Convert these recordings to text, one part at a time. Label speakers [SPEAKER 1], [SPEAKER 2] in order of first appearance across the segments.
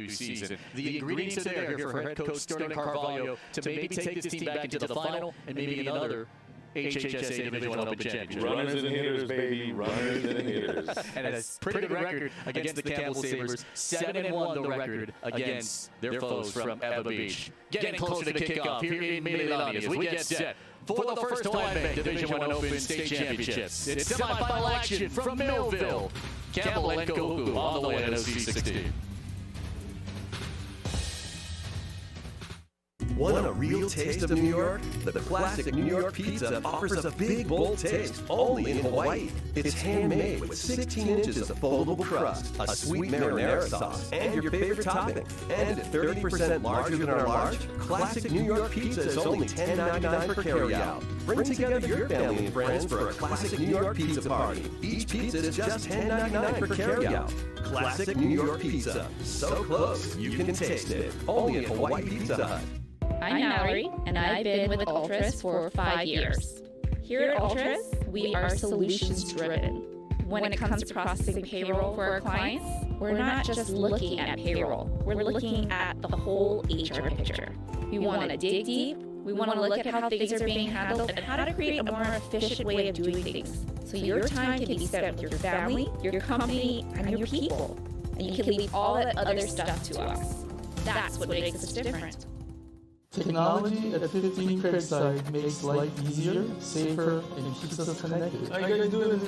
[SPEAKER 1] season. The ingredients are there here for head coach Sterling Carvalho to maybe take this team back into the final and maybe another HHSAA Division I Open Championship.
[SPEAKER 2] Runners and hitters, baby. Runners and hitters.
[SPEAKER 1] And a pretty good record against the Campbell Sabres. 7-1 the record against their foes from Eva Beach. Getting closer to kickoff here in Mililani as we get set for the first time in Division I Open State Championships. It's semifinal action from Millville. Campbell and Kahuku on the way to OC16.
[SPEAKER 3] Want a real taste of New York? The classic New York pizza offers a big, bold taste only in Hawaii. It's handmade with 16 inches of foldable crust, a sweet marinara sauce, and your favorite topping. And at 30% larger than our large, classic New York pizza is only $10.99 for carryout. Bring together your family and friends for a classic New York pizza party. Each pizza is just $10.99 for carryout. Classic New York pizza. So close, you can taste it. Only at Hawaii Pizza Hut.
[SPEAKER 4] I'm Mallory, and I've been with Ultras for 5 years. Here at Ultras, we are solutions-driven. When it comes to processing payroll for our clients, we're not just looking at payroll. We're looking at the whole HR picture. We want to dig deep. We want to look at how things are being handled and how to create a more efficient way of doing things. So your time can be spent with your family, your company, and your people. And you can leave all that other stuff to us. That's what makes us different.
[SPEAKER 5] Technology at 15 Craigside makes life easier, safer, and keeps us connected. All you gotta do is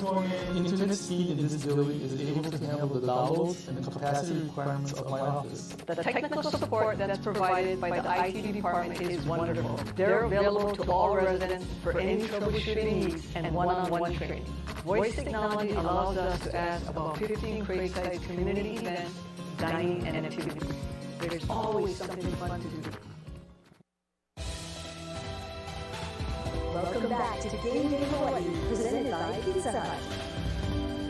[SPEAKER 5] internet speed in this building is able to handle the downloads and the capacity requirements of my office.
[SPEAKER 6] The technical support that's provided by the IT department is wonderful. They're available to all residents for any troubleshooting needs and one-on-one training. Voice technology allows us to ask about 15 Craigside community events, dining, and activities. There's always something fun to do.
[SPEAKER 7] Welcome back to Game Day Hawaii, presented by Pizza Hut.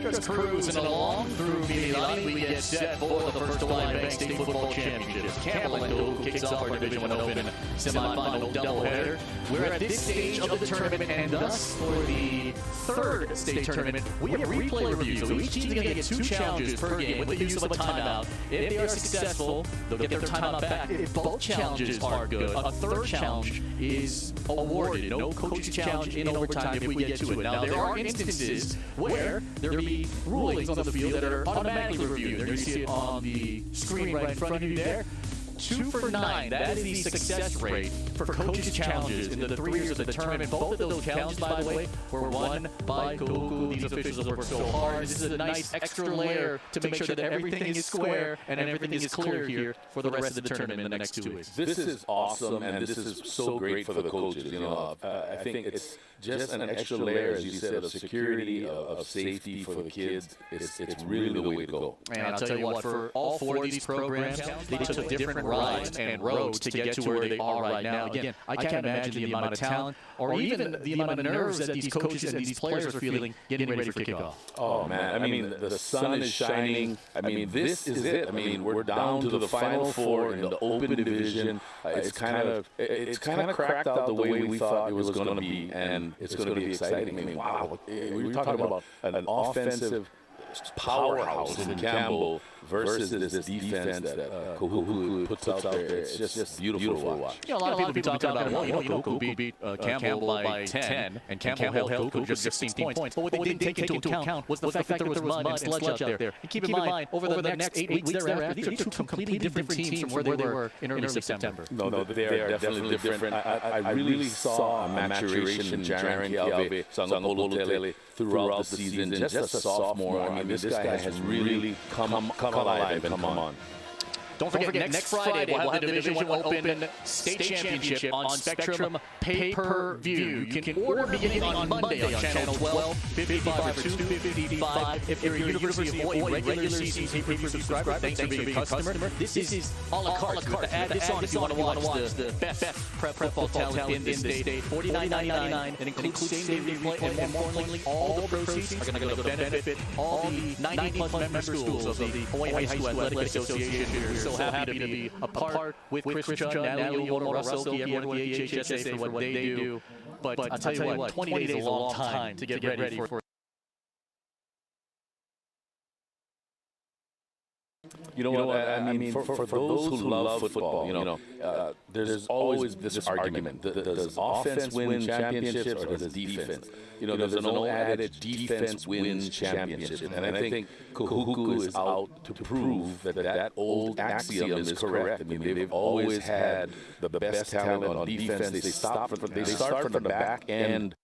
[SPEAKER 1] Just cruising along through Mililani, we get set for the first Hawaiian Bank State Football Championships. Campbell and Kahuku kicks off our Division I Open semifinal doubleheader. We're at this stage of the tournament, and thus for the third state tournament, we have replay reviews. So each team's going to get 2 challenges per game with the use of a timeout. If they are successful, they'll get their timeout back. If both challenges are good, a third challenge is awarded. No coach's challenge in overtime if we get to it. Now, there are instances where there be rulings on the field that are automatically reviewed. There you see it on the screen right in front of you there. 2 for 9, that is the success rate for coaches' challenges in the 3 years of the tournament. Both of those challenges, by the way, were won by Kahuku. These officials have worked so hard. This is a nice extra layer to make sure that everything is square and everything is clear here for the rest of the tournament in the next 2 weeks.
[SPEAKER 2] This is awesome, and this is so great for the coaches. You know, I think it's just an extra layer, as you said, of security, of safety for the kids. It's really the way to go.
[SPEAKER 1] And I'll tell you what, for all 4 of these programs, they took different rides and roads to get to where they are right now. Again, I can't imagine the amount of talent or even the amount of nerves that these coaches and these players are feeling getting ready for kickoff.
[SPEAKER 2] Oh, man. I mean, the sun is shining. I mean, this is it. I mean, we're down to the Final 4 in the Open Division. It's kind of cracked out the way we thought it was going to be, and it's going to be exciting. I mean, wow. We were talking about an offensive powerhouse in Campbell versus this defense that Kahuku puts out there. It's just beautiful to watch.
[SPEAKER 1] You know, a lot of people be talking about, well, Kahuku beat Campbell by 10, and Campbell held Kahuku just 16 points. But what they didn't take into account was the fact that there was mud and sludge out there. And keep in mind, over the next 8 weeks thereafter, these are 2 completely different teams from where they were in early September.
[SPEAKER 2] No, they are definitely different. I really saw a maturation in Jaron Kialbe, Sangolotele throughout the season. Just a sophomore. I mean, this guy has really come alive and come on.
[SPEAKER 1] Don't forget, next Friday, we'll have the Division I Open State Championship on Spectrum pay-per-view. You can order beginning on Monday on Channel 12, 55 or 255. If you're a University of Hawaii regular season pay-per-view subscriber, thanks for being a customer. This is a la carte. You have to add this on if you want to watch the best prep football talent in this state. $49.99. That includes same-day replay, and more importantly, all the proceeds are going to go to benefit all the 90-plus member schools of the Hawaii High School Athletic Association. So happy to be a part with Chris Chun, Natalie Oda, Russell, everyone at the HHSAA for what they do. But I'll tell you what, 20 days is a long time to get ready for
[SPEAKER 2] You know what? I mean, for those who love football, there's always this argument: does offense win championships or does defense? There's an old adage: defense wins championships, and I think Kahuku is out to prove that old axiom is correct. I mean, they've always had the best talent on defense. They start from the back end.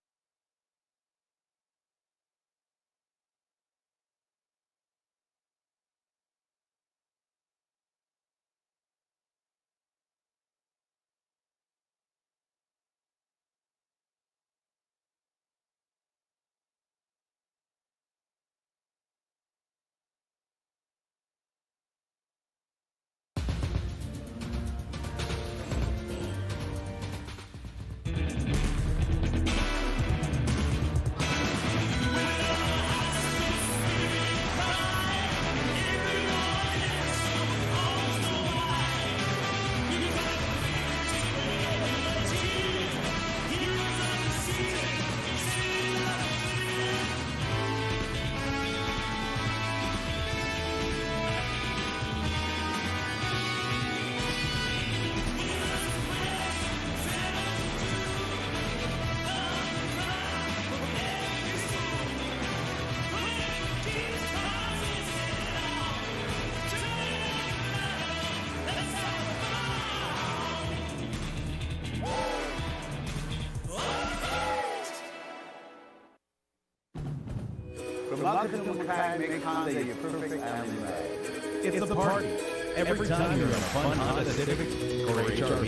[SPEAKER 3] It's the party. Every time you're in a fun Honda Civic or HRV.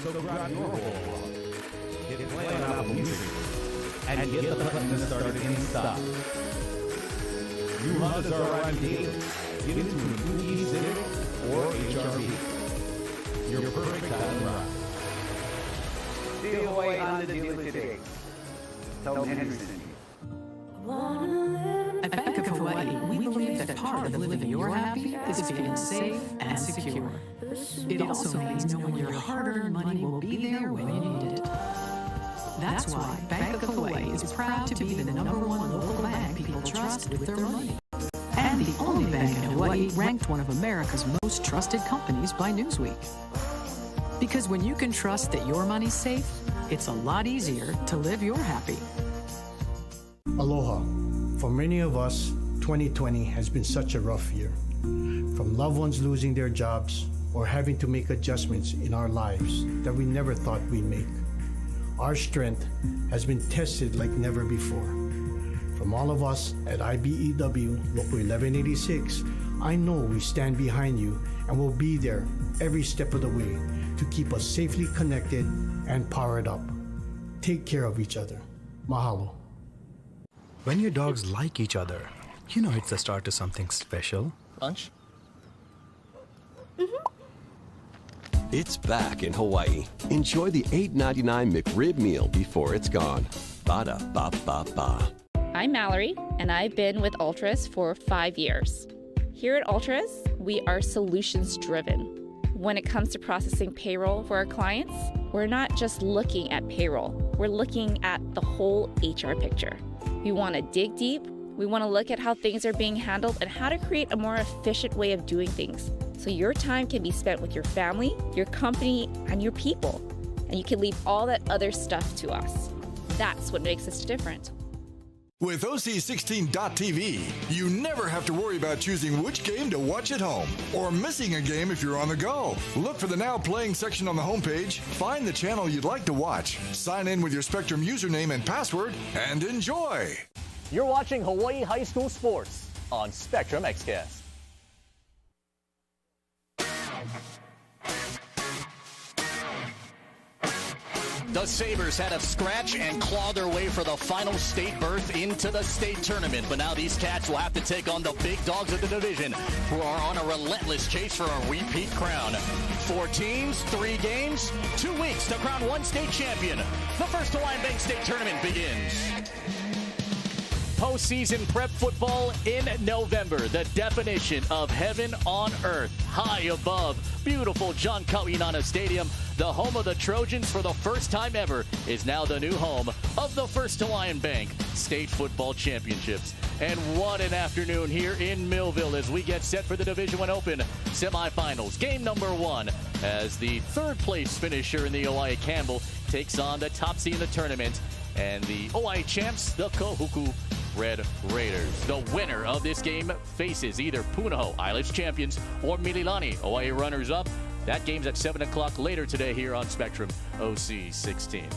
[SPEAKER 3] So grab your roll, hit play on Apple Music, and get the button started in style. New Hondas are arriving daily. Get into an EV Civic or HRV. Your perfect time to ride.
[SPEAKER 8] Steal away Honda dealer today. Tell Henderson.
[SPEAKER 9] At Bank of Hawaii, we believe that part of living your happy is feeling safe and secure. It also means knowing your hard-earned money will be there when you need it. That's why Bank of Hawaii is proud to be the #1 local bank people trust with their money. And the only bank in Hawaii ranked one of America's most trusted companies by Newsweek. Because when you can trust that your money's safe, it's a lot easier to live your happy.
[SPEAKER 10] Aloha. For many of us, 2020 has been such a rough year. From loved ones losing their jobs or having to make adjustments in our lives that we never thought we'd make. Our strength has been tested like never before. From all of us at IBEW Local 1186, I know we stand behind you and will be there every step of the way to keep us safely connected and powered up. Take care of each other. Mahalo.
[SPEAKER 11] When your dogs like each other, you know it's the start to something special.
[SPEAKER 3] Lunch?
[SPEAKER 12] It's back in Hawaii. Enjoy the $8.99 McRib meal before it's gone. Ba-da-ba-ba-ba.
[SPEAKER 4] I'm Mallory, and I've been with Ultras for 5 years. Here at Ultras, we are solutions driven. When it comes to processing payroll for our clients, we're not just looking at payroll, we're looking at the whole HR picture. We want to dig deep, we want to look at how things are being handled and how to create a more efficient way of doing things so your time can be spent with your family, your company, and your people. And you can leave all that other stuff to us. That's what makes us different.
[SPEAKER 13] With OC16.TV, you never have to worry about choosing which game to watch at home or missing a game if you're on the go. Look for the Now Playing section on the homepage, find the channel you'd like to watch, sign in with your Spectrum username and password, and enjoy.
[SPEAKER 1] You're watching Hawaii High School Sports on Spectrum XCast. The Sabres had to scratch and claw their way for the final state berth into the state tournament. But now these Cats will have to take on the big dogs of the division, who are on a relentless chase for a repeat crown. 4 teams, 3 games, 2 weeks to crown one state champion. The first Hawaiian Bank State Tournament begins. Postseason prep football in November. The definition of heaven on earth. High above beautiful John Kauinana Stadium, the home of the Trojans for the first time ever, is now the new home of the first Hawaiian Bank State Football Championships. And what an afternoon here in Millville as we get set for the Division I Open semifinals. Game number 1 as the third place finisher in the Hawaii, Campbell, takes on the top seed in the tournament and the Hawaii champs, the Kahuku Red Raiders. The winner of this game faces either Punahou, Islands champions, or Mililani, Hawaii runners-up. That game's at 7 o'clock later today here on Spectrum OC 16.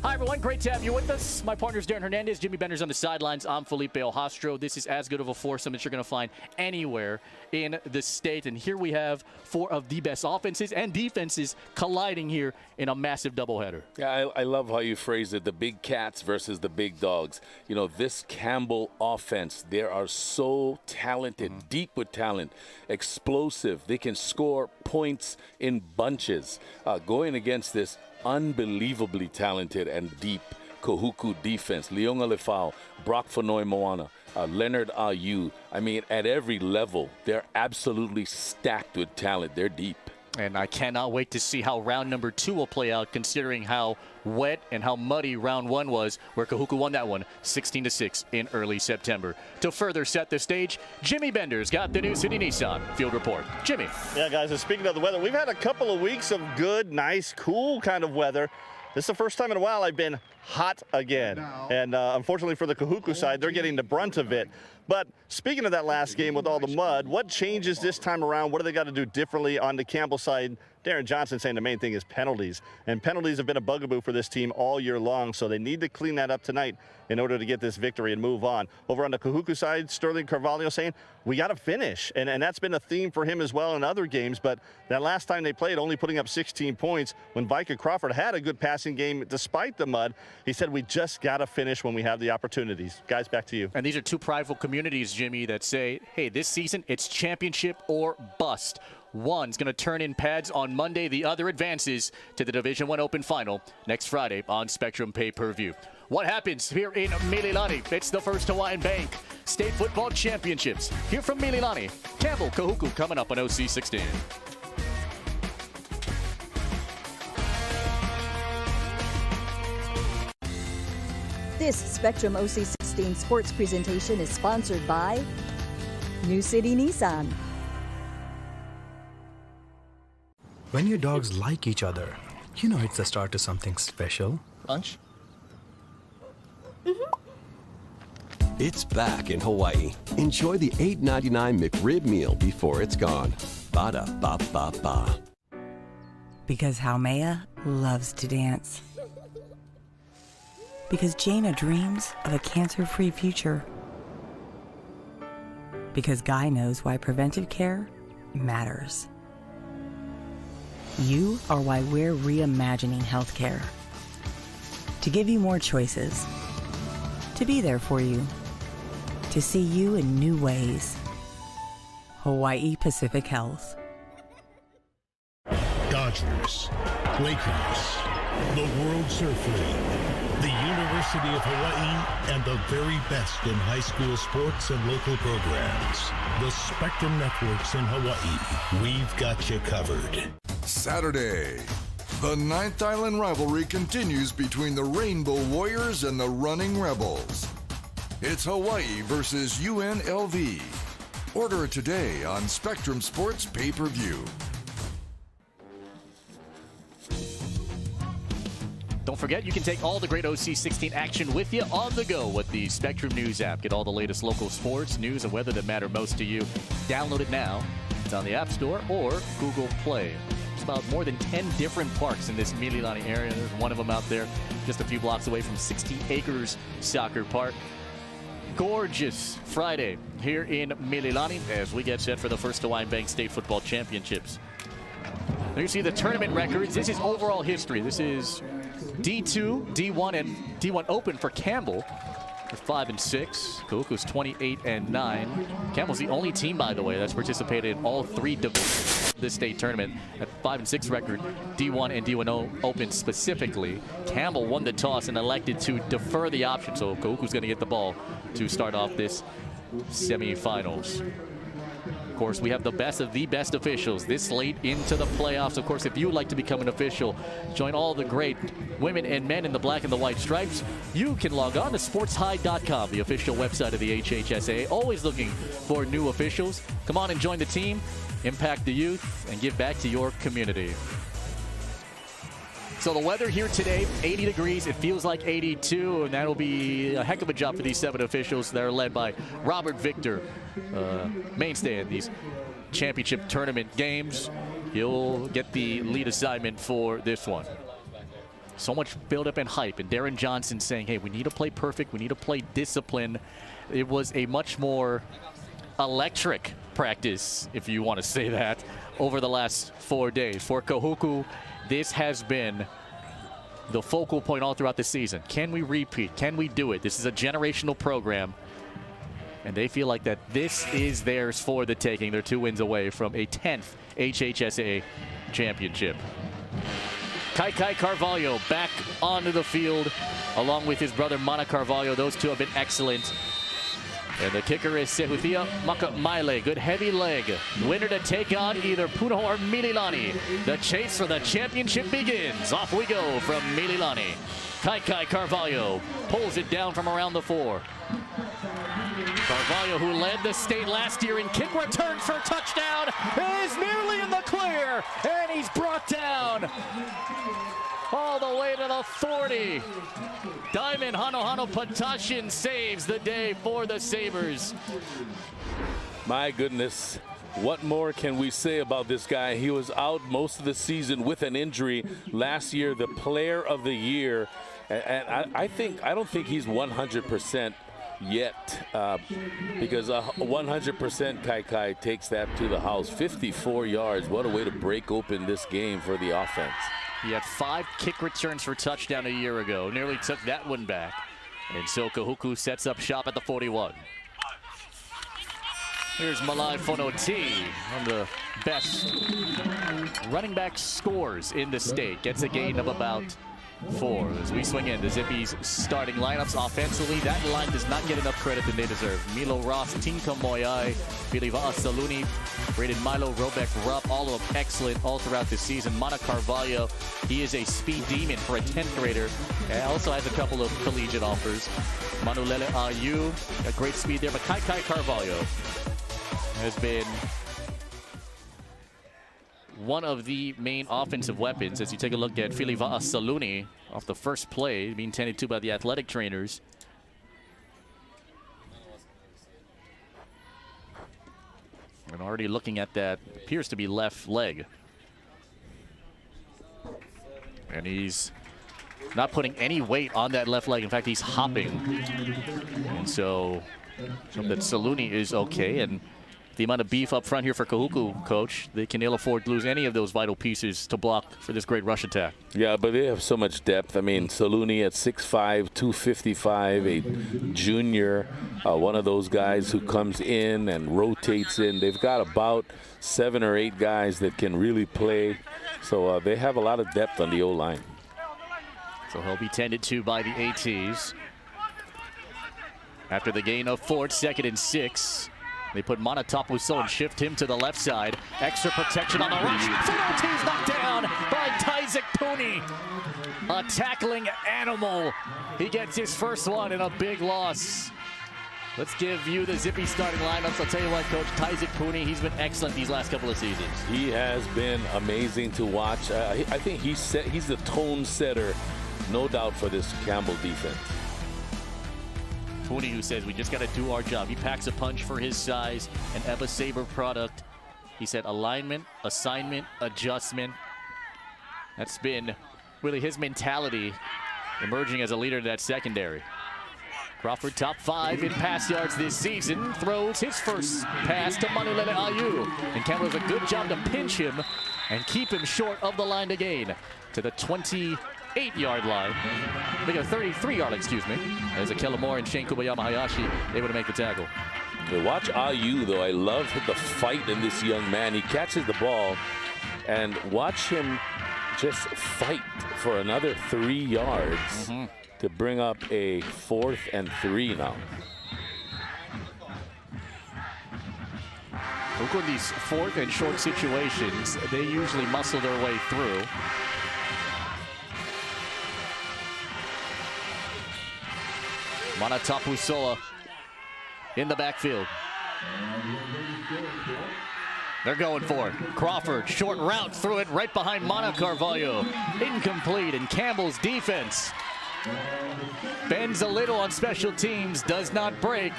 [SPEAKER 1] Hi, everyone. Great to have you with us. My partner is Darren Hernandez. Jimmy Bender's on the sidelines. I'm Felipe Ojastro. This is as good of a foursome that you're going to find anywhere in the state. And here we have 4 of the best offenses and defenses colliding here in a massive doubleheader.
[SPEAKER 2] Yeah, I love how you phrase it, the big cats versus the big dogs. You know, this Campbell offense, they are so talented, deep with talent, explosive. They can score points in bunches. Going against this unbelievably talented and deep Kahuku defense. Leonga Lefau, Brock Fanoi Moana, Leonard Ayu. I mean, at every level, they're absolutely stacked with talent. They're deep.
[SPEAKER 1] And I cannot wait to see how round number 2 will play out, considering how wet and how muddy round 1 was, where Kahuku won that one 16-6 in early September. To further set the stage, Jimmy Bender's got the New City Nissan Field Report. Jimmy.
[SPEAKER 14] Yeah, guys, and speaking of the weather, we've had a couple of weeks of good, nice, cool kind of weather. This is the first time in a while I've been hot again. And unfortunately for the Kahuku side, they're getting the brunt of it. But speaking of that last game with all the mud, what changes this time around? What do they got to do differently on the Campbell side? Darren Johnson saying the main thing is penalties. And penalties have been a bugaboo for this team all year long, so they need to clean that up tonight in order to get this victory and move on. Over on the Kahuku side, Sterling Carvalho saying, we got to finish. And that's been a theme for him as well in other games. But that last time they played, only putting up 16 points, when Vika Crawford had a good passing game despite the mud, he said, we just got to finish when we have the opportunities. Guys, back to you.
[SPEAKER 1] And these are 2 prideful communities, Jimmy, that say, hey, this season, it's championship or bust. One's going to turn in pads on Monday. The other advances to the Division I Open Final next Friday on Spectrum Pay-Per-View. What happens here in Mililani? It's the first Hawaiian Bank State Football Championships. Here from Mililani, Campbell Kahuku coming up on OC 16.
[SPEAKER 7] This Spectrum OC 16 sports presentation is sponsored by New City Nissan.
[SPEAKER 11] When your dogs like each other, you know it's the start to something special.
[SPEAKER 15] Lunch?
[SPEAKER 12] It's back in Hawaii. Enjoy the $8.99 McRib meal before it's gone. Ba-da-ba-ba-ba.
[SPEAKER 16] Because Haumea loves to dance. Because Jaina dreams of a cancer-free future. Because Guy knows why preventive care matters. You are why we're reimagining healthcare. To give you more choices. To be there for you. To see you in new ways. Hawaii Pacific Health.
[SPEAKER 17] Dodgers, Lakers, the World Surf League, the University of Hawaii, and the very best in high school sports and local programs. The Spectrum Networks in Hawaii. We've got you covered.
[SPEAKER 13] Saturday, the 9th Island rivalry continues between the Rainbow Warriors and the Running Rebels. It's Hawaii versus UNLV. Order it today on Spectrum Sports Pay-Per-View.
[SPEAKER 1] Don't forget, you can take all the great OC 16 action with you on the go with the Spectrum News app. Get all the latest local sports, news, and weather that matter most to you. Download it now. It's on the App Store or Google Play. There's about more than 10 different parks in this Mililani area. There's one of them out there just a few blocks away from 60 Acres Soccer Park. Gorgeous Friday here in Mililani as we get set for the first Hawaiian Bank State Football Championships. There you see the tournament records. This is overall history. This is D2, D1, and D1 Open for Campbell. They're 5-6. Kahuku's 28-9. Campbell's the only team, by the way, that's participated in all 3 divisions of this state tournament. At 5-6 record, D1 and D1 Open specifically. Campbell won the toss and elected to defer the option, so Kahuku's going to get the ball to start off this semifinals. Of course, we have the best of the best officials this late into the playoffs. Of course, if you would like to become an official, join all the great women and men in the black and the white stripes, you can log on to sportshide.com, the official website of the HHSAA. Always looking for new officials. Come on and join the team, impact the youth, and give back to your community. So the weather here today, 80 degrees. It feels like 82, and that'll be a heck of a job for these 7 officials that are led by Robert Victor, mainstay in these championship tournament games. He'll get the lead assignment for this one. So much build-up and hype, and Darren Johnson saying, hey, we need to play perfect. We need to play discipline. It was a much more electric practice, if you want to say that, over the last 4 days. For Kahuku, this has been the focal point all throughout the season. Can we repeat? Can we do it? This is a generational program, and they feel like that this is theirs for the taking. They're 2 wins away from a 10th HHSAA championship. Kai Carvalho back onto the field along with his brother Mana Carvalho. Those two have been excellent. And the kicker is Sehuthia Makamaile. Good heavy leg. Winner to take on either Puno or Mililani. The chase for the championship begins. Off we go from Mililani. Kai Carvalho pulls it down from around the 4. Carvalho, who led the state last year in kick returns for a touchdown, is nearly in the clear. And he's brought down all the way to the 40. Diamond Hanohano Patashin saves the day for the Sabres.
[SPEAKER 2] My goodness, what more can we say about this guy? He was out most of the season with an injury. Last year, the player of the year. And I don't think he's 100% yet, because 100% Kai takes that to the house. 54 yards. What a way to break open this game for the offense.
[SPEAKER 1] He had 5 kick returns for touchdown a year ago. Nearly took that one back. And so Kahuku sets up shop at the 41. Here's Malai Fonoti, one of the best running back scores in the state. Gets a gain of about 4. As we swing in, the Zippies starting lineups offensively. That line does not get enough credit than they deserve. Milo Ross, Tinka Moyai, Piliva'a Saluni, Braden Milo, Robek Rupp, all of them excellent all throughout the season. Mana Carvalho, he is a speed demon for a 10th grader. And also has a couple of collegiate offers. Manulele Ayu, a great speed there. But Kai Carvalho has been one of the main offensive weapons as you take a look at Filiva'a Saluni off the first play, being tended to by the athletic trainers. And already looking at that, appears to be left leg. And he's not putting any weight on that left leg. In fact, he's hopping. And so, that Saluni is okay. And the amount of beef up front here for Kahuku, Coach, they can ill afford to lose any of those vital pieces to block for this great rush attack.
[SPEAKER 2] Yeah, but they have so much depth. I mean, Saluni at 6'5", 255, a junior, one of those guys who comes in and rotates in. They've got about 7 or 8 guys that can really play. So they have a lot of depth on the O-line.
[SPEAKER 1] So he'll be tended to by the ATs. After the gain of 4, 2nd and 6. They put Mana Tapuso and shift him to the left side. Extra protection on the rush. Funoti's knocked down by Tyzik Puni. A tackling animal. He gets his first one in a big loss. Let's give you the Zippy starting lineups. I'll tell you what, Coach, Tyzik Puni, he's been excellent these last couple of seasons.
[SPEAKER 2] He has been amazing to watch. I think he's the tone setter, no doubt, for this Campbell defense.
[SPEAKER 1] Puni, who says we just got to do our job. He packs a punch for his size, an Eva Sabre product. He said alignment, assignment, adjustment. That's been really his mentality, emerging as a leader in that secondary. Crawford, top 5 in pass yards this season, throws his first pass to Manulele Ayu. And Campbell does a good job to pinch him and keep him short of the line to gain to the 28-yard line. Make it a 33-yard, excuse me. As Akela Moore and Shane Kubayama Hayashi able to make the tackle.
[SPEAKER 2] Yeah, watch Ayu, though. I love the fight in this young man. He catches the ball, and watch him just fight for another 3 yards to bring up a 4th and 3 now.
[SPEAKER 1] Look, in these fourth and short situations, they usually muscle their way through. Manatapusoa in the backfield. They're going for it. Crawford, short route, threw it right behind Mana Carvalho. Incomplete, and Campbell's defense bends a little on special teams, does not break,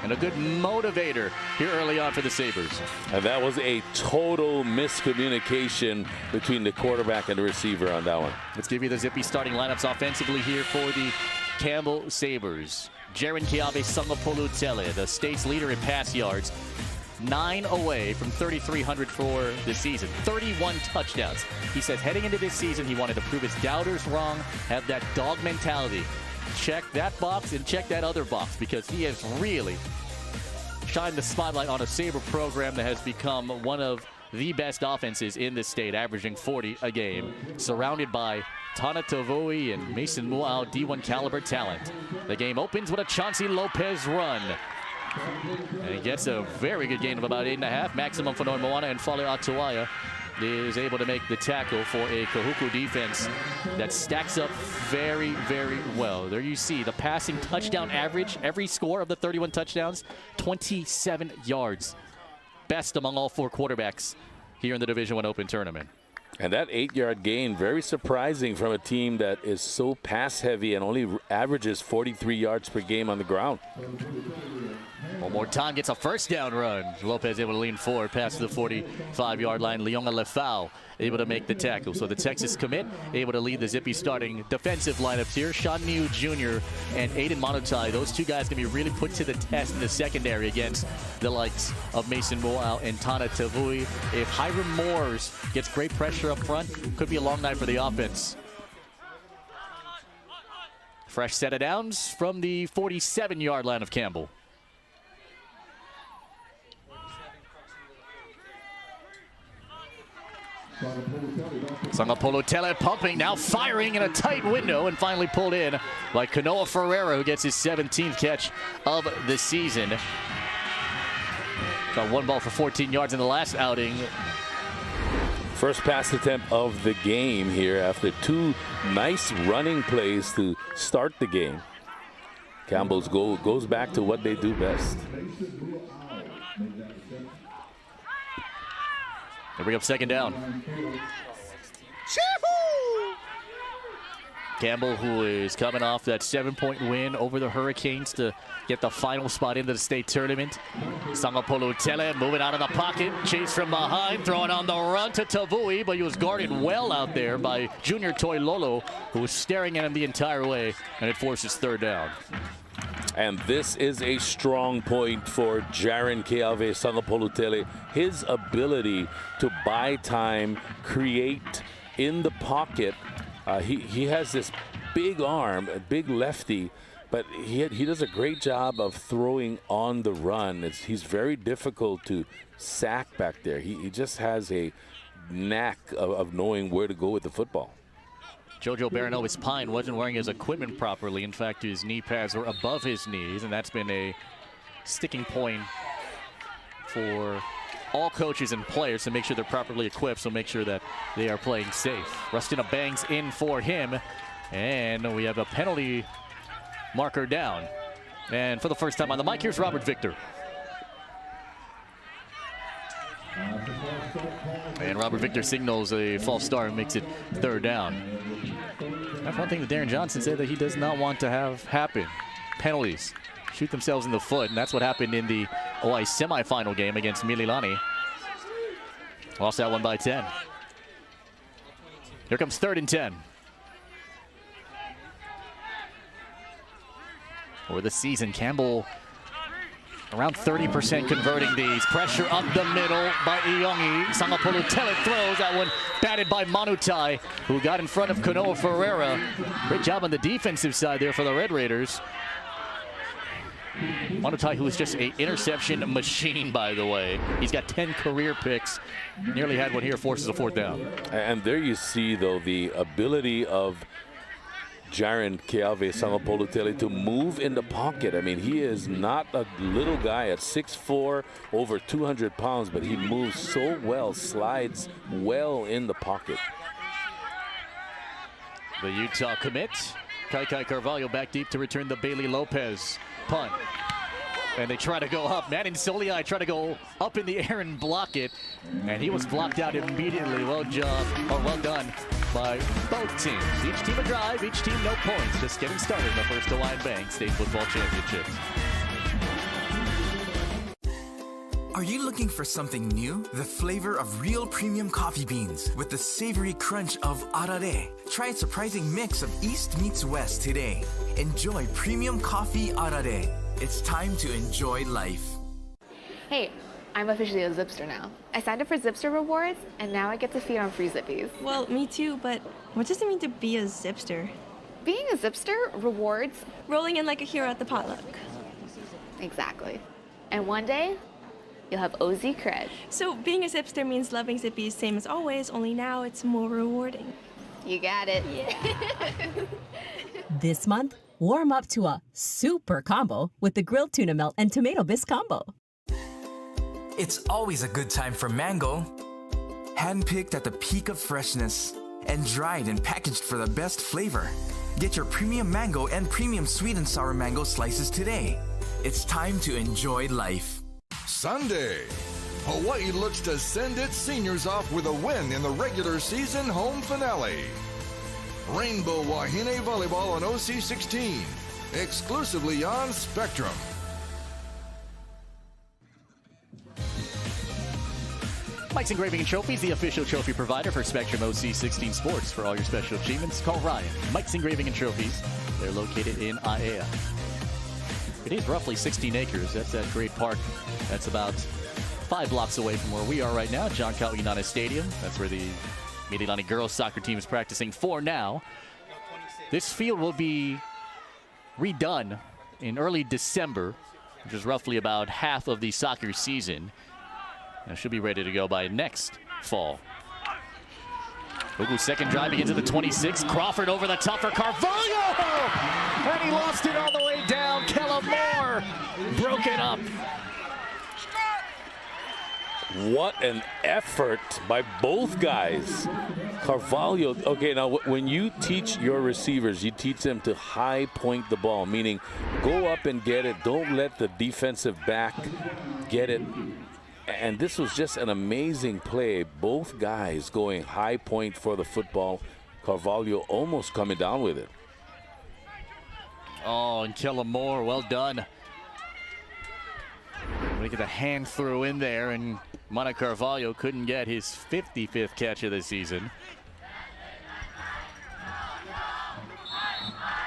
[SPEAKER 1] and a good motivator here early on for the Sabres.
[SPEAKER 2] And that was a total miscommunication between the quarterback and the receiver on that one.
[SPEAKER 1] Let's give you the zippy starting lineups offensively here for the Campbell Sabres. Jaren Kiave Sangapolu-Tele, the state's leader in pass yards. 9 away from 3,300 for the season. 31 touchdowns. He says heading into this season, he wanted to prove his doubters wrong, have that dog mentality. Check that box and check that other box, because he has really shined the spotlight on a Sabre program that has become one of the best offenses in the state, averaging 40 a game, surrounded by Tana Tavoi and Mason Muau, D1 caliber talent. The game opens with a Chauncey Lopez run. And he gets a very good gain of about 8.5. Maximum Fanoi Moana and Fale Atuaya is able to make the tackle for a Kahuku defense that stacks up very, very well. There you see the passing touchdown average. Every score of the 31 touchdowns, 27 yards. Best among all 4 quarterbacks here in the Division I Open tournament.
[SPEAKER 2] And that 8-yard gain, very surprising from a team that is so pass heavy and only averages 43 yards per game on the ground.
[SPEAKER 1] One more time, gets a first down run. Lopez able to lean forward past the 45-yard line. Leonga Lefau able to make the tackle. So the Texas commit able to lead the zippy starting defensive lineups here. Sean Niu Jr. and Aiden Monotai, those two guys can be really put to the test in the secondary against the likes of Mason Moau and Tana Tavui. If Hiram Moores gets great pressure up front, could be a long night for the offense. Fresh set of downs from the 47-yard line of Campbell. Sangapolu-Tele pumping, now firing in a tight window, and finally pulled in by Kanoa Ferreira, who gets his 17th catch of the season. Got 1 ball for 14 yards in the last outing.
[SPEAKER 2] First pass attempt of the game here after 2 nice running plays to start the game. Campbell's goal goes back to what they do best.
[SPEAKER 1] They bring up second down. Campbell, who is coming off that 7-point win over the Hurricanes to get the final spot into the state tournament. Sangapolu-Tele moving out of the pocket, chased from behind, throwing on the run to Tavui, but he was guarded well out there by Junior Toy Lolo, who was staring at him the entire way, and it forces third down.
[SPEAKER 2] And this is a strong point for Jaren Keave Sangapolu-Tele. His ability to buy time, create in the pocket. He has this big arm, a big lefty, but he does a great job of throwing on the run. He's very difficult to sack back there. He just has a knack of knowing where to go with the football.
[SPEAKER 1] Jojo Baranovis Pine wasn't wearing his equipment properly. In fact, his knee pads were above his knees, and that's been a sticking point for all coaches and players to make sure they're properly equipped, so make sure that they are playing safe. Rustina bangs in for him, and we have a penalty marker down. And for the first time on the mic, here's Robert Victor. And Robert Victor signals a false start and makes it third down. That's one thing that Darren Johnson said that he does not want to have happen. Penalties shoot themselves in the foot, and that's what happened in the Hawaii semifinal game against Mililani. Lost that one by 10. Here comes 3rd and 10. For the season, Campbell around 30% converting these. Pressure up the middle by Iongi. Sangapolu-Tele throws. That one batted by Manutai, who got in front of Kanoa Ferreira. Great job on the defensive side there for the Red Raiders. Manutai, who is just an interception machine, by the way. He's got 10 career picks. Nearly had one here, forces a 4th down.
[SPEAKER 2] And there you see, though, the ability of Jaren Keave Sangapolutele to move in the pocket. I mean, he is not a little guy at 6'4", over 200 pounds, but he moves so well, slides well in the pocket.
[SPEAKER 1] The Utah commit. Kai Carvalho back deep to return the Bailey Lopez punt. And they try to go up. Manin Soliai try to go up in the air and block it. And he was blocked out immediately. Well done by both teams. Each team a drive, each team no points. Just getting started in the First Hawaiian Bank State Football Championships.
[SPEAKER 15] Are you looking for something new? The flavor of real premium coffee beans with the savory crunch of arare. Try a surprising mix of East meets West today. Enjoy premium coffee arare. It's time to enjoy life.
[SPEAKER 18] Hey, I'm officially a Zipster now. I signed up for Zipster Rewards, and now I get to feed on free Zippies.
[SPEAKER 19] Well, me too, but what does it mean to be a Zipster?
[SPEAKER 18] Being a Zipster rewards
[SPEAKER 19] rolling in like a hero at the potluck.
[SPEAKER 18] Exactly. And one day, you'll have OZ cred.
[SPEAKER 19] So being a Zipster means loving Zippies same as always, only now it's more rewarding.
[SPEAKER 18] You got it.
[SPEAKER 19] Yeah.
[SPEAKER 20] This month, warm up to a super combo with the grilled tuna melt and tomato bisque combo.
[SPEAKER 15] It's always a good time for mango. Handpicked at the peak of freshness and dried and packaged for the best flavor. Get your premium mango and premium sweet and sour mango slices today. It's time to enjoy life.
[SPEAKER 13] Sunday, Hawaii looks to send its seniors off with a win in the regular season home finale. Rainbow Wahine Volleyball on OC16, exclusively on Spectrum.
[SPEAKER 1] Mike's Engraving and Trophies, the official trophy provider for Spectrum OC16 Sports. For all your special achievements, call Ryan. Mike's Engraving and Trophies. They're located in Aiea. It is roughly 16 acres. That's that great park. That's about 5 blocks away from where we are right now, John Kauinana Stadium. That's where the Mililani girls soccer team is practicing for now. This field will be redone in early December, which is roughly about half of the soccer season. And it should be ready to go by next fall. Kahuku's second drive begins at the 26. Crawford over the top for Carvalho! And he lost it all the way down. Kella Moore broke it up.
[SPEAKER 2] What an effort by both guys. Carvalho, okay, now when you teach your receivers, you teach them to high point the ball, meaning go up and get it. Don't let the defensive back get it. And this was just an amazing play. Both guys going high point for the football. Carvalho almost coming down with it.
[SPEAKER 1] Oh, and Kella Moore, well done. Look at the hand throw in there, and Mana Carvalho couldn't get his 55th catch of the season.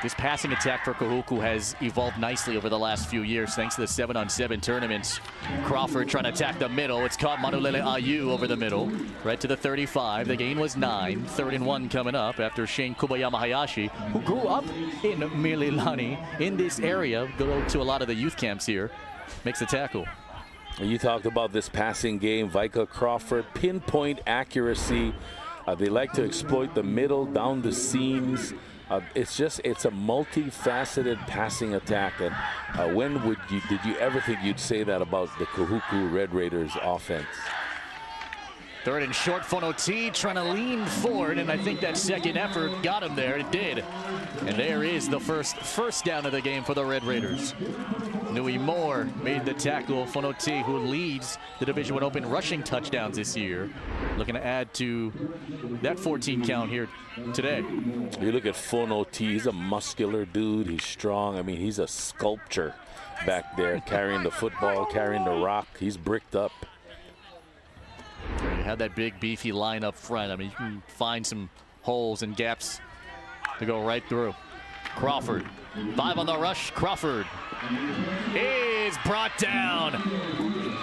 [SPEAKER 1] This passing attack for Kahuku has evolved nicely over the last few years thanks to the 7-on-7 tournaments. Crawford trying to attack the middle. It's caught Manulele Ayu over the middle, right to the 35. The gain was 9. 3rd and 1 coming up after Shane Kubayama Hayashi, who grew up in Mililani in this area, go to a lot of the youth camps here, makes the tackle.
[SPEAKER 2] You talked about this passing game. Vika Crawford, pinpoint accuracy. They like to exploit the middle, down the seams. It's a multifaceted passing attack. And when did you ever think you'd say that about the Kahuku Red Raiders offense?
[SPEAKER 1] 3rd and short, Fonoti trying to lean forward, and I think that second effort got him there. It did. And there is the first down of the game for the Red Raiders. Nui Moore made the tackle. Fonoti, who leads the Division I Open rushing touchdowns this year, looking to add to that 14 count here today.
[SPEAKER 2] You look at Fonoti, he's a muscular dude. He's strong. I mean, he's a sculpture back there, carrying the football, carrying the rock. He's bricked up.
[SPEAKER 1] You have that big, beefy line up front. I mean, you can find some holes and gaps to go right through. Crawford, 5 on the rush. Crawford is brought down.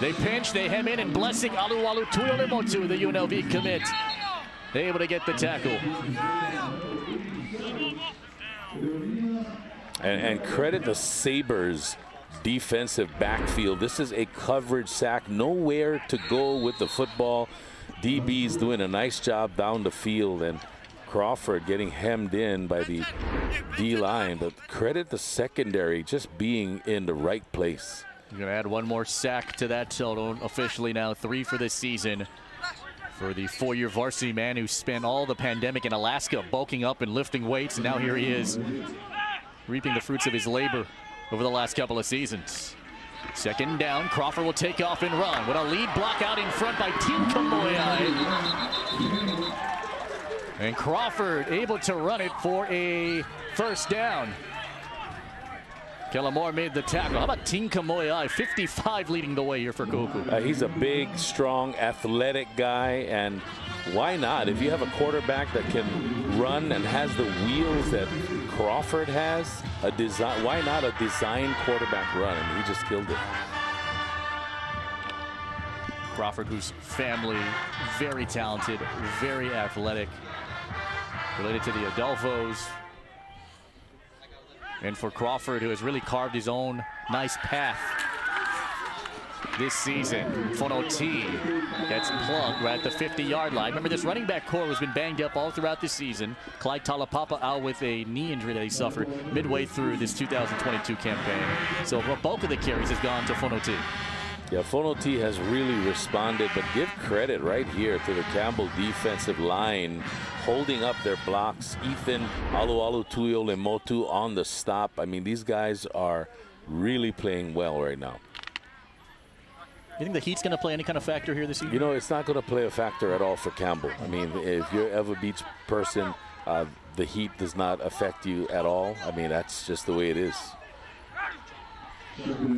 [SPEAKER 1] They pinch, they hem in, and Blessing Aluwalu Tuyolemotu, the UNLV commit, able to get the tackle.
[SPEAKER 2] And credit the Sabres defensive backfield. This is a coverage sack, nowhere to go with the football. DB's doing a nice job down the field, and Crawford getting hemmed in by the D-line, but credit the secondary just being in the right place.
[SPEAKER 1] You're going to add one more sack to that total. Officially now 3 for this season for the 4-year varsity man who spent all the pandemic in Alaska bulking up and lifting weights. And now here he is reaping the fruits of his labor over the last couple of seasons. Second down, Crawford will take off and run with a lead block out in front by Tinka Moyai. And Crawford able to run it for a first down. Kellamore made the tackle. How about Tinka Moyai, 55 leading the way here for Kahuku.
[SPEAKER 2] He's a big, strong, athletic guy, and why not? If you have a quarterback that can run and has the wheels that Crawford has, why not a design quarterback run? And he just killed it.
[SPEAKER 1] Crawford, whose family, very talented, very athletic, related to the Adolfos. And for Crawford, who has really carved his own nice path this season. Fonoti gets plugged right at the 50-yard line. Remember, this running back core has been banged up all throughout the season. Clyde Talapapa out with a knee injury that he suffered midway through this 2022 campaign. So the bulk of the carries has gone to Fonoti.
[SPEAKER 2] Yeah, Fonoti has really responded, but give credit right here to the Campbell defensive line holding up their blocks. Ethan Alualu-Tuilemotu on the stop. I mean, these guys are really playing well right now.
[SPEAKER 1] You think the heat's going to play any kind of factor here this evening?
[SPEAKER 2] You know, it's not going to play a factor at all for Campbell. I mean, if you're an Ever Beach person, the heat does not affect you at all. I mean, that's just the way it is.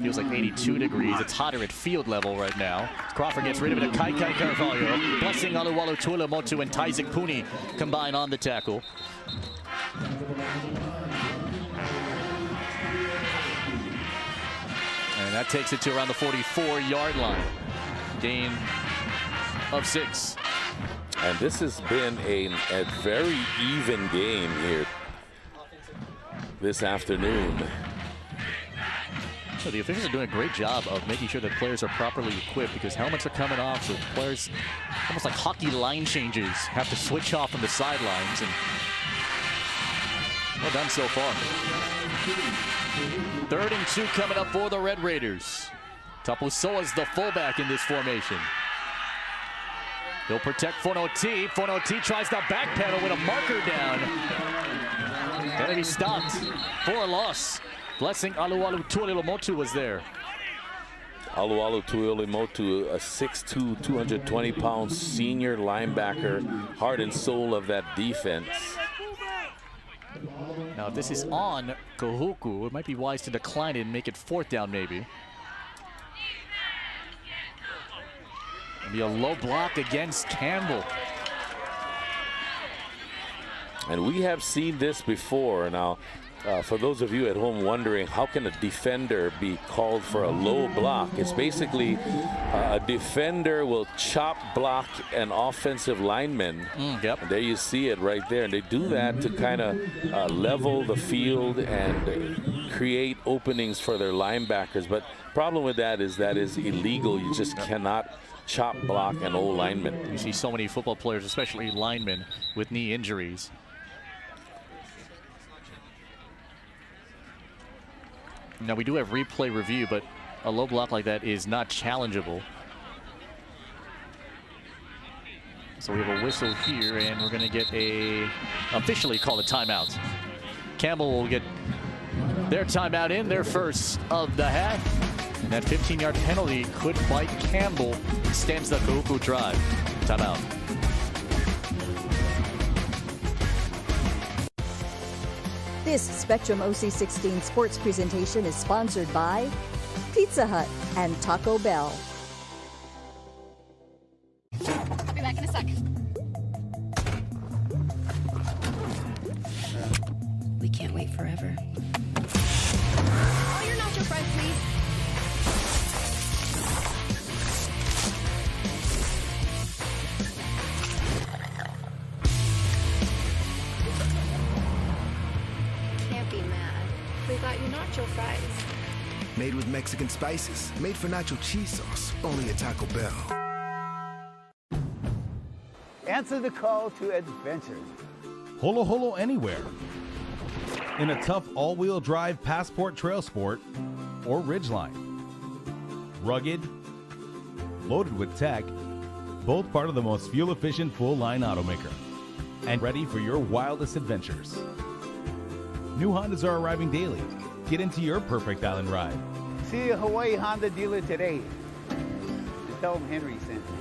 [SPEAKER 1] Feels like 82 degrees. It's hotter at field level right now. Crawford gets rid of it. Kai Carvalho. Blessing Alualu-Tuilemotu and Tyzik Puni combine on the tackle. And that takes it to around the 44-yard line. Gain of 6.
[SPEAKER 2] And this has been a very even game here this afternoon.
[SPEAKER 1] So the officials are doing a great job of making sure that players are properly equipped, because helmets are coming off, so players, almost like hockey line changes, have to switch off from the sidelines. And well done so far. 3rd and 2 coming up for the Red Raiders. Tapusoa's the fullback in this formation. He'll protect Fonoti. Fonoti tries to backpedal with a marker down. Gonna be stopped for a loss. Blessing Alualu-Tuilemotu was there.
[SPEAKER 2] Alualu-Tuilemotu, a 6'2", 220-pound senior linebacker, heart and soul of that defense.
[SPEAKER 1] Now, if this is on Kahuku, it might be wise to decline it and make it 4th down, maybe. It'll be a low block against Campbell.
[SPEAKER 2] And we have seen this before. Now, for those of you at home wondering, how can a defender be called for a low block? It's basically a defender will chop block an offensive lineman.
[SPEAKER 1] Yep.
[SPEAKER 2] And there you see it right there. And they do that to kind of level the field and create openings for their linebackers. But problem with that is illegal. You just cannot chop block an old lineman.
[SPEAKER 1] You see so many football players, especially linemen, with knee injuries. Now, we do have replay review, but a low block like that is not challengeable. So we have a whistle here, and we're going to get officially called a timeout. Campbell will get their timeout in, their first of the half. And that 15-yard penalty could bite Campbell. Extends the Kahuku drive. Timeout.
[SPEAKER 7] This Spectrum OC16 sports presentation is sponsored by Pizza Hut and Taco Bell.
[SPEAKER 18] I'll be back in a sec.
[SPEAKER 21] We can't wait forever.
[SPEAKER 18] Oh, you're not your friend, please. Can't be mad. We got you nacho fries.
[SPEAKER 22] Made with Mexican spices. Made for nacho cheese sauce. Only at Taco Bell.
[SPEAKER 8] Answer the call to adventure.
[SPEAKER 23] Holo Holo Anywhere.
[SPEAKER 5] in a tough all-wheel drive Passport Trail Sport or Ridgeline. Rugged, loaded with tech, both part of the most fuel-efficient full-line automaker, and ready for your wildest adventures. New Hondas are arriving daily. Get into your perfect island ride.
[SPEAKER 8] See a Hawaii Honda dealer today. Just tell them Henry sent me.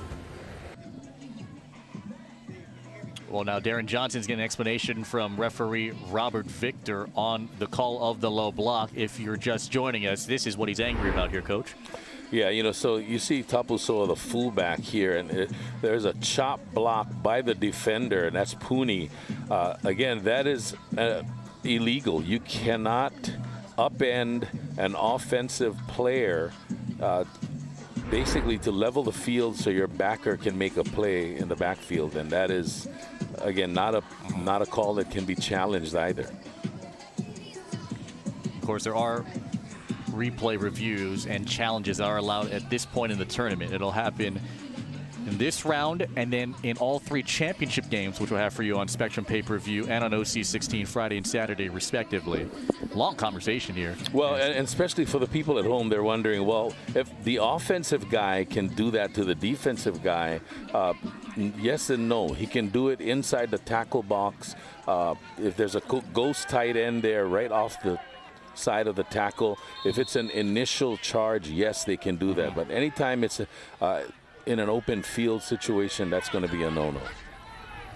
[SPEAKER 1] Well, now Darren Johnson's getting an explanation from referee Robert Victor on the call of the low block. If you're just joining us, this is what he's angry about here, Coach.
[SPEAKER 2] Yeah, you know, so you see Tapusoa, the fullback here, and there's a chop block by the defender, and that's Puni. Again, that is illegal. You cannot upend an offensive player basically to level the field so your backer can make a play in the backfield, and that is, again, not a call that can be challenged either.
[SPEAKER 1] Of course, there are replay reviews and challenges that are allowed at this point in the tournament. It'll happen in this round and then in all 3 championship games, which we'll have for you on Spectrum pay-per-view and on OC16 Friday and Saturday, respectively. Long conversation here.
[SPEAKER 2] Well, and especially for the people at home, they're wondering, well, if the offensive guy can do that to the defensive guy, yes and no. He can do it inside the tackle box. If there's a ghost tight end there right off the side of the tackle, if it's an initial charge, yes, they can do that. But anytime it's in an open field situation, that's going to be a no-no.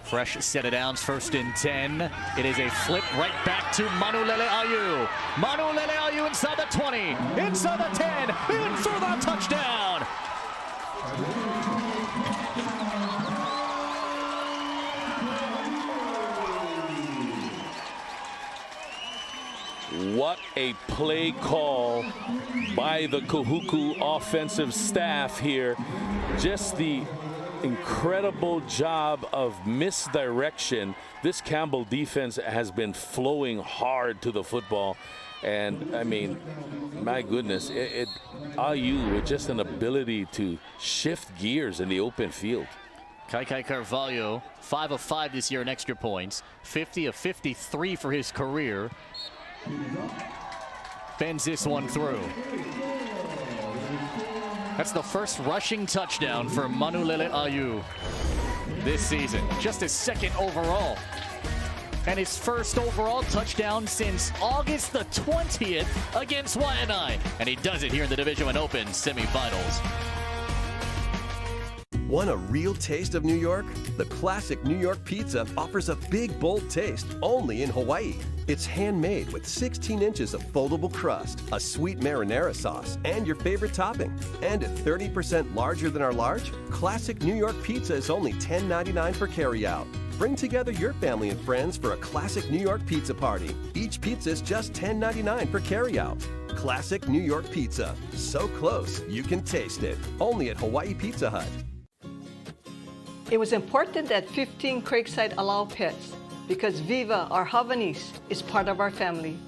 [SPEAKER 1] Fresh set of downs, 1st and 10. It is a flip right back to Manulele Ayu. Manulele Ayu inside the 20, inside the 10, in for the touchdown.
[SPEAKER 2] What a play call by the Kahuku offensive staff here. Just the incredible job of misdirection. This Campbell defense has been flowing hard to the football. And, I mean, my goodness, IU with just an ability to shift gears in the open field.
[SPEAKER 1] Kai Carvalho, 5 of 5 this year in extra points, 50 of 53 for his career. Bends this one through. That's the first rushing touchdown for Manulele Ayu this season. Just his 2nd overall. And his first overall touchdown since August the 20th against Waianae. And he does it here in the Division I Open semifinals.
[SPEAKER 3] Want a real taste of New York? The classic New York pizza offers a big, bold taste only in Hawaii. It's handmade with 16 inches of foldable crust, a sweet marinara sauce, and your favorite topping. And at 30% larger than our large, classic New York pizza is only $10.99 for carryout. Bring together your family and friends for a classic New York pizza party. Each pizza is just $10.99 for carryout. Classic New York pizza. So close, you can taste it. Only at Hawaii Pizza Hut.
[SPEAKER 6] It was important that 15 Craigside allow pets because Viva, our Havanese, is part of our family.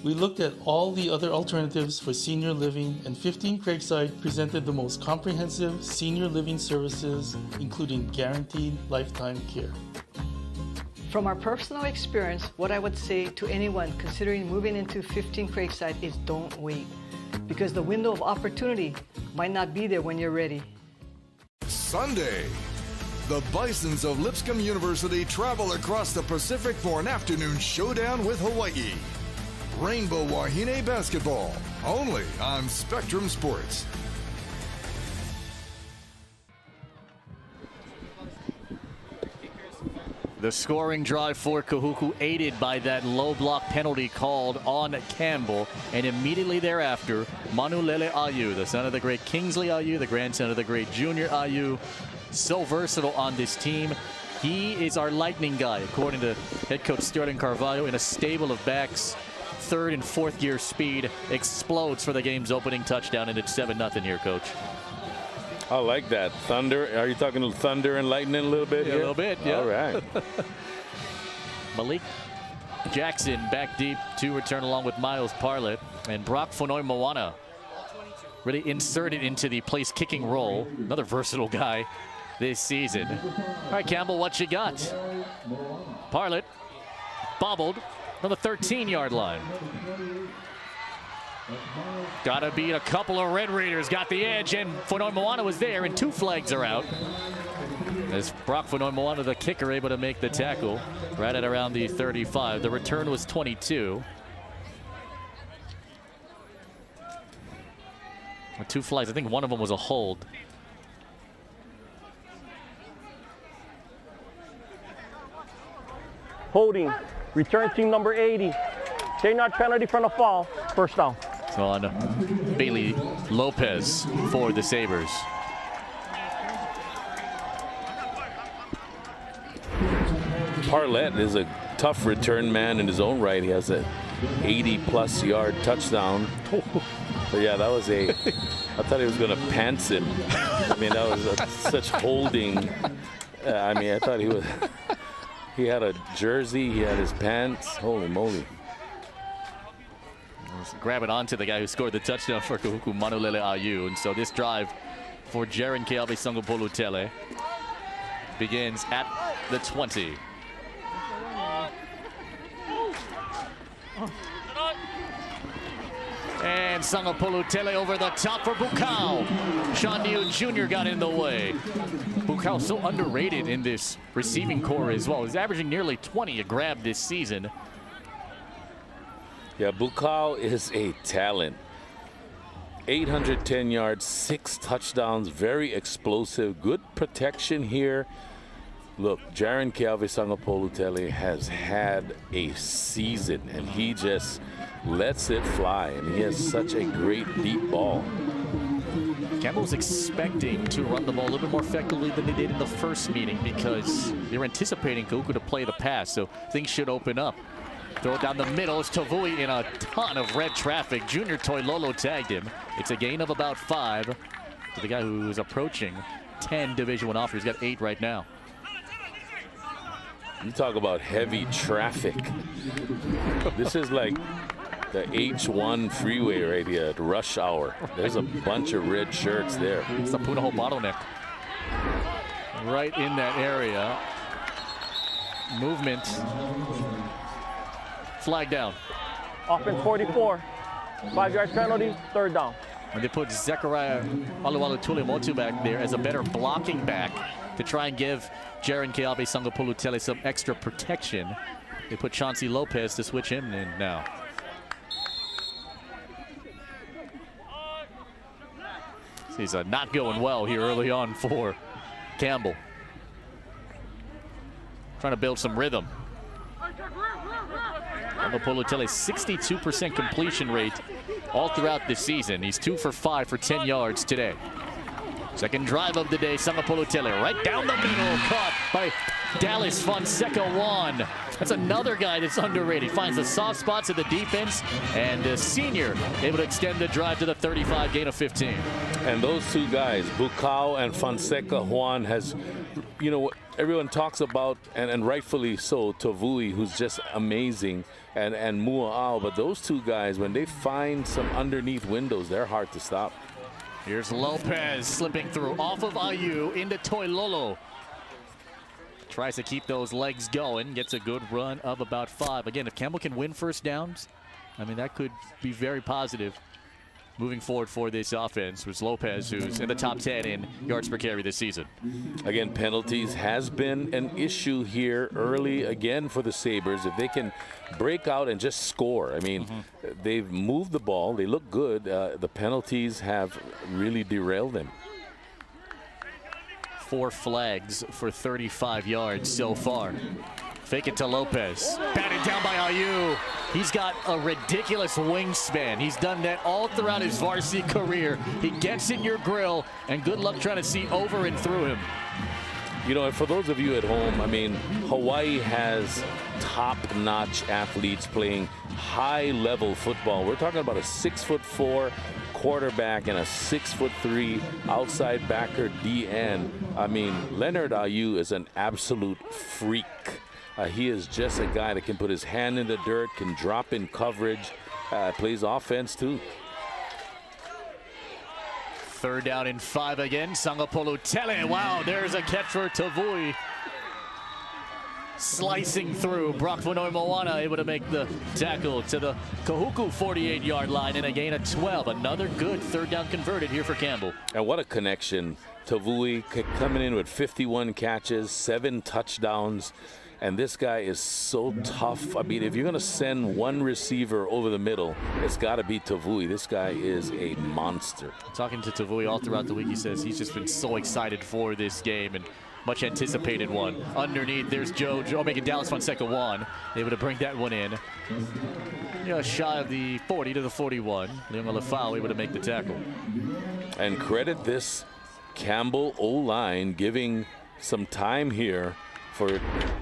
[SPEAKER 23] We looked at all the other alternatives for senior living, and 15 Craigside presented the most comprehensive senior living services, including guaranteed lifetime care.
[SPEAKER 6] From our personal experience, what I would say to anyone considering moving into 15 Craigside is don't wait, because the window of opportunity might not be there when you're ready.
[SPEAKER 13] Sunday, the Bisons of Lipscomb University travel across the Pacific for an afternoon showdown with Hawaii. Rainbow Wahine basketball, only on Spectrum Sports.
[SPEAKER 1] The scoring drive for Kahuku, aided by that low block penalty called on Campbell. And immediately thereafter, Manulele Ayu, the son of the great Kingsley Ayu, the grandson of the great Junior Ayu, so versatile on this team. He is our lightning guy, according to head coach Sterling Carvalho, in a stable of backs. 3rd and 4th year speed explodes for the game's opening touchdown, and it's 7-0 here, Coach.
[SPEAKER 2] I like that. Thunder. Are you talking thunder and lightning a little bit?
[SPEAKER 1] Yeah, a little bit, yeah.
[SPEAKER 2] All right.
[SPEAKER 1] Malik Jackson back deep to return along with Miles Parlett. And Brock Fonoi Moana really inserted into the place kicking role. Another versatile guy this season. All right, Campbell, what you got? Parlett bobbled. from the 13-yard line. Gotta beat a couple of Red Raiders. Got the edge, and Fonoy Moana was there, and 2 flags are out. As Brock Fonoy Moana, the kicker, able to make the tackle right at around the 35. The return was 22. 2 flags. I think one of them was a hold.
[SPEAKER 4] Holding. Return team number 80. 10-yard penalty from the fall. First down.
[SPEAKER 1] So on Bailey Lopez for the Sabres.
[SPEAKER 2] Parlett is a tough return man in his own right. He has a 80-plus yard touchdown. But yeah, that was I thought he was going to pants him. I mean, that was such holding. I mean, I thought he had a jersey, he had his pants. Holy moly.
[SPEAKER 1] Grabbing onto the guy who scored the touchdown for Kahuku, Manulele Ayu. And so this drive for Jaren Keawe Sangapolutele begins at the 20. And Sangapolutele over the top for Bukau. Sean Neal Jr. got in the way. Bukau so underrated in this receiving core as well. He's averaging nearly 20 a grab this season.
[SPEAKER 2] Yeah, Bukau is a talent. 810 yards, 6 touchdowns, very explosive, good protection here. Look, Jaren Keawe Sangapolutele has had a season, and he just lets it fly, and he has such a great deep ball.
[SPEAKER 1] Campbell's expecting to run the ball a little bit more effectively than they did in the first meeting because they're anticipating Kahuku to play the pass, so things should open up. Throw it down the middle. It's Tavui in a ton of red traffic. Junior Toilolo tagged him. It's a gain of about 5 to the guy who's approaching 10 Division I offers. He's got 8 right now.
[SPEAKER 2] You talk about heavy traffic. This is like the H1 freeway right here at rush hour. There's a bunch of red shirts there.
[SPEAKER 1] It's the Punahou bottleneck. Right in that area. Movement. Flag down.
[SPEAKER 4] Offense 44. 5 yards penalty, 3rd down.
[SPEAKER 1] And they put Zechariah Alualu-Tuliamotu back there as a better blocking back to try and give Jaren Keawe Sangapolutele some extra protection. They put Chauncey Lopez to switch him in now. He's not going well here early on for Campbell. Trying to build some rhythm. Sangapolutele 62% completion rate all throughout this season. He's 2 for 5 for 10 yards today. Second drive of the day, Sangapolutele right down the middle, caught by Dallas Fonseca Juan. That's another guy that's underrated. Finds the soft spots at the defense, and the senior able to extend the drive to the 35, gain of 15.
[SPEAKER 2] And those 2 guys, Bukau and Fonseca Juan, has, you know, everyone talks about, and rightfully so, Tavui, who's just amazing, and Mua'au. But those 2 guys, when they find some underneath windows, they're hard to stop.
[SPEAKER 1] Here's Lopez slipping through off of Ayu into Toilolo. Tries to keep those legs going, gets a good run of about 5. Again, if Campbell can win first downs, I mean, that could be very positive moving forward for this offense. Was Lopez, who's in the top 10 in yards per carry this season.
[SPEAKER 2] Again, penalties has been an issue here early again for the Sabres. If they can break out and just score, I mean, they've moved the ball, they look good. The penalties have really derailed them.
[SPEAKER 1] 4 flags for 35 yards so far. Fake it to Lopez. Batted down by Ayu. He's got a ridiculous wingspan. He's done that all throughout his varsity career. He gets in your grill, and good luck trying to see over and through him.
[SPEAKER 2] You know, and for those of you at home, I mean, Hawaii has top-notch athletes playing high-level football. We're talking about a 6'4" quarterback and a 6'3" outside backer DN. I mean, Leonard Ayu is an absolute freak. He is just a guy that can put his hand in the dirt, can drop in coverage, plays offense too.
[SPEAKER 1] 3rd down and 5 again. Sangapolutele. Wow, there's a catch for Tavui. slicing through. Brock Vanoy Moana able to make the tackle to the Kahuku 48-yard line and a gain of 12. Another good third down converted here for Campbell.
[SPEAKER 2] And what a connection. Tavui coming in with 51 catches, 7 touchdowns. And this guy is so tough. I mean, if you're going to send one receiver over the middle, it's got to be Tavui. This guy is a monster.
[SPEAKER 1] Talking to Tavui all throughout the week, he says he's just been so excited for this game and much anticipated one. Underneath, there's Joe making Dallas Fun second one. Able to bring that one in. Just shy of the 40 to the 41. Leonga Lefau able to make the tackle.
[SPEAKER 2] And credit this Campbell O-line giving some time here for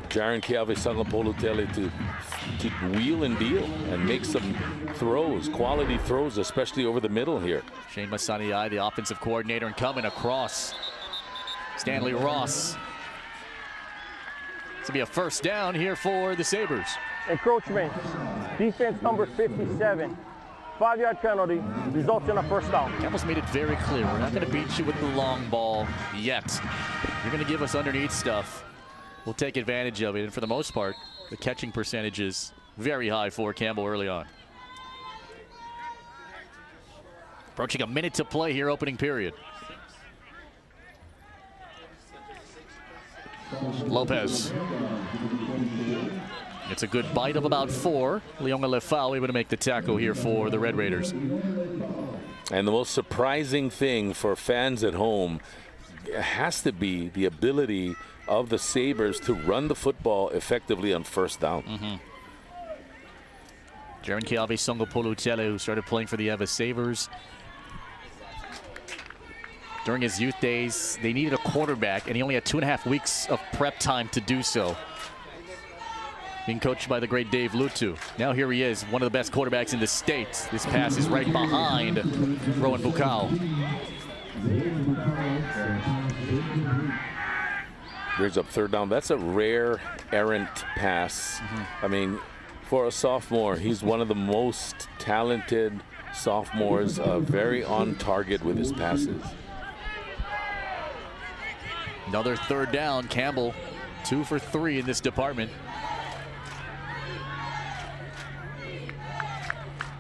[SPEAKER 2] Jaron Keawe Sangapolutele to wheel and deal and make some throws, quality throws, especially over the middle here.
[SPEAKER 1] Shane Masaniai, the offensive coordinator, and coming across. Stanley Ross. It's going to be a first down here for the Sabres.
[SPEAKER 4] Encroachment. Defense number 57. 5-yard penalty results in a first down.
[SPEAKER 1] Campbell's made it very clear. We're not going to beat you with the long ball yet. You're going to give us underneath stuff. We'll take advantage of it. And for the most part, the catching percentage is very high for Campbell early on. Approaching a minute to play here, opening period. Lopez. It's a good bite of about 4. Leonga Lefau able to make the tackle here for the Red Raiders.
[SPEAKER 2] And the most surprising thing for fans at home has to be the ability of the Sabres to run the football effectively on first down.
[SPEAKER 1] Jaron Keawe Sangapolutele, who started playing for the Eva Sabres. During his youth days, they needed a quarterback, and he only had 2.5 weeks of prep time to do so. Being coached by the great Dave Lutu. Now here he is, one of the best quarterbacks in the state. This pass is right behind Rowan Bukau.
[SPEAKER 2] Brings up third down. That's a rare errant pass. I mean, for a sophomore, he's one of the most talented sophomores, very on target with his passes.
[SPEAKER 1] Another third down. Campbell 2 for 3 in this department.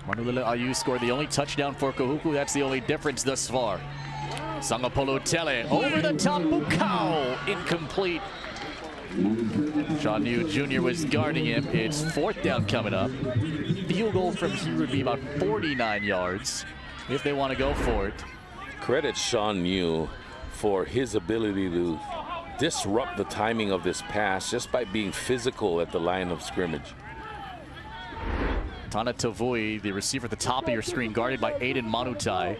[SPEAKER 1] Manulila Ayu scored the only touchdown for Kahuku. That's the only difference thus far. Sangapolutele over the top. Bukau incomplete. Sean New Jr. was guarding him. It's 4th down coming up. Field goal from here would be about 49 yards if they want to go for it.
[SPEAKER 2] Credit Sean New for his ability to disrupt the timing of this pass just by being physical at the line of scrimmage.
[SPEAKER 1] Tana Tavui, the receiver at the top of your screen, guarded by Aiden Manutai.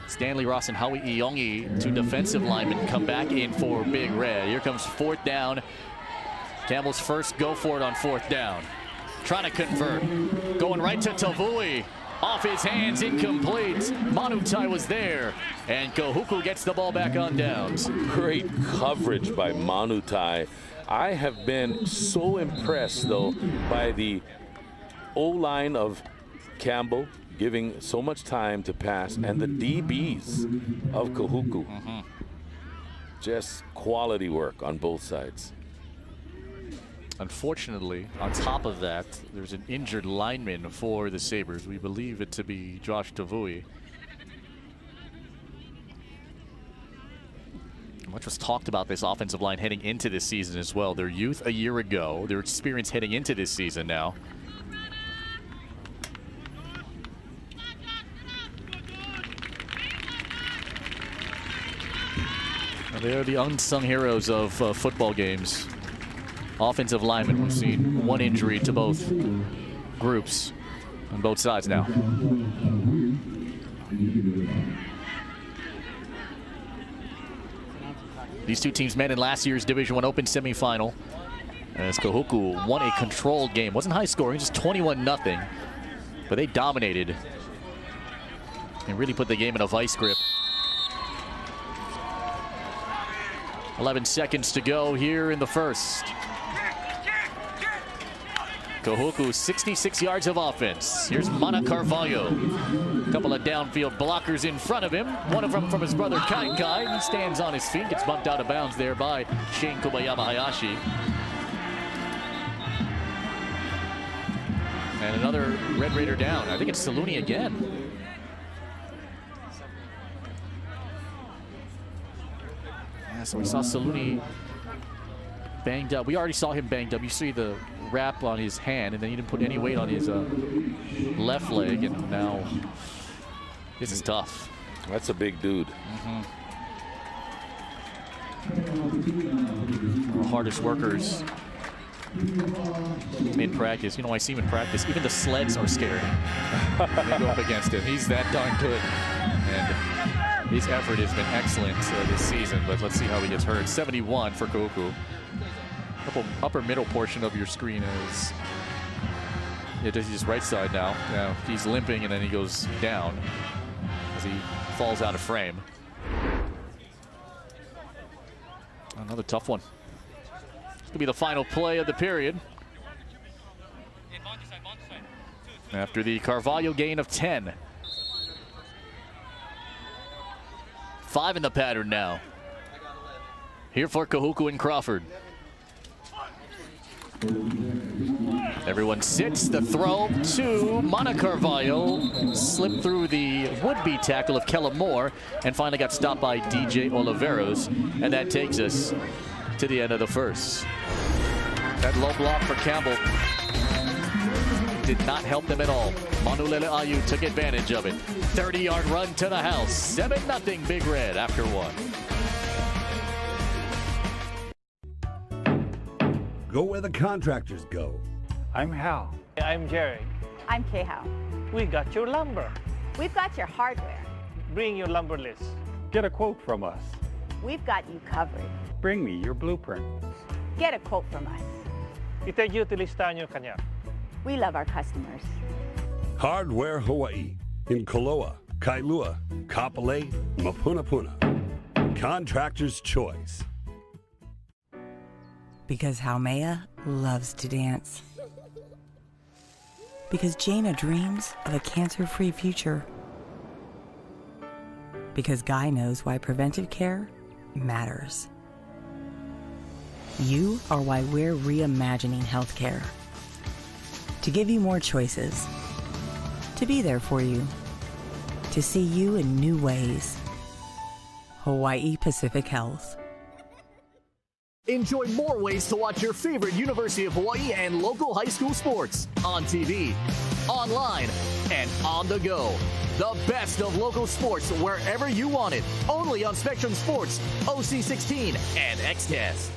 [SPEAKER 1] Stanley Ross and Howie Iongi, 2 defensive linemen, come back in for Big Red. Here comes 4th down. Campbell's first go for it on 4th down. Trying to convert. Going right to Tavui. Off his hands, incomplete. Manutai was there. And Kahuku gets the ball back on downs.
[SPEAKER 2] Great coverage by Manutai. I have been so impressed, though, by the O-line of Campbell, giving so much time to pass, and the DBs of Kahuku. Just quality work on both sides.
[SPEAKER 1] Unfortunately, on top of that, there's an injured lineman for the Sabres. We believe it to be Josh Tavui. Much was talked about this offensive line heading into this season as well. Their youth a year ago, their experience heading into this season now. They're the unsung heroes of football games. Offensive linemen. We've seen one injury to both groups on both sides now. These two teams met in last year's Division I Open semifinal. As Kahuku won a controlled game. Wasn't high scoring, just 21-0. But they dominated and really put the game in a vice grip. 11 seconds to go here in the first. Kahuku, 66 yards of offense. Here's Mana Carvalho. Couple of downfield blockers in front of him. One of them from his brother Kai. He stands on his feet, gets bumped out of bounds there by Shane Kobayama Hayashi. And another Red Raider down. I think it's Saluni again. Yeah, so we saw Saluni banged up. We already saw him banged up. You see the wrap on his hand, and then he didn't put any weight on his left leg, and now this is tough.
[SPEAKER 2] That's a big dude.
[SPEAKER 1] Our hardest workers in practice. You know, I see him in practice. Even the sleds are scared. They go up against him. He's that darn good. And his effort has been excellent this season, but let's see how he gets hurt. 71 for Kahuku. Upper middle portion of your screen is his right side now. Now he's limping and then he goes down as he falls out of frame. Another tough one. This could be the final play of the period. After the Carvalho gain of 10. 5 in the pattern now. Here for Kahuku and Crawford. Everyone sits. The throw to Mana Carvalho. Slipped through the would-be tackle of Kella Moore and finally got stopped by DJ Oliveros. And that takes us to the end of the first. That low block for Campbell did not help them at all. Manulele Ayu took advantage of it. 30-yard run to the house. 7-0 Big Red after 1.
[SPEAKER 9] Go where the contractors go.
[SPEAKER 10] I'm Hal.
[SPEAKER 4] I'm Jerry.
[SPEAKER 14] I'm Kehao.
[SPEAKER 4] We got your lumber.
[SPEAKER 14] We've got your hardware.
[SPEAKER 4] Bring your lumber list.
[SPEAKER 10] Get a quote from us.
[SPEAKER 14] We've got you covered.
[SPEAKER 10] Bring me your blueprint.
[SPEAKER 14] Get a quote from us.
[SPEAKER 4] Itagyuti listahan nyo kanya.
[SPEAKER 14] We love our customers.
[SPEAKER 9] Hardware Hawaii in Koloa, Kailua, Kapolei, Mapunapuna. Contractor's choice.
[SPEAKER 16] Because Haumea loves to dance. Because Jaina dreams of a cancer-free future. Because Guy knows why preventive care matters. You are why we're reimagining healthcare. To give you more choices. To be there for you. To see you in new ways. Hawaii Pacific Health.
[SPEAKER 1] Enjoy more ways to watch your favorite University of Hawaii and local high school sports on TV, online, and on the go. The best of local sports wherever you want it. Only on Spectrum Sports, OC16, and Xtest.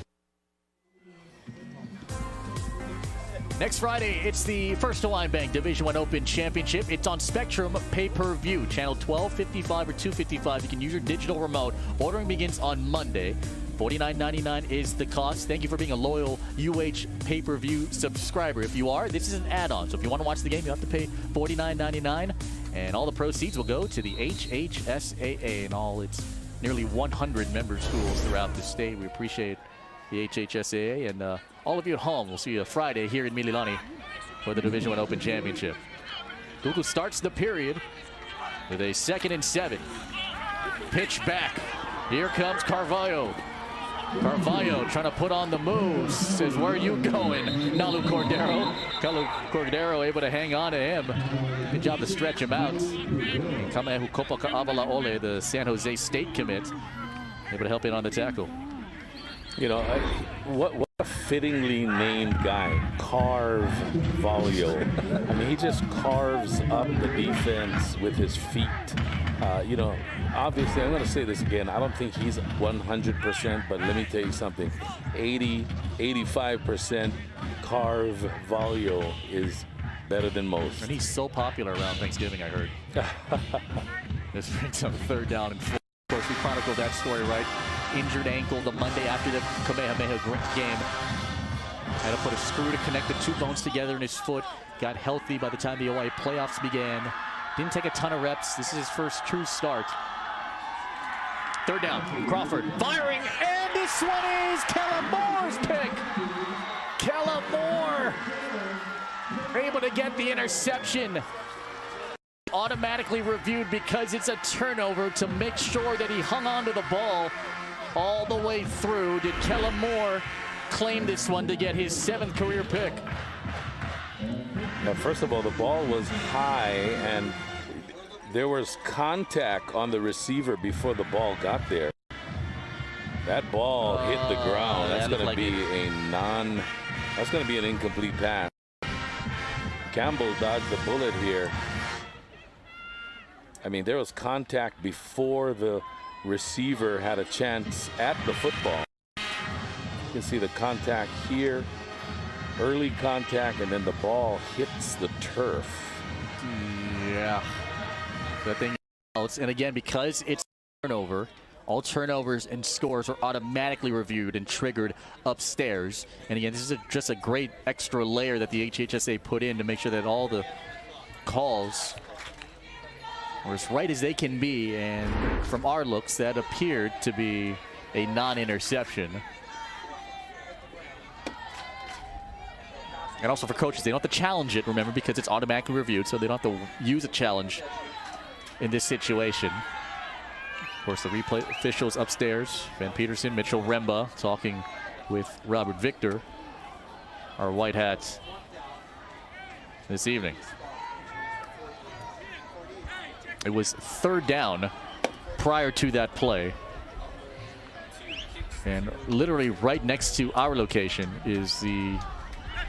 [SPEAKER 1] Next Friday, it's the First Hawaiian Bank Division I Open Championship. It's on Spectrum pay-per-view, channel 1255 or 255. You can use your digital remote. Ordering begins on Monday. $49.99 is the cost. Thank you for being a loyal UH pay-per-view subscriber. If you are, this is an add-on. So if you want to watch the game, you have to pay $49.99. And all the proceeds will go to the HHSAA and all its nearly 100 member schools throughout the state. We appreciate the HHSAA. And all of you at home, we'll see you Friday here in Mililani for the Division I Open Championship. Google starts the period with a 2nd and 7. Pitch back. Here comes Carvalho. Carvalho trying to put on the moves. Says, where are you going? Nalu Cordero. Cordero able to hang on to him. Good job to stretch him out. Kamehu Kopaka Avala Ole, the San Jose State commit, able to help in on the tackle.
[SPEAKER 2] You know, what a fittingly named guy, Carvalho. I mean, he just carves up the defense with his feet. You know, obviously, I'm going to say this again. I don't think he's 100%, but let me tell you something. 85% Carvalho is better than most.
[SPEAKER 1] And he's so popular around Thanksgiving, I heard. This brings up 3rd down and 4. Of course, we chronicled that story, right? Injured ankle the Monday after the Kamehameha game. Had to put a screw to connect the 2 bones together in his foot. Got healthy by the time the Hawaii playoffs began. Didn't take a ton of reps. This is his first true start. 3rd down, Crawford firing, and this one is Kella Moore's pick. Kella Moore able to get the interception automatically reviewed because it's a turnover to make sure that he hung on to the ball all the way through. Did Kellen Moore claim this one to get his 7th career pick?
[SPEAKER 2] Now, first of all, the ball was high, and there was contact on the receiver before the ball got there. That ball hit the ground. That's going to be that's going to be an incomplete pass. Campbell dodged the bullet here. I mean, there was contact before the receiver had a chance at the football. You can see the contact here, early contact, and then the ball hits the turf.
[SPEAKER 1] Yeah. That thing else. And again, because it's turnover, all turnovers and scores are automatically reviewed and triggered upstairs. And again, this is just a great extra layer that the HHSAA put in to make sure that all the calls are as right as they can be. And from our looks, that appeared to be a non-interception. And also for coaches, they don't have to challenge it, remember, because it's automatically reviewed, so they don't have to use a challenge in this situation. Of course, the replay officials upstairs, Van Peterson, Mitchell Remba, talking with Robert Victor, our White Hats this evening. It was 3rd down prior to that play. And literally right next to our location is the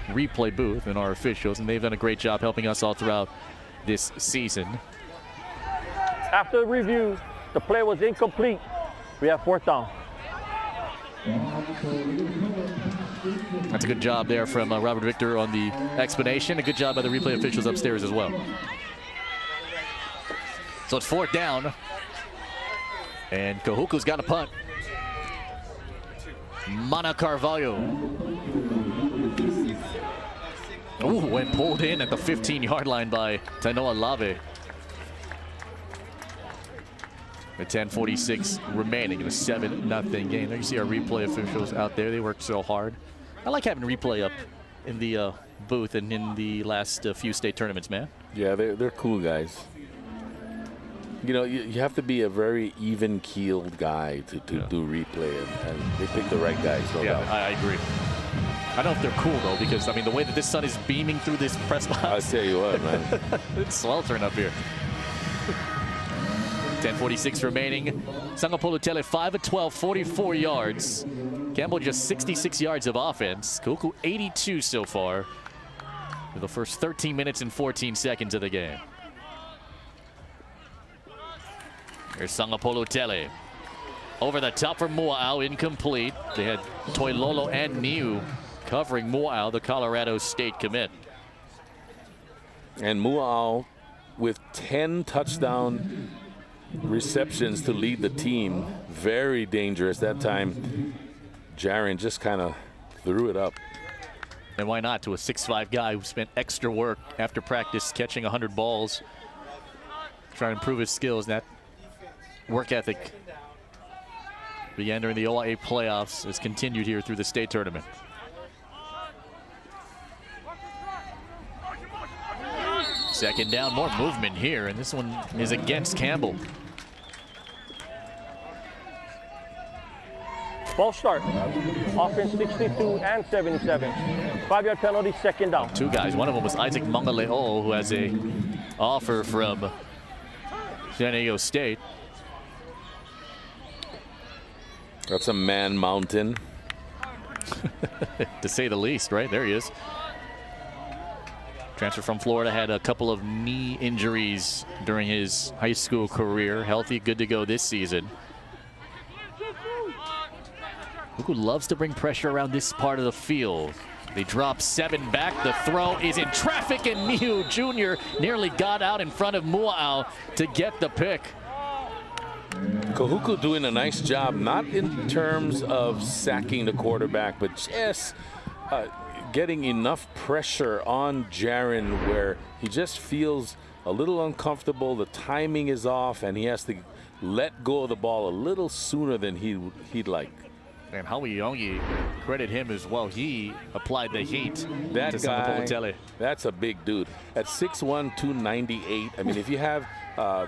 [SPEAKER 1] replay booth and our officials, and they've done a great job helping us all throughout this season.
[SPEAKER 4] After the review, the play was incomplete. We have 4th down.
[SPEAKER 1] That's a good job there from Robert Victor on the explanation. A good job by the replay officials upstairs as well. So it's 4th down. And Kahuku's got a punt. Mana Carvalho. Ooh, and pulled in at the 15-yard line by Tanoa Lave. With 10:46 remaining in a 7-0 game. There you see our replay officials out there. They work so hard. I like having replay up in the booth and in the last few state tournaments, man.
[SPEAKER 2] Yeah, they're cool guys. You know, you have to be a very even-keeled guy to do replay, and they pick the right guys. No doubt.
[SPEAKER 1] I agree. I don't know if they're cool, though, because, I mean, the way that this sun is beaming through this press box.
[SPEAKER 2] I'll tell you what, man.
[SPEAKER 1] It's sweltering up here. 10:46 remaining. Sangapolutele 5 of 12, 44 yards. Campbell just 66 yards of offense. Kahuku 82 so far for the first 13 minutes and 14 seconds of the game. Here's Sangapolutele. Over the top for Mua'au, incomplete. They had Toilolo and Niu covering Mua'au, the Colorado State commit.
[SPEAKER 2] And Mua'au with 10 touchdown receptions to lead the team. Very dangerous. That time, Jaron just kind of threw it up.
[SPEAKER 1] And why not to a 6'5" guy who spent extra work after practice catching 100 balls, trying to improve his skills. That work ethic began during the OIA playoffs, has continued here through the state tournament. Second down, more movement here, and this one is against Campbell.
[SPEAKER 4] Ball start. Offense 62 and 77. 5-yard penalty, 2nd down.
[SPEAKER 1] 2 guys. One of them was Isaac Mangaleo, who has a offer from San Diego State.
[SPEAKER 2] That's a man mountain.
[SPEAKER 1] To say the least, right? There he is. Transfer from Florida, had a couple of knee injuries during his high school career. Healthy, good to go this season. Kahuku loves to bring pressure around this part of the field. They drop 7 back. The throw is in traffic, and Niu Jr. nearly got out in front of Mua'au to get the pick.
[SPEAKER 2] Kahuku doing a nice job, not in terms of sacking the quarterback, but just getting enough pressure on Jaron where he just feels a little uncomfortable. The timing is off, and he has to let go of the ball a little sooner than he'd like.
[SPEAKER 1] And Hau'iongi, credit him as well. He applied the heat
[SPEAKER 2] That
[SPEAKER 1] to
[SPEAKER 2] guy,
[SPEAKER 1] Sangapolutele.
[SPEAKER 2] that's a big dude. At 6'1", 298. I mean, if you have,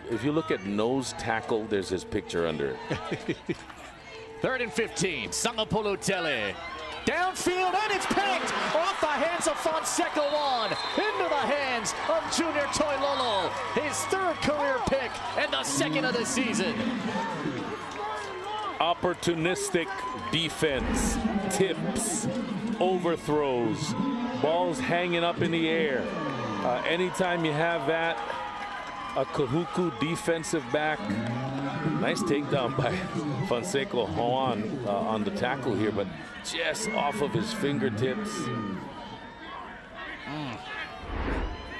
[SPEAKER 2] if you look at nose tackle, there's his picture under it.
[SPEAKER 1] 3rd and 15. Sangapolutele. Downfield, and it's picked off the hands of Fonseca Juan into the hands of Junior Toilolo. His 3rd career pick and the 2nd of the season.
[SPEAKER 2] Opportunistic defense, tips, overthrows, balls hanging up in the air. Anytime you have that, a Kahuku defensive back. Nice takedown by Fonseca Juan on the tackle here, but just off of his fingertips.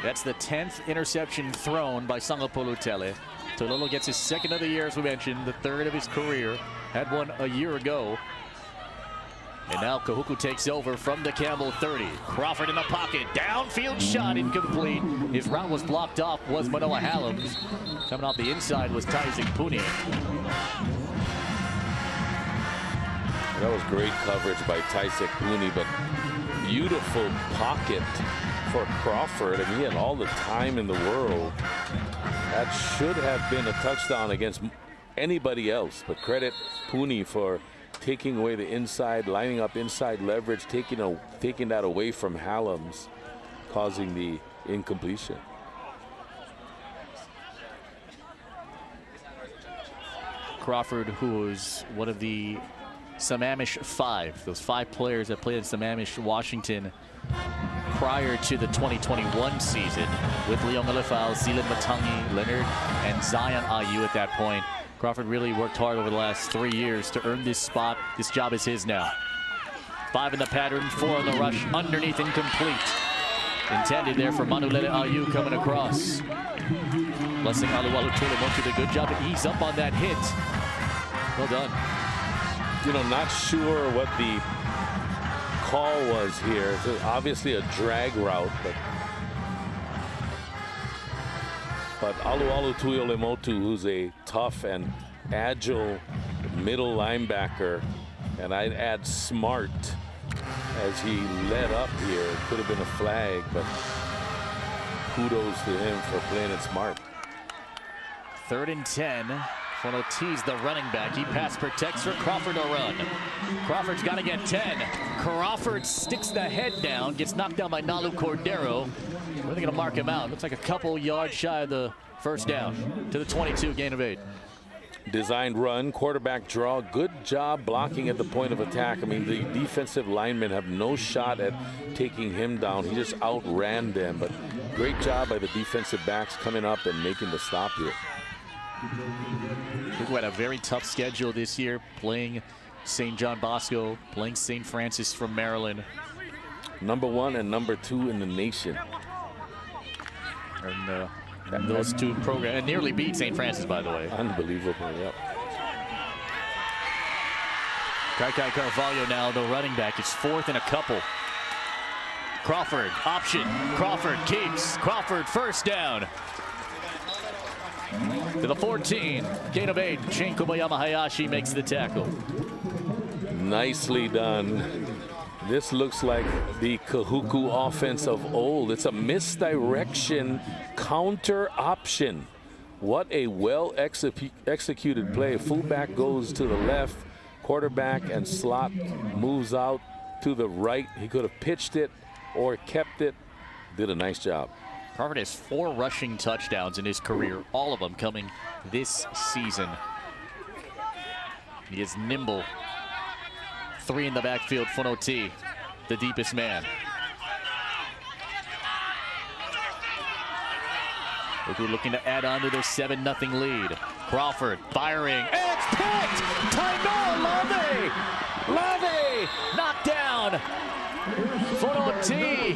[SPEAKER 1] That's the 10th interception thrown by Sangapolutele. Toilolo gets his 2nd of the year, as we mentioned, the 3rd of his career. Had one a year ago. And now Kahuku takes over from the Campbell 30. Crawford in the pocket. Downfield shot incomplete. His route was blocked off, was Manoa Hallams. Coming off the inside was Tyzik Puni.
[SPEAKER 2] That was great coverage by Tyzik Puni, but beautiful pocket for Crawford. I mean, he had all the time in the world. That should have been a touchdown against anybody else, but credit Puni for taking away the inside, lining up inside leverage, taking that away from Hallams, causing the incompletion.
[SPEAKER 1] Crawford, who was one of the Sammamish 5, those 5 players that played in Sammamish Washington prior to the 2021 season, with Leon Alifao, Zealand Matangi, Leonard, and Zion Ayu at that point. Crawford really worked hard over the last 3 years to earn this spot. This job is his now. 5 in the pattern, 4 in the rush, underneath incomplete. Intended there for Manulele Ayu coming across. Blessing Alualu Tulimontu did a good job to ease up on that hit. Well done.
[SPEAKER 2] You know, not sure what the call was here. It's obviously a drag route, but Alualu Tuilemotu, who's a tough and agile middle linebacker, and I'd add smart as he led up here. It could have been a flag, but kudos to him for playing it smart.
[SPEAKER 1] 3rd and 10. Fonoti's the running back. He pass protects for Crawford to run. Crawford's got to get 10. Crawford sticks the head down, gets knocked down by Nalu Cordero. We're going to mark him out. Looks like a couple yards shy of the 1st down to the 22, gain of 8.
[SPEAKER 2] Designed run, quarterback draw, good job blocking at the point of attack. I mean, the defensive linemen have no shot at taking him down. He just outran them, but great job by the defensive backs coming up and making the stop here.
[SPEAKER 1] Who had a very tough schedule this year, playing St. John Bosco, playing St. Francis from Maryland.
[SPEAKER 2] #1 and #2 in the nation.
[SPEAKER 1] And those 2 programs, and nearly beat St. Francis, by the way.
[SPEAKER 2] Unbelievable, yep.
[SPEAKER 1] Kai Carvalho now, the running back. It's 4th and a couple. Crawford, option. Crawford keeps. Crawford, 1st down. To the 14, gain of 8. Shane Kobayama Hayashi makes the tackle.
[SPEAKER 2] Nicely done. This looks like the Kahuku offense of old. It's a misdirection counter option. What a well executed play. Fullback goes to the left, quarterback and slot moves out to the right. He could have pitched it or kept it. Did a nice job.
[SPEAKER 1] Crawford has 4 rushing touchdowns in his career, all of them coming this season. He is nimble. 3 in the backfield, Fonoti, the deepest man. Looking to add on to their 7-0 lead. Crawford firing. It's picked! Tainoa Lave! Lave knocked down. Fonoti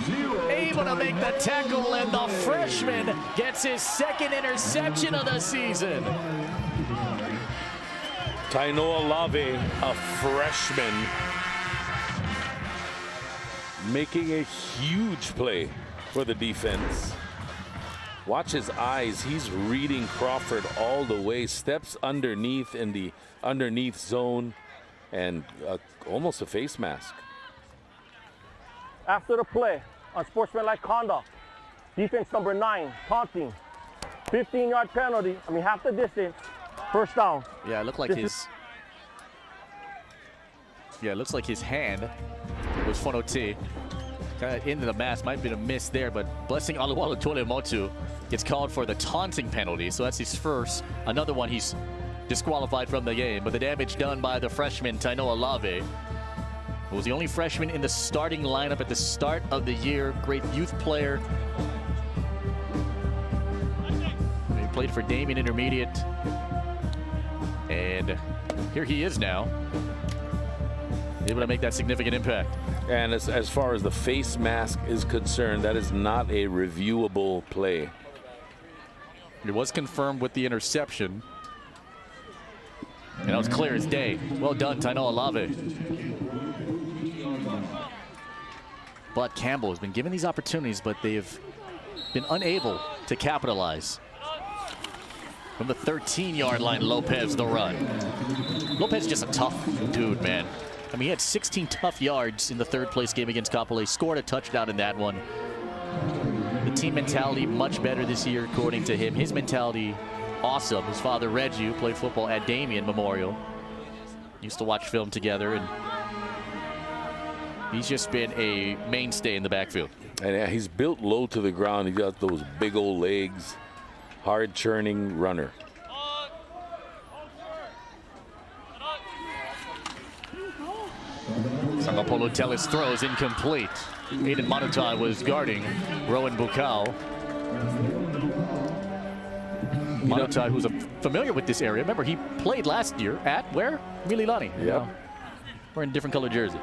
[SPEAKER 1] able to make the tackle, and the freshman gets his 2nd interception of the season.
[SPEAKER 2] Tainoa Lave, a freshman, making a huge play for the defense. Watch his eyes. He's reading Crawford all the way. Steps underneath in the underneath zone and almost a face mask.
[SPEAKER 4] After the play, unsportsmanlike conduct, defense number 9, taunting, 15-yard penalty, half the distance, first down.
[SPEAKER 1] Yeah, it looked like it looks like his hand was Fonoti. Kind of into the mask, might have been a miss there, but Blessing Aluwalu Tolemotu gets called for the taunting penalty, so that's his first. Another one, he's disqualified from the game, but the damage done by the freshman Taino Alave, who was the only freshman in the starting lineup at the start of the year. Great youth player. He played for Damien Intermediate, and here he is now, able to make that significant impact.
[SPEAKER 2] And as far as the face mask is concerned, that is not a reviewable play.
[SPEAKER 1] It was confirmed with the interception. And that was clear as day. Well done, Taino Alave. But Campbell has been given these opportunities, but they've been unable to capitalize. From the 13-yard line, Lopez the run. Lopez is just a tough dude, man. He had 16 tough yards in the third-place game against Kapolei. Scored a touchdown in that one. The team mentality much better this year, according to him. His mentality, awesome. His father, Reggie, who played football at Damien Memorial, used to watch film together, and he's just been a mainstay in the backfield.
[SPEAKER 2] And he's built low to the ground. He got those big old legs. Hard churning runner.
[SPEAKER 1] Sangapolo Tellis throws incomplete. Aiden Manutai was guarding Rowan Bukau. Manutai, who's familiar with this area. Remember, he played last year at where? Mililani.
[SPEAKER 2] Yeah.
[SPEAKER 1] Wearing different colored jersey.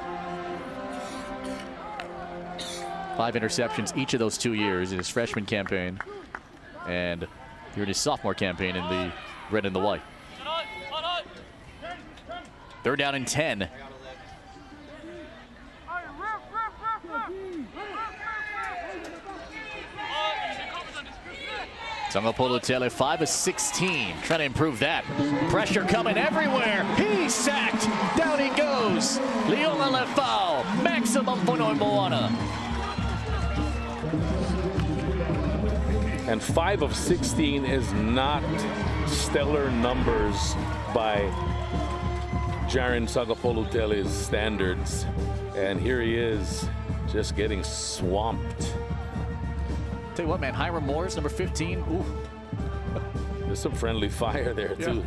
[SPEAKER 1] 5 interceptions each of those 2 years in his freshman campaign, and here in his sophomore campaign in the red and the white. 3rd down and 10. Sangapolo Tele 5 of 16, trying to improve that. Pressure coming everywhere. He's sacked. Down he goes. Leona Lefau, maximum Punoy Moana.
[SPEAKER 2] And 5 of 16 is not stellar numbers by Jaren Sangapolo Tele's standards. And here he is, just getting swamped.
[SPEAKER 1] Tell you what, man, Hiram Morris, number 15. Ooh.
[SPEAKER 2] There's some friendly fire there, too.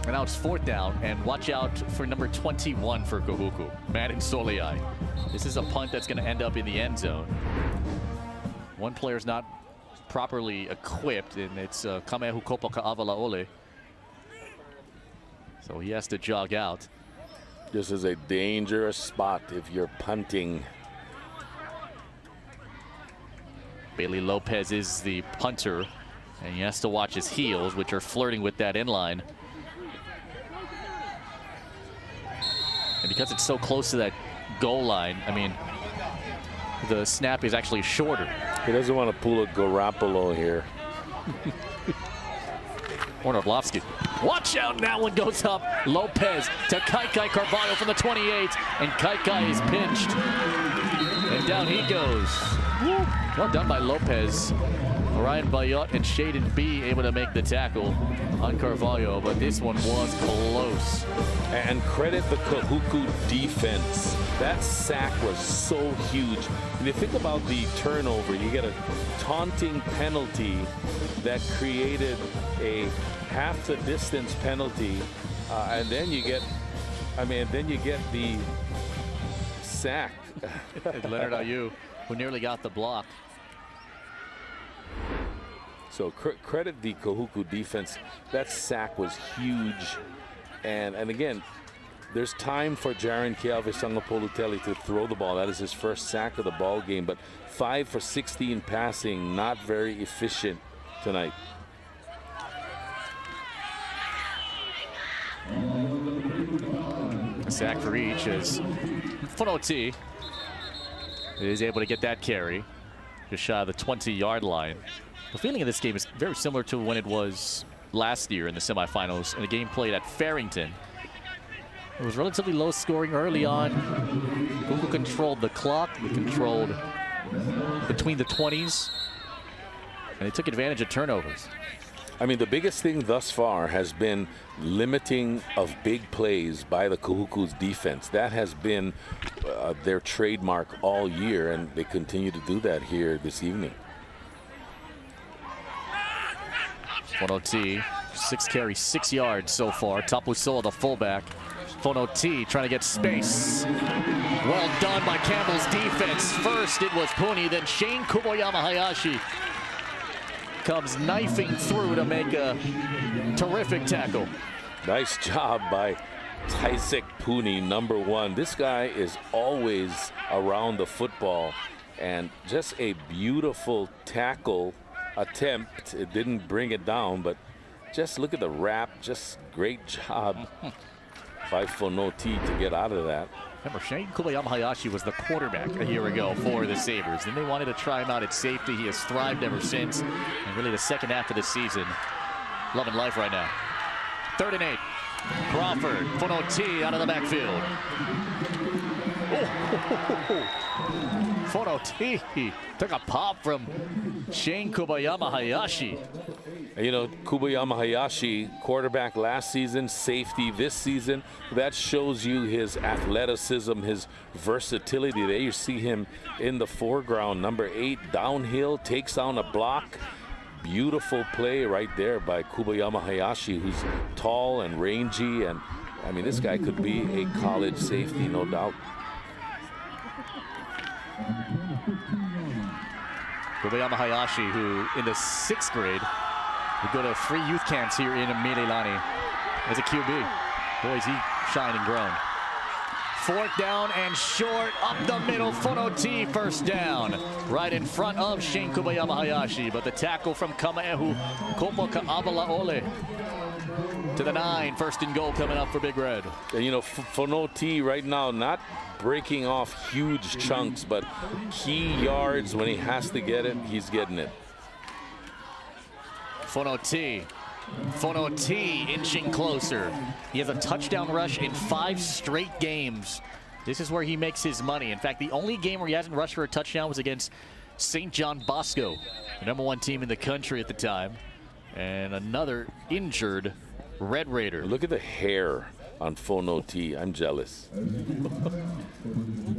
[SPEAKER 1] And now it's 4th down, and watch out for number 21 for Kahuku, Madden Soliai. This is a punt that's going to end up in the end zone. One player's not properly equipped, and it's Kamehu Kopa Kaavalaole. So he has to jog out.
[SPEAKER 2] This is a dangerous spot if you're punting.
[SPEAKER 1] Bailey Lopez is the punter, and he has to watch his heels, which are flirting with that inline. And because it's so close to that goal line, the snap is actually shorter.
[SPEAKER 2] He doesn't want to pull a Garoppolo here.
[SPEAKER 1] Ornovlovsky. Watch out, that one goes up. Lopez to Kaikai Carvalho from the 28, and Kaikai is pinched. And down he goes. Well done by Lopez. Orion Bayot and Shaden B able to make the tackle on Carvalho, but this one was close.
[SPEAKER 2] And credit the Kahuku defense. That sack was so huge. If you think about the turnover, you get a taunting penalty that created a half the distance penalty, and then you get, the sack.
[SPEAKER 1] Leonard Ayew, who nearly got the block.
[SPEAKER 2] So credit the Kahuku defense. That sack was huge. And again, there's time for Jaren Kealve Sangapolo-Tele to throw the ball. That is his first sack of the ball game. But 5 for 16 passing, not very efficient tonight.
[SPEAKER 1] A sack for each as Fonoti is able to get that carry just shy of the 20-yard line. The feeling of this game is very similar to when it was last year in the semifinals in a game played at Farrington. It was relatively low scoring early on. Kahuku controlled the clock. They controlled between the 20s. And they took advantage of turnovers.
[SPEAKER 2] I mean, the biggest thing thus far has been limiting of big plays by the Kahuku's defense. That has been their trademark all year, and they continue to do that here this evening.
[SPEAKER 1] Fonoti, 6 carries, 6 yards so far. Tapusoa, the fullback. Fonoti trying to get space. Well done by Campbell's defense. First it was Puni, then Shane Kuboyama Hayashi comes knifing through to make a terrific tackle.
[SPEAKER 2] Nice job by Taisek Puni, number 1. This guy is always around the football, and just a beautiful tackle attempt. It didn't bring it down, but just look at the wrap. Just great job by Fonoti to get out of that.
[SPEAKER 1] Remember, Shane Kuboyama Hayashi was the quarterback a year ago for the Sabres. Then they wanted to try him out at safety. He has thrived ever since. And really the second half of the season, loving life right now. 3rd and 8. Crawford, Fonoti out of the backfield. Fonoti took a pop from Shane Kuboyama Hayashi.
[SPEAKER 2] You know, Kuboyama Hayashi, quarterback last season, safety this season. That shows you his athleticism, his versatility. There you see him in the foreground. Number 8, downhill, takes on a block. Beautiful play right there by Kuboyama Hayashi, who's tall and rangy. And, I mean, this guy could be a college safety, no doubt.
[SPEAKER 1] Kuboyama Hayashi, who in the 6th grade would go to 3 youth camps here in Mililani as a QB. Boy, is he shined and grown. 4th down and short, up the middle. Fonoti, 1st down, right in front of Shane Kuboyama Hayashi. But the tackle from Kamaehu Kopo Kaabalaole to the 9. 1st and goal coming up for Big Red.
[SPEAKER 2] And you know, Fonoti right now not breaking off huge chunks, but key yards when he has to get it, he's getting it.
[SPEAKER 1] Fonoti inching closer. He has a touchdown rush in 5 straight games. This is where he makes his money. In fact, the only game where he hasn't rushed for a touchdown was against St. John Bosco, the #1 team in the country at the time, and another injured Red Raider.
[SPEAKER 2] Look at the hair on Fonoti. I'm jealous.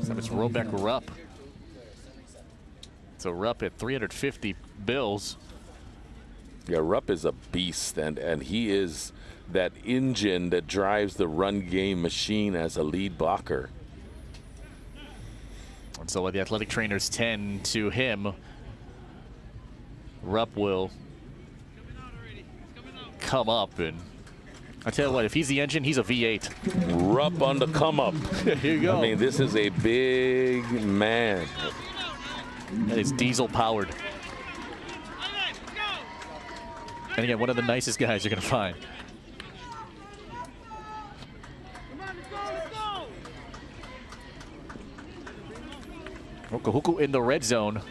[SPEAKER 1] So it's Robek Rupp. So Rupp at 350 bills.
[SPEAKER 2] Yeah, Rupp is a beast, and he is that engine that drives the run game machine as a lead blocker.
[SPEAKER 1] And so what the athletic trainers tend to him, Rupp will come up, and I tell you what, if he's the engine, he's a V8.
[SPEAKER 2] Rupp on the come up.
[SPEAKER 1] Here you go.
[SPEAKER 2] I mean, this is a big man.
[SPEAKER 1] That is diesel powered. And again, one of the nicest guys you're going to find. Kahuku in the red zone,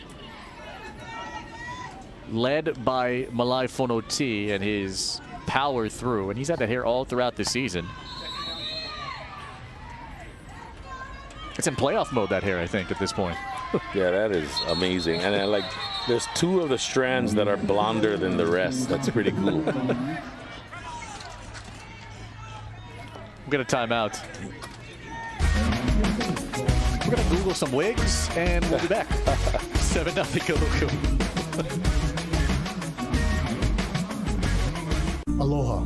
[SPEAKER 1] led by Malai Fonoti and his power through, and he's had that here all throughout the season. It's in playoff mode, that hair, I think, at this point.
[SPEAKER 2] Yeah, that is amazing. And like, there's 2 of the strands that are blonder than the rest. That's pretty cool.
[SPEAKER 1] We'll get a timeout. We're going to Google some wigs, and we'll be back. 7-0 Kahuku.
[SPEAKER 11] Aloha.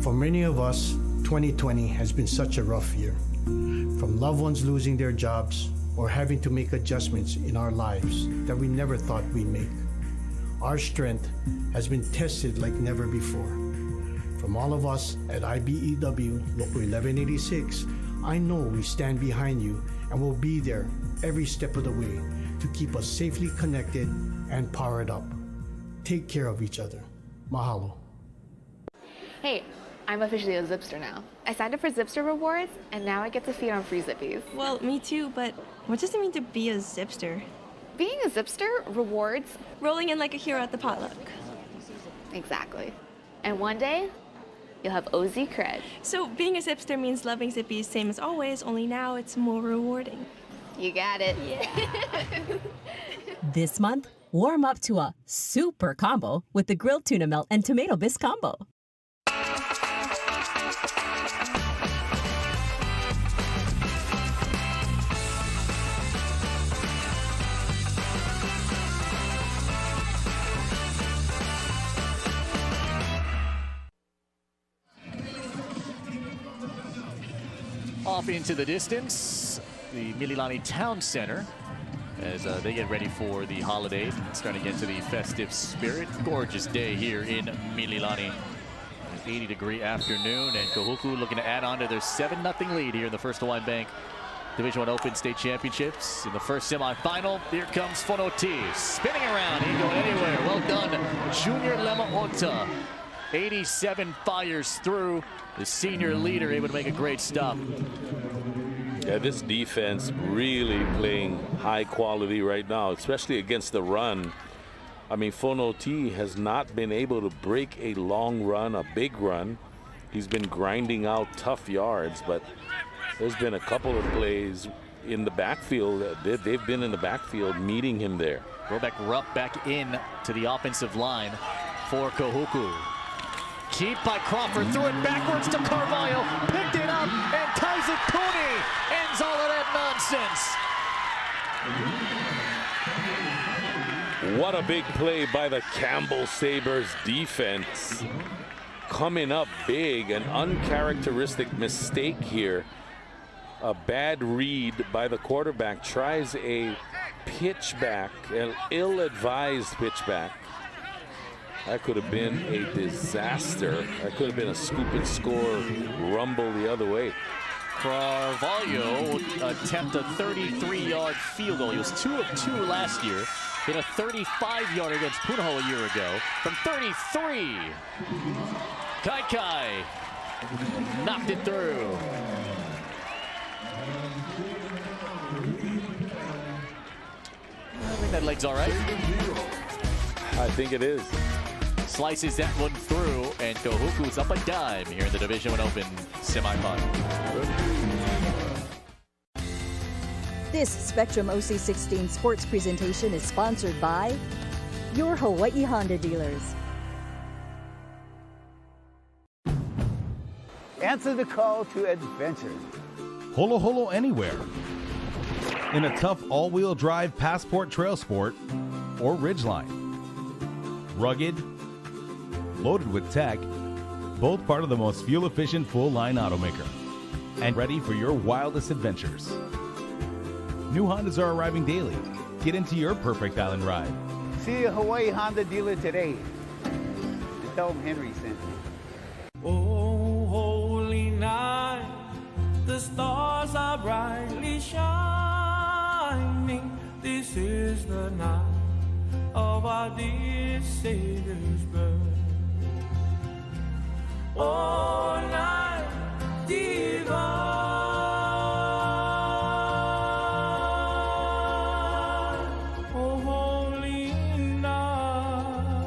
[SPEAKER 11] For many of us, 2020 has been such a rough year. From loved ones losing their jobs or having to make adjustments in our lives that we never thought we'd make. Our strength has been tested like never before. From all of us at IBEW Local 1186, I know we stand behind you and will be there every step of the way to keep us safely connected and powered up. Take care of each other. Mahalo.
[SPEAKER 18] Hey, I'm officially a Zipster now. I signed up for Zipster rewards, and now I get to feed on free Zippies.
[SPEAKER 19] Well, me too, but what does it mean to be a Zipster?
[SPEAKER 18] Being a Zipster rewards
[SPEAKER 19] rolling in like a hero at the potluck.
[SPEAKER 18] Exactly. And one day, you'll have OZ cred.
[SPEAKER 19] So being a Zipster means loving Zippy's same as always, only now it's more rewarding.
[SPEAKER 18] You got it.
[SPEAKER 19] Yeah.
[SPEAKER 12] This month, warm up to a super combo with the grilled tuna melt and tomato bisque combo.
[SPEAKER 1] Off into the distance, the Mililani Town Center, as they get ready for the holiday, starting to get to the festive spirit. Gorgeous day here in Mililani. 80-degree afternoon, and Kahuku looking to add on to their 7-0 lead here in the First Hawaiian Bank Division I Open State Championships. In the first semifinal, here comes Fonoti, spinning around, he ain't going anywhere. Well done, Junior Lemaota. 87 fires through. The senior leader able to make a great stop.
[SPEAKER 2] Yeah, this defense really playing high quality right now, especially against the run. I mean, Fonoti has not been able to break a long run, a big run. He's been grinding out tough yards, but there's been a couple of plays in the backfield. They've been in the backfield meeting him there.
[SPEAKER 1] Roback Rupp back in to the offensive line for Kahuku. Keep by Crawford, threw it backwards to Carvalho, picked it up, and Kaiser Cooney ends all of that nonsense.
[SPEAKER 2] What a big play by the Campbell Sabres defense. Coming up big, an uncharacteristic mistake here. A bad read by the quarterback, tries a pitch back, an ill-advised pitch back. That could have been a disaster. That could have been a scoop and score rumble the other way.
[SPEAKER 1] Carvalho attempt a 33-yard field goal. He was 2 of 2 last year. Hit a 35-yarder against Punahou a year ago. From 33, Kai knocked it through. I think that leg's all right.
[SPEAKER 2] I think it is.
[SPEAKER 1] Slices that one through, and Kahuku's up a dime here in the Division I Open semifinal.
[SPEAKER 7] This Spectrum OC16 sports presentation is sponsored by your Hawaii Honda dealers.
[SPEAKER 8] Answer the call to adventure.
[SPEAKER 5] Holo Holo Anywhere. In a tough all-wheel drive Passport Trail Sport or Ridgeline. Rugged, loaded with tech, both part of the most fuel-efficient full-line automaker, and ready for your wildest adventures. New Hondas are arriving daily. Get into your perfect island ride.
[SPEAKER 8] See a Hawaii Honda dealer today. Tell them Henry sent you.
[SPEAKER 17] Oh, holy night, the stars are brightly shining. This is the night of our dear Savior's birth. Oh, night divine, oh, holy night.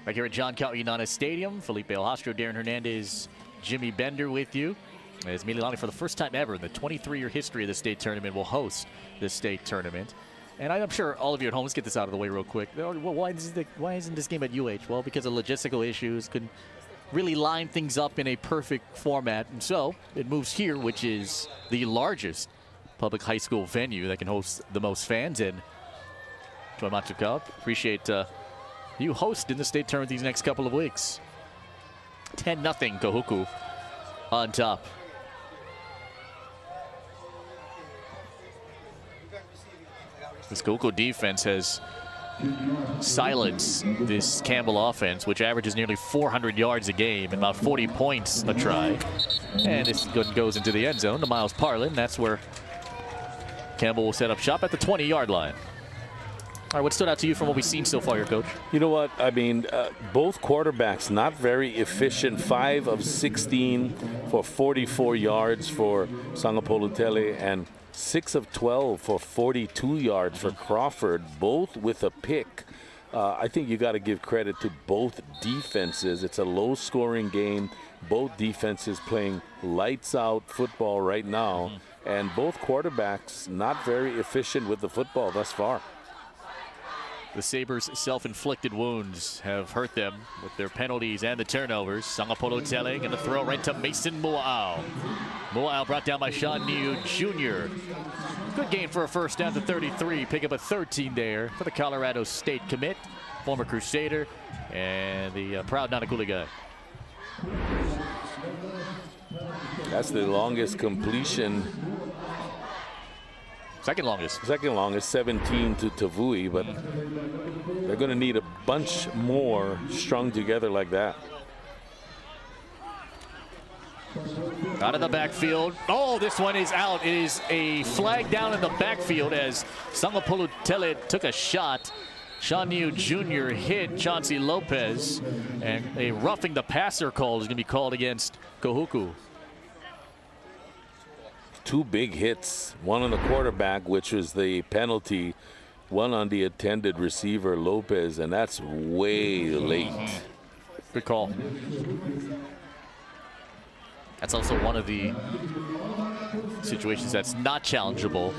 [SPEAKER 1] Back here at John County United Stadium, Felipe Alhastro, Darren Hernandez, Jimmy Bender with you. As Mililani, for the first time ever in the 23-year history of the state tournament, will host this state tournament. And I'm sure all of you at home, let's get this out of the way real quick. Well, why isn't this game at UH? Well, because of logistical issues, couldn't really line things up in a perfect format. And so it moves here, which is the largest public high school venue that can host the most fans. And Joy Matsuka, appreciate you hosting the state tournament these next couple of weeks. 10-0 Kahuku on top. This Kahuku defense has silenced this Campbell offense, which averages nearly 400 yards a game and about 40 points a try. And this goes into the end zone to Miles Parlin. That's where Campbell will set up shop at the 20-yard line. All right, what stood out to you from what we've seen so far here, Coach?
[SPEAKER 2] You know what? I mean, both quarterbacks not very efficient. 5 of 16 for 44 yards for Sangapolutele and 6 of 12 for 42 yards for Crawford, both with a pick. I think you got to give credit to both defenses. It's a low-scoring game. Both defenses playing lights-out football right now, and both quarterbacks not very efficient with the football thus far.
[SPEAKER 1] The Sabres' self-inflicted wounds have hurt them with their penalties and the turnovers. Sangapolo Tele going to throw right to Mason Moa'au. Moa'au brought down by Sean Niu Jr. Good game for a first down to 33. Pick up a 13 there for the Colorado State commit, former Crusader, and the proud Nanakuli guy.
[SPEAKER 2] That's the longest completion.
[SPEAKER 1] Second longest,
[SPEAKER 2] 17 to Tavui, but they're going to need a bunch more strung together like that.
[SPEAKER 1] Out of the backfield. Oh, this one is out. It is a flag down in the backfield as Sangapolo Tele took a shot. Sean Niu Jr. hit Chauncey Lopez, and a roughing the passer call is going to be called against Kahuku.
[SPEAKER 2] 2 big hits, one on the quarterback, which was the penalty, one on the intended receiver, Lopez, and that's way late.
[SPEAKER 1] Good call. That's also one of the situations that's not challengeable.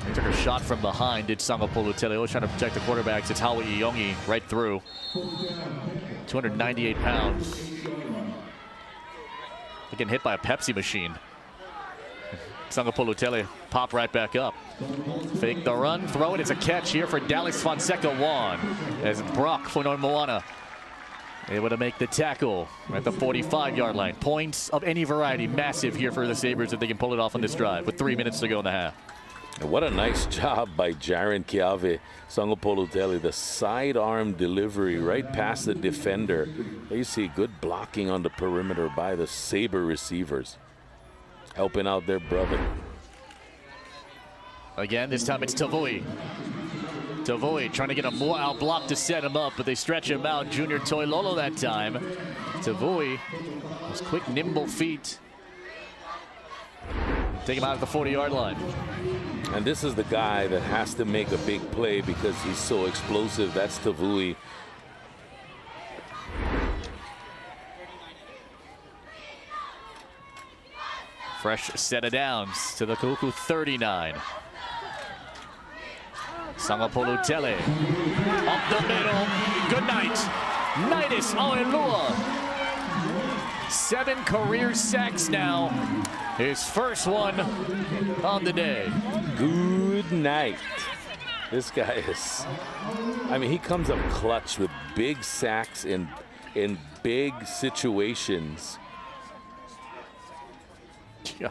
[SPEAKER 1] They took a shot from behind, did Sangapolo Tele. Always trying to protect the quarterbacks. It's Hawa Iyongi right through. 298 pounds. Getting hit by a Pepsi machine. Sangapolo Tele pop right back up. Fake the run, throw it. It's a catch here for Dallas Fonseca Juan as Brock Fonoimoana able to make the tackle at the 45-yard line. Points of any variety, massive here for the Sabres if they can pull it off on this drive with 3 minutes to go in the half.
[SPEAKER 2] And what a nice job by Jaren Kiave, Sangapolo Tele. The sidearm delivery right past the defender. You see good blocking on the perimeter by the Sabre receivers, helping out their brother.
[SPEAKER 1] Again, this time it's Tavui. Tavui trying to get a Moa'au block to set him up, but they stretch him out. Junior Toilolo that time. Tavui, those quick, nimble feet. Take him out at the 40-yard line.
[SPEAKER 2] And this is the guy that has to make a big play because he's so explosive. That's Tavui.
[SPEAKER 1] Fresh set of downs to the Kahuku 39. Sangapolo Tele up the middle. Good night. Nidus Oelua. 7 career sacks now. His first one on the day.
[SPEAKER 2] Good night. This guy is, I mean, he comes up clutch with big sacks in big situations.
[SPEAKER 1] Yeah.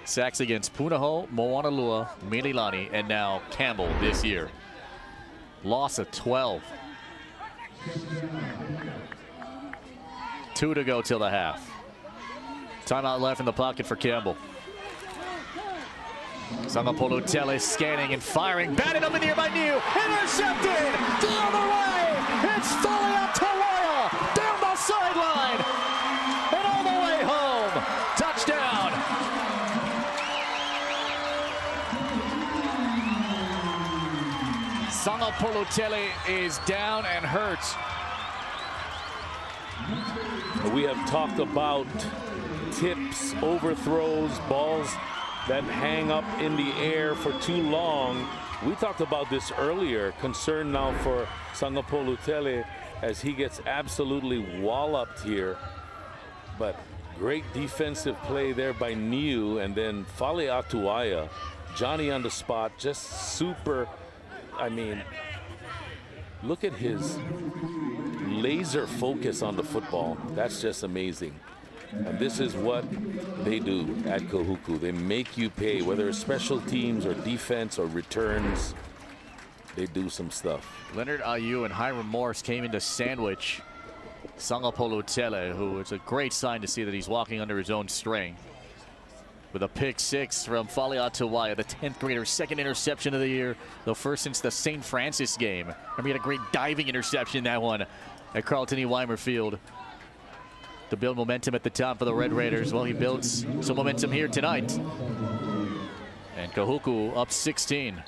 [SPEAKER 1] Sacks against Punahou, Moanalua, Mililani, and now Campbell this year. Loss of 12. 2 to go till the half. Timeout left in the pocket for Campbell. Sangapolo Tele scanning and firing. Batted up in the air by Niu. Intercepted! The other way! It's fully up to Waya! Down the sideline! And all the way home! Touchdown! Sangapolo Tele is down and hurt.
[SPEAKER 2] We have talked about tips, overthrows, balls that hang up in the air for too long. We talked about this earlier. Concern now for Sangapolo Tele as he gets absolutely walloped here. But great defensive play there by Niu, and then Fale Atuaya, Johnny on the spot, just super. I mean, look at his laser focus on the football. That's just amazing. And this is what they do at Kahuku. They make you pay, whether it's special teams or defense or returns. They do some stuff.
[SPEAKER 1] Leonard Ayu and Hiram Morris came into sandwich Sangapolo Tele, who it's a great sign to see that he's walking under his own strength. With a pick 6 from Fale Atuaya, the 10th grader, second interception of the year, the first since the St. Francis game. Remember, he had a great diving interception, that one, at Carlton E. Weimer Field. to build momentum at the top for the Red Raiders. Well, he builds some momentum here tonight. And Kahuku up 16.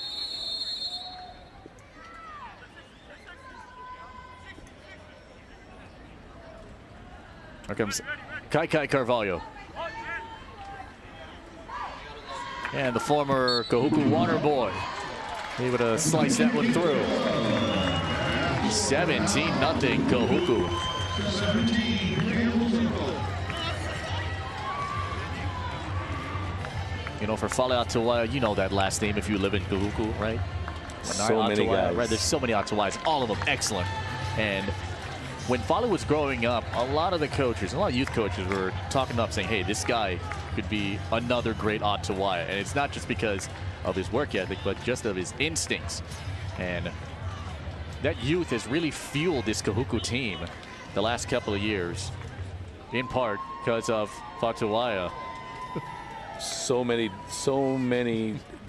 [SPEAKER 1] Here comes Kai Carvalho. And the former Kahuku water boy able to slice that one through. 17-0 Kahuku. You know, for Fale Atawaya, you know that last name if you live in Kahuku, right?
[SPEAKER 2] So many guys.
[SPEAKER 1] Right, there's so many Atawayas, all of them excellent. And when Fale was growing up, a lot of the coaches, a lot of youth coaches were talking up saying, hey, this guy could be another great Atawaya. And it's not just because of his work ethic, but just of his instincts. And that youth has really fueled this Kahuku team the last couple of years, in part because of Atawaya.
[SPEAKER 2] So many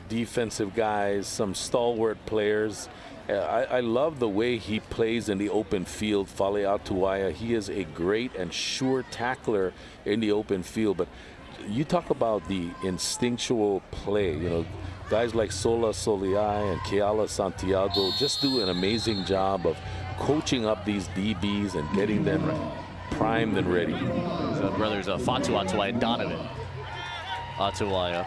[SPEAKER 2] defensive guys, some stalwart players. I love the way he plays in the open field, Fale Atawaya. He is a great and sure tackler in the open field. But you talk about the instinctual play, you know, guys like Sola Soliai and Keala Santiago just do an amazing job of coaching up these DBs and getting them primed and ready.
[SPEAKER 1] So brothers Fatu Atawaya and Donovan Atawaya.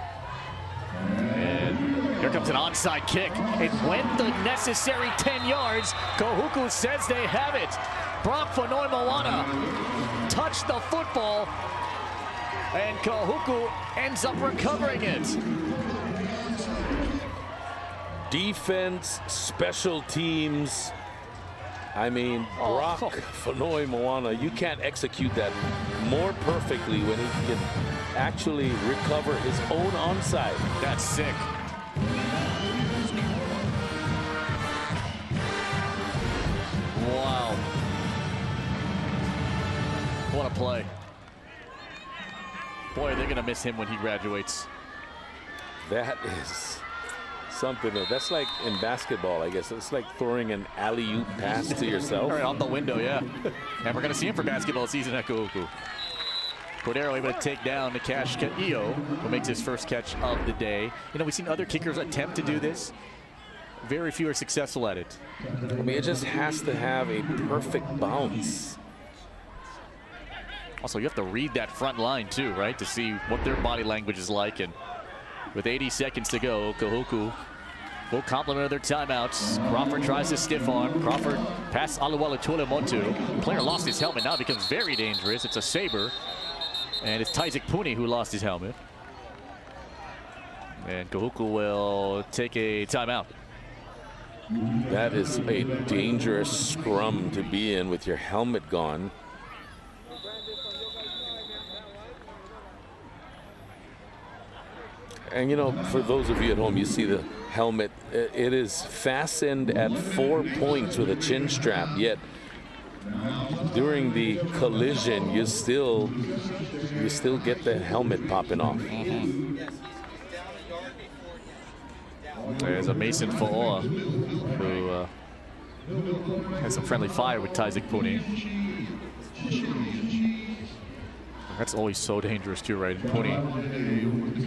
[SPEAKER 1] And here comes an onside kick. It went the necessary 10 yards. Kahuku says they have it. Brock Fanoi Moana touched the football, and Kahuku ends up recovering it.
[SPEAKER 2] Defense, special teams. I mean, Brock Fanoi Moana, you can't execute that more perfectly when he can actually recover his own onside.
[SPEAKER 1] That's sick. Wow. What a play. Boy, they're going to miss him when he graduates.
[SPEAKER 2] That is something that's like in basketball, I guess. It's like throwing an alley-oop pass to yourself.
[SPEAKER 1] Right out the window, yeah. And we're going to see him for basketball season at Kahuku. Cordero able to take down the Cash Io, who makes his first catch of the day. You know, we've seen other kickers attempt to do this. Very few are successful at it.
[SPEAKER 2] I mean, it just has to have a perfect bounce.
[SPEAKER 1] Also, you have to read that front line too, right? To see what their body language is like. And with 80 seconds to go, Kahuku will complement their timeouts. Crawford tries to stiff arm. Crawford past Aluwala Tulemotu. Player lost his helmet, now becomes very dangerous. It's a saber. And it's Tyzik Puni who lost his helmet. And Kahuku will take a timeout.
[SPEAKER 2] That is a dangerous scrum to be in with your helmet gone. And you know, for those of you at home, you see the helmet. It is fastened at 4 points with a chin strap, yet during the collision, you still get the helmet popping off.
[SPEAKER 1] There's a Mason Fo'oa who had some friendly fire with Tyzik Puni. That's always so dangerous too, right? Puni, he's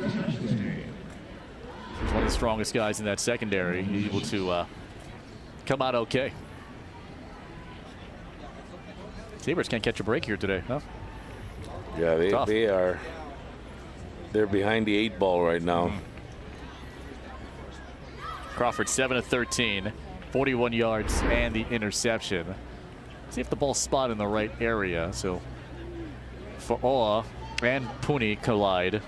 [SPEAKER 1] one of the strongest guys in that secondary. He's able to come out okay. Sabres can't catch a break here today, huh?
[SPEAKER 2] Yeah, they're behind the 8 ball right now.
[SPEAKER 1] Crawford 7 of 13, 41 yards and the interception. See if the ball's spotted in the right area. So Fo'oa and Puni collide.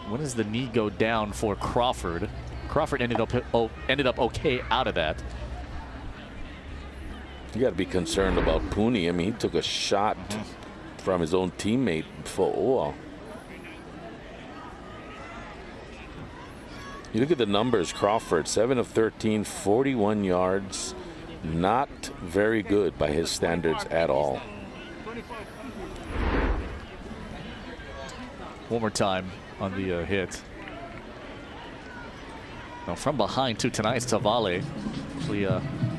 [SPEAKER 1] When does the knee go down for Crawford? Crawford ended up okay out of that.
[SPEAKER 2] You got to be concerned about Puni. I mean, he took a shot from his own teammate Fo'oa. You look at the numbers. Crawford 7 of 13, 41 yards. Not very good by his standards at all.
[SPEAKER 1] One more time on the hit. Now from behind too, tonight's Tavale. Actually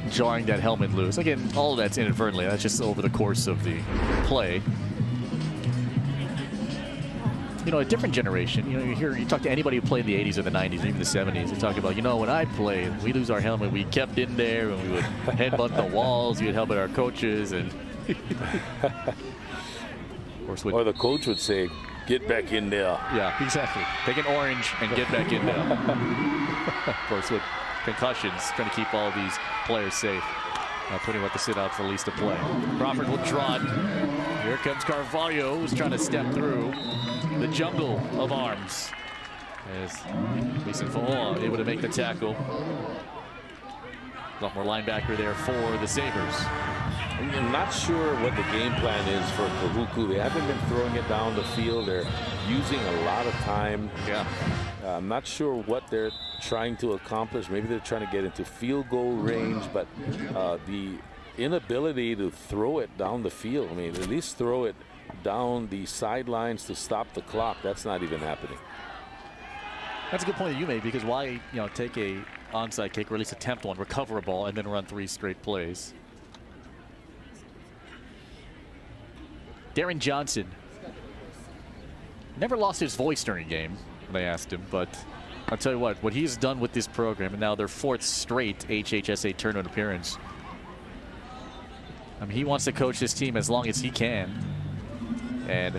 [SPEAKER 1] jarring that helmet loose. Again, all of that's inadvertently. That's just over the course of the play. You know, a different generation. You know, you talk to anybody who played in the 80s or the 90s, or even the 70s. They talk about, you know, when I played, we lose our helmet. We kept in there, and we would headbutt the walls. We would help our coaches, and of course,
[SPEAKER 2] or the coach would say, "Get back in there."
[SPEAKER 1] Yeah, exactly. Take an orange and get back in there. Of course, with concussions, trying to keep all these players safe. Putting what to sit out for least to play. Crawford will draw it. Here comes Carvalho, who's trying to step through the jungle of arms. As Mason Fo'oa able to make the tackle. Sophomore linebacker there for the Sabres.
[SPEAKER 2] I'm not sure what the game plan is for Kahuku. They haven't been throwing it down the field. They're using a lot of time.
[SPEAKER 1] Yeah.
[SPEAKER 2] I'm not sure what they're trying to accomplish. Maybe they're trying to get into field goal range, but the inability to throw it down the field. I mean, at least throw it down the sidelines to stop the clock. That's not even happening.
[SPEAKER 1] That's a good point that you made, because why, take a onside kick, or at least attempt one, recover a ball, and then run 3 straight plays. Darren Johnson never lost his voice during a game when I asked him, but I'll tell you what he's done with this program, and now their 4th straight HHSAA tournament appearance. I mean, he wants to coach this team as long as he can, and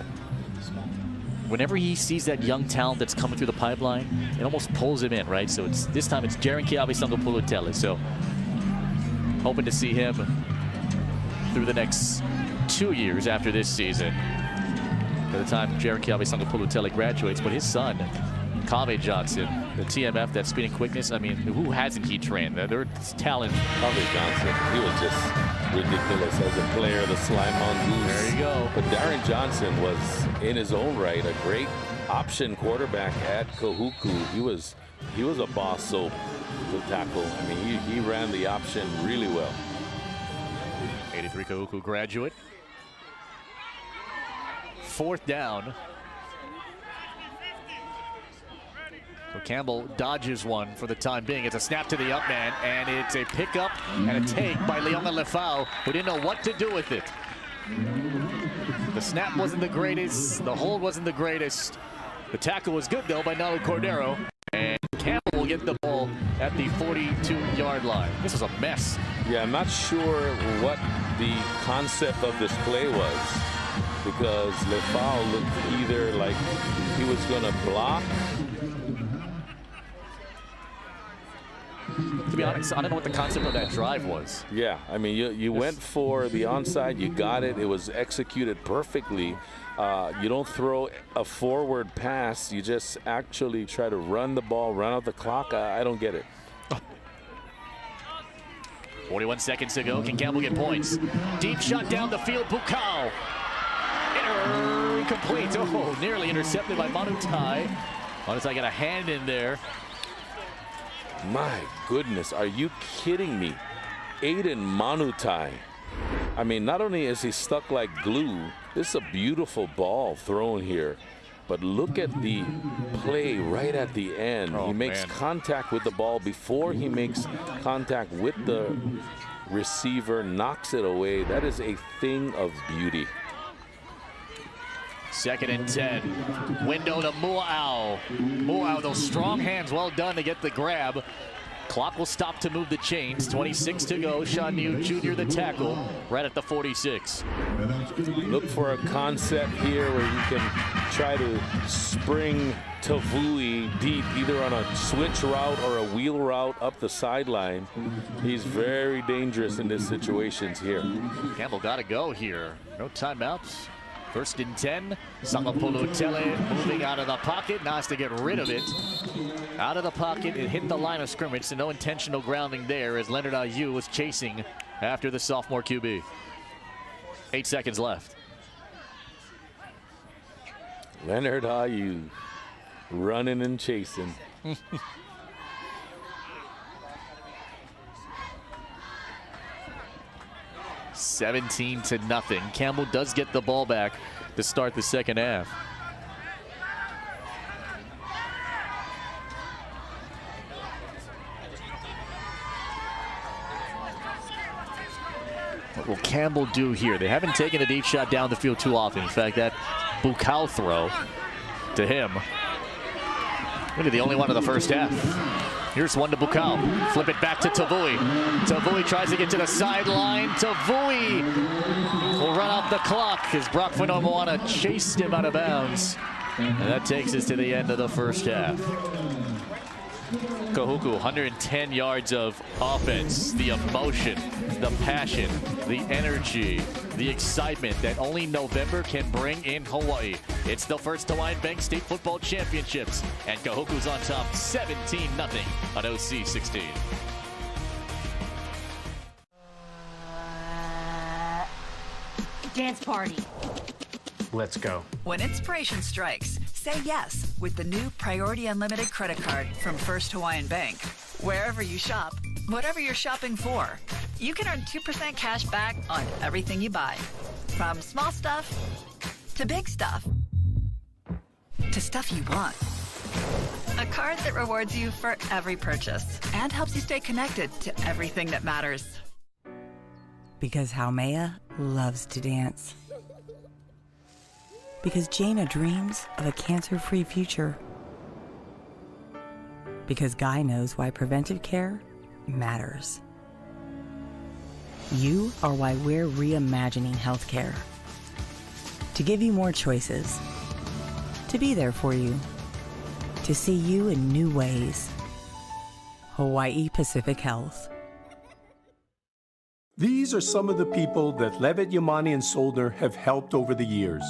[SPEAKER 1] whenever he sees that young talent that's coming through the pipeline, it almost pulls him in, right? So this time it's Jaren Kiawe-Sangapulutele. So hoping to see him through the next 2 years after this season. By the time Jaren Kiawe-Sangapulutele graduates, but his son, Kave Johnson, the TMF, that speed and quickness, I mean, who hasn't he trained? Their talent.
[SPEAKER 2] Kave Johnson, he was just ridiculous as a player, the slime mongoose.
[SPEAKER 1] There you go.
[SPEAKER 2] But Darren Johnson was, in his own right, a great option quarterback at Kahuku. He was a boss soap to tackle. I mean, he ran the option really well.
[SPEAKER 1] 83 Kahuku graduate. 4th down. So Campbell dodges one for the time being. It's a snap to the up man, and it's a pickup and a take by Leon Lefau, who didn't know what to do with it. The snap wasn't the greatest. The hold wasn't the greatest. The tackle was good, though, by Nalu Cordero. And Campbell will get the ball at the 42-yard line. This was a mess.
[SPEAKER 2] Yeah, I'm not sure what the concept of this play was, because Lefau looked either like he was going to block.
[SPEAKER 1] To be honest, I don't know what the concept of that drive was.
[SPEAKER 2] Yeah, I mean, you went for the onside, you got it. It was executed perfectly. You don't throw a forward pass. You just actually try to run the ball, run out the clock. I don't get it.
[SPEAKER 1] 41 seconds to go. Can Campbell get points? Deep shot down the field. Bukau. Incomplete. Oh, nearly intercepted by Manutai. Manutai got a hand in there.
[SPEAKER 2] My goodness, are you kidding me? Aiden Manutai. I mean, not only is he stuck like glue, this is a beautiful ball thrown here, but look at the play right at the end. He makes contact with the ball before he makes contact with the receiver, knocks it away. That is a thing of beauty.
[SPEAKER 1] 2nd and 10. Window to Mu'au. Mu'au, those strong hands, well done to get the grab. Clock will stop to move the chains. 26 to go. Sean New Jr. the tackle right at the 46.
[SPEAKER 2] Look for a concept here where you can try to spring Tavui deep, either on a switch route or a wheel route up the sideline. He's very dangerous in these situations here.
[SPEAKER 1] Campbell got to go here. No timeouts. 1st and 10. Sangapulutele moving out of the pocket. Now has to get rid of it. Out of the pocket. It hit the line of scrimmage, so no intentional grounding there as Leonard Ayew was chasing after the sophomore QB. 8 seconds left.
[SPEAKER 2] Leonard Ayew running and chasing.
[SPEAKER 1] 17-0. Campbell does get the ball back to start the 2nd half. What will Campbell do here? They haven't taken a deep shot down the field too often. In fact, that Bukau throw to him, really the only one in the first half. Here's one to Bukau. Flip it back to Tavui. Tavui tries to get to the sideline. Tavui will run out the clock as Brock Winomoana chased him out of bounds. And that takes us to the end of the first half. Kahuku, 110 yards of offense. The emotion, the passion, the energy, the excitement that only November can bring in Hawaii. It's the first Hawaiian Bank State Football Championships, and Kahuku's on top 17-0 on OC 16.
[SPEAKER 15] Dance party.
[SPEAKER 20] Let's go.
[SPEAKER 21] When inspiration strikes, say yes with the new Priority Unlimited credit card from First Hawaiian Bank. Wherever you shop, whatever you're shopping for, you can earn 2% cash back on everything you buy. From small stuff to big stuff to stuff you want. A card that rewards you for every purchase and helps you stay connected to everything that matters.
[SPEAKER 16] Because Haumea loves to dance. Because Jaina dreams of a cancer-free future. Because Guy knows why preventive care matters. You are why we're reimagining healthcare. To give you more choices. To be there for you. To see you in new ways. Hawaii Pacific Health.
[SPEAKER 24] These are some of the people that Levitt, Yamani, and Soldner have helped over the years.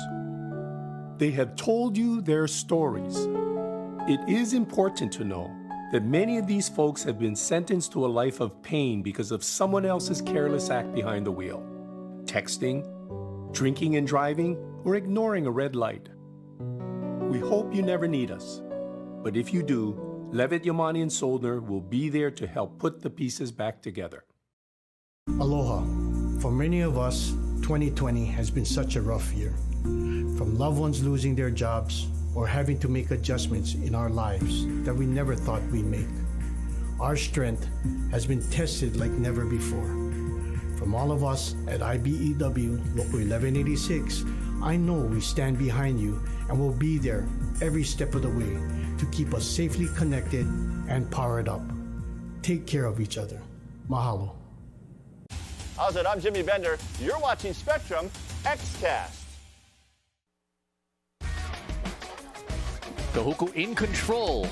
[SPEAKER 24] They have told you their stories. It is important to know that many of these folks have been sentenced to a life of pain because of someone else's careless act behind the wheel. Texting, drinking and driving, or ignoring a red light. We hope you never need us. But if you do, Levitt, Yamani, and Soldner will be there to help put the pieces back together.
[SPEAKER 11] Aloha. For many of us, 2020 has been such a rough year. From loved ones losing their jobs or having to make adjustments in our lives that we never thought we'd make. Our strength has been tested like never before. From all of us at IBEW Local 1186, I know we stand behind you and will be there every step of the way to keep us safely connected and powered up. Take care of each other. Mahalo.
[SPEAKER 4] How's it? I'm Jimmy Bender. You're watching Spectrum XCast.
[SPEAKER 1] Kahuku in control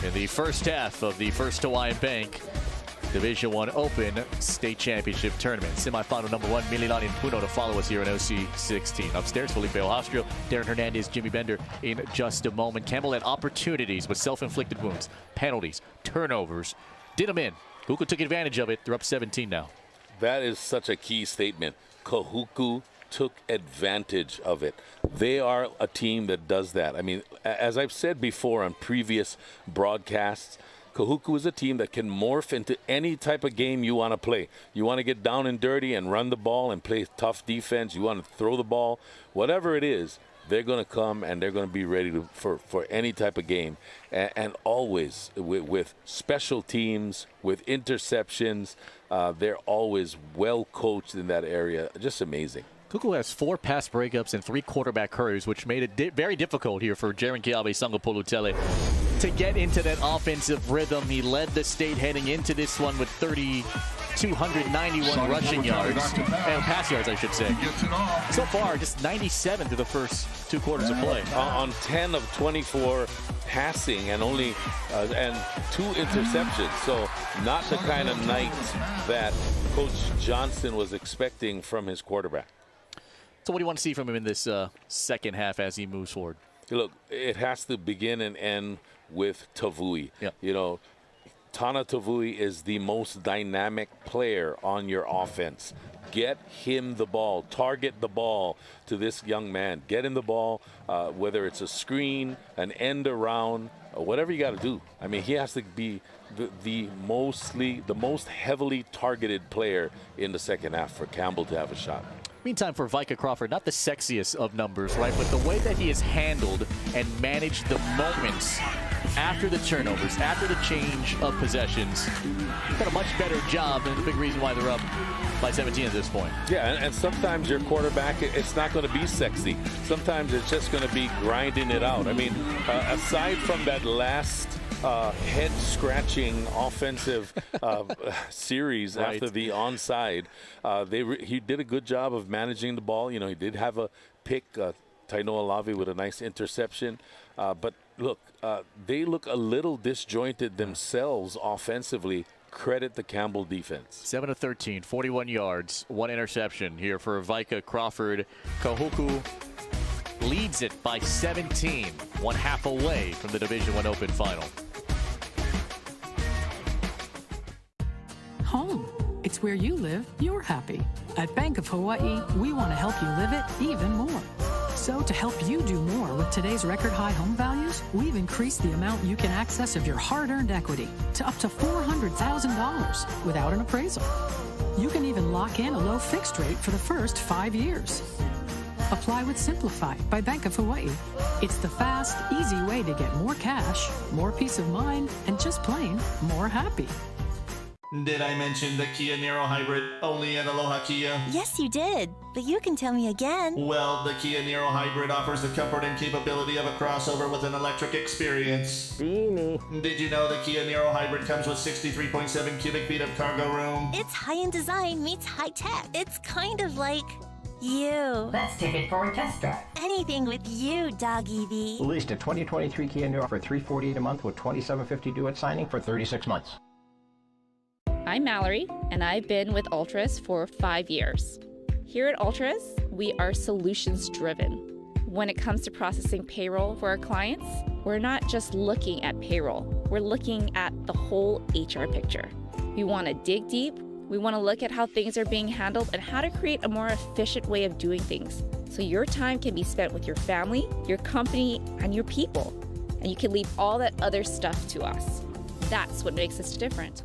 [SPEAKER 1] in the first half of the First Hawaiian Bank Division I Open State Championship Tournament. Semifinal number 1, Mililani and Puno to follow us here in OC 16. Upstairs, Felipe Ojastro, Darren Hernandez, Jimmy Bender in just a moment. Campbell had opportunities with self-inflicted wounds, penalties, turnovers. Did them in. Kahuku took advantage of it. They're up 17 now.
[SPEAKER 2] That is such a key statement. Kahuku took advantage of it. They are a team that does that. I mean, as I've said before on previous broadcasts, Kahuku is a team that can morph into any type of game you want to play. You want to get down and dirty and run the ball and play tough defense. You want to throw the ball. Whatever it is, they're going to come and they're going to be ready for any type of game. And always with special teams, with interceptions, they're always well coached in that area. Just amazing.
[SPEAKER 1] Kahuku has 4 pass breakups and 3 quarterback hurries, which made it very difficult here for Jaren Keawe Sangapolutele to get into that offensive rhythm. He led the state heading into this one with 291 rushing yards, and pass yards, I should say. So far, just 97 through the first 2 quarters of play.
[SPEAKER 2] On 10 of 24 passing and only and 2 interceptions. So not the kind of night that Coach Johnston was expecting from his quarterback.
[SPEAKER 1] So what do you want to see from him in this second half as he moves forward?
[SPEAKER 2] Look, it has to begin and end with Tavui.
[SPEAKER 1] Yep.
[SPEAKER 2] You know, Tana Tavui is the most dynamic player on your offense. Get him the ball. Target the ball to this young man. Get him the ball, whether it's a screen, an end around, whatever you got to do. I mean, he has to be the most heavily targeted player in the second half for Campbell to have a shot.
[SPEAKER 1] Meantime, for Vika Crawford, not the sexiest of numbers, right? But the way that he has handled and managed the moments after the turnovers, after the change of possessions, done a much better job, and the big reason why they're up by 17 at this point.
[SPEAKER 2] Yeah, and sometimes your quarterback, it's not going to be sexy. Sometimes it's just going to be grinding it out. I mean, aside from that last head-scratching offensive series after the onside, he did a good job of managing the ball. You know, he did have a pick, Taino Alavi with a nice interception. But look, they look a little disjointed themselves offensively. Credit the Campbell defense.
[SPEAKER 1] 7 of 13, 41 yards, 1 interception here for Vika Crawford. Kahuku leads it by 17, 1/2 away from the Division I Open final.
[SPEAKER 3] Home. It's where you live, you're happy. At Bank of Hawaii, we want to help you live it even more. So to help you do more with today's record high home values, we've increased the amount you can access of your hard-earned equity to up to $400,000 without an appraisal. You can even lock in a low fixed rate for the first 5 years. Apply with Simplify by Bank of Hawaii. It's the fast, easy way to get more cash, more peace of mind, and just plain more happy.
[SPEAKER 15] Did I mention the Kia Niro Hybrid only at Aloha Kia?
[SPEAKER 22] Yes, you did, but you can tell me again.
[SPEAKER 15] Well, the Kia Niro Hybrid offers the comfort and capability of a crossover with an electric experience. Did you know the Kia Niro Hybrid comes with 63.7 cubic feet of cargo room?
[SPEAKER 22] It's high-end design meets high-tech. It's kind of like you.
[SPEAKER 23] Let's take it for a test drive.
[SPEAKER 22] Anything with you, Doggy V.
[SPEAKER 20] Leased a 2023 Kia Niro for $348 a month with $2,750 due at signing for 36 months.
[SPEAKER 25] I'm Mallory, and I've been with Ultras for 5 years. Here at Ultras, we are solutions-driven. When it comes to processing payroll for our clients, we're not just looking at payroll. We're looking at the whole HR picture. We want to dig deep. We want to look at how things are being handled and how to create a more efficient way of doing things, so your time can be spent with your family, your company, and your people. And you can leave all that other stuff to us. That's what makes us different.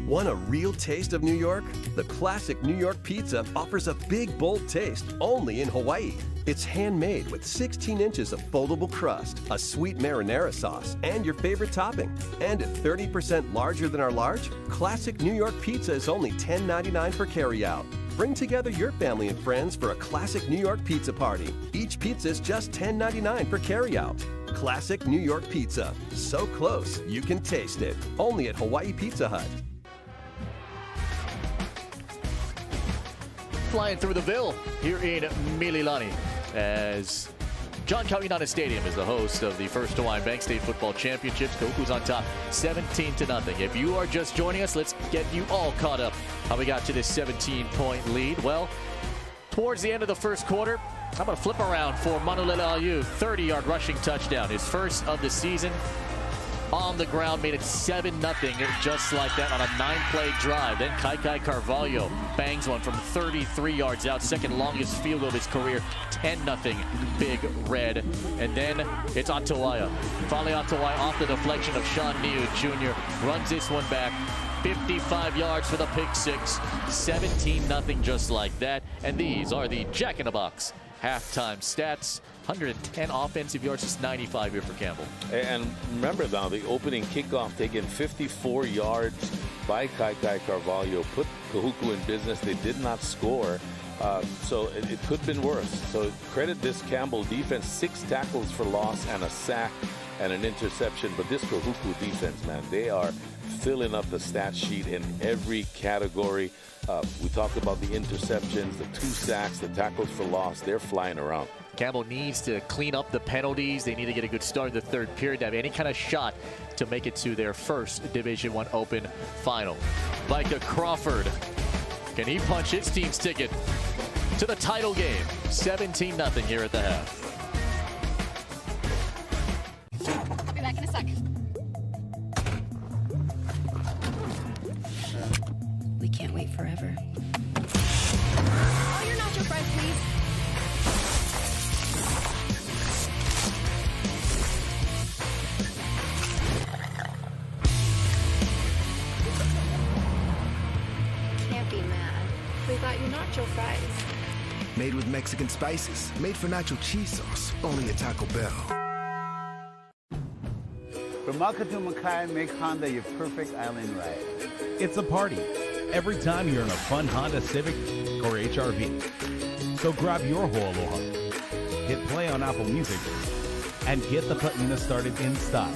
[SPEAKER 26] Want a real taste of New York? The classic New York pizza offers a big, bold taste only in Hawaii. It's handmade with 16 inches of foldable crust, a sweet marinara sauce, and your favorite topping. And at 30% larger than our large, classic New York pizza is only $10.99 for carryout. Bring together your family and friends for a classic New York pizza party. Each pizza is just $10.99 for carryout. Classic New York pizza. So close, you can taste it. Only at Hawaii Pizza Hut.
[SPEAKER 1] Flying through the Ville here in Mililani as John County United Stadium is the host of the first Hawaiian Bank State Football Championships. Kahuku's on top 17-0. If you are just joining us, let's get you all caught up how we got to this 17-point lead. Well, towards the end of the first quarter, I'm going to flip around for Manulele Aliu. 30-yard rushing touchdown, his first of the season. On the ground, made it 7-0 just like that on a 9-play drive. Then Kaikai Carvalho bangs one from 33 yards out, second longest field goal of his career, 10-0 Big Red. And then it's Atawaya. Finally Atawaya off the deflection of Sean Niu Jr. Runs this one back, 55 yards for the pick six, 17-0 just like that. And these are the Jack in the Box halftime stats. 110 offensive yards, just 95 here for Campbell.
[SPEAKER 2] And remember now, the opening kickoff taken 54 yards by Kaikai Carvalho. Put Kahuku in business. They did not score. So it could have been worse. So credit this Campbell defense. 6 tackles for loss and a sack and an interception. But this Kahuku defense, man, they are filling up the stat sheet in every category. We talked about the interceptions, the 2 sacks, the tackles for loss. They're flying around.
[SPEAKER 1] Campbell needs to clean up the penalties. They need to get a good start in the third period to have any kind of shot to make it to their first Division I Open final. Vika Crawford, can he punch his team's ticket to the title game? 17-0 here at the half.
[SPEAKER 18] Be back in a sec.
[SPEAKER 27] We can't wait forever.
[SPEAKER 18] Oh, you're not your friend, please. Can't be mad. We got you nacho fries.
[SPEAKER 28] Made with Mexican spices. Made for nacho cheese sauce. Only at Taco Bell.
[SPEAKER 8] From Maka to Makai, make Honda your perfect island ride.
[SPEAKER 5] It's a party every time you're in a fun Honda Civic or HRV. So grab your Aloha, hit play on Apple Music, and get the patina started in style.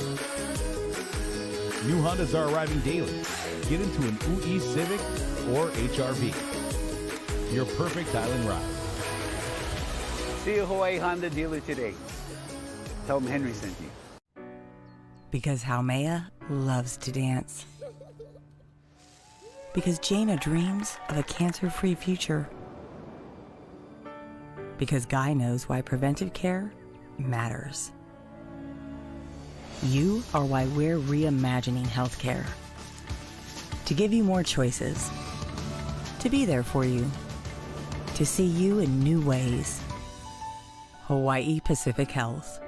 [SPEAKER 5] New Hondas are arriving daily. Get into an UE Civic or HRV. Your perfect island ride.
[SPEAKER 8] See a Hawaii Honda dealer today. Tell them Henry sent you.
[SPEAKER 16] Because Haumea loves to dance. Because Jaina dreams of a cancer-free future. Because Guy knows why preventive care matters. You are why we're reimagining healthcare. To give you more choices. To be there for you. To see you in new ways. Hawaii Pacific Health.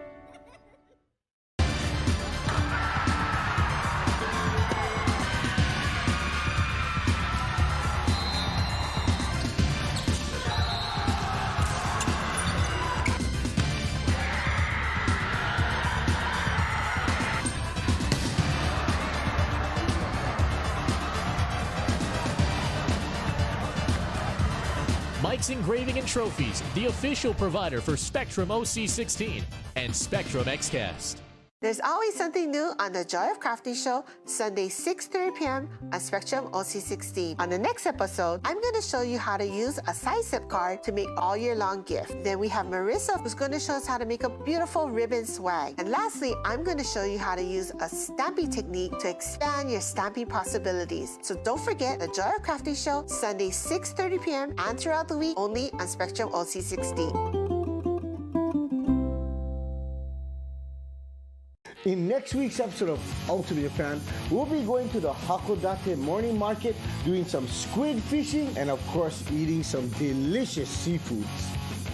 [SPEAKER 1] Mike's Engraving and Trophies, the official provider for Spectrum OC16 and Spectrum XCast.
[SPEAKER 6] There's always something new on the Joy of Crafting show, Sunday 6:30 p.m. on Spectrum OC16. On the next episode, I'm going to show you how to use a size zip card to make all year long gifts. Then we have Marissa, who's going to show us how to make a beautiful ribbon swag. And lastly, I'm going to show you how to use a stamping technique to expand your stamping possibilities. So don't forget the Joy of Crafting show, Sunday 6:30 p.m. and throughout the week, only on Spectrum OC16.
[SPEAKER 9] In next week's episode of Ultimate Japan, we'll be going to the Hakodate morning market, doing some squid fishing, and of course, eating some delicious seafoods.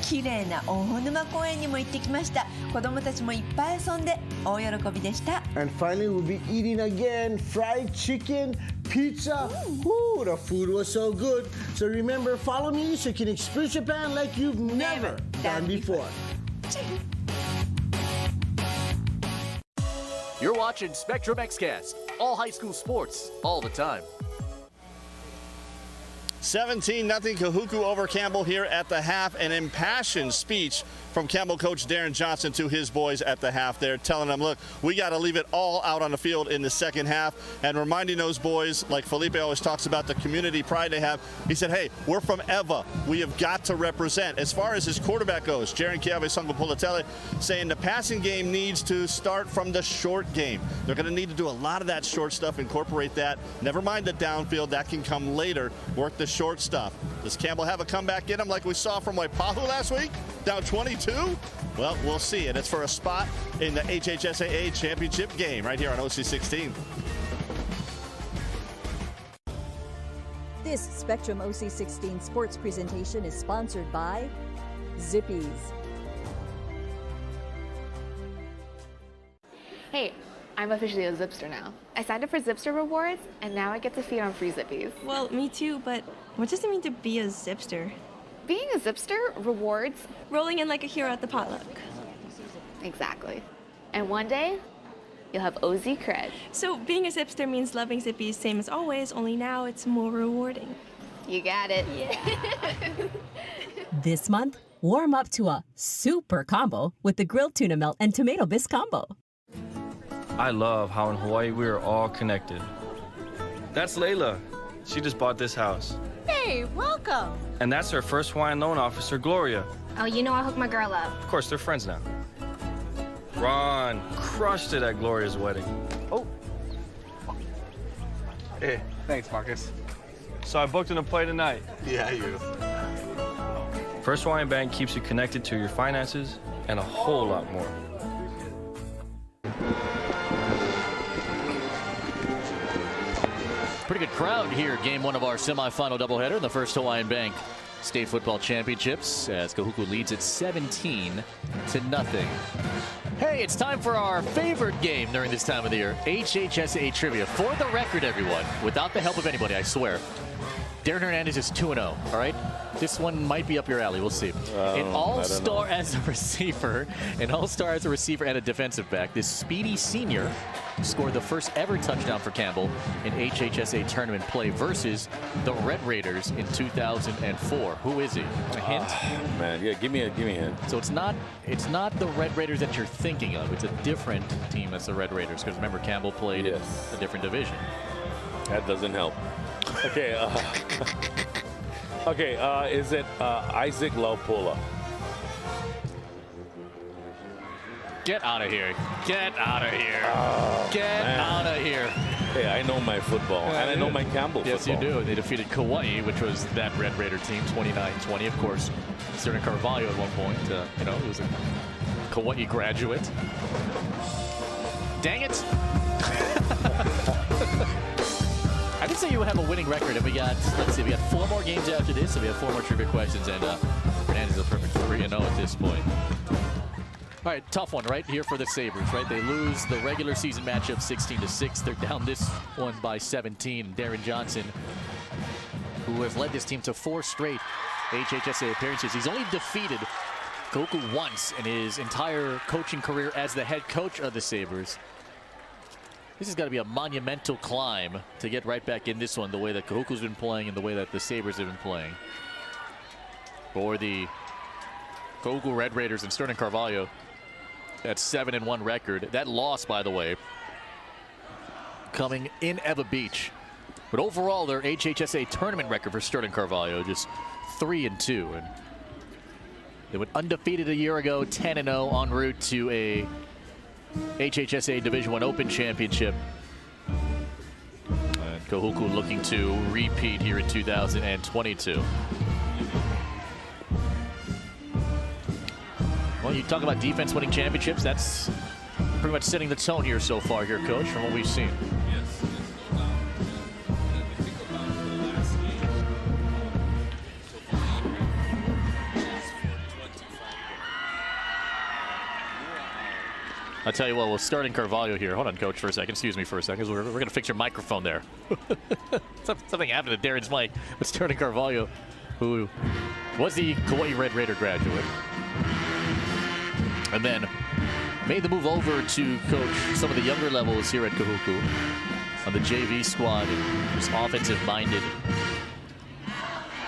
[SPEAKER 10] 綺麗な大穂沼公園にも行ってきました。子供たちもいっぱい遊んで大喜びでした。
[SPEAKER 9] And finally, we'll be eating again fried chicken, pizza. Ooh, the food was so good. So remember, follow me so you can experience Japan like you've never done before.
[SPEAKER 1] You're watching Spectrum XCast, all high school sports, all the time.
[SPEAKER 15] 17-0 Kahuku over Campbell here at the half. An impassioned speech from Campbell coach Darren Johnson to his boys at the half there, telling them, look, we got to leave it all out on the field in the second half, and reminding those boys, like Felipe always talks about, the community pride they have. He said, hey, we're from Eva. We have got to represent. As far as his quarterback goes, Jaren Kiave Sangopolatele saying the passing game needs to start from the short game. They're going to need to do a lot of that short stuff, incorporate that. Never mind the downfield. That can come later. Work the short stuff. Does Campbell have a comeback in him like we saw from Waipahu last week? Down 22? Well, we'll see. And it's for a spot in the HHSAA championship game right here on OC16.
[SPEAKER 7] This Spectrum OC16 sports presentation is sponsored by Zippies.
[SPEAKER 18] Hey, I'm officially a Zipster now. I signed up for Zipster rewards, and now I get to feed on free Zippies.
[SPEAKER 12] Well, me too, but what does it mean to be a Zipster?
[SPEAKER 18] Being a Zipster rewards
[SPEAKER 12] rolling in like a hero at the potluck.
[SPEAKER 18] Exactly. And one day, you'll have OZ cred.
[SPEAKER 12] So being a Zipster means loving Zippies same as always, only now it's more rewarding.
[SPEAKER 18] You got it.
[SPEAKER 12] Yeah.
[SPEAKER 13] This month, warm up to a super combo with the grilled tuna melt and tomato bisque combo.
[SPEAKER 14] I love how in Hawaii we are all connected. That's Layla. She just bought this house.
[SPEAKER 22] Hey, welcome.
[SPEAKER 14] And that's her first Hawaiian loan officer, Gloria.
[SPEAKER 22] Oh, you know I hooked my girl up.
[SPEAKER 14] Of course, they're friends now. Ron crushed it at Gloria's wedding.
[SPEAKER 19] Oh. Hey, thanks, Marcus.
[SPEAKER 14] So I booked in a play tonight.
[SPEAKER 19] Yeah, you.
[SPEAKER 14] First Hawaiian Bank keeps you connected to your finances and a whole lot more.
[SPEAKER 1] Pretty good crowd here. Game one of our semifinal doubleheader in the first Hawaiian Bank State Football Championships as Kahuku leads it 17-0. Hey, it's time for our favorite game during this time of the year, HHSAA Trivia. For the record, everyone, without the help of anybody, I swear. Darren Hernandez is 2-0, all right? This one might be up your alley. We'll see. An all-star as a receiver, and a defensive back. This speedy senior scored the first ever touchdown for Campbell in HHSAA tournament play versus the Red Raiders in 2004. Who is he? A hint?
[SPEAKER 2] Man, yeah, give me a hint.
[SPEAKER 1] So it's not the Red Raiders that you're thinking of. It's a different team as the Red Raiders, because remember, Campbell played in a different division.
[SPEAKER 2] That doesn't help. Okay. Is it Isaac Laupola?
[SPEAKER 1] Get out of here. Get out of here. Get out of here.
[SPEAKER 2] Hey, I know my football, and I know my Campbell
[SPEAKER 1] Yes,
[SPEAKER 2] football.
[SPEAKER 1] you do. They defeated Kauai, which was that Red Raider team, 29-20. Of course, Sterling Carvalho at one point, he was a Kauai graduate. Dang it. I did say you would have a winning record, and we got 4 more games after this, so we have 4 more trivia questions, and Hernandez is a perfect 3-0 at this point. All right, tough one right here for the Sabres, right? They lose the regular season matchup 16-6. They're down this one by 17. Darren Johnson, who has led this team to 4 straight HHSAA appearances. He's only defeated Kahuku once in his entire coaching career as the head coach of the Sabres. This has got to be a monumental climb to get right back in this one, the way that Kahuku's been playing and the way that the Sabres have been playing. For the Kahuku Red Raiders and Sterling Carvalho, that 7-1 record. That loss, by the way, coming in Eva Beach. But overall, their HHSAA tournament record for Sterling Carvalho, just 3-2. And they went undefeated a year ago, 10-0, en route to a HHSAA Division I Open Championship. And Kahuku looking to repeat here in 2022. Well, you talk about defense winning championships. That's pretty much setting the tone here so far here, Coach, from what we've seen. I'll tell you what, we'll start in Carvalho here. Hold on, Coach, for a second. Excuse me for a second. We're going to fix your microphone there. Something happened to Darren's mic. But Sterling Carvalho, who was the Kauai Red Raider graduate, and then made the move over to coach some of the younger levels here at Kahuku on the JV squad, and was offensive-minded.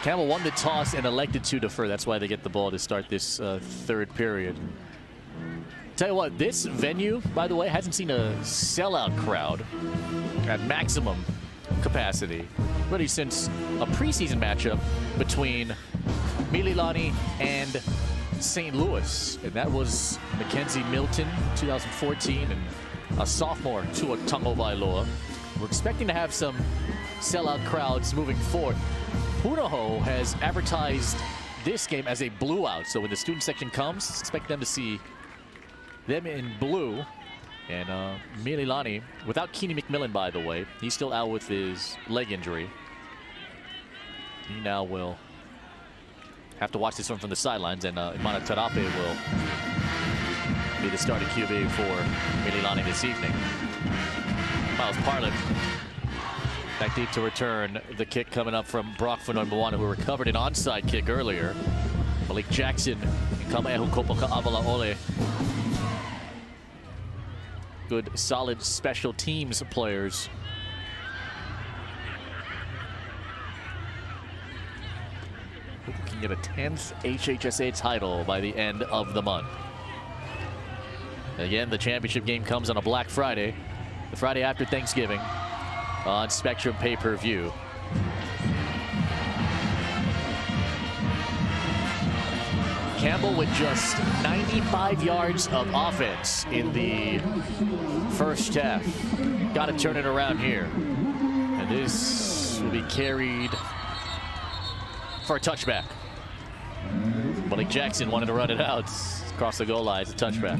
[SPEAKER 1] Campbell won the toss and elected to defer. That's why they get the ball to start this third period. Tell you what, this venue, by the way, hasn't seen a sellout crowd at maximum capacity really since a preseason matchup between Mililani and St. Louis, and that was Mackenzie Milton, 2014, and a sophomore, Tua Tagovailoa. We're expecting to have some sellout crowds moving forward. Punahou has advertised this game as a blue out, so when the student section comes, expect them to see them in blue. And Mililani, without Keeney McMillan, by the way, he's still out with his leg injury. He now will have to watch this one from the sidelines, and Imana Tarape will be the starting QB for Mililani this evening. Miles Parlett back deep to return. The kick coming up from Brock Moana, who recovered an onside kick earlier. Malik Jackson and Kamehu Kopaka Avalaole. Good, solid special teams players. Who can get a 10th HHSAA title by the end of the month. Again, the championship game comes on a Black Friday, the Friday after Thanksgiving, on Spectrum pay-per-view. Campbell with just 95 yards of offense in the first half. Got to turn it around here. And this will be carried for a touchback. Malik Jackson wanted to run it out across the goal line. It's a touchback.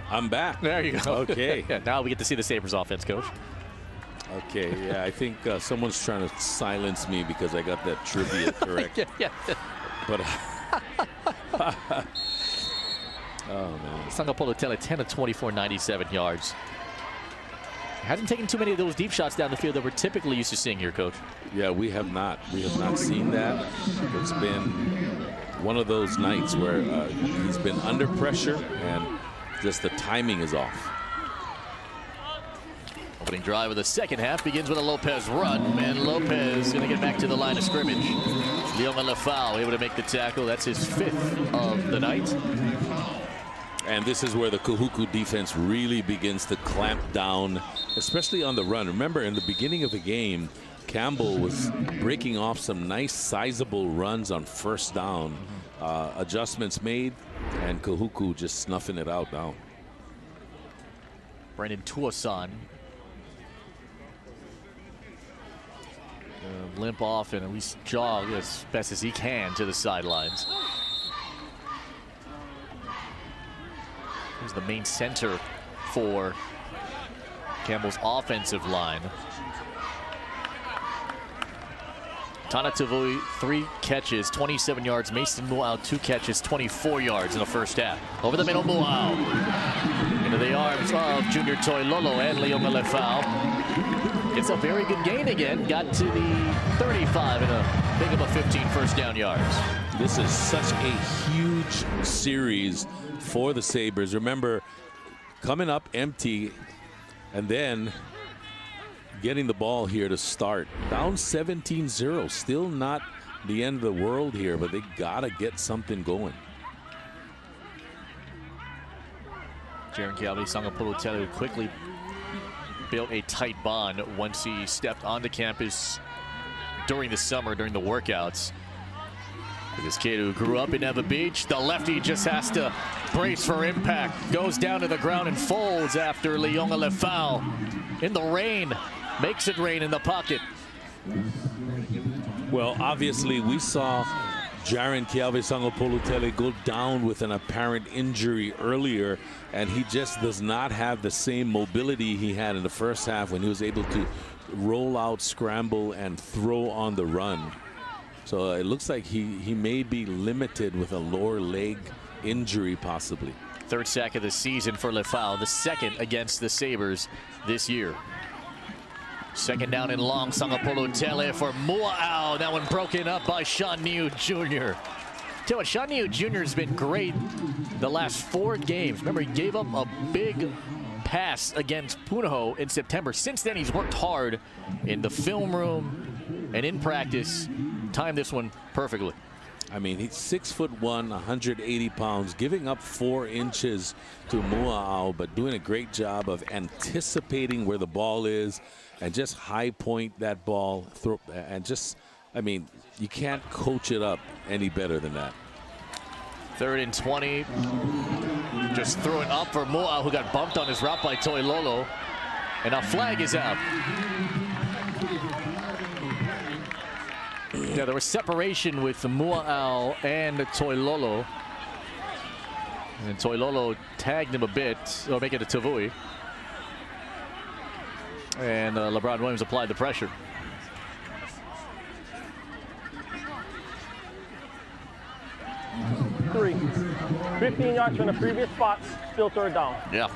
[SPEAKER 2] I'm back.
[SPEAKER 1] There you go.
[SPEAKER 2] Okay.
[SPEAKER 1] Yeah, now we get to see the Sabres offense, Coach.
[SPEAKER 2] Okay, yeah, I think someone's trying to silence me because I got that trivia correct.
[SPEAKER 1] Yeah.
[SPEAKER 2] But oh man.
[SPEAKER 1] Sangapolo Tele 10 of 24, 97 yards. Hasn't taken too many of those deep shots down the field that we're typically used to seeing here, Coach.
[SPEAKER 2] Yeah, we have not. We have not seen that. It's been one of those nights where he's been under pressure and just the timing is off.
[SPEAKER 1] Opening drive of the second half begins with a Lopez run, and Lopez going to get back to the line of scrimmage. Leon Lefau able to make the tackle. That's his 5th of the night.
[SPEAKER 2] And this is where the Kahuku defense really begins to clamp down, especially on the run. Remember, in the beginning of the game, Campbell was breaking off some nice sizable runs on first down. Adjustments made, and Kahuku just snuffing it out now.
[SPEAKER 1] Brandon Tuason limp off and at least jog as best as he can to the sidelines. He's the main center for Campbell's offensive line. Tana Tavui, 3 catches, 27 yards. Mason Muau, 2 catches, 24 yards in the first half. Over the middle, Muau. Into the arms of Junior Toilolo and Leon Lefau. It's a very good gain again. Got to the 35 and a big of a 15 first down yards.
[SPEAKER 2] This is such a huge series for the Sabres. Remember, coming up empty and then getting the ball here to start. Down 17-0. Still not the end of the world here, but they got to get something going.
[SPEAKER 1] Jaren Keawe-Sangapolutelu quickly built a tight bond once he stepped onto campus during the summer, during the workouts. This kid who grew up in Eva Beach, the lefty just has to brace for impact. Goes down to the ground and folds after Leon Lefau in the rain. Makes it rain in the pocket.
[SPEAKER 2] Well, obviously, we saw Jaren Keawe-Sangapolutelu go down with an apparent injury earlier, and he just does not have the same mobility he had in the first half when he was able to roll out, scramble, and throw on the run. So it looks like he may be limited with a lower leg injury possibly.
[SPEAKER 1] 3rd sack of the season for Lefau, the 2nd against the Sabres this year. 2nd down and long, Sangapolutelu for Muau. That one broken up by Sean Niu Jr. Tell you what, Sean Niu Jr. has been great the last 4 games. Remember, he gave up a big pass against Punahou in September. Since then, he's worked hard in the film room and in practice. Timed this one perfectly.
[SPEAKER 2] I mean, he's 6'1", 180 pounds, giving up 4 inches to Muau, but doing a great job of anticipating where the ball is and just high point that ball. And just, I mean, you can't coach it up any better than that.
[SPEAKER 1] 3rd and 20. Just threw it up for Muau, who got bumped on his route by Toilolo. And a flag is out. Yeah, there was separation with Muau and Toilolo. And Toilolo tagged him a bit, or make it a Tavui. And LeBron Williams applied the pressure.
[SPEAKER 3] Three. 15 yards from the previous spot, still third down.
[SPEAKER 1] Yeah.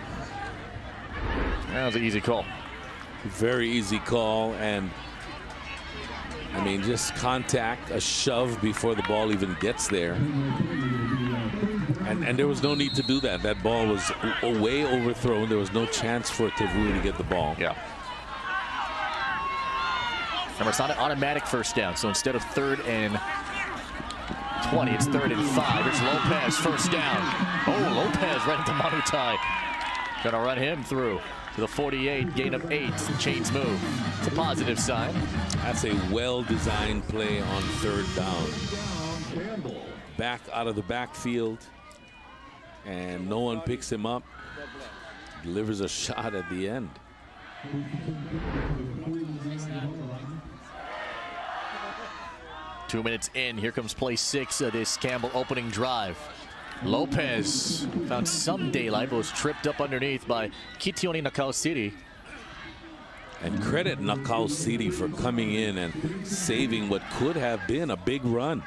[SPEAKER 1] That was an easy call.
[SPEAKER 2] Very easy call, and I mean, just contact, a shove before the ball even gets there. And there was no need to do that. That ball was way overthrown. There was no chance for Tavui to get the ball.
[SPEAKER 1] Yeah. Remember, it's not an automatic first down, so instead of 3rd and 20, it's 3rd and 5. It's Lopez, first down. Oh, Lopez right into Manutai. Gonna run him through to the 48, gain of 8. Chains move. It's a positive sign.
[SPEAKER 2] That's a well-designed play on 3rd down. Back out of the backfield, and no one picks him up. Delivers a shot at the end.
[SPEAKER 1] Two minutes in, here comes play 6 of this Campbell opening drive. Lopez found some daylight, but was tripped up underneath by Kitioni Nakao City.
[SPEAKER 2] And credit Nakao City for coming in and saving what could have been a big run.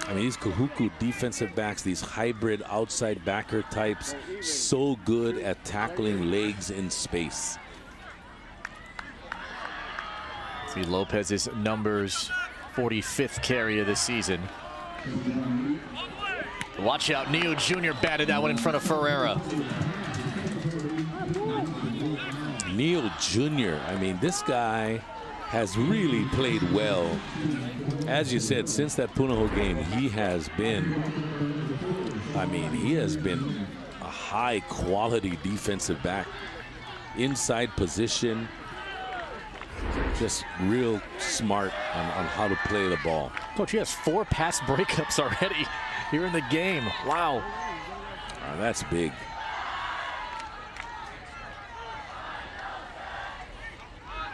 [SPEAKER 2] I mean, these Kahuku defensive backs, these hybrid outside backer types, so good at tackling legs in space.
[SPEAKER 1] See Lopez's numbers, 45th carry of the season. Watch out, Neo Jr. batted that one in front of Ferreira.
[SPEAKER 2] Neo Jr., I mean, this guy has really played well. As you said, since that Punahou game, he has been a high quality defensive back. Inside position, just real smart on how to play the ball.
[SPEAKER 1] Coach, he has 4 pass breakups already here in the game. Wow.
[SPEAKER 2] That's big.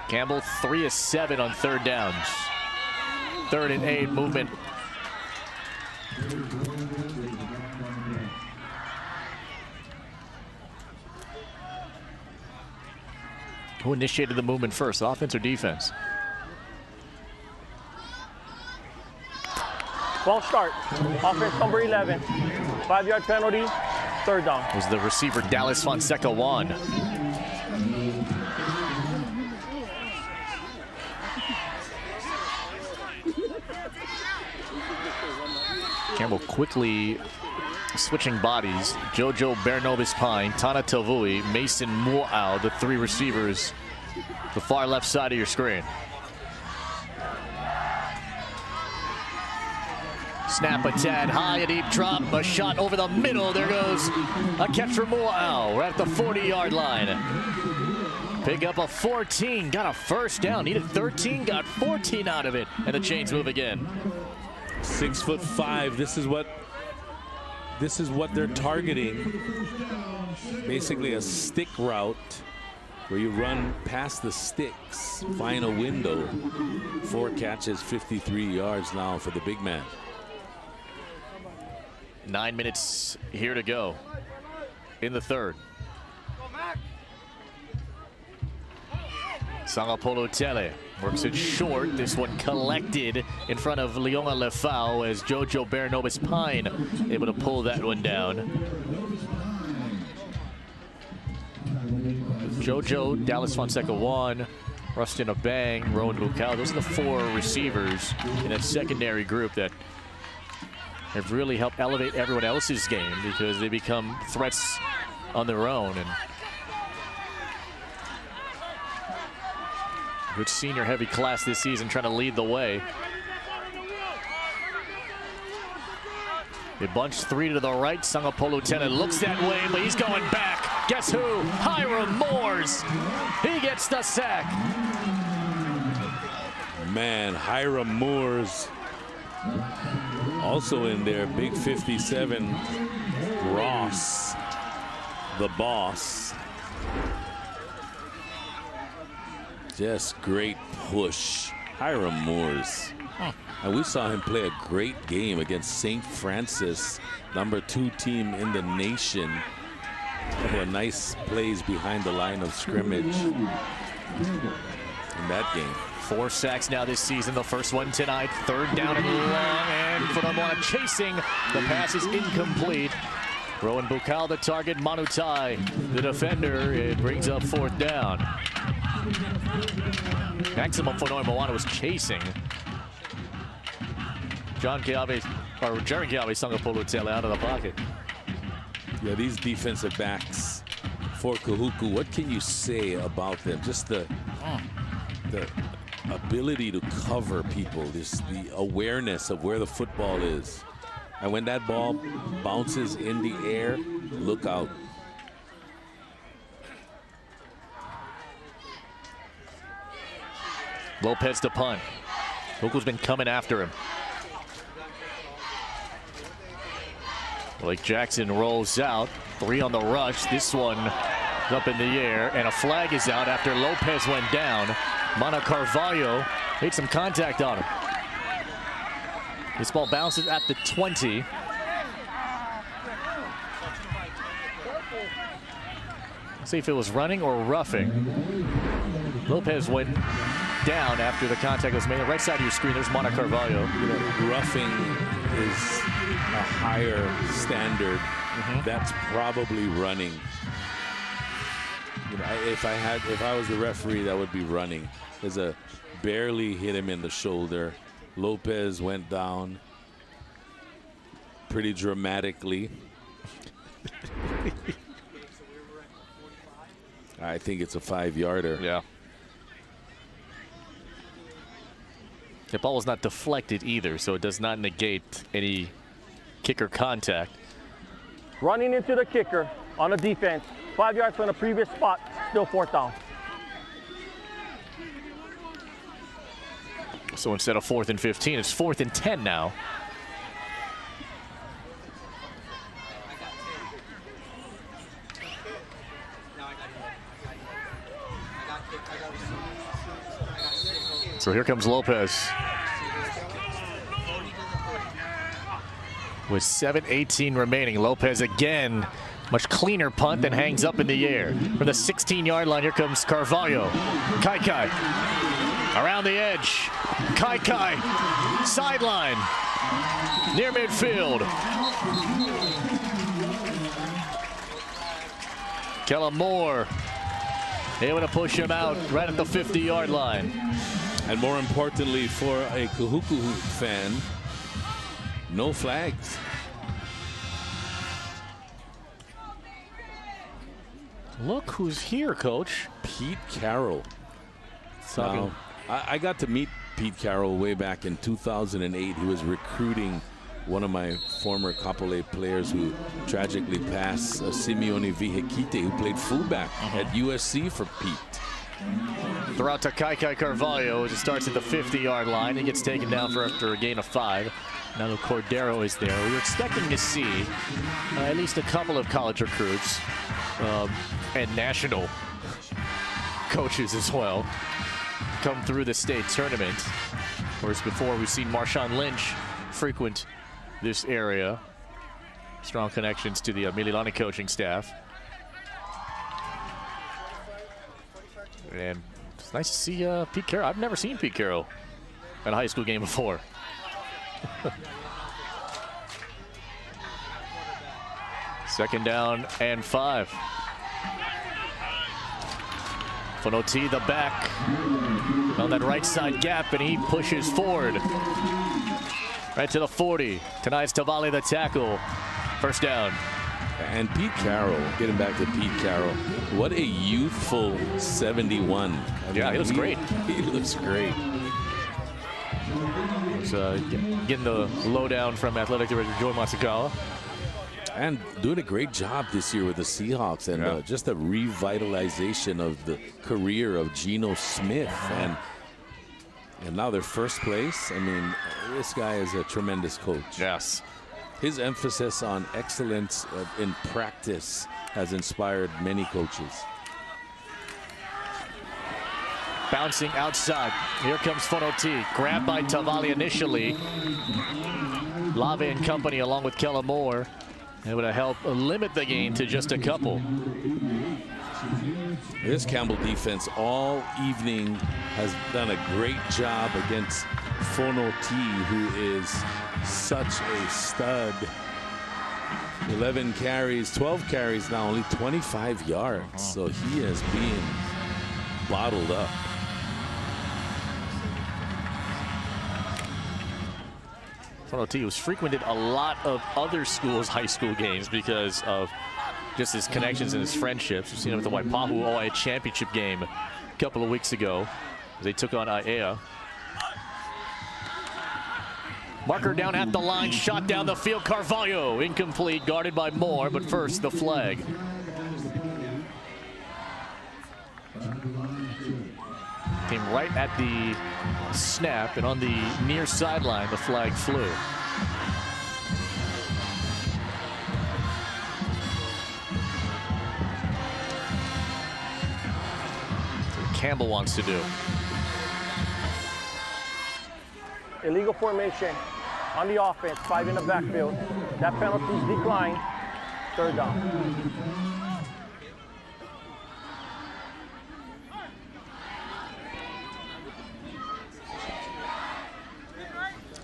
[SPEAKER 1] Campbell 3 of 7 on 3rd downs. 3rd and 8 movement. Who initiated the movement first, offense or defense?
[SPEAKER 3] Ball start. Offense number 11. 5-yard penalty. 3rd down.
[SPEAKER 1] Was the receiver Dallas Fonseca Juan. Campbell quickly switching bodies. Jojo Bernovis Pine, Tana Tavui, Mason Mu'au, the 3 receivers, the far left side of your screen. Snap a tad high, a deep drop, a shot over the middle. There goes a catch for Mu'au. We're at the 40-yard line. Pick up a 14, got a 1st down, needed 13, got 14 out of it, and the chains move again.
[SPEAKER 2] 6'5". This is what they're targeting. Basically a stick route where you run past the sticks, find a window. 4 catches, 53 yards now for the big man.
[SPEAKER 1] 9 minutes here to go in the 3rd. Sangapolo Tele works it short. This one collected in front of Leona Lefau as Jojo Bernovis Pine able to pull that one down. Jojo, Dallas Fonseca Juan, Rustin Abang, Rowan Bukau. Those are the 4 receivers in that secondary group that have really helped elevate everyone else's game because they become threats on their own. And good senior heavy class this season trying to lead the way. They bunch 3 to the right. Sangapolo Tele looks that way, but he's going back. Guess who? Hiram Moores. He gets the sack.
[SPEAKER 2] Man, Hiram Moores also in there. Big 57. Ross, the boss. Just great push. Hiram Moores. And we saw him play a great game against St. Francis, number 2 team in the nation. Nice plays behind the line of scrimmage in that game.
[SPEAKER 1] 4 sacks now this season. The first one tonight. 3rd down and long. And Furamona chasing. The pass is incomplete. Rowan Bukal the target. Manutai the defender. It brings up 4th down. Maximum Fonoy Moana was chasing. Jerry Kiawe Sangapolo Tele out of the pocket.
[SPEAKER 2] Yeah, these defensive backs for Kahuku, what can you say about them? Just the ability to cover people, the awareness of where the football is. And when that ball bounces in the air, look out.
[SPEAKER 1] Lopez to punt. Kahuku's been coming after him. Blake Jackson rolls out. 3 on the rush. This one up in the air, and a flag is out after Lopez went down. Mana Carvalho made some contact on him. This ball bounces at the 20. Let's see if it was running or roughing. Lopez went down after the contact was made. Right side of your screen, there's Mana Carvalho.
[SPEAKER 2] Roughing is a higher standard. That's probably running. You know, if I was the referee, that would be running. There's a barely hit him in the shoulder. Lopez went down pretty dramatically. I think it's a 5-yarder.
[SPEAKER 1] Yeah. The ball was not deflected either, so it does not negate any kicker contact.
[SPEAKER 3] Running into the kicker on the defense. 5 yards from the previous spot, still 4th down.
[SPEAKER 1] So instead of 4th and 15, it's 4th and 10 now. So here comes Lopez. With 7:18 remaining, Lopez again, much cleaner punt than hangs up in the air. For the 16-yard line, here comes Carvalho. Kai. Around the edge. Kai. Sideline. Near midfield. Kellen Moore able to push him out right at the 50-yard line.
[SPEAKER 2] And more importantly for a Kahuku fan, no flags.
[SPEAKER 1] Look who's here, Coach.
[SPEAKER 2] Pete Carroll. Now, I got to meet Pete Carroll way back in 2008. He was recruiting one of my former Kapolei players who tragically passed, Simeone Vihekite, who played fullback at USC for Pete.
[SPEAKER 1] Throw out to Kai Carvalho as it starts at the 50-yard line. He gets taken down after a gain of 5. Now Cordero is there. We were expecting to see at least a couple of college recruits and national coaches as well come through the state tournament. Whereas before, we've seen Marshawn Lynch frequent this area. Strong connections to the Mililani coaching staff. And it's nice to see Pete Carroll. I've never seen Pete Carroll at a high school game before. Second down and 5. Fonoti, the back, on that right side gap, and he pushes forward. Right to the 40. Tonight's Tavali, the tackle. First down.
[SPEAKER 2] And Pete Carroll, getting back to Pete Carroll, what a youthful 71.
[SPEAKER 1] He looks great.
[SPEAKER 2] He looks great.
[SPEAKER 1] Getting the lowdown from athletic director Joe Matsukawa.
[SPEAKER 2] And doing a great job this year with the Seahawks, and just a revitalization of the career of Geno Smith. And now they're first place. I mean, this guy is a tremendous coach.
[SPEAKER 1] Yes.
[SPEAKER 2] His emphasis on excellence in practice has inspired many coaches.
[SPEAKER 1] Bouncing outside. Here comes Fonoti. Grabbed by Tavali initially. Lave and company along with Kellen Moore able to help limit the gain to just a couple.
[SPEAKER 2] This Campbell defense all evening has done a great job against Fonoti, who is such a stud. 11 carries, 12 carries now, only 25 yards. So he is being bottled up.
[SPEAKER 1] Fonoti was frequented a lot of other schools' high school games because of just his connections and his friendships. We've seen him at the Waipahu OI championship game a couple of weeks ago as they took on Aiea. Marker down at the line, shot down the field. Carvalho, incomplete, guarded by Moore, but first the flag. Came right at the snap, and on the near sideline, the flag flew. Campbell wants to do.
[SPEAKER 3] Illegal formation on the offense, 5 in the backfield. That penalty's declined. 3rd down.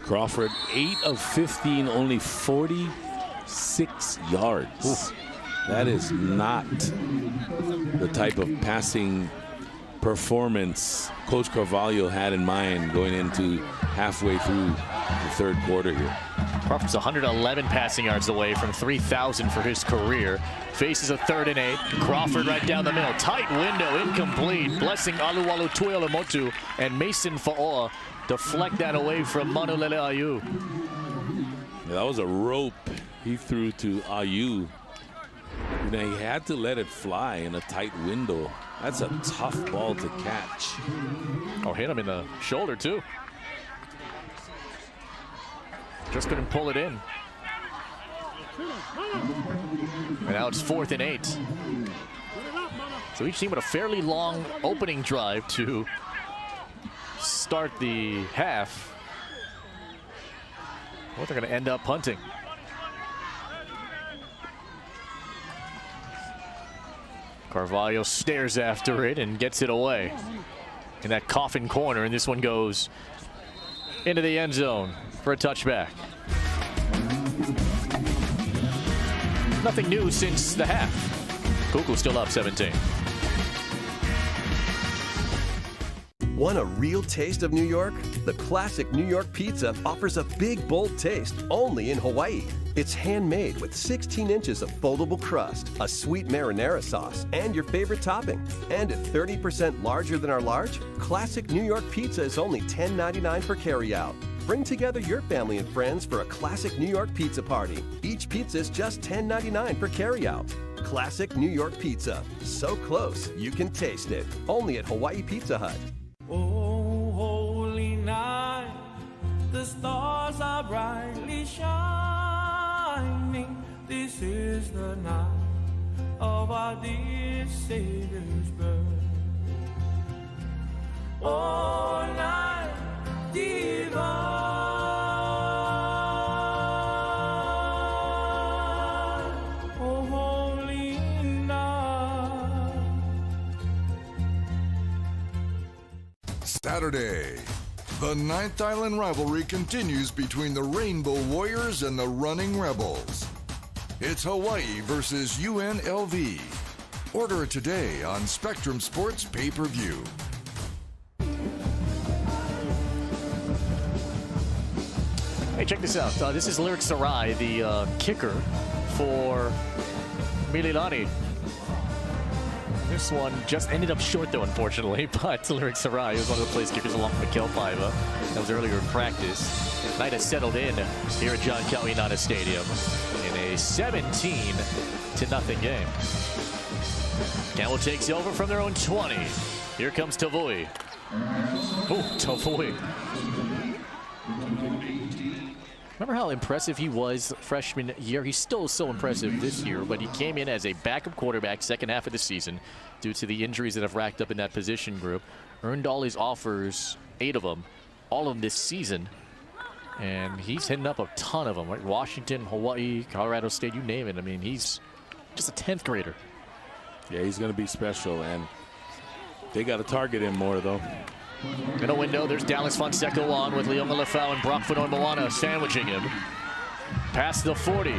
[SPEAKER 2] Crawford, 8 of 15, only 46 yards. Ooh. That is not the type of passing performance Coach Carvalho had in mind going into halfway through the third quarter here.
[SPEAKER 1] Crawford's 111 passing yards away from 3,000 for his career. Faces a 3rd and 8. Crawford right down the middle. Tight window, incomplete. Blessing Aluwalu Tuilamotu and Mason Fa'oa deflect that away from Manulele Ayu.
[SPEAKER 2] Yeah, that was a rope he threw to Ayu. You know, he had to let it fly in a tight window. That's a tough ball to catch.
[SPEAKER 1] Oh, hit him in the shoulder, too. Just couldn't pull it in. And now it's 4th and 8. So each team with a fairly long opening drive to start the half. Well, they're going to end up punting. Carvalho stares after it and gets it away in that coffin corner, and this one goes into the end zone for a touchback. Nothing new since the half. Kahuku still up 17.
[SPEAKER 26] Want a real taste of New York? The classic New York pizza offers a big, bold taste only in Hawaii. It's handmade with 16 inches of foldable crust, a sweet marinara sauce, and your favorite topping. And at 30% larger than our large, classic New York pizza is only $10.99 for carryout. Bring together your family and friends for a classic New York pizza party. Each pizza is just $10.99 for carryout. Classic New York pizza. So close, you can taste it. Only at Hawaii Pizza Hut.
[SPEAKER 4] Oh, holy night, the stars are brightly shining. This is the night of our dear Savior's birth. Oh, night divine, oh, holy night.
[SPEAKER 11] Saturday, the Ninth Island rivalry continues between the Rainbow Warriors and the Running Rebels. It's Hawaii versus UNLV. Order it today on Spectrum Sports pay-per-view.
[SPEAKER 1] Hey, check this out. This is Lyric Sarai, the kicker for Mililani. This one just ended up short, though, unfortunately. But Lyric Sarai was one of the place kickers along with Mikael Paiva. That was earlier in practice. Night has settled in here at John Kauinana Stadium in a 17-0 game. Campbell takes over from their own 20. Here comes Tavui. Oh, Tavui. Remember how impressive he was freshman year? He's still so impressive this year, but he came in as a backup quarterback second half of the season due to the injuries that have racked up in that position group. Earned all his offers, 8 of them, all of them this season. And he's hitting up a ton of them, right? Washington, Hawaii, Colorado State, you name it. I mean, he's just a 10th grader.
[SPEAKER 2] Yeah, he's going to be special, and they got to target him more, though.
[SPEAKER 1] In a window, there's Dallas Fonseca on with Leonga Lafau and Brock Fanoy Moana sandwiching him. Past the 40.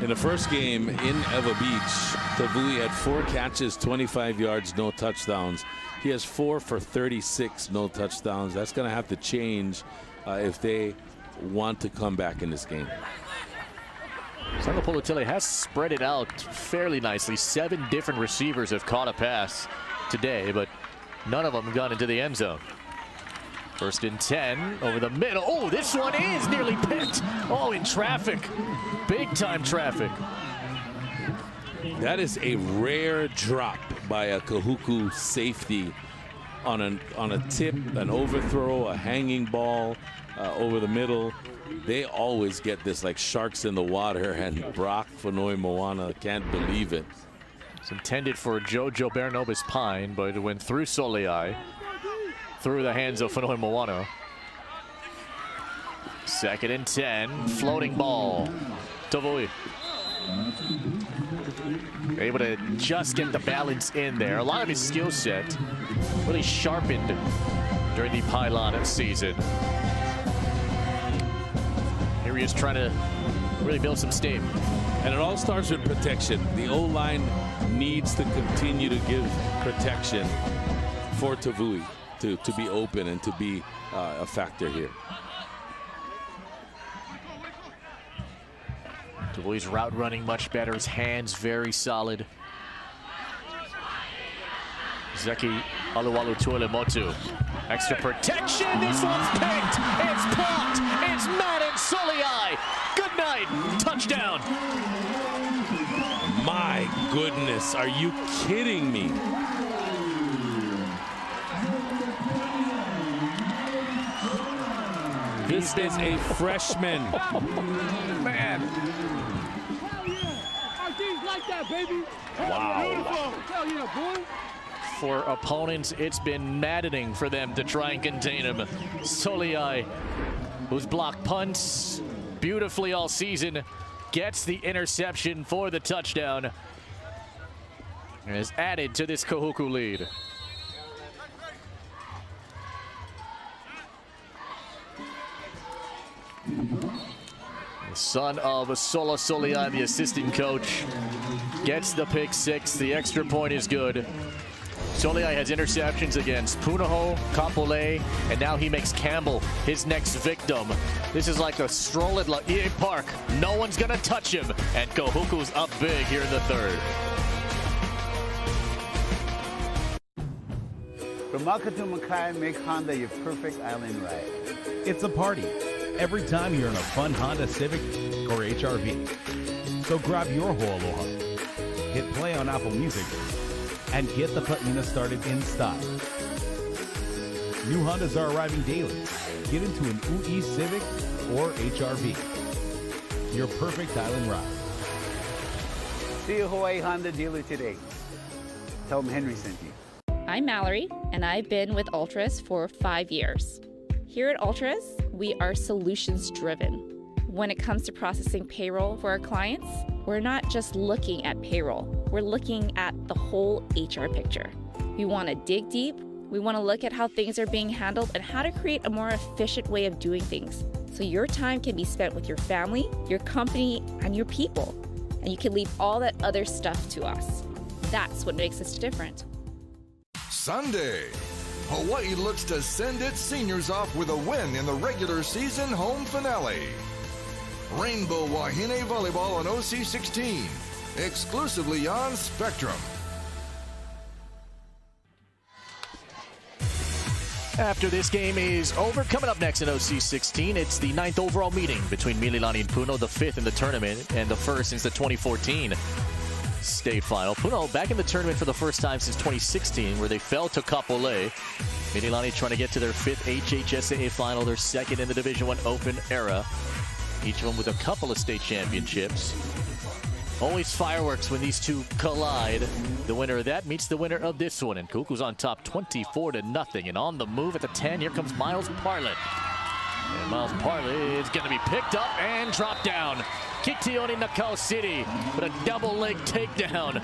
[SPEAKER 2] In the first game in Eva Beach, Tavui had 4 catches, 25 yards, no touchdowns. He has 4 for 36, no touchdowns. That's going to have to change if they want to come back in this game.
[SPEAKER 1] Sango Polotele has spread it out fairly nicely. 7 different receivers have caught a pass today, but none of them have gone into the end zone. First and 10 over the middle. Oh, this one is nearly picked. Oh, in traffic. Big time traffic.
[SPEAKER 2] That is a rare drop by a Kahuku safety on a tip, an overthrow, a hanging ball over the middle. They always get this like sharks in the water, and Brock Fanoy Moana can't believe it.
[SPEAKER 1] It's intended for Jojo Bernobis Pine, but it went through Soleil, through the hands of Fanoy Moana. Second and 10, floating ball. Tavui. Able to just get the balance in there. A lot of his skill set really sharpened during the pylon season. Here he is trying to really build some steam.
[SPEAKER 2] And it all starts with protection. The O-line needs to continue to give protection for Tavui to be open and to be a factor here.
[SPEAKER 1] Tavui's route running much better. His hands very solid. Zeki Aluwalu-Tuilemotu. Extra protection. This one's picked. It's blocked. It's Madden Soliai. Good night. Touchdown.
[SPEAKER 2] My goodness, are you kidding me? This is a freshman.
[SPEAKER 1] Man.
[SPEAKER 2] Wow.
[SPEAKER 1] For opponents, it's been maddening for them to try and contain him. Soliai, who's blocked punts beautifully all season, gets the interception for the touchdown and is added to this Kahuku lead. The son of Sola Soliai, the assistant coach, gets the pick six. The extra point is good. Soliai has interceptions against Punahou, Kapolei, and now he makes Campbell his next victim. This is like a stroll at Laie Park. No one's going to touch him, and Kahuku's up big here in the third.
[SPEAKER 8] From Maka to Makai, make Honda your perfect island ride.
[SPEAKER 5] It's a party every time you're in a fun Honda Civic or HRV. So grab your Ho'aloha, hit play on Apple Music, and get the patina started in style. New Hondas are arriving daily. Get into an UE Civic or HRV. Your perfect island ride.
[SPEAKER 8] See a Hawaii Honda dealer today. Tell them Henry sent you.
[SPEAKER 17] I'm Mallory, and I've been with Ultras for 5 years. Here at Ultras, we are solutions driven. When it comes to processing payroll for our clients, we're not just looking at payroll, we're looking at the whole HR picture. We want to dig deep, we want to look at how things are being handled and how to create a more efficient way of doing things. So your time can be spent with your family, your company, and your people. And you can leave all that other stuff to us. That's what makes us different.
[SPEAKER 11] Sunday, Hawaii looks to send its seniors off with a win in the regular season home finale. Rainbow Wahine Volleyball on OC16, exclusively on Spectrum.
[SPEAKER 1] After this game is over, coming up next in OC16, it's the 9th overall meeting between Mililani and Puno, the 5th in the tournament and the 1st since the 2014 state final. Puno back in the tournament for the first time since 2016, where they fell to Kapolei. Mililani trying to get to their 5th HHSAA final, their 2nd in the Division I Open era. Each of them with a couple of state championships. Always fireworks when these two collide. The winner of that meets the winner of this one. And Kahuku's on top 24-0. And on the move at the 10, here comes Miles Parlett. And Miles Parlett is going to be picked up and dropped down. Kitioni Nakao City with a double leg takedown.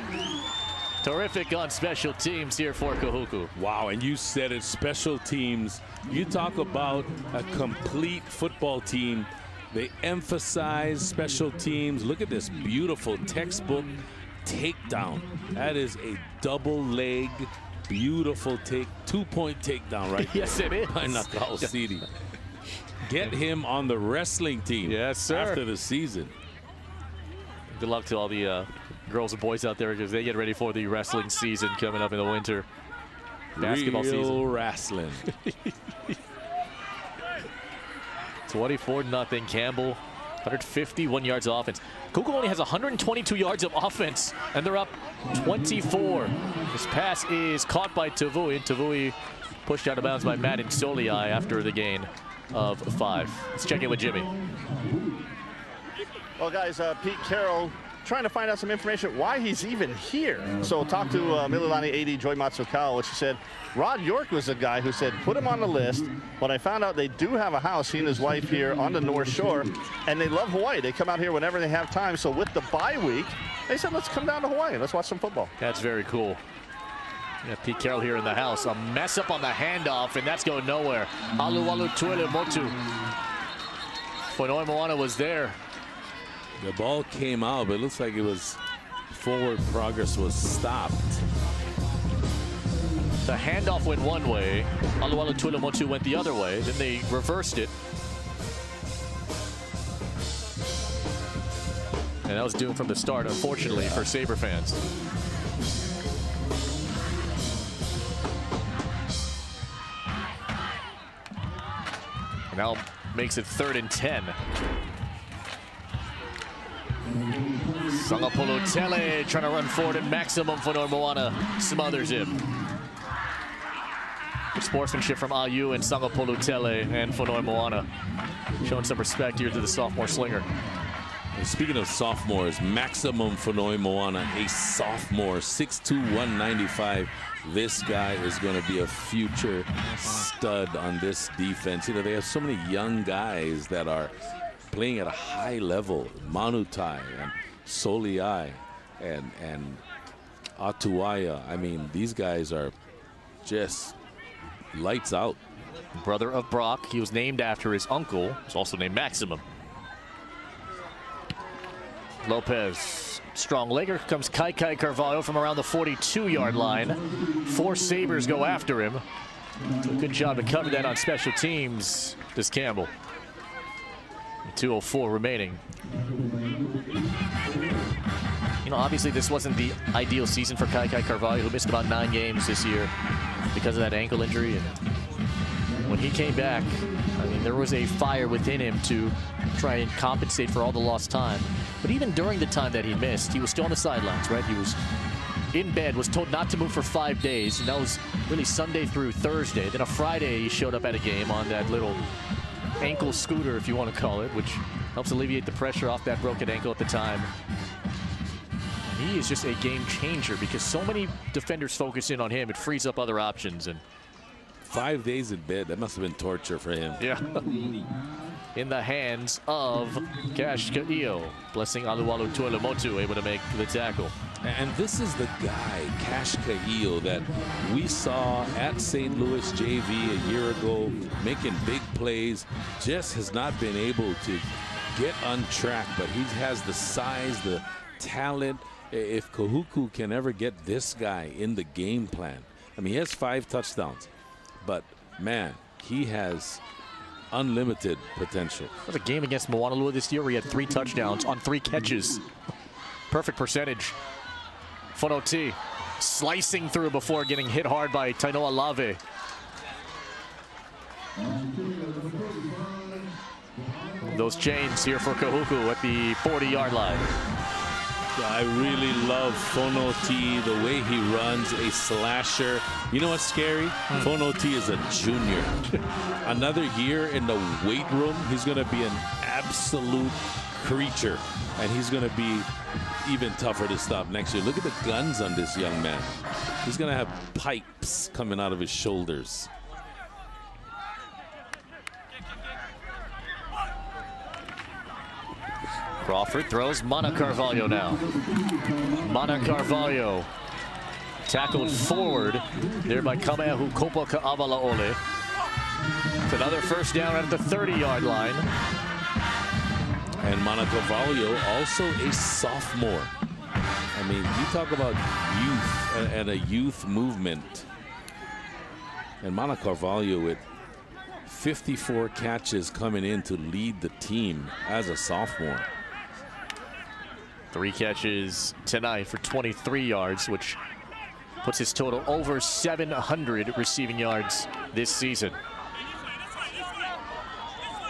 [SPEAKER 1] Terrific on special teams here for Kahuku.
[SPEAKER 2] Wow, and you said it, special teams. You talk about a complete football team. They emphasize special teams. Look at this beautiful textbook takedown. That is a double leg, beautiful two-point takedown right there.
[SPEAKER 1] Yes, it is.
[SPEAKER 2] By Nakao City. Get him on the wrestling team.
[SPEAKER 1] Yes, sir.
[SPEAKER 2] After the season.
[SPEAKER 1] Good luck to all the girls and boys out there as they get ready for the wrestling season coming up in the winter. Basketball season.
[SPEAKER 2] Real wrestling.
[SPEAKER 1] 24-0 Campbell, 151 yards of offense. Kahuku only has 122 yards of offense, and they're up 24. This pass is caught by Tavui, and Tavui pushed out of bounds by Madden Soliai after the gain of 5. Let's check in with Jimmy.
[SPEAKER 15] Well, guys, Pete Carroll trying to find out some information why he's even here. So talk to Mililani AD Joy Matsukawa, which she said Rod York was the guy who said put him on the list. When I found out they do have a house, he and his wife here on the North Shore, and they love Hawaii. They come out here whenever they have time. So with the bye week, they said let's come down to Hawaii. Let's watch some football.
[SPEAKER 1] That's very cool. Yeah, Pete Carroll here in the house. A mess up on the handoff, and that's going nowhere. Aluwalu Tuele Motu. Fonoe Moana was there.
[SPEAKER 2] The ball came out, but it looks like it was forward progress was stopped.
[SPEAKER 1] The handoff went one way. Aluwalu Tuele Motu went the other way. Then they reversed it. And that was doomed from the start, unfortunately, for Sabre fans. Now makes it 3rd and 10. Sangapolo Tele trying to run forward at maximum. Fonoe Moana smothers him. Good sportsmanship from Ayu and Sangapolo Tele and Fonoe Moana. Showing some respect here to the sophomore slinger.
[SPEAKER 2] And speaking of sophomores, maximum Fonoe Moana, a sophomore, 6'2", 195. This guy is going to be a future stud on this defense. You know, they have so many young guys that are playing at a high level. Manutai and Soliai and Atuaya. I mean, these guys are just lights out.
[SPEAKER 1] Brother of Brock. He was named after his uncle. He's also named Maximum. Lopez, strong legger. Comes Kai Carvalho from around the 42-yard line. 4 Sabres go after him. Good job to cover that on special teams, does Campbell. 2:04 remaining. You know, obviously this wasn't the ideal season for Kai Carvalho, who missed about 9 games this year because of that ankle injury. And when he came back, I mean, there was a fire within him to try and compensate for all the lost time. But even during the time that he missed, he was still on the sidelines, right? He was in bed, was told not to move for 5 days, and that was really Sunday through Thursday. Then a Friday, he showed up at a game on that little ankle scooter, if you want to call it, which helps alleviate the pressure off that broken ankle at the time. And he is just a game changer because so many defenders focus in on him. It frees up other options. And
[SPEAKER 2] 5 days in bed, that must have been torture for him.
[SPEAKER 1] Yeah. In the hands of Cash Ka'io. Blessing Aluwalu Tuele Motu, able to make the tackle.
[SPEAKER 2] And this is the guy, Cash Ka'io, that we saw at St. Louis JV a year ago, making big plays. Just has not been able to get on track, but he has the size, the talent. If Kahuku can ever get this guy in the game plan, I mean, he has 5 touchdowns, but man, he has unlimited potential.
[SPEAKER 1] There was a game against Moanalua this year where he had 3 touchdowns on 3 catches. Perfect percentage. Fonoti slicing through before getting hit hard by Tainoa Lave. Those chains here for Kahuku at the 40-yard line.
[SPEAKER 2] I really love Fonoti, the way he runs, a slasher. You know what's scary? Fonoti is a junior. Another year in the weight room, he's going to be an absolute creature. And he's going to be even tougher to stop next year. Look at the guns on this young man. He's going to have pipes coming out of his shoulders.
[SPEAKER 1] Crawford throws. Mana Carvalho now. Mana Carvalho tackled forward there by Kameahu Kopa Ka'abalaole. It's another first down at the 30-yard line.
[SPEAKER 2] And Mana Carvalho, also a sophomore. I mean, you talk about youth and a youth movement. And Mana Carvalho with 54 catches coming in to lead the team as a sophomore.
[SPEAKER 1] 3 catches tonight for 23 yards, which puts his total over 700 receiving yards this season.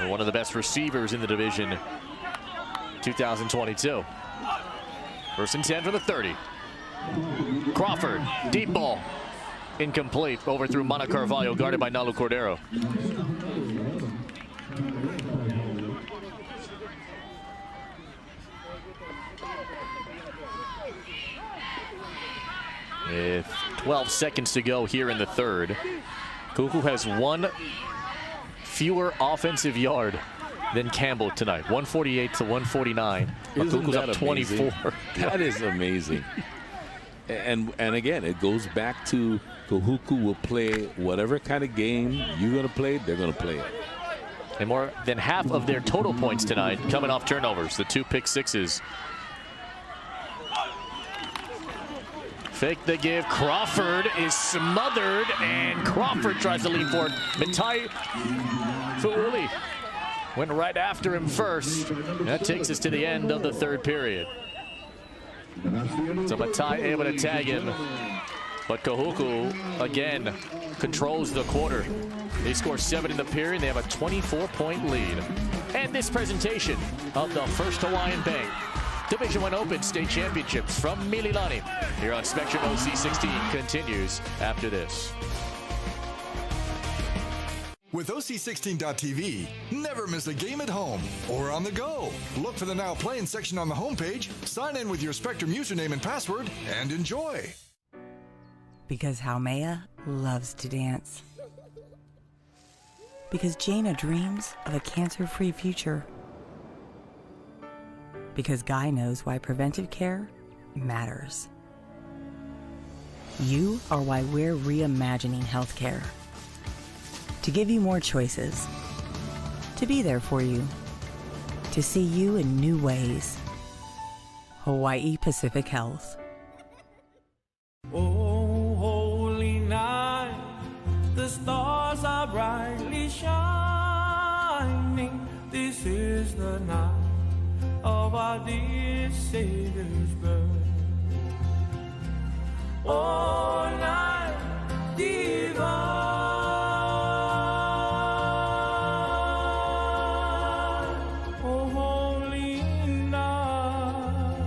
[SPEAKER 1] And one of the best receivers in the division, 2022. 1st and 10 for the 30. Crawford, deep ball. Incomplete, overthrew Mana Carvalho, guarded by Nalu Cordero. With 12 seconds to go here in the 3rd. Kahuku has 1 fewer offensive yard than Campbell tonight. 148 to 149. Kahuku's up 24.
[SPEAKER 2] That is amazing. And again, it goes back to Kahuku will play whatever kind of game you're going to play, they're going to play it.
[SPEAKER 1] And more than half of their total points tonight coming off turnovers, the 2 pick sixes. Fake the give. Crawford is smothered, and Crawford tries to lean forward. Matai Fuuli went right after him first. That takes us to the end of the third period. So Matai able to tag him, but Kahuku again controls the quarter. They score 7 in the period. They have a 24-point lead. And this presentation of the First Hawaiian Bank Division I Open State Championships from Mililani here on Spectrum OC16 continues after this.
[SPEAKER 11] With OC16.TV, never miss a game at home or on the go. Look for the Now Playing section on the homepage, sign in with your Spectrum username and password, and enjoy.
[SPEAKER 16] Because Haumea loves to dance. Because Jaina dreams of a cancer-free future. Because Guy knows why preventive care matters. You are why we're reimagining healthcare. To give you more choices. To be there for you. To see you in new ways. Hawaii Pacific Health.
[SPEAKER 4] Oh, holy night, the stars are brightly shining. This is the night of our dear Savior's birth. Oh, night divine, oh, holy night.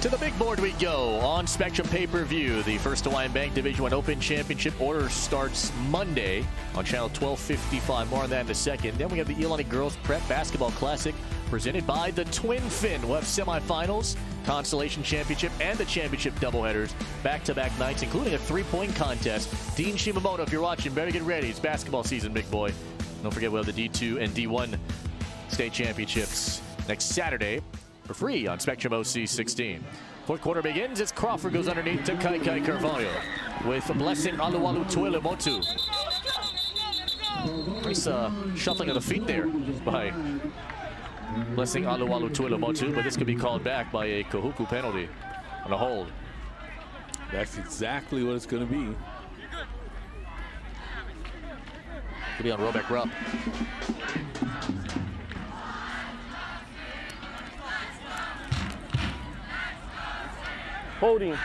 [SPEAKER 1] To the big board we go on Spectrum pay-per-view. The First Hawaiian Bank Division I Open Championship order starts Monday on channel 1255. More on that in a second. Then we have the Iolani Girls Prep Basketball Classic presented by the Twin Fin. We'll have semifinals, Constellation Championship, and the championship doubleheaders back-to-back nights, including a three-point contest. Dean Shimamoto, if you're watching, better get ready. It's basketball season, big boy. Don't forget we'll have the D2 and D1 state championships next Saturday for free on Spectrum OC16. Fourth quarter begins as Crawford goes underneath to Kai Carvalho with a Blessing Alualu Tuilemotu. Nice shuffling of the feet there by Blessing Alualu Tuilemotu, but this could be called back by a Kahuku penalty on a hold.
[SPEAKER 2] That's exactly what it's going to be.
[SPEAKER 1] Could be on Robek Rupp.
[SPEAKER 3] Holding,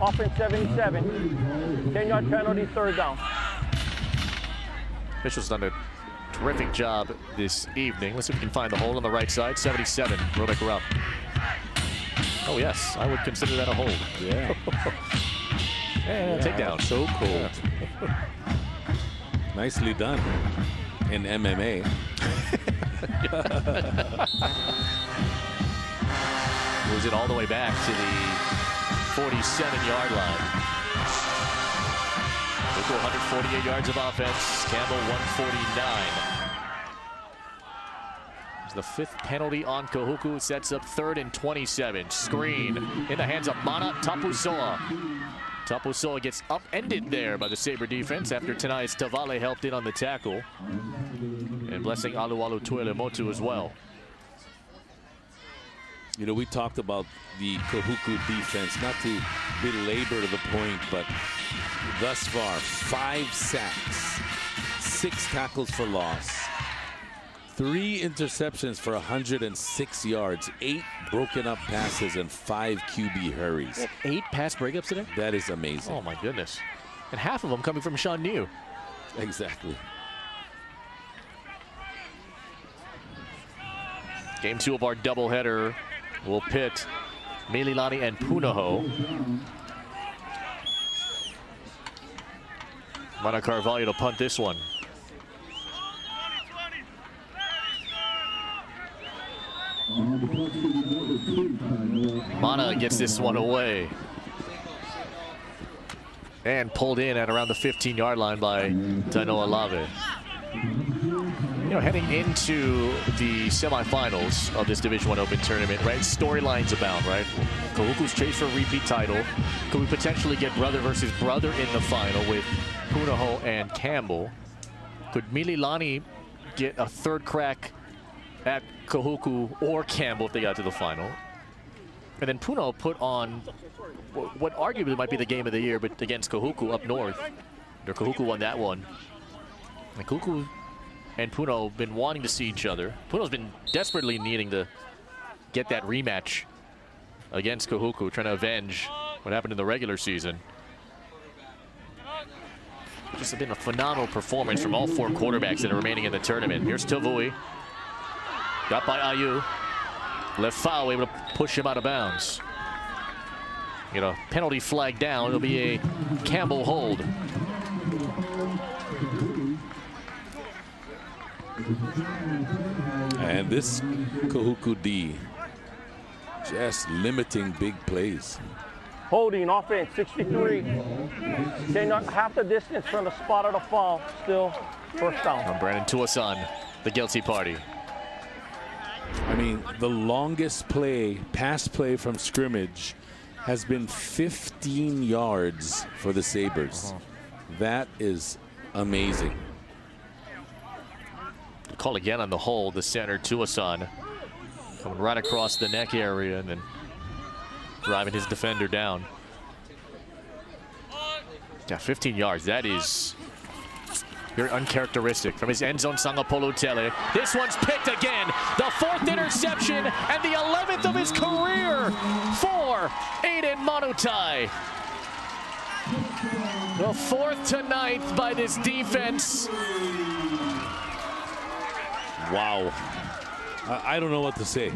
[SPEAKER 3] offense 77, 10-yard penalty, third down.
[SPEAKER 1] Officials done a terrific job this evening. Let's see if we can find the hole on the right side. 77, Robek Rupp. Oh yes, I would consider that a hold.
[SPEAKER 2] Yeah.
[SPEAKER 1] And takedown.
[SPEAKER 2] So cold. Nicely done in MMA.
[SPEAKER 1] Moves it all the way back to the 47-yard line. Kahuku 148 yards of offense. Campbell 149. It's the fifth penalty on Kahuku. Sets up 3rd and 27. Screen in the hands of Mana Tapusoa. Tapusoa gets upended there by the Sabre defense after tonight's Tavale helped in on the tackle. And Blessing Alualu Tuilemotu as well.
[SPEAKER 2] You know, we talked about the Kahuku defense, not to belabor the point, but thus far, 5 sacks, 6 tackles for loss, 3 interceptions for 106 yards, 8 broken up passes, and 5 QB hurries.
[SPEAKER 1] 8 pass breakups today?
[SPEAKER 2] That is amazing.
[SPEAKER 1] Oh my goodness. And half of them coming from Sean New.
[SPEAKER 2] Exactly.
[SPEAKER 1] Game 2 of our doubleheader will pit Mililani and Punahou. Mana Carvalho to punt this one. Mana gets this one away. And pulled in at around the 15-yard line by Tanoa Lave. You know, heading into the semifinals of this Division I Open tournament, right? Storylines abound, right? Kahuku's chase for a repeat title. Could we potentially get brother versus brother in the final with Punahou and Campbell? Could Mililani get a third crack at Kahuku or Campbell if they got to the final? And then Punahou put on what arguably might be the game of the year, but against Kahuku up north. Kahuku won that one. And Kahuku and Punahou have been wanting to see each other. Punahou's been desperately needing to get that rematch against Kahuku, trying to avenge what happened in the regular season. Just been a phenomenal performance from all four quarterbacks that are remaining in the tournament. Here's Tavui. Got by Ayu. Left foul, able to push him out of bounds. Get a penalty flag down. It'll be a Campbell hold.
[SPEAKER 2] And this Kahuku D just limiting big plays.
[SPEAKER 3] Holding offense, 63. Staying half the distance from the spot of the fall. Still first down.
[SPEAKER 1] From Brandon Tuason, the guilty party.
[SPEAKER 2] I mean, the longest pass play from scrimmage has been 15 yards for the Sabres. That is amazing.
[SPEAKER 1] Call again on the hold, the center Tuason coming right across the neck area and then driving his defender down. Yeah, 15 yards. That is very uncharacteristic from his end zone. Sangapolo Tele. This one's picked again. The fourth interception and the 11th of his career for Aiden Manutai. The 4th to 9th by this defense.
[SPEAKER 2] Wow. I don't know what to say.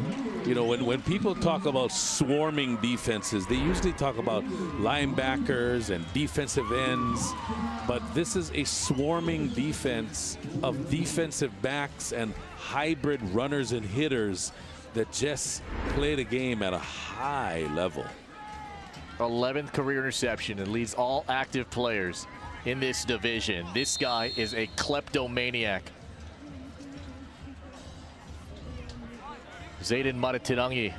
[SPEAKER 2] You know, when people talk about swarming defenses, they usually talk about linebackers and defensive ends. But this is a swarming defense of defensive backs and hybrid runners and hitters that just play the game at a high level.
[SPEAKER 1] 11th career interception and leads all active players in this division. This guy is a kleptomaniac. Zayden Maritirangi.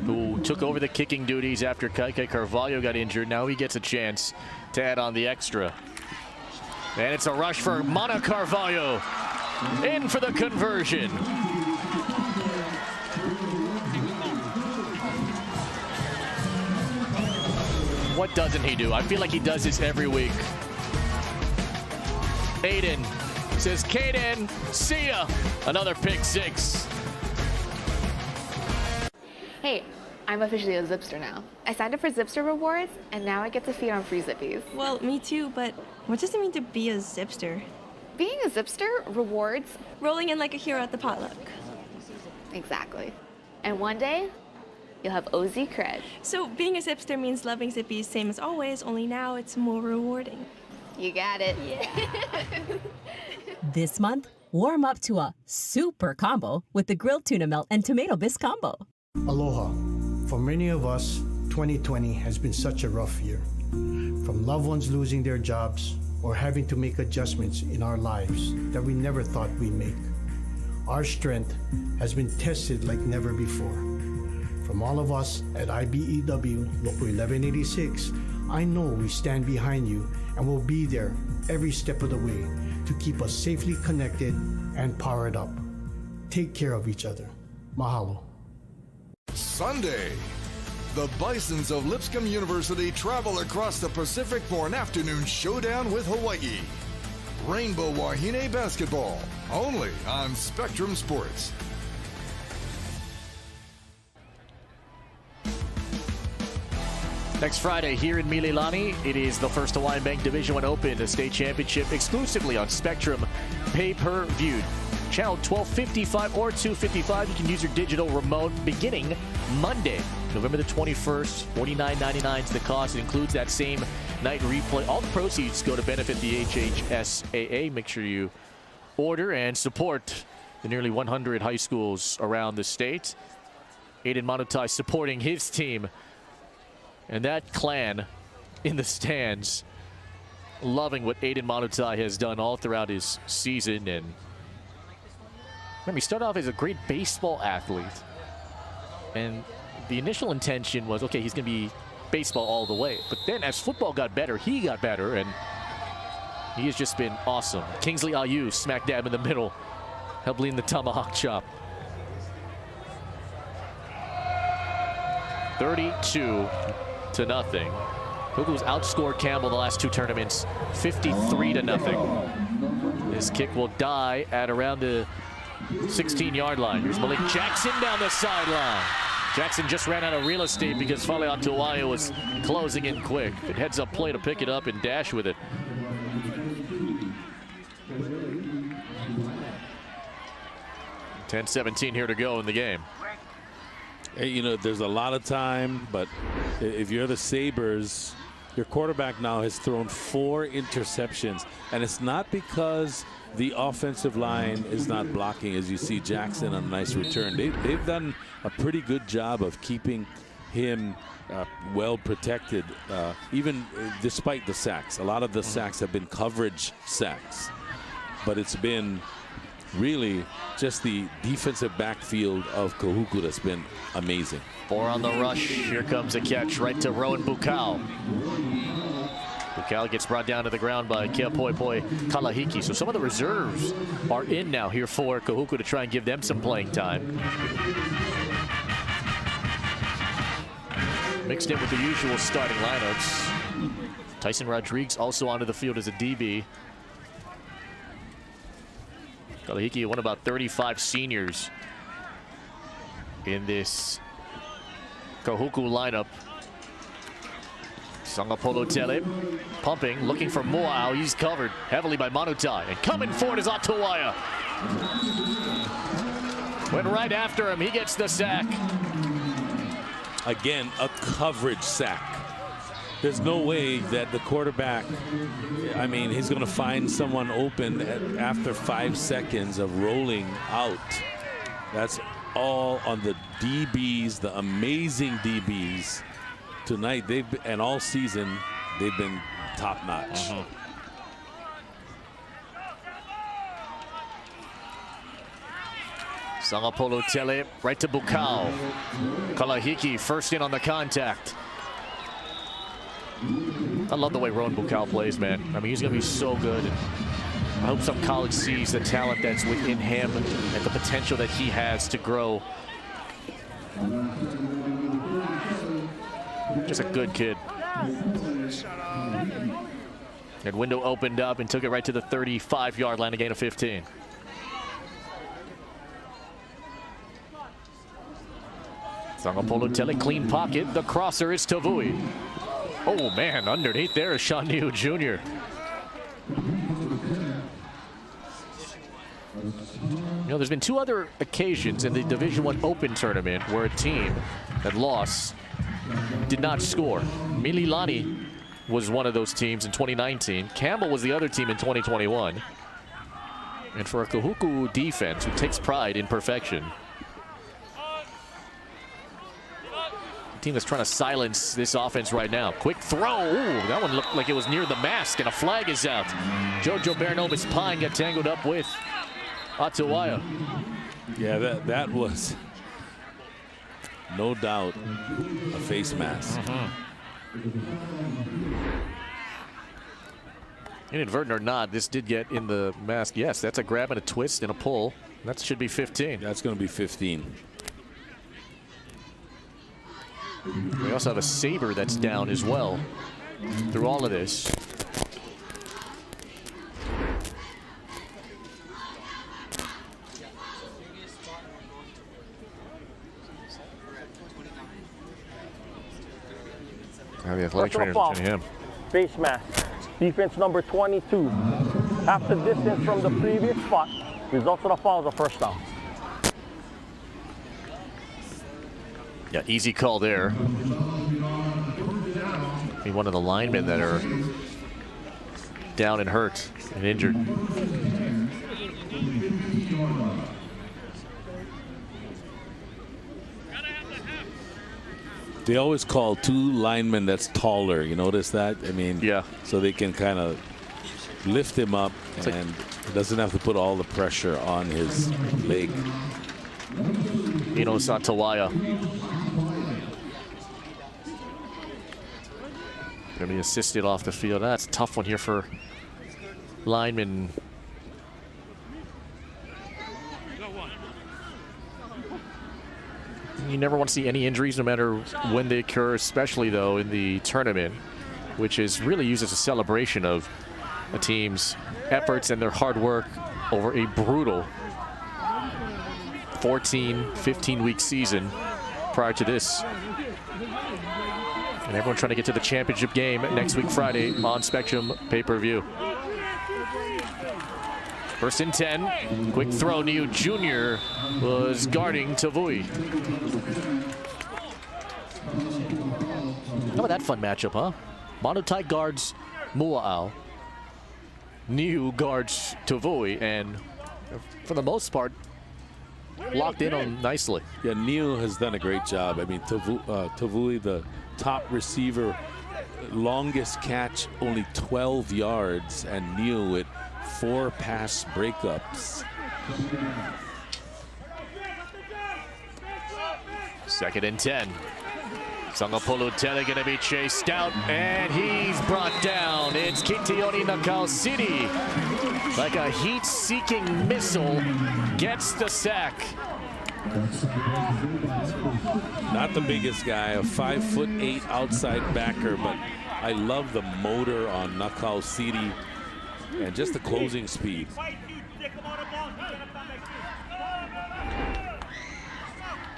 [SPEAKER 1] Who took over the kicking duties after Kaikai Carvalho got injured. Now he gets a chance to add on the extra. And it's a rush for Mana Carvalho. In for the conversion. What doesn't he do? I feel like he does this every week. Aiden says, Kaden, see ya. Another pick six.
[SPEAKER 18] Hey, I'm officially a Zipster now. I signed up for Zipster rewards, and now I get to feed on free Zippies.
[SPEAKER 12] Well, me too, but what does it mean to be a Zipster?
[SPEAKER 18] Being a Zipster rewards
[SPEAKER 12] rolling in like a hero at the potluck.
[SPEAKER 18] Exactly. And one day, you'll have OZ cred.
[SPEAKER 12] So being a Zipster means loving Zippies same as always, only now it's more rewarding.
[SPEAKER 18] You got it.
[SPEAKER 12] Yeah.
[SPEAKER 13] This month, warm up to a super combo with the grilled tuna melt and tomato bisque combo.
[SPEAKER 9] Aloha. For many of us, 2020 has been such a rough year. From loved ones losing their jobs or having to make adjustments in our lives that we never thought we'd make. Our strength has been tested like never before. From all of us at IBEW Local 1186, I know we stand behind you and will be there every step of the way to keep us safely connected and powered up. Take care of each other. Mahalo.
[SPEAKER 11] Sunday, the Bisons of Lipscomb University travel across the Pacific for an afternoon showdown with Hawaii. Rainbow Wahine basketball, only on Spectrum Sports.
[SPEAKER 1] Next Friday here in Mililani, it is the first Hawaiian Bank Division I Open, the state championship, exclusively on Spectrum pay-per-view. Channel 1255 or 255. You can use your digital remote beginning Monday, November the 21st. $49.99 is the cost. It includes that same night replay. All the proceeds go to benefit the HHSAA. Make sure you order and support the nearly 100 high schools around the state. Aiden Manutai supporting his team. And that clan in the stands loving what Aiden Manutai has done all throughout his season. And remember, he started off as a great baseball athlete. And the initial intention was, okay, he's going to be baseball all the way. But then as football got better, he got better. And he has just been awesome. Kingsley Ayu smack dab in the middle, helped lead the tomahawk chop. 32-0. Kahuku's outscored Campbell the last 2 tournaments, 53-0. This kick will die at around the 16-yard line. Here's Malik Jackson down the sideline. Jackson just ran out of real estate because Fale Atuaia was closing in quick. It heads up play to pick it up and dash with it. .17 here to go in the game.
[SPEAKER 19] Hey, you know, there's a lot of time, but if you're the Sabres, your quarterback now has thrown 4 interceptions, and it's not because the offensive line is not blocking, as you see Jackson on a nice return. They've done a pretty good job of keeping him well protected, even despite the sacks. A lot of the sacks have been coverage sacks, but it's been really just the defensive backfield of Kahuku that's been amazing.
[SPEAKER 1] 4 on the rush. Here comes a catch right to Rowan Bukau. Bukau gets brought down to the ground by Keapoipoi Kalahiki. So some of the reserves are in now here for Kahuku to try and give them some playing time. Mixed in with the usual starting lineups. Tyson Rodriguez also onto the field as a DB. Kalahiki, one of about 35 seniors in this Kahuku lineup. Sangapolo Tele pumping, looking for Moao. He's covered heavily by Manutai. And coming forward is Atuaia. Went right after him. He gets the sack.
[SPEAKER 19] Again, a coverage sack. There's no way that the quarterback, I mean, he's going to find someone open after 5 seconds of rolling out. That's all on the DBs, the amazing DBs. Tonight, and all season, they've been top-notch.
[SPEAKER 1] Sangapolo Tele right to Bukau. Kalahiki first in on the contact. I love the way Rowan Bukau plays, man. I mean, he's going to be so good. I hope some college sees the talent that's within him and the potential that he has to grow. Just a good kid. And window opened up and took it right to the 35-yard line, a gain of 15. Sangapolo Tele, clean pocket. The crosser is Tavui. Oh, man, underneath there is Sean Niu Jr. You know, there's been 2 other occasions in the Division I Open tournament where a team that lost did not score. Mililani was one of those teams in 2019. Campbell was the other team in 2021. And for a Kahuku defense who takes pride in perfection, team that's trying to silence this offense right now. Quick throw. Ooh, that one looked like it was near the mask, and a flag is out. Jojo Bernomis Pine got tangled up with Atuaia.
[SPEAKER 19] Yeah, that was no doubt a face mask.
[SPEAKER 1] Inadvertent or not, this did get in the mask. Yes, that's a grab and a twist and a pull. That should be 15.
[SPEAKER 19] That's going to be 15.
[SPEAKER 1] We also have a Sabre that's down as well through all of this. The athletic trainer is him.
[SPEAKER 3] Face mask. Defense number 22. Half the distance from the previous spot. Results of the foul is a first down.
[SPEAKER 1] Yeah, easy call there. Be one of the linemen that are down and hurt and injured.
[SPEAKER 19] They always call 2 linemen that's taller. You notice that? I mean,
[SPEAKER 1] yeah.
[SPEAKER 19] So they can kind of lift him up, and he doesn't have to put all the pressure on his leg.
[SPEAKER 1] Ino Santawaya. Going to be assisted off the field. That's a tough one here for linemen. You never want to see any injuries, no matter when they occur, especially though in the tournament, which is really used as a celebration of a team's efforts and their hard work over a brutal 15-week season prior to this. And everyone trying to get to the championship game next week Friday on Spectrum pay-per-view. First and 10. Quick throw. Niu Jr. was guarding Tavui. How about that fun matchup, huh? Monotai guards Mua'au. Niu guards Tavui, and for the most part, locked in on nicely.
[SPEAKER 19] Yeah, Niu has done a great job. I mean, Tavui, the top receiver, longest catch, only 12 yards, and Niu with 4 pass breakups.
[SPEAKER 1] Second and 10. Sangapolutele going to be chased out, and he's brought down. It's Kitioni Nakao City. Like a heat-seeking missile, gets the sack.
[SPEAKER 19] Not the biggest guy, a 5'8" outside backer, but I love the motor on Nakao City and just the closing speed.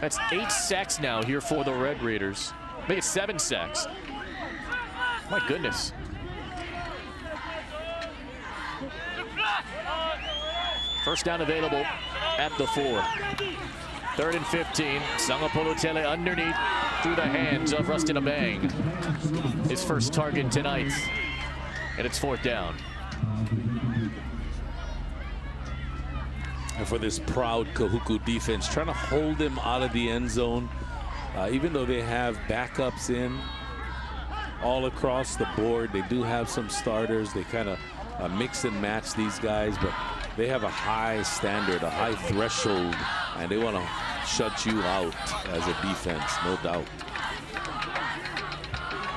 [SPEAKER 1] That's 8 sacks now here for the Red Raiders. I think it's 7 sacks. My goodness. First down available at the 4. 3rd and 15. Sangapolutele underneath through the hands of Rustin Abang. His first target tonight. And it's 4th down.
[SPEAKER 19] And for this proud Kahuku defense, trying to hold him out of the end zone, even though they have backups in all across the board. They do have some starters. They kind of mix and match these guys, but they have a high standard, a high threshold, and they want to shut you out as a defense, no doubt.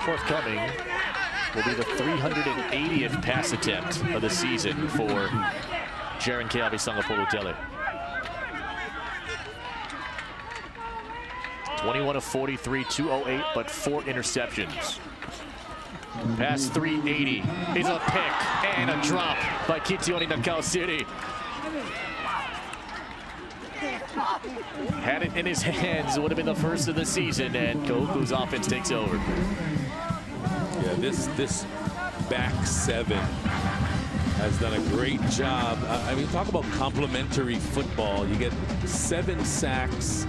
[SPEAKER 1] Forthcoming will be the 380th pass attempt of the season for Jaren Keawe Sangapolutele. 21 of 43, 208, but 4 interceptions. Pass 380 is a pick and a drop by Kitioni Nakao City. Had it in his hands, it would have been the first of the season, and Kahuku's offense takes over.
[SPEAKER 19] Yeah, this back 7 has done a great job. I mean, talk about complementary football. You get 7 sacks,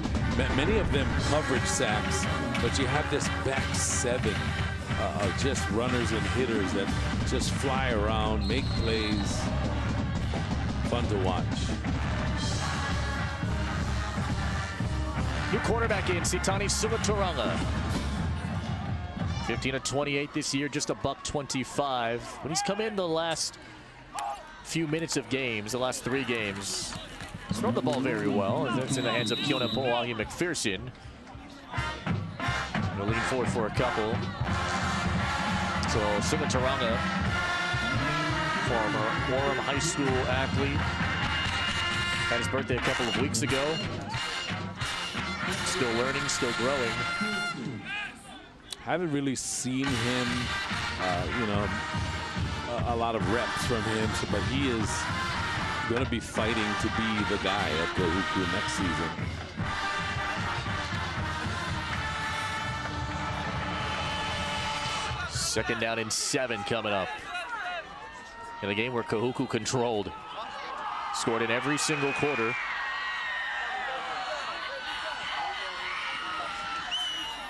[SPEAKER 19] many of them coverage sacks, but you have this back 7 of just runners and hitters that just fly around, make plays. Fun to watch.
[SPEAKER 1] New quarterback in Sitani Sumatoranga. 15 of 28 this year, just a $125. When he's come in the last few minutes of games, the last 3 games, he's thrown the ball very well. It's in the hands of Kiona Po'ahi McPherson. He'll lean forward for a couple. So Sumatoranga, former Orem High School athlete, had his birthday a couple of weeks ago. Still learning, still growing.
[SPEAKER 19] Haven't really seen him, a lot of reps from him, but he is going to be fighting to be the guy at Kahuku next season.
[SPEAKER 1] Second down and 7 coming up. In a game where Kahuku controlled. Scored in every single quarter.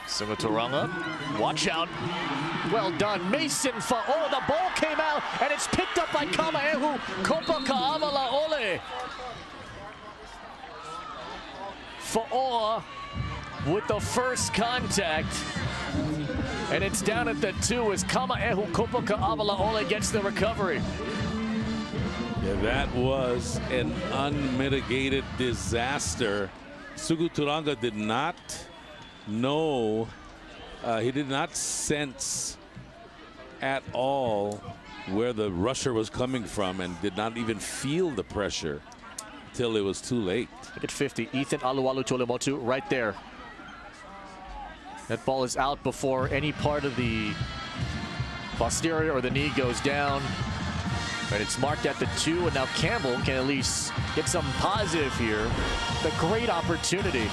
[SPEAKER 1] Sumatoranga, watch out. Well done. Mason Fa'o, the ball came out, and it's picked up by Kamaehu Kopaka'amalaole. Fa'o with the first contact. And it's down at the 2 as Kahuku Kopaka-Avalaole gets the recovery.
[SPEAKER 19] Yeah, that was an unmitigated disaster. Sugu Turanga did not know, he did not sense at all where the rusher was coming from and did not even feel the pressure until it was too late.
[SPEAKER 1] Look at 50, Ethan Alualu Tolemotu right there. That ball is out before any part of the posterior or the knee goes down. And it's marked at the 2, and now Campbell can at least get some positive here. The great opportunity.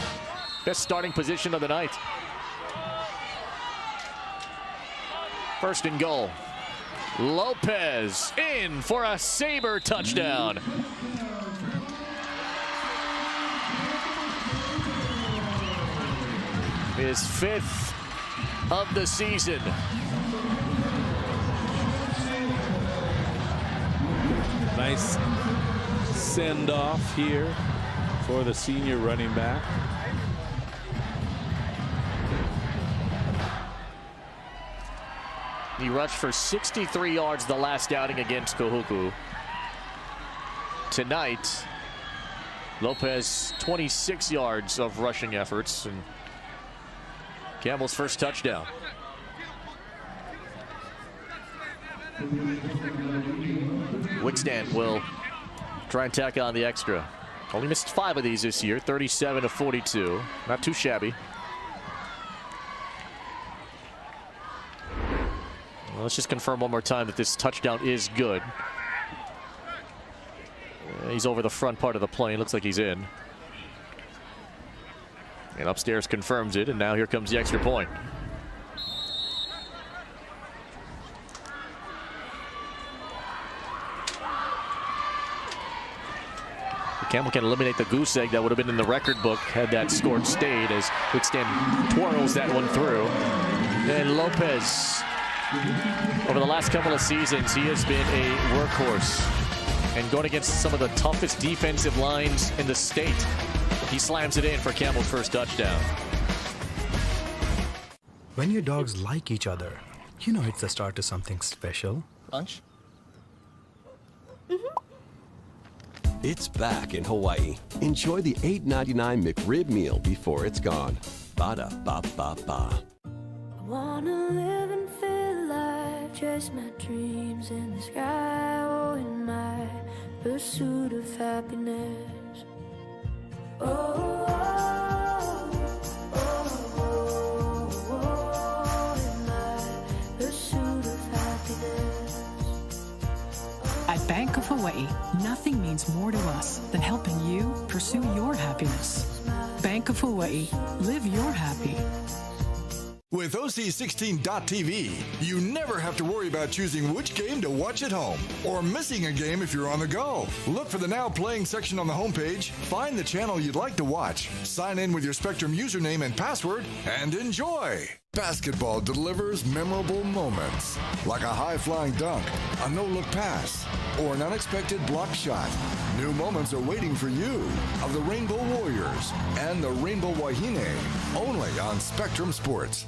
[SPEAKER 1] Best starting position of the night. First and goal. Lopez in for a Sabre touchdown. His 5th of the season.
[SPEAKER 19] Nice send off here for the senior running back.
[SPEAKER 1] He rushed for 63 yards the last outing against Kahuku. Tonight, Lopez 26 yards of rushing efforts, and Campbell's first touchdown. Wickstand will try and tack on the extra. Only missed 5 of these this year, 37 of 42. Not too shabby. Well, let's just confirm one more time that this touchdown is good. He's over the front part of the plane. Looks like he's in. And upstairs confirms it, and now here comes the extra point. Campbell can eliminate the goose egg that would have been in the record book had that score stayed, as Wickstand twirls that one through. And Lopez, over the last couple of seasons, he has been a workhorse and going against some of the toughest defensive lines in the state. He slams it in for Campbell's first touchdown.
[SPEAKER 6] When your dogs like each other, you know it's the start to something special.
[SPEAKER 1] Lunch?
[SPEAKER 26] It's back in Hawaii. Enjoy the $8.99 McRib meal before it's gone. Ba-da-ba-ba-ba.
[SPEAKER 4] I wanna live and feel life, chase my dreams in the sky, oh, in my pursuit of happiness. Oh, oh, oh, oh, oh, in my pursuit of happiness.
[SPEAKER 20] At Bank of Hawaii, nothing means more to us than helping you pursue your happiness. Bank of Hawaii, live your happy.
[SPEAKER 11] With OC16.TV, you never have to worry about choosing which game to watch at home or missing a game if you're on the go. Look for the Now Playing section on the homepage, find the channel you'd like to watch, sign in with your Spectrum username and password, and enjoy. Basketball delivers memorable moments, like a high-flying dunk, a no-look pass, or an unexpected block shot. New moments are waiting for you of the Rainbow Warriors and the Rainbow Wahine, only on Spectrum Sports.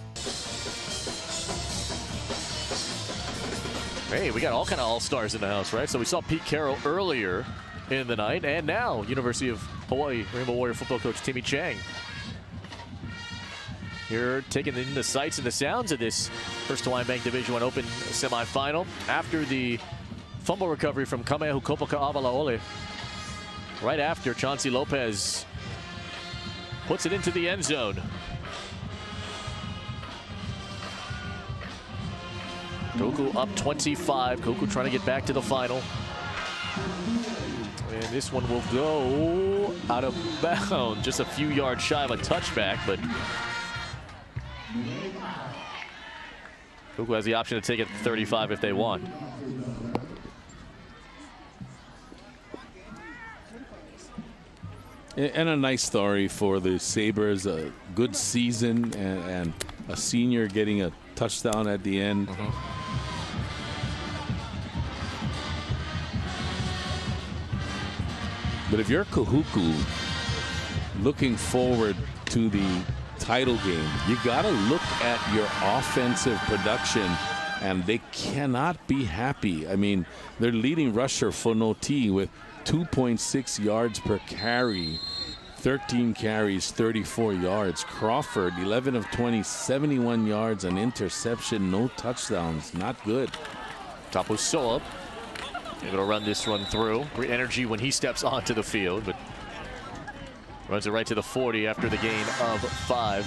[SPEAKER 1] Hey, we got all kind of all-stars in the house, right? So we saw Pete Carroll earlier in the night, and now University of Hawaii Rainbow Warrior football coach Timmy Chang. Here taking in the sights and the sounds of this First Hawaiian Bank Division I Open semifinal after the fumble recovery from Kahuku Kopaka-Avalaole. Right after, Chauncey Lopez puts it into the end zone. Kahuku up 25. Kahuku trying to get back to the final. And this one will go out of bounds. Just a few yards shy of a touchback, but Kahuku has the option to take it 35 if they want.
[SPEAKER 19] And a nice story for the Sabres. A good season and a senior getting a touchdown at the end. But if you're Kahuku, looking forward to the title game, you got to look at your offensive production, and they cannot be happy. I mean, their leading rusher, Fonoti, with 2.6 yards per carry, 13 carries, 34 yards. Crawford, 11 of 20, 71 yards, an interception, no touchdowns. Not good.
[SPEAKER 1] Tapusoa able to run this one through. Great energy when he steps onto the field, but runs it right to the 40 after the gain of 5.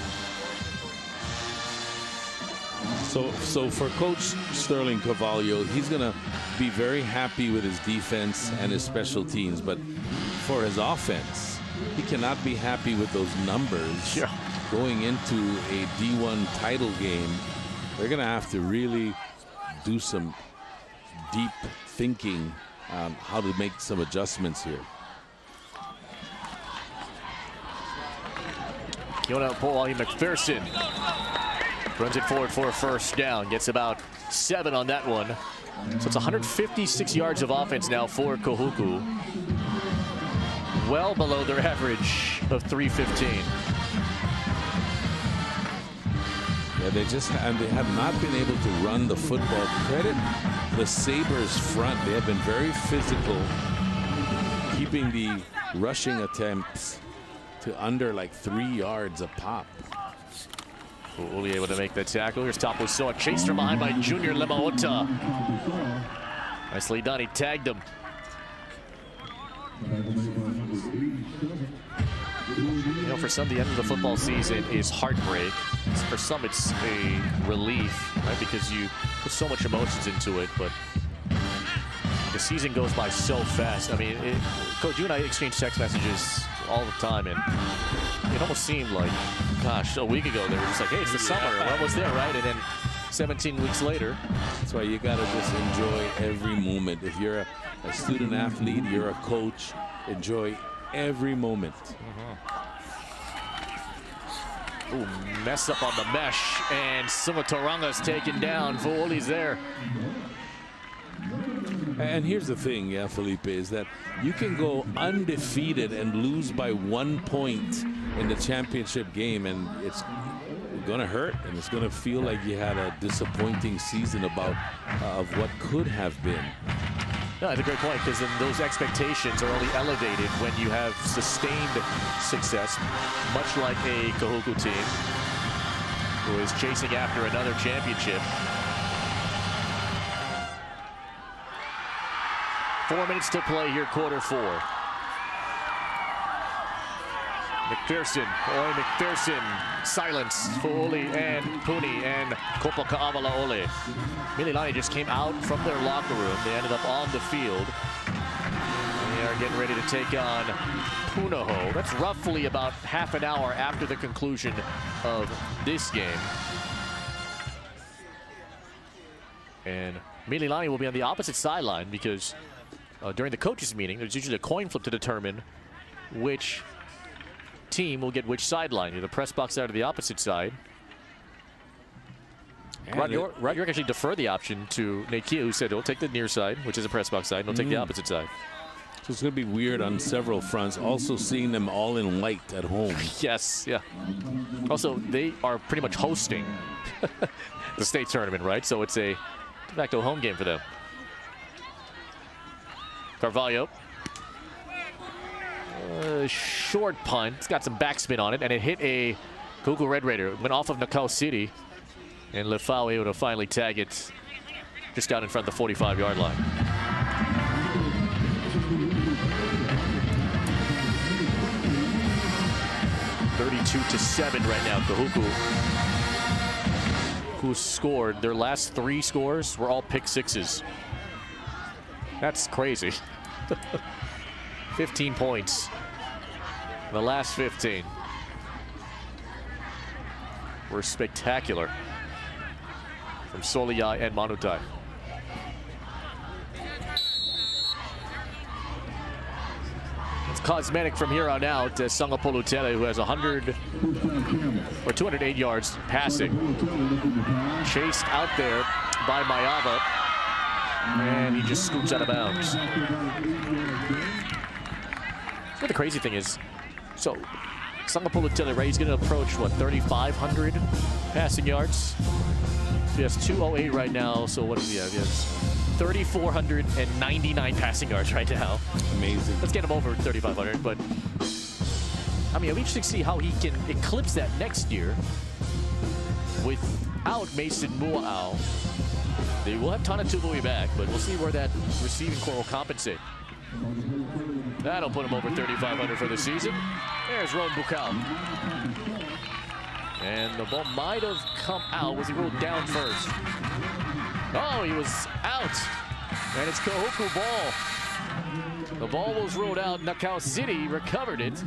[SPEAKER 19] So for Coach Sterling Carvalho, he's going to be very happy with his defense and his special teams. But for his offense, he cannot be happy with those numbers. Going into a D1 title game, they're going to have to really do some deep thinking on how to make some adjustments here.
[SPEAKER 1] Kiona Po'ahi McPherson runs it forward for a first down. Gets about 7 on that one. So it's 156 yards of offense now for Kahuku. Well below their average of 315.
[SPEAKER 19] Yeah, they have not been able to run the football. Credit the Sabres front. They have been very physical, keeping the rushing attempts to under like 3 yards a pop.
[SPEAKER 1] Only able to make the tackle. Here's Tapusoa, chased from behind by Junior Lemaota. Nicely done. He tagged him. You know, for some, the end of the football season is heartbreak. For some, it's a relief, right? Because you put so much emotions into it, but the season goes by so fast. I mean, Coach, you and I exchange text messages all the time, and it almost seemed like, gosh, a week ago they were just like, hey, it's the summer, we're almost there, right? And then 17 weeks later.
[SPEAKER 19] That's why you got to just enjoy every moment. If you're a student athlete, you're a coach, enjoy every moment.
[SPEAKER 1] Ooh, mess up on the mesh, and Sumatoranga's taken down. Fuoli's there.
[SPEAKER 19] And here's the thing, yeah, Felipe, is that you can go undefeated and lose by 1 point in the championship game, and it's going to hurt, and it's going to feel like you had a disappointing season of what could have been.
[SPEAKER 1] No, that's a great point, because then those expectations are only elevated when you have sustained success, much like a Kahuku team who is chasing after another championship. 4 minutes to play here, quarter 4. McPherson, silence for Oli and Puni and Kopaka'avala Ole. Mililani just came out from their locker room. They ended up on the field. They are getting ready to take on Punahou. That's roughly about half an hour after the conclusion of this game. And Mililani will be on the opposite sideline because during the coaches' meeting, there's usually a coin flip to determine which team will get which sideline. The press box side or the opposite side. Rod York actually deferred the option to Nate Kia, who said he'll take the near side, which is a press box side, and he'll take the opposite side.
[SPEAKER 19] So it's going to be weird on several fronts. Also seeing them all in white at home.
[SPEAKER 1] Yes, yeah. Also, they are pretty much hosting the state tournament, right? So it's a de facto home game for them. Carvalho. Short punt. It's got some backspin on it, and it hit a Kahuku Red Raider. Went off of Nakao City, and Lefau able to finally tag it just down in front of the 45-yard line. (32-7) right now. Kahuku, who scored their last 3 scores, were all pick sixes. That's crazy. 15 points in the last 15 were spectacular from Soliai and Manutai. It's cosmetic from here on out. Sangapolu Tele, who has 208 yards passing, chased out there by Mayava, and he just scoops out of bounds. But the crazy thing is, so Sangapolutele, right? He's going to approach, what, 3,500 passing yards? He has 208 right now, so what does he have? He has 3,499 passing yards right now.
[SPEAKER 19] Amazing.
[SPEAKER 1] Let's get him over 3,500, but I mean, it'll be interesting to see how he can eclipse that next year without Mason Mua'au. They will have Tana Tului back, but we'll see where that receiving core will compensate. That'll put him over 3,500 for the season. There's Ron Bukal. And the ball might have come out. Was he ruled down first? Oh, he was out. And it's Kahuku ball. The ball was ruled out. Nakao City recovered it.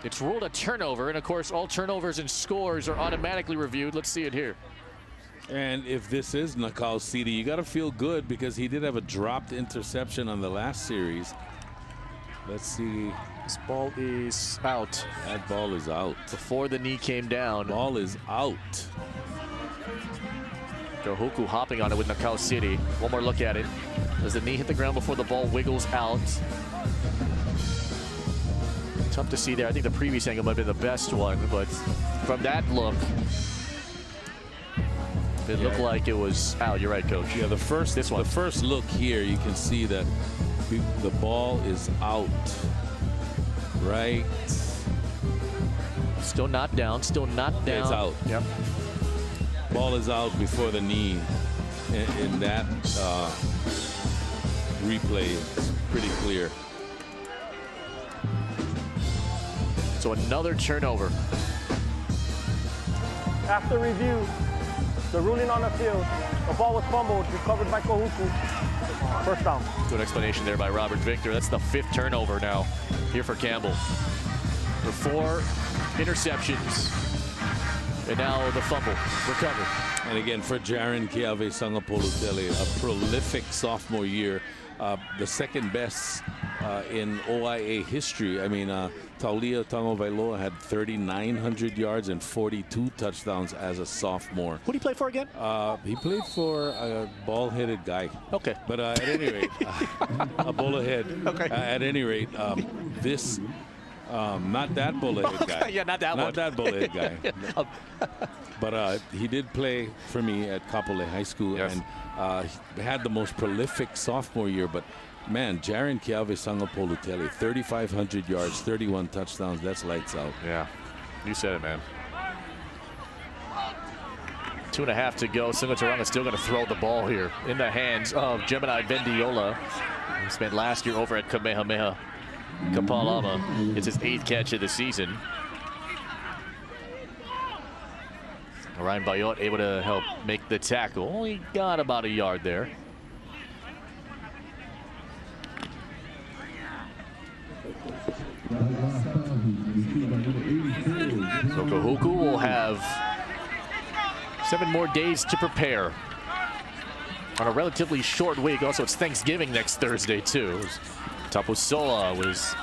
[SPEAKER 1] It's ruled a turnover. And, of course, all turnovers and scores are automatically reviewed. Let's see it here.
[SPEAKER 19] And if this is Nakao City, you got to feel good because he did have a dropped interception on the last series. Let's see.
[SPEAKER 1] This ball is out.
[SPEAKER 19] That ball is out.
[SPEAKER 1] Before the knee came down.
[SPEAKER 19] Ball is out.
[SPEAKER 1] Kahuku hopping on it with Nakao City. One more look at it. Does the knee hit the ground before the ball wiggles out? Tough to see there. I think the previous angle might have been the best one, but from that look, it looked like it was out. You're right, Coach.
[SPEAKER 19] Yeah, the first look here, you can see that the ball is out. Right.
[SPEAKER 1] Still not down. Still not down.
[SPEAKER 19] It's out.
[SPEAKER 1] Yep.
[SPEAKER 19] Ball is out before the knee. In that replay, it's pretty clear.
[SPEAKER 1] So another turnover.
[SPEAKER 3] After review, the ruling on the field, the ball was fumbled, recovered by Kahuku. First down.
[SPEAKER 1] Good explanation there by Robert Victor. That's the 5th turnover now here for Campbell. The 4 interceptions. And now the fumble recovered.
[SPEAKER 19] And again, for Jaren Keave Sangapolutele, a prolific sophomore year, the second best in OIA history. I mean, Taulia Tagovailoa had 3,900 yards and 42 touchdowns as a sophomore.
[SPEAKER 1] Who did he play for again?
[SPEAKER 19] He played for a ball-headed guy.
[SPEAKER 1] Okay.
[SPEAKER 19] But at any rate, a bullet-head.
[SPEAKER 1] Okay.
[SPEAKER 19] At any rate, this... not that bullet-head guy.
[SPEAKER 1] Yeah, not that one.
[SPEAKER 19] Not that bullet-head guy. But he did play for me at Kapolei High School,
[SPEAKER 1] yes.
[SPEAKER 19] And he had the most prolific sophomore year. But man, Jaren Keave Sangapolutele, 3,500 yards, 31 touchdowns. That's lights out.
[SPEAKER 1] Yeah, you said it, man. 2.5 to go. Singataranga still going to throw the ball here in the hands of Gemini Bendiola. He spent last year over at Kamehameha Kapalama. It's his 8th catch of the season. Ryan Bayot able to help make the tackle. Only got about a yard there. So Kahuku will have 7 more days to prepare on a relatively short week. Also, it's Thanksgiving next Thursday, too. Tapusoa was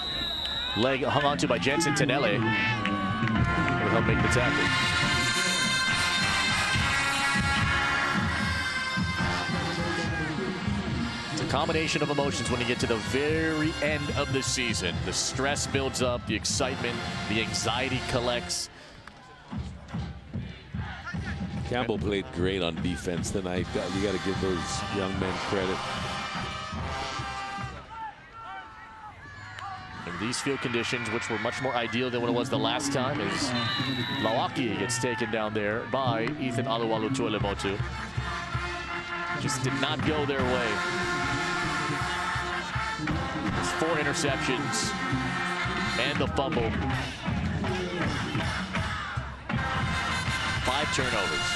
[SPEAKER 1] leg hung onto by Jensen Tenele. Will help make the tackle. It's a combination of emotions when you get to the very end of the season. The stress builds up, the excitement, the anxiety collects.
[SPEAKER 19] Campbell played great on defense tonight. You got to give those young men credit.
[SPEAKER 1] In these field conditions, which were much more ideal than what it was the last time, as Lawaki gets taken down there by Ethan Aluwalu Tualemotu. Just did not go their way. It's 4 interceptions and the fumble. 5 turnovers.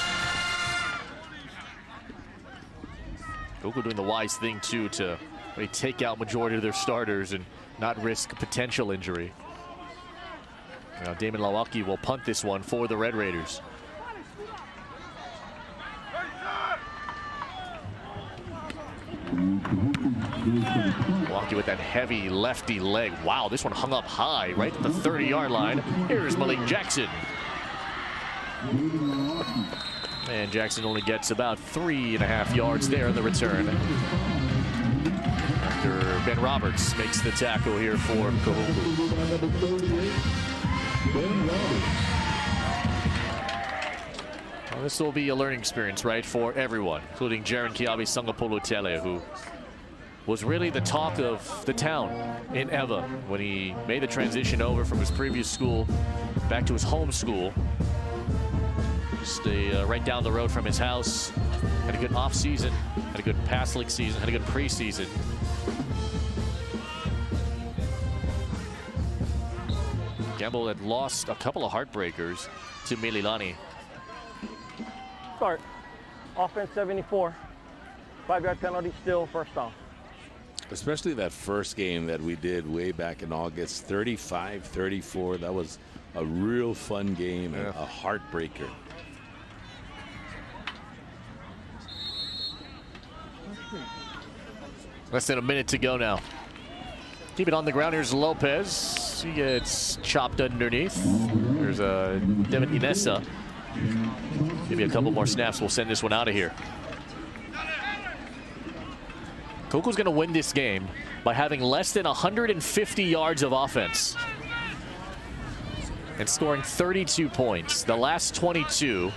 [SPEAKER 1] Kahuku doing the wise thing, too, to really take out majority of their starters and not risk potential injury. Now Damon Lawaki will punt this one for the Red Raiders. Lawaki with that heavy lefty leg. Wow, this one hung up high, right at the 30-yard line. Here's Malik Jackson. And Jackson only gets about 3.5 yards there in the return. After Ben Roberts makes the tackle here for Kahuku. Well, this will be a learning experience, right, for everyone, including Jaren Kiabi Sangapolo-Tele, who was really the talk of the town in Eva when he made the transition over from his previous school back to his home school. Just right down the road from his house. Had a good off season, had a good past league season, had a good preseason. Campbell had lost a couple of heartbreakers to Mililani.
[SPEAKER 3] Start. Offense 74. 5-yard penalty still, first down.
[SPEAKER 19] Especially that first game that we did way back in August, 35-34. That was a real fun game and a heartbreaker.
[SPEAKER 1] Less than a minute to go now. Keep it on the ground. Here's Lopez. He gets chopped underneath. There's Devin Inessa. Maybe a couple more snaps. We'll send this one out of here. Kahuku's going to win this game by having less than 150 yards of offense and scoring 32 points. The last 22,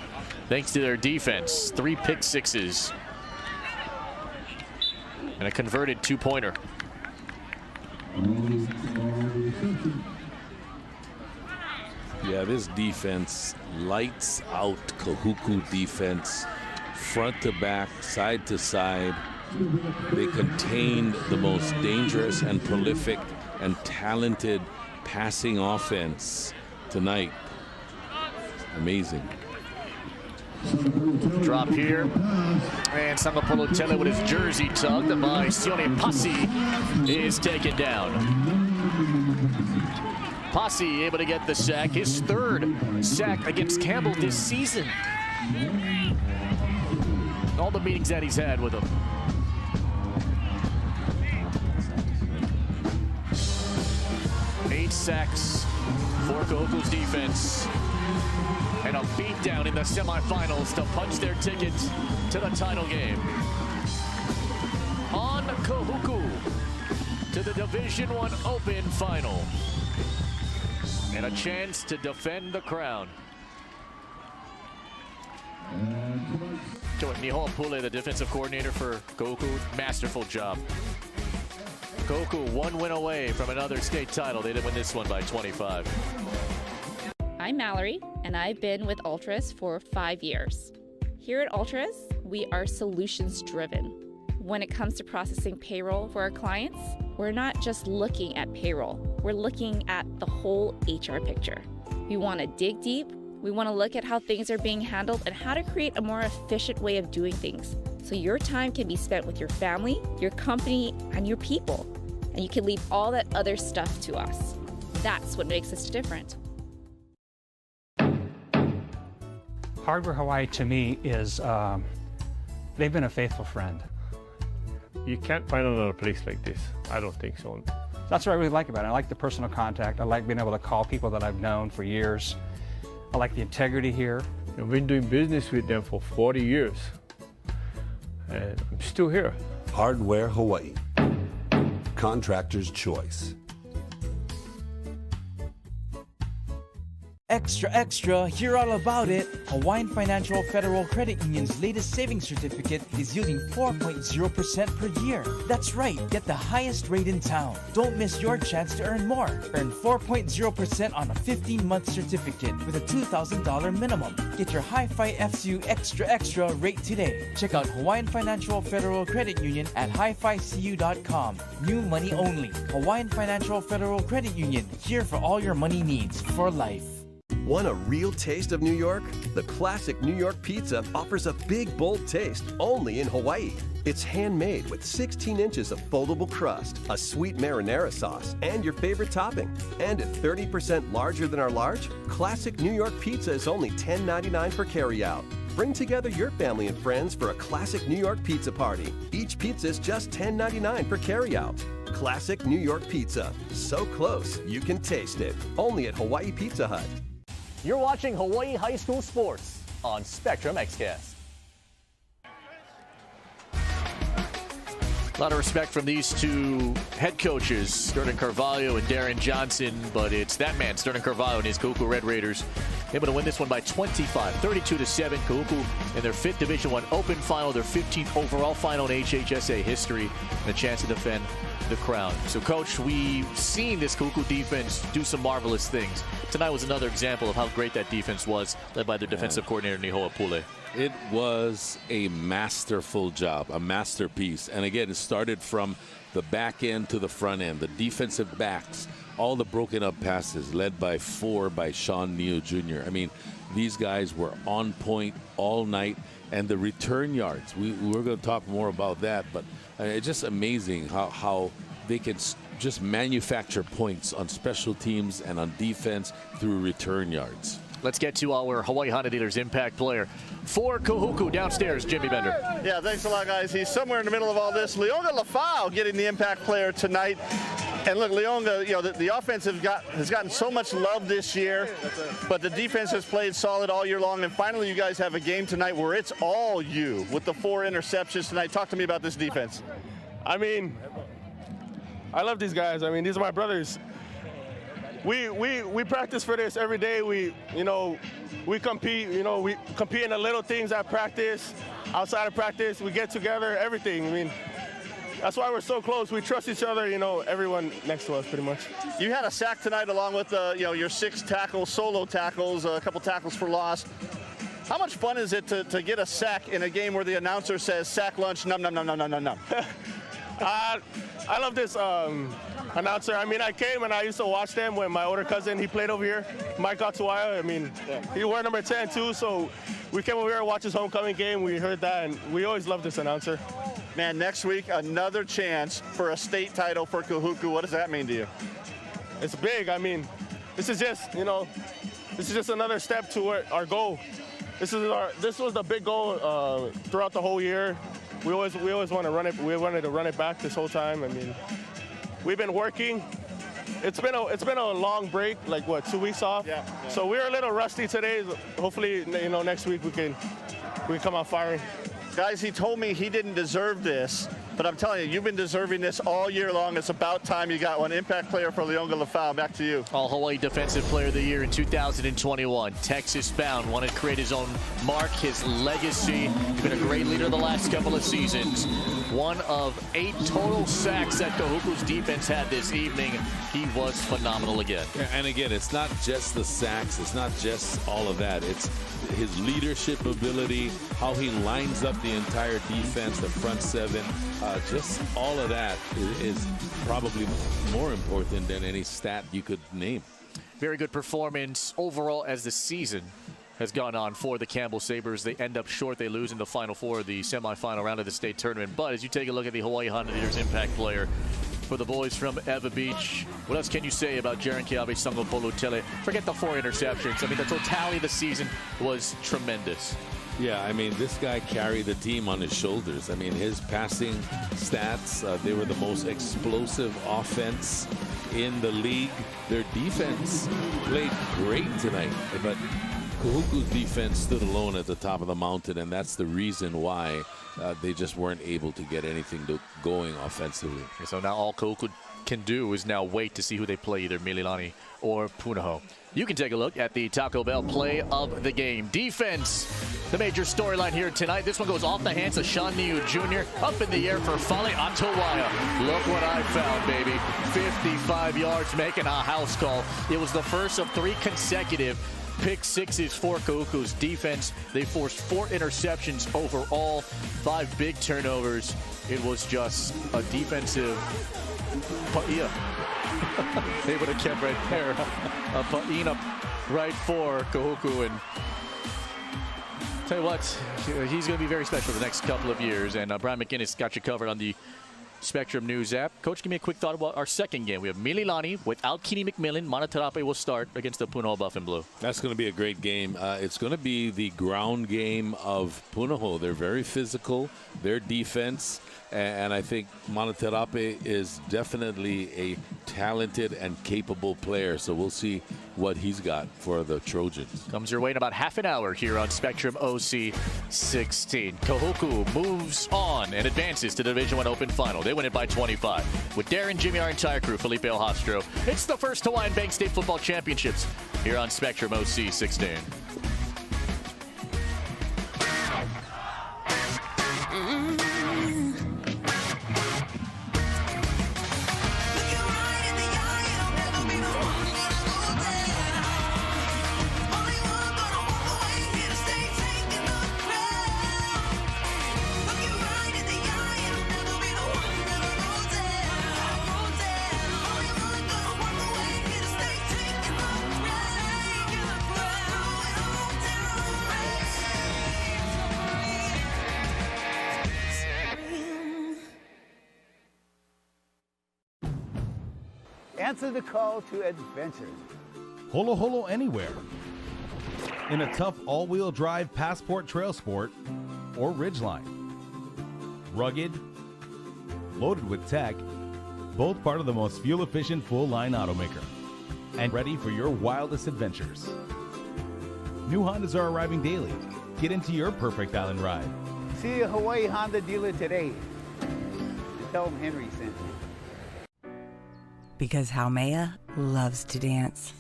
[SPEAKER 1] thanks to their defense. 3 pick sixes and a converted 2-pointer.
[SPEAKER 19] Yeah, this defense lights out. Kahuku defense, front to back, side to side. They contained the most dangerous and prolific and talented passing offense tonight. Amazing.
[SPEAKER 1] Drop here. And Sangapolo-Tele with his jersey tugged by Sione Pasi is taken down. Pasi able to get the sack, his 3rd sack against Campbell this season. All the meetings that he's had with him. Eight sacks for Kahuku's defense. And a beatdown in the semifinals to punch their ticket to the title game. On Kahuku to the Division I Open Final. And a chance to defend the crown. Nihon Pule, the defensive coordinator for Kahuku, masterful job. Kahuku 1 win away from another state title. They did win this one by 25.
[SPEAKER 17] I'm Mallory, and I've been with Ultras for 5 years. Here at Ultras, we are solutions driven. When it comes to processing payroll for our clients, we're not just looking at payroll, we're looking at the whole HR picture. We want to dig deep, we want to look at how things are being handled and how to create a more efficient way of doing things. So your time can be spent with your family, your company, and your people. And you can leave all that other stuff to us. That's what makes us different.
[SPEAKER 7] Hardware Hawaii to me is, they've been a faithful friend.
[SPEAKER 10] You can't find another place like this. I don't think so.
[SPEAKER 7] That's what I really like about it. I like the personal contact. I like being able to call people that I've known for years. I like the integrity here.
[SPEAKER 10] I've been doing business with them for 40 years. And I'm still here.
[SPEAKER 21] Hardware Hawaii. Contractor's choice.
[SPEAKER 23] Extra, extra, hear all about it. Hawaiian Financial Federal Credit Union's latest savings certificate is yielding 4.0% per year. That's right, get the highest rate in town. Don't miss your chance to earn more. Earn 4.0% on a 15-month certificate with a $2,000 minimum. Get your Hi-Fi FCU Extra, extra rate today. Check out Hawaiian Financial Federal Credit Union at hificu.com. New money only. Hawaiian Financial Federal Credit Union, here for all your money needs for life.
[SPEAKER 26] Want a real taste of New York? The classic New York pizza offers a big, bold taste only in Hawaii. It's handmade with 16 inches of foldable crust, a sweet marinara sauce, and your favorite topping. And at 30% larger than our large, classic New York pizza is only $10.99 for carryout. Bring together your family and friends for a classic New York pizza party. Each pizza is just $10.99 for carryout. Classic New York pizza. So close, you can taste it. Only at Hawaii Pizza Hut.
[SPEAKER 24] You're watching Hawaii High School Sports on Spectrum XCast.
[SPEAKER 1] A lot of respect from these two head coaches, Sterling Carvalho and Darren Johnson, but it's that man, Sterling Carvalho and his Kahuku Red Raiders, able to win this one by 25, 32-7. Kahuku in their 5th Division I Open final, their 15th overall final in HHSAA history, and a chance to defend the crown. So, Coach, we've seen this Kahuku defense do some marvelous things. Tonight was another example of how great that defense was, led by their defensive coordinator, Nihoa Pule.
[SPEAKER 19] It was a masterful job, a masterpiece. And again, it started from the back end to the front end, the defensive backs, all the broken up passes led by 4 by Sean Neo Jr. I mean, these guys were on point all night. And the return yards, we're going to talk more about that, but it's just amazing how they can just manufacture points on special teams and on defense through return yards.
[SPEAKER 1] Let's get to our Hawaii Honda Dealers impact player for Kahuku downstairs, Jimmy Bender.
[SPEAKER 5] Yeah, thanks a lot, guys. He's somewhere in the middle of all this. Leonga Lafau getting the impact player tonight. And look, Leonga, you know, the offense has gotten so much love this year, but the defense has played solid all year long. And finally, you guys have a game tonight where it's all you with the 4 interceptions tonight. Talk to me about this defense.
[SPEAKER 8] I mean, I love these guys. I mean, these are my brothers. We practice for this every day. We compete. We compete in the little things at practice, outside of practice. We get together, everything. I mean, that's why we're so close. We trust each other. Everyone next to us, pretty much.
[SPEAKER 5] You had a sack tonight, along with your 6 tackles, solo tackles, a couple tackles for loss. How much fun is it to get a sack in a game where the announcer says sack lunch, num num num num num num?
[SPEAKER 8] I love this announcer. I mean, I came and I used to watch them when my older cousin, he played over here, Mike Atsuwaya. I mean, he wore number 10 too, so we came over here and watched his homecoming game. We heard that, and we always love this announcer.
[SPEAKER 5] Man, next week, another chance for a state title for Kahuku. What does that mean to you?
[SPEAKER 8] It's big. I mean, this is just another step to our goal. This was the big goal throughout the whole year. We always want to run it. We wanted to run it back this whole time. I mean, we've been working. It's been a long break, like what, 2 weeks off. Yeah. So we're a little rusty today. Hopefully, next week we can come out firing.
[SPEAKER 5] Guys, he told me he didn't deserve this, but I'm telling you, you've been deserving this all year long. It's about time you got one. Impact player for Leonga Lafau. Back to you.
[SPEAKER 1] All-Hawaii Defensive Player of the Year in 2021. Texas-bound, wanted to create his own mark, his legacy. He's been a great leader the last couple of seasons. One of 8 total sacks that Kahuku's defense had this evening. He was phenomenal again.
[SPEAKER 19] Yeah, and again, it's not just the sacks. It's not just all of that. It's his leadership ability, how he lines up the entire defense, the front 7. Just all of that is probably more important than any stat you could name.
[SPEAKER 1] Very good performance overall as the season has gone on for the Campbell Sabres. They end up short. They lose in the Final Four, the semifinal round of the state tournament. But as you take a look at the Hawaii Honda Dealers impact player for the boys from Eva Beach, what else can you say about Jaren Keawe Sangopolo-Tele? Forget the 4 interceptions. I mean, the totality of the season was tremendous.
[SPEAKER 19] Yeah, I mean, this guy carried the team on his shoulders. I mean, his passing stats, they were the most explosive offense in the league. Their defense played great tonight, but Kahuku's defense stood alone at the top of the mountain, and that's the reason why they just weren't able to get anything going offensively.
[SPEAKER 1] So now all Kahuku can do is now wait to see who they play, either Mililani or Punahou. You can take a look at the Taco Bell play of the game. Defense, the major storyline here tonight. This one goes off the hands of Sean Niu Jr. Up in the air for Fale Atawaya. Look what I found, baby. 55 yards, making a house call. It was the first of 3 consecutive pick 6s for Kahuku's defense. They forced 4 interceptions overall, 5 big turnovers. It was just a defensive paia. They would have kept right there. A paina right for Kahuku. And tell you what, he's going to be very special the next couple of years. And Brian McInnes got you covered on the Spectrum News app. Coach, give me a quick thought about our second game. We have Mililani without Kini McMillan. Manatarape will start against the Punahou Buff and Blue.
[SPEAKER 19] That's going to be a great game. It's going to be the ground game of Punahou. They're very physical. Their defense, and I think Manatarape is definitely a talented and capable player. So we'll see what he's got for the Trojans.
[SPEAKER 1] Comes your way in about half an hour here on Spectrum OC 16. Kahuku moves on and advances to the Division I Open Final. They win it by 25. With Darren, Jimmy, our entire crew, Felipe Hostro, it's the first Hawaiian Bank State Football Championships here on Spectrum OC 16.
[SPEAKER 2] Answer the call to adventure.
[SPEAKER 14] Holo Holo Anywhere. In a tough all-wheel drive Passport Trail Sport or Ridgeline. Rugged, loaded with tech, both part of the most fuel-efficient full-line automaker. And ready for your wildest adventures. New Hondas are arriving daily. Get into your perfect island ride.
[SPEAKER 2] See a Hawaii Honda dealer today. Tell them Henry sent you.
[SPEAKER 15] Because Haumea loves to dance.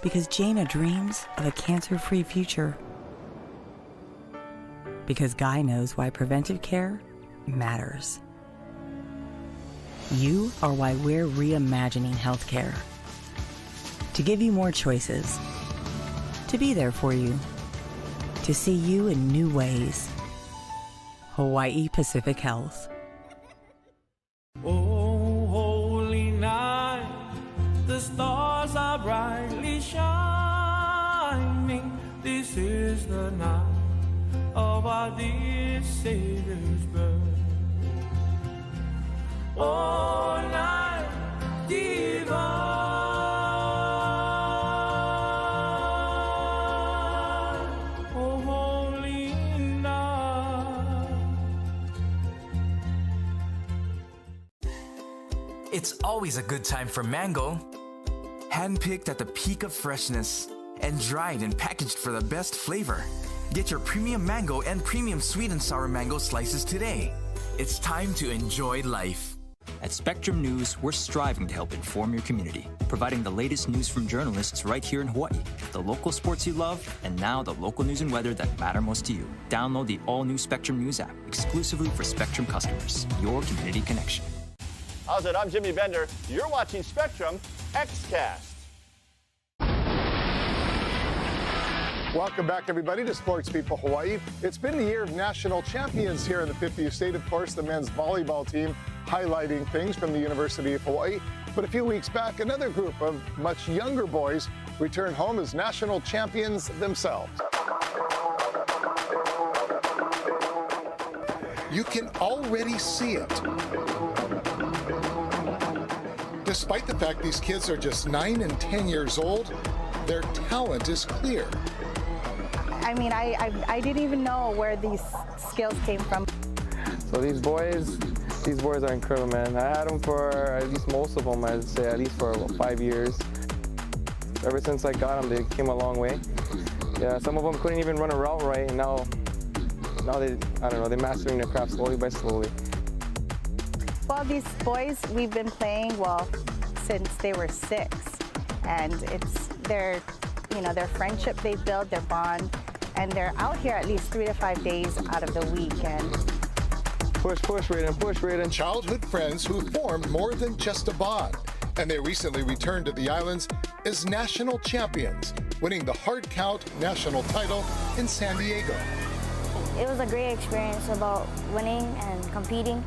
[SPEAKER 15] Because Jaina dreams of a cancer-free future. Because Guy knows why preventive care matters. You are why we're reimagining healthcare. To give you more choices. To be there for you. To see you in new ways. Hawaii Pacific Health.
[SPEAKER 16] The stars are brightly shining. This is the night of our dear Savior's birth. Oh, night divine. Oh, holy night.
[SPEAKER 23] It's always a good time for mango. Handpicked at the peak of freshness and dried and packaged for the best flavor. Get your premium mango and premium sweet and sour mango slices today. It's time to enjoy life.
[SPEAKER 22] At Spectrum News, we're striving to help inform your community, providing the latest news from journalists right here in Hawaii, the local sports you love, and now the local news and weather that matter most to you. Download the all-new Spectrum News app exclusively for Spectrum customers. Your community connection.
[SPEAKER 5] How's it? I'm Jimmy Bender. You're watching Spectrum XCast.
[SPEAKER 25] Welcome back, everybody, to Sports People Hawaii. It's been the year of national champions here in the 50th state. Of course, the men's volleyball team highlighting things from the University of Hawaii. But a few weeks back, another group of much younger boys returned home as national champions themselves.
[SPEAKER 27] You can already see it. Despite the fact these kids are just 9 and 10 years old, their talent is clear.
[SPEAKER 28] I mean, I didn't even know where these skills came from.
[SPEAKER 29] So these boys are incredible, man. I had them for at least most of them, I'd say at least for about 5 years. Ever since I got them, they came a long way. Yeah, some of them couldn't even run a route right, and now they, I don't know, they're mastering their craft slowly by slowly.
[SPEAKER 28] Well, these boys, we've been playing, well, since they were 6. And it's their friendship they've built, their bond, and they're out here at least 3 to 5 days out of the week. And
[SPEAKER 27] push, Raiden. Childhood friends who formed more than just a bond. And they recently returned to the islands as national champions, winning the hard count national title in San Diego.
[SPEAKER 30] It was a great experience about winning and competing.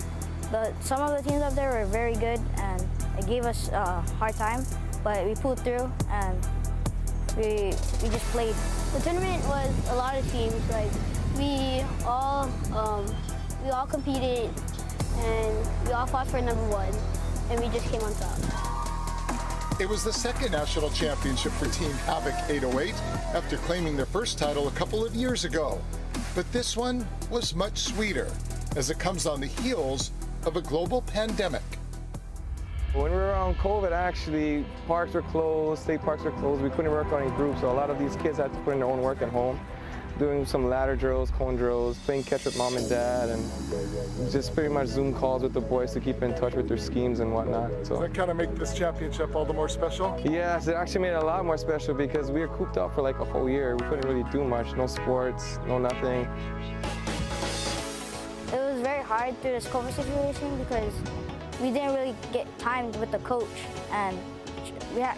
[SPEAKER 30] Some of the teams up there were very good, and it gave us a hard time, but we pulled through and we just played.
[SPEAKER 31] The tournament was a lot of teams. Like we all competed and we all fought for number 1, and we just came on top.
[SPEAKER 27] It was the second national championship for Team Havoc 808 after claiming their first title a couple of years ago. But this one was much sweeter as it comes on the heels of a global pandemic.
[SPEAKER 29] When we were around COVID, actually, parks were closed, state parks were closed. We couldn't work on any groups, so a lot of these kids had to put in their own work at home, doing some ladder drills, cone drills, playing catch with mom and dad, and just pretty much Zoom calls with the boys to keep in touch with their schemes and whatnot. So
[SPEAKER 27] Does that kind of make this championship all the more special?
[SPEAKER 29] yes, it actually made it a lot more special because we were cooped up for like a whole year. We couldn't really do much, no sports, no nothing.
[SPEAKER 30] It was very hard through this COVID situation because we didn't really get time with the coach, and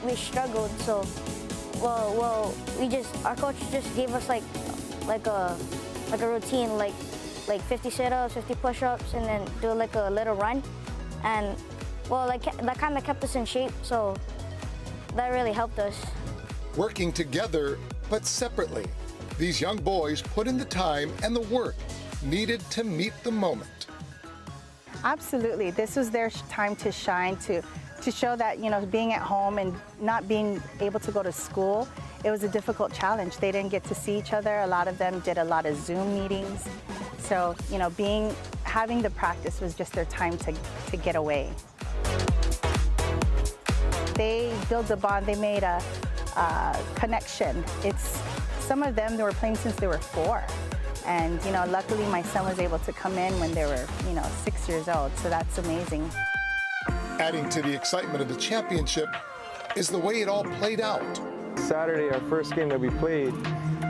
[SPEAKER 30] we struggled. So, our coach just gave us like a routine, like 50 sit-ups, 50 push-ups, and then do like a little run, and that kind of kept us in shape. So that really helped us.
[SPEAKER 27] Working together, but separately, these young boys put in the time and the work needed to meet the moment.
[SPEAKER 28] Absolutely. This was their time to shine, to show that, being at home and not being able to go to school, it was a difficult challenge. They didn't get to see each other. A lot of them did a lot of Zoom meetings. So, having the practice was just their time to get away. They built a bond. They made a connection. Some of them, they were playing since they were 4. And, luckily my son was able to come in when they were, 6 years old. So that's amazing.
[SPEAKER 27] Adding to the excitement of the championship is the way it all played out.
[SPEAKER 29] Saturday, our first game that we played,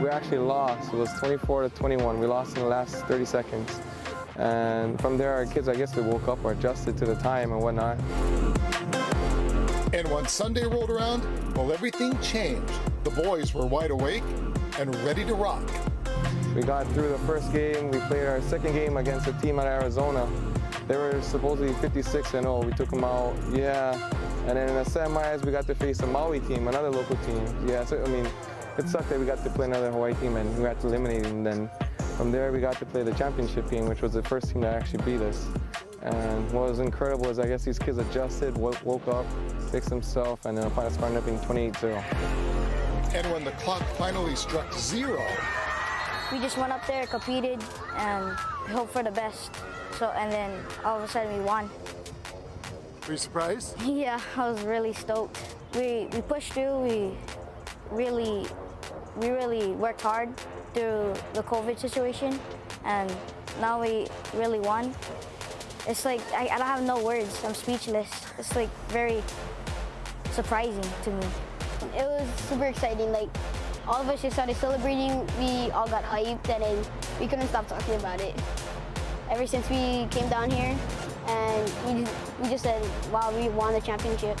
[SPEAKER 29] we actually lost. It was 24-21. We lost in the last 30 seconds. And from there, our kids, I guess they woke up or adjusted to the time and whatnot.
[SPEAKER 27] And when Sunday rolled around, well, everything changed. The boys were wide awake and ready to rock.
[SPEAKER 29] We got through the first game. We played our second game against a team out of Arizona. They were supposedly 56-0. We took them out, yeah. And then in the semis, we got to face a Maui team, another local team. Yeah, so, it sucked that we got to play another Hawaii team and we got to eliminate them. Then from there, we got to play the championship game, which was the first team that actually beat us. And what was incredible is I guess these kids adjusted, woke up, fixed themselves, and then the final score ended up being 28-0.
[SPEAKER 27] And when the clock finally struck 0,
[SPEAKER 30] we just went up there, competed, and hoped for the best. So, and then all of a sudden we won.
[SPEAKER 27] Were you surprised?
[SPEAKER 30] Yeah, I was really stoked. We pushed through. We really worked hard through the COVID situation, and now we really won. It's like I don't have no words. I'm speechless. It's like very surprising to me.
[SPEAKER 31] It was super exciting. Like, all of us just started celebrating. We all got hyped, and then we couldn't stop talking about it. Ever since we came down here, and we just said, wow, we won the championship.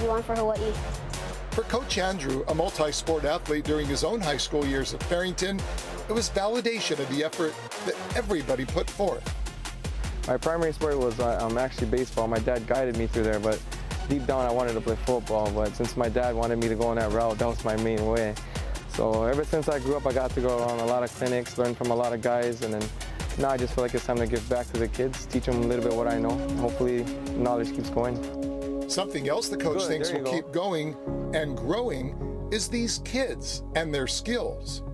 [SPEAKER 31] We won for Hawaii.
[SPEAKER 27] For Coach Andrew, a multi-sport athlete during his own high school years at Farrington, it was validation of the effort that everybody put forth.
[SPEAKER 29] My primary sport was actually baseball. My dad guided me through there, but deep down I wanted to play football. But since my dad wanted me to go on that route, that was my main way. So ever since I grew up, I got to go around a lot of clinics, learn from a lot of guys, and then now I just feel like it's time to give back to the kids, teach them a little bit what I know. Hopefully, knowledge keeps going.
[SPEAKER 27] Something else the coach thinks will keep going and growing is these kids and their skills.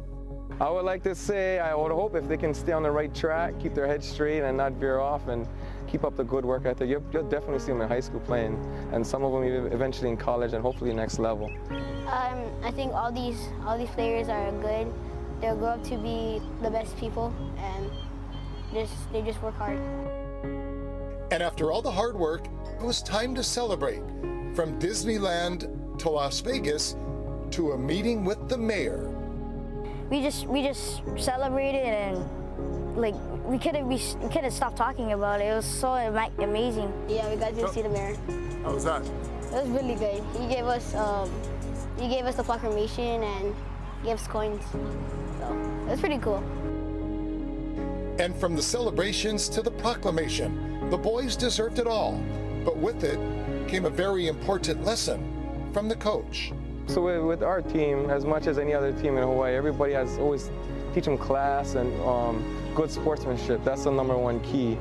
[SPEAKER 29] I would like to say, I would hope if they can stay on the right track, keep their head straight and not veer off, and keep up the good work ethic. You'll definitely see them in high school playing, and some of them eventually in college and hopefully next level.
[SPEAKER 31] I think all these players are good. They'll grow up to be the best people, and they just work hard.
[SPEAKER 27] And after all the hard work, it was time to celebrate. From Disneyland to Las Vegas to a meeting with the mayor.
[SPEAKER 30] We just celebrated, and like we couldn't stop talking about it. It was so amazing.
[SPEAKER 31] Yeah, we got to see the mayor.
[SPEAKER 27] How was that?
[SPEAKER 31] It was really good. He gave us the proclamation and gave us coins. So it was pretty cool.
[SPEAKER 27] And from the celebrations to the proclamation, the boys deserved it all. But with it came a very important lesson from the coach.
[SPEAKER 29] So with our team, as much as any other team in Hawaii, everybody has always teach them class and good sportsmanship. That's the #1 key.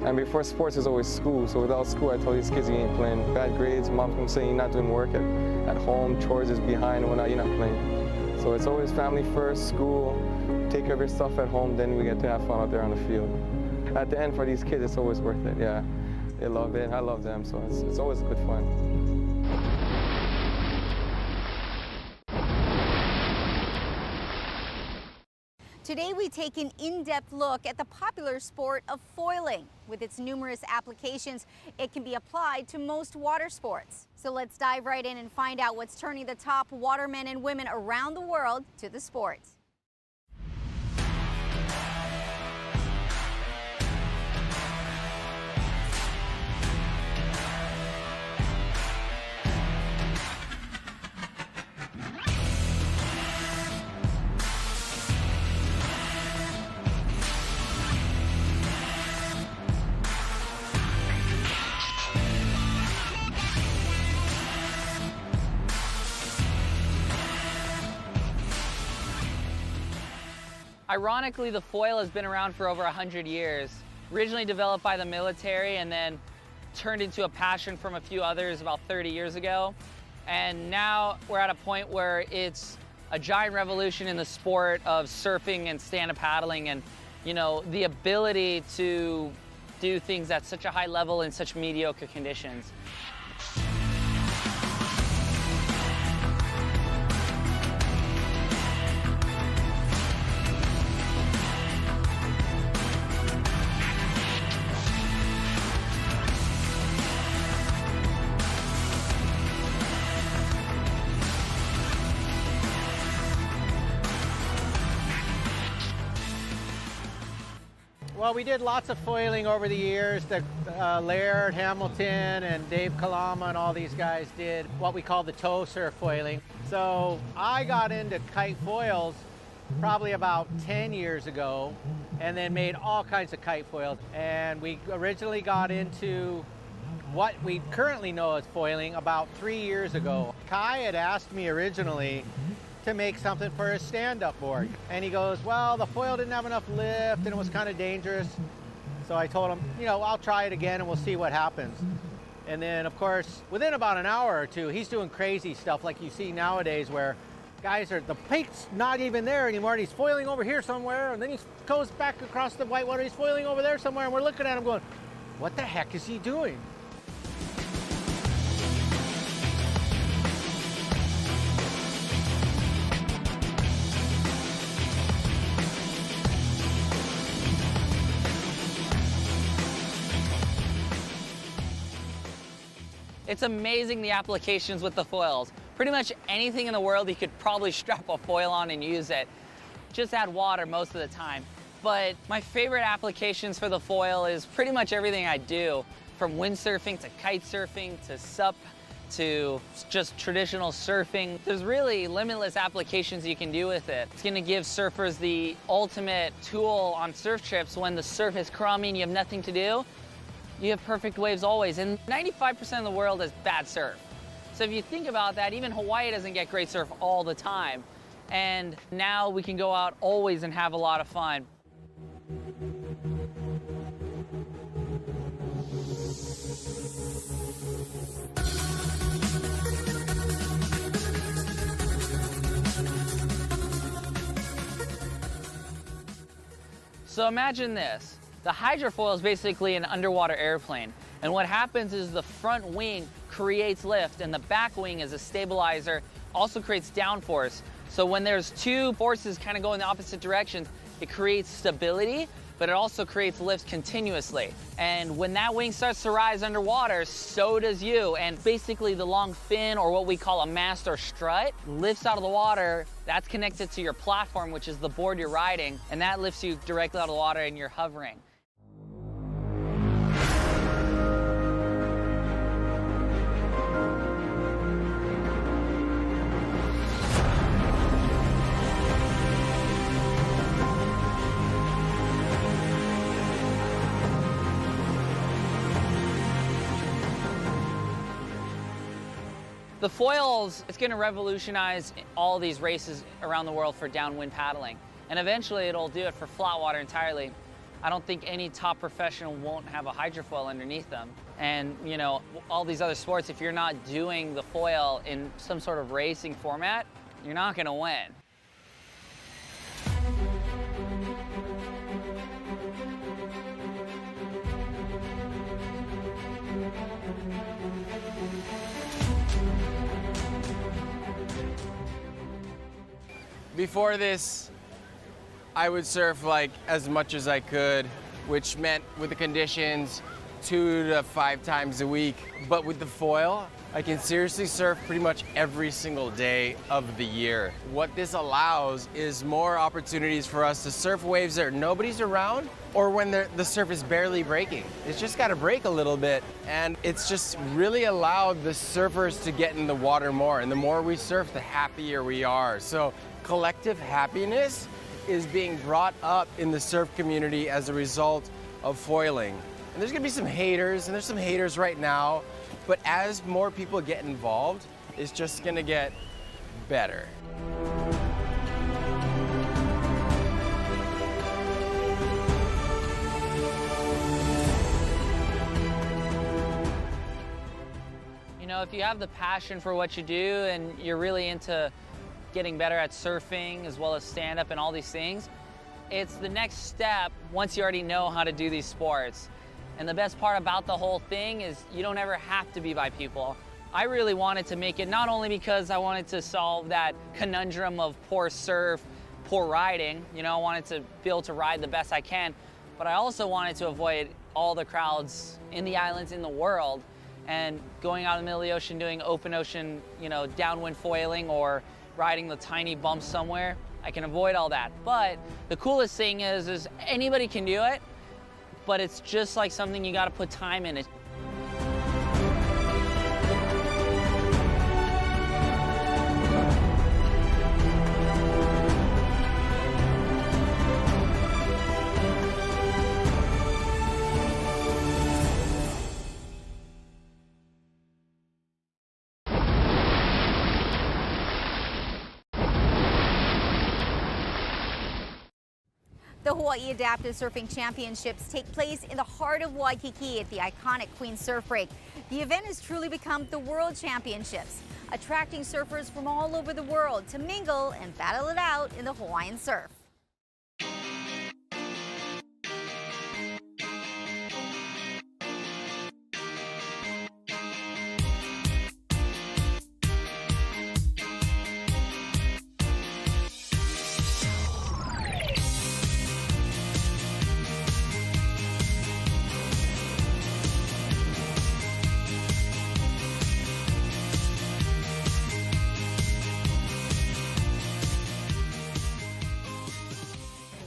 [SPEAKER 29] And before sports is always school. So without school, I tell these kids, you ain't playing. Bad grades, mom's gonna say you're not doing work at home, chores is behind, and whatnot, you're not playing. So it's always family first, school, take care of your stuff at home, then we get to have fun out there on the field. At the end, for these kids, it's always worth it, yeah. They love it. I love them, so it's always good fun.
[SPEAKER 3] Today we take an in-depth look at the popular sport of foiling. With its numerous applications, it can be applied to most water sports. So let's dive right in and find out what's turning the top watermen and women around the world to the sport.
[SPEAKER 4] Ironically, the foil has been around for over 100 years. Originally developed by the military and then turned into a passion from a few others about 30 years ago. And now we're at a point where it's a giant revolution in the sport of surfing and stand-up paddling, and you know, the ability to do things at such a high level in such mediocre conditions.
[SPEAKER 6] Well, we did lots of foiling over the years. Laird, Hamilton, and Dave Kalama and all these guys did what we call the tow surf foiling. So I got into kite foils probably about 10 years ago and then made all kinds of kite foils. And we originally got into what we currently know as foiling about 3 years ago. Kai had asked me originally to make something for his stand-up board. And he goes, well, the foil didn't have enough lift and it was kind of dangerous. So I told him, you know, I'll try it again and we'll see what happens. And then, of course, within about an hour or two, he's doing crazy stuff like you see nowadays where guys are, the peak's not even there anymore and he's foiling over here somewhere, and then he goes back across the whitewater, he's foiling over there somewhere, and we're looking at him going, what the heck is he doing?
[SPEAKER 4] It's amazing the applications with the foils. Pretty much anything in the world you could probably strap a foil on and use it. Just add water most of the time. But my favorite applications for the foil is pretty much everything I do, from windsurfing to kite surfing to SUP to just traditional surfing. There's really limitless applications you can do with it. It's gonna give surfers the ultimate tool on surf trips when the surf is crummy and you have nothing to do. You have perfect waves always, and 95% of the world has bad surf. So if you think about that, even Hawaii doesn't get great surf all the time. And now we can go out always and have a lot of fun. So imagine this. The hydrofoil is basically an underwater airplane. And what happens is the front wing creates lift and the back wing as a stabilizer also creates downforce. So when there's two forces kind of going in the opposite directions, it creates stability, but it also creates lift continuously. And when that wing starts to rise underwater, so does you. And basically the long fin, or what we call a mast or strut, lifts out of the water. That's connected to your platform, which is the board you're riding, and that lifts you directly out of the water and you're hovering. The foils, it's going to revolutionize all these races around the world for downwind paddling. And eventually it'll do it for flat water entirely. I don't think any top professional won't have a hydrofoil underneath them. And, you know, all these other sports, if you're not doing the foil in some sort of racing format, you're not going to win.
[SPEAKER 7] Before this, I would surf like as much as I could, which meant with the conditions 2 to 5 times a week. But with the foil, I can seriously surf pretty much every single day of the year. What this allows is more opportunities for us to surf waves that nobody's around or when the surf is barely breaking. It's just got to break a little bit, and it's just really allowed the surfers to get in the water more. And the more we surf, the happier we are. So collective happiness is being brought up in the surf community as a result of foiling. And there's gonna be some haters, and there's some haters right now, but as more people get involved, it's just gonna get better.
[SPEAKER 4] You know, if you have the passion for what you do and you're really into getting better at surfing as well as stand-up and all these things, it's the next step once you already know how to do these sports. And the best part about the whole thing is you don't ever have to be by people. I really wanted to make it not only because I wanted to solve that conundrum of poor surf, poor riding, you know, I wanted to be able to ride the best I can, but I also wanted to avoid all the crowds in the islands in the world and going out in the middle of the ocean doing open ocean, you know, downwind foiling or riding the tiny bumps somewhere. I can avoid all that. But the coolest thing is anybody can do it, but it's just like something you gotta put time in.
[SPEAKER 3] The Hawaii Adaptive Surfing Championships take place in the heart of Waikiki at the iconic Queen Surf Break. The event has truly become the World Championships, attracting surfers from all over the world to mingle and battle it out in the Hawaiian surf.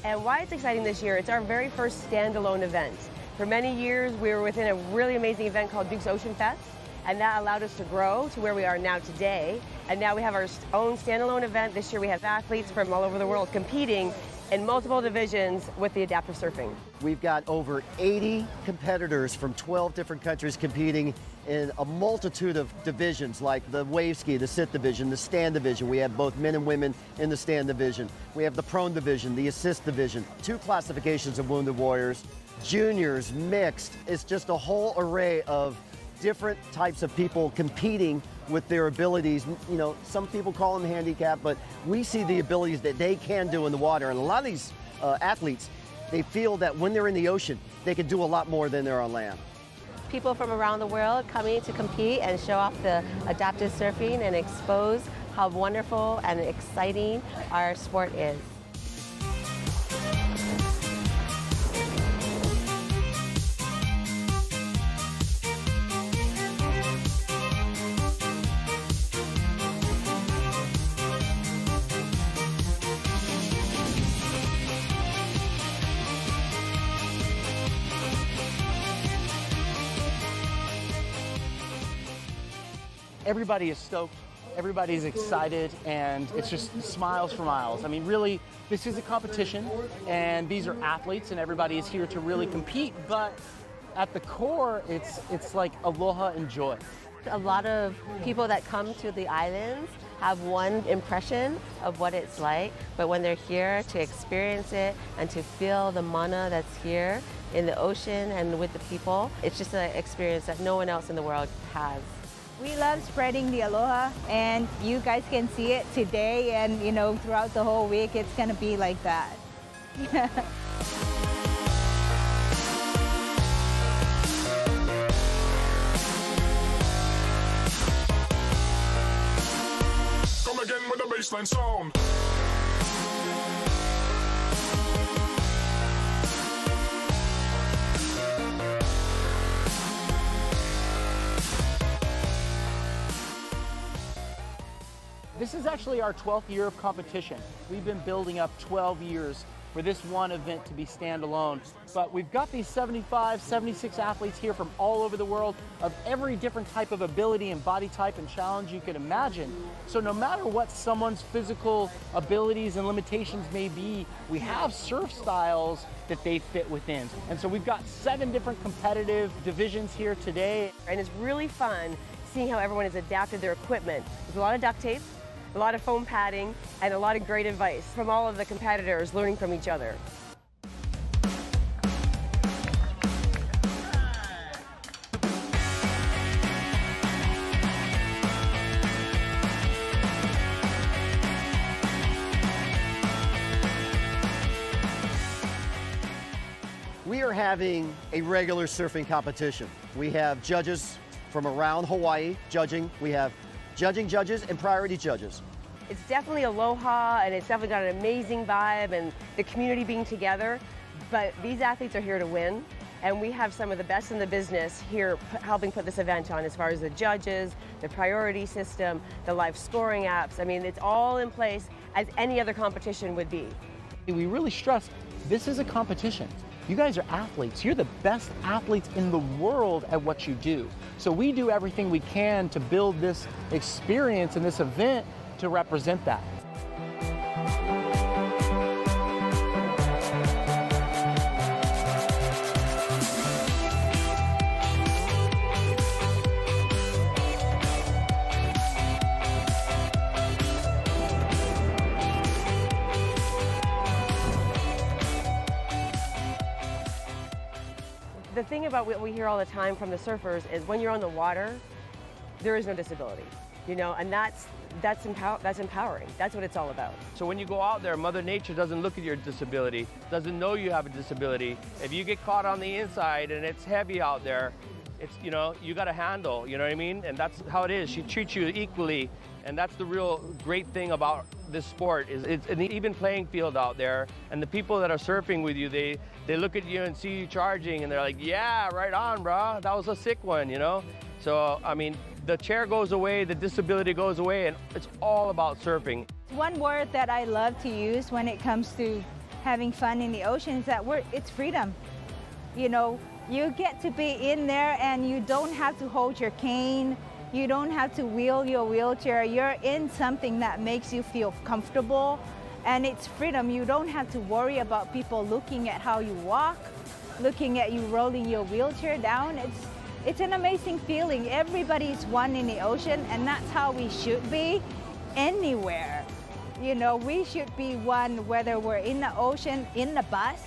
[SPEAKER 9] And why it's exciting this year, it's our very first standalone event. For many years, we were within a really amazing event called Duke's Ocean Fest, and that allowed us to grow to where we are now today. And now we have our own standalone event. This year we have athletes from all over the world competing in multiple divisions with the adaptive surfing.
[SPEAKER 10] We've got over 80 competitors from 12 different countries competing in a multitude of divisions like the wave ski, the sit division, the stand division. We have both men and women in the stand division. We have the prone division, the assist division, 2 classifications of wounded warriors, juniors, mixed. It's just a whole array of different types of people competing with their abilities. You know, some people call them handicapped, but we see the abilities that they can do in the water. And a lot of these athletes, they feel that when they're in the ocean, they can do a lot more than they're on land.
[SPEAKER 11] People from around the world coming to compete and show off the adaptive surfing and expose how wonderful and exciting our sport is.
[SPEAKER 12] Everybody is stoked, everybody's excited, and it's just smiles for miles. I mean, really, this is a competition, and these are athletes, and everybody is here to really compete, but at the core, it's like aloha and joy.
[SPEAKER 11] A lot of people that come to the islands have one impression of what it's like, but when they're here to experience it and to feel the mana that's here in the ocean and with the people, it's just an experience that no one else in the world has.
[SPEAKER 28] We love spreading the aloha, and you guys can see it today and, you know, throughout the whole week, it's going to be like that.
[SPEAKER 16] Come again with the baseline sound.
[SPEAKER 12] This is actually our 12th year of competition. We've been building up 12 years for this one event to be standalone. But we've got these 75, 76 athletes here from all over the world of every different type of ability and body type and challenge you could imagine. So no matter what someone's physical abilities and limitations may be, we have surf styles that they fit within. And so we've got 7 different competitive divisions here today.
[SPEAKER 9] And it's really fun seeing how everyone has adapted their equipment. There's a lot of duct tape, a lot of foam padding, and a lot of great advice from all of the competitors learning from each other.
[SPEAKER 10] We are having a regular surfing competition. We have judges from around Hawaii judging. We have judging judges and priority judges.
[SPEAKER 9] It's definitely aloha, and it's definitely got an amazing vibe and the community being together, but these athletes are here to win, and we have some of the best in the business here helping put this event on as far as the judges, the priority system, the live scoring apps. I mean, it's all in place as any other competition would be.
[SPEAKER 12] We really stress this is a competition. You guys are athletes. You're the best athletes in the world at what you do. So we do everything we can to build this experience and this event to represent that.
[SPEAKER 9] The thing about what we hear all the time from the surfers is when you're on the water, there is no disability, you know, and that's empowering. That's what it's all about.
[SPEAKER 1] So when you go out there, Mother Nature doesn't look at your disability, doesn't know you have a disability. If you get caught on the inside and it's heavy out there, it's, you know, you got to handle, you know what I mean? And that's how it is. She treats you equally, and that's the real great thing about this sport is it's an even playing field out there, and the people that are surfing with you, they look at you and see you charging, and they're like, yeah, right on, bro. That was a sick one, you know? So, I mean, the chair goes away, the disability goes away, and it's all about surfing.
[SPEAKER 8] One word that I love to use when it comes to having fun in the ocean is that word, it's freedom. You know, you get to be in there and you don't have to hold your cane, you don't have to wheel your wheelchair, you're in something that makes you feel comfortable, and it's freedom. You don't have to worry about people looking at how you walk, looking at you rolling your wheelchair down. It's an amazing feeling. Everybody's one in the ocean, and that's how we should be anywhere. You know, we should be one whether we're in the ocean, in the bus,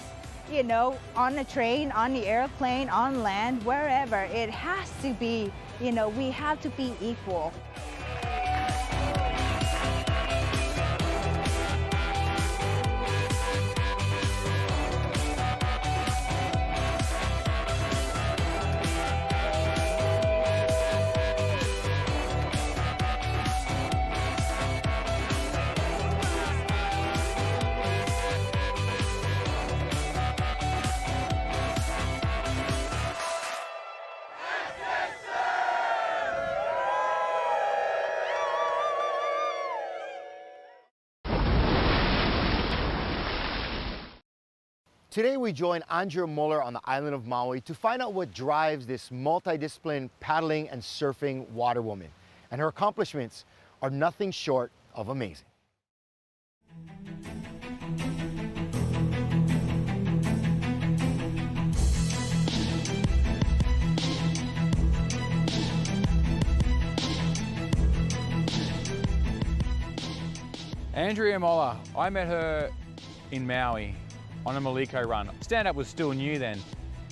[SPEAKER 8] you know, on the train, on the airplane, on land, wherever. It has to be, you know, we have to be equal.
[SPEAKER 13] Today we join Andrea Muller on the island of Maui to find out what drives this multidisciplined paddling and surfing water woman. And her accomplishments are nothing short of amazing.
[SPEAKER 14] Andrea Muller, I met her in Maui on a Maliko run. Stand-up was still new then,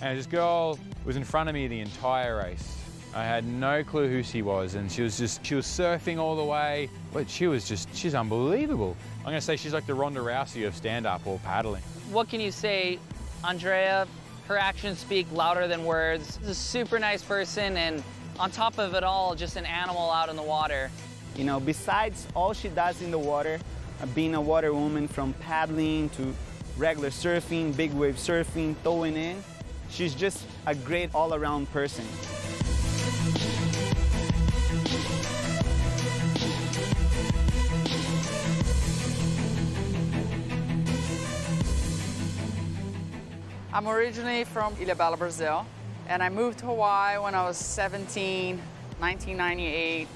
[SPEAKER 14] and this girl was in front of me the entire race. I had no clue who she was, and she was surfing all the way, but she's unbelievable. I'm gonna say she's like the Ronda Rousey of stand-up or paddling.
[SPEAKER 4] What can you say, Andrea? Her actions speak louder than words. She's a super nice person, and on top of it all, just an animal out in the water.
[SPEAKER 17] You know, besides all she does in the water, being a water woman from paddling to regular surfing, big wave surfing, towing in, she's just a great all-around person.
[SPEAKER 2] I'm originally from Ilhabela, Brazil, and I moved to Hawaii when I was 17, 1998,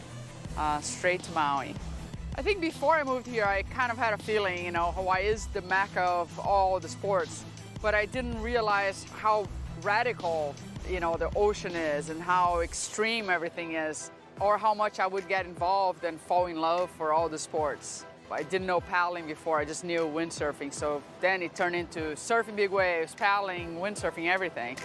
[SPEAKER 2] straight to Maui. I think before I moved here, I kind of had a feeling, Hawaii is the mecca of all the sports, but I didn't realize how radical, the ocean is and how extreme everything is, or how much I would get involved and fall in love for all the sports. I didn't know paddling before, I just knew windsurfing. So then it turned into surfing big waves, paddling, windsurfing, everything.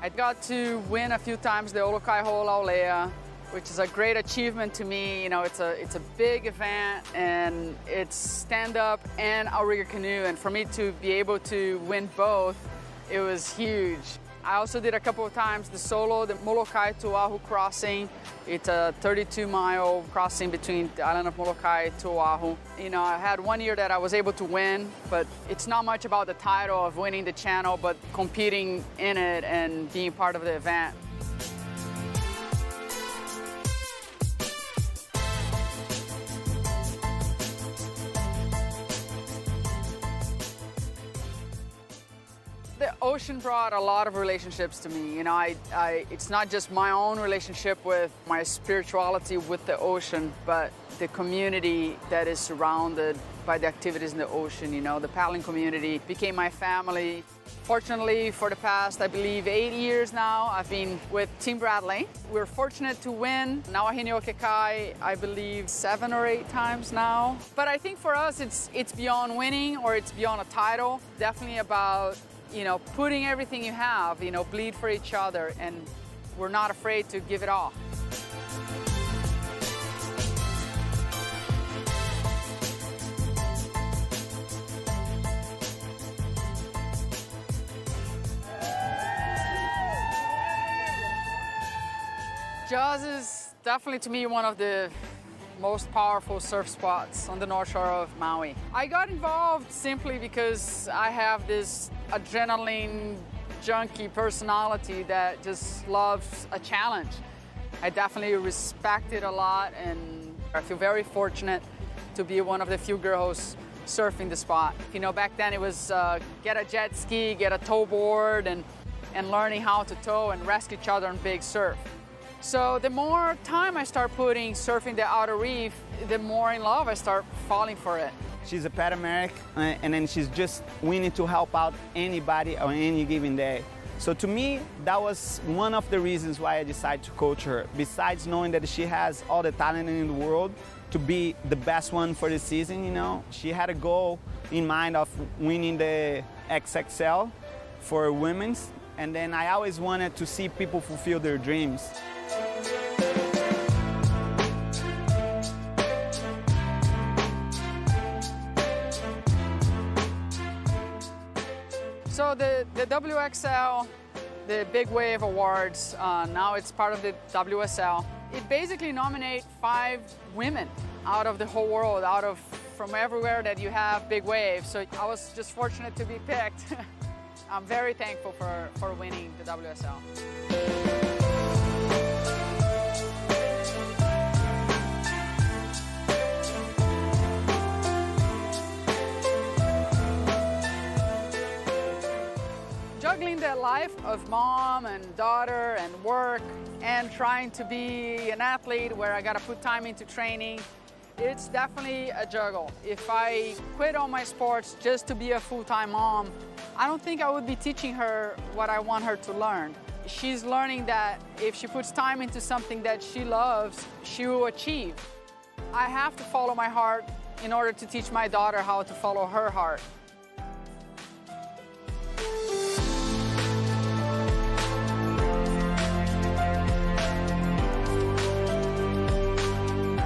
[SPEAKER 2] I got to win a few times the Olokai Ho'olaulea, which is a great achievement to me. It's a big event, and it's stand-up and outrigger canoe, and for me to be able to win both, it was huge. I also did a couple of times the solo, the Molokai to Oahu crossing. It's a 32-mile crossing between the island of Molokai to Oahu. I had one year that I was able to win, but it's not much about the title of winning the channel, but competing in it and being part of the event. The ocean brought a lot of relationships to me. It's not just my own relationship with my spirituality with the ocean, but the community that is surrounded by the activities in the ocean. The paddling community became my family. Fortunately, for the past, I believe, 8 years now, I've been with Team Bradley. We're fortunate to win Nawahine o Kekai, I believe, 7 or 8 times now. But I think for us, it's beyond winning or it's beyond a title. Definitely about putting everything you have, bleed for each other, and we're not afraid to give it all. Jaws is definitely, to me, one of the most powerful surf spots on the North Shore of Maui. I got involved simply because I have this adrenaline junkie personality that just loves a challenge. I definitely respect it a lot, and I feel very fortunate to be one of the few girls surfing the spot. Back then it was get a jet ski, get a tow board, and learning how to tow and rescue each other on big surf. So the more time I start putting surfing the outer reef, the more in love I start falling for it.
[SPEAKER 17] She's a Pan-Americ, and then she's just willing to help out anybody on any given day. So to me, that was one of the reasons why I decided to coach her. Besides knowing that she has all the talent in the world to be the best one for the season, she had a goal in mind of winning the XXL for women's, and then I always wanted to see people fulfill their dreams.
[SPEAKER 2] So the WXL, the Big Wave Awards, now it's part of the WSL. It basically nominates 5 women out of the whole world, from everywhere that you have big waves. So I was just fortunate to be picked. I'm very thankful for winning the WSL. Juggling that life of mom and daughter and work and trying to be an athlete where I gotta put time into training, it's definitely a juggle. If I quit all my sports just to be a full-time mom, I don't think I would be teaching her what I want her to learn. She's learning that if she puts time into something that she loves, she will achieve. I have to follow my heart in order to teach my daughter how to follow her heart.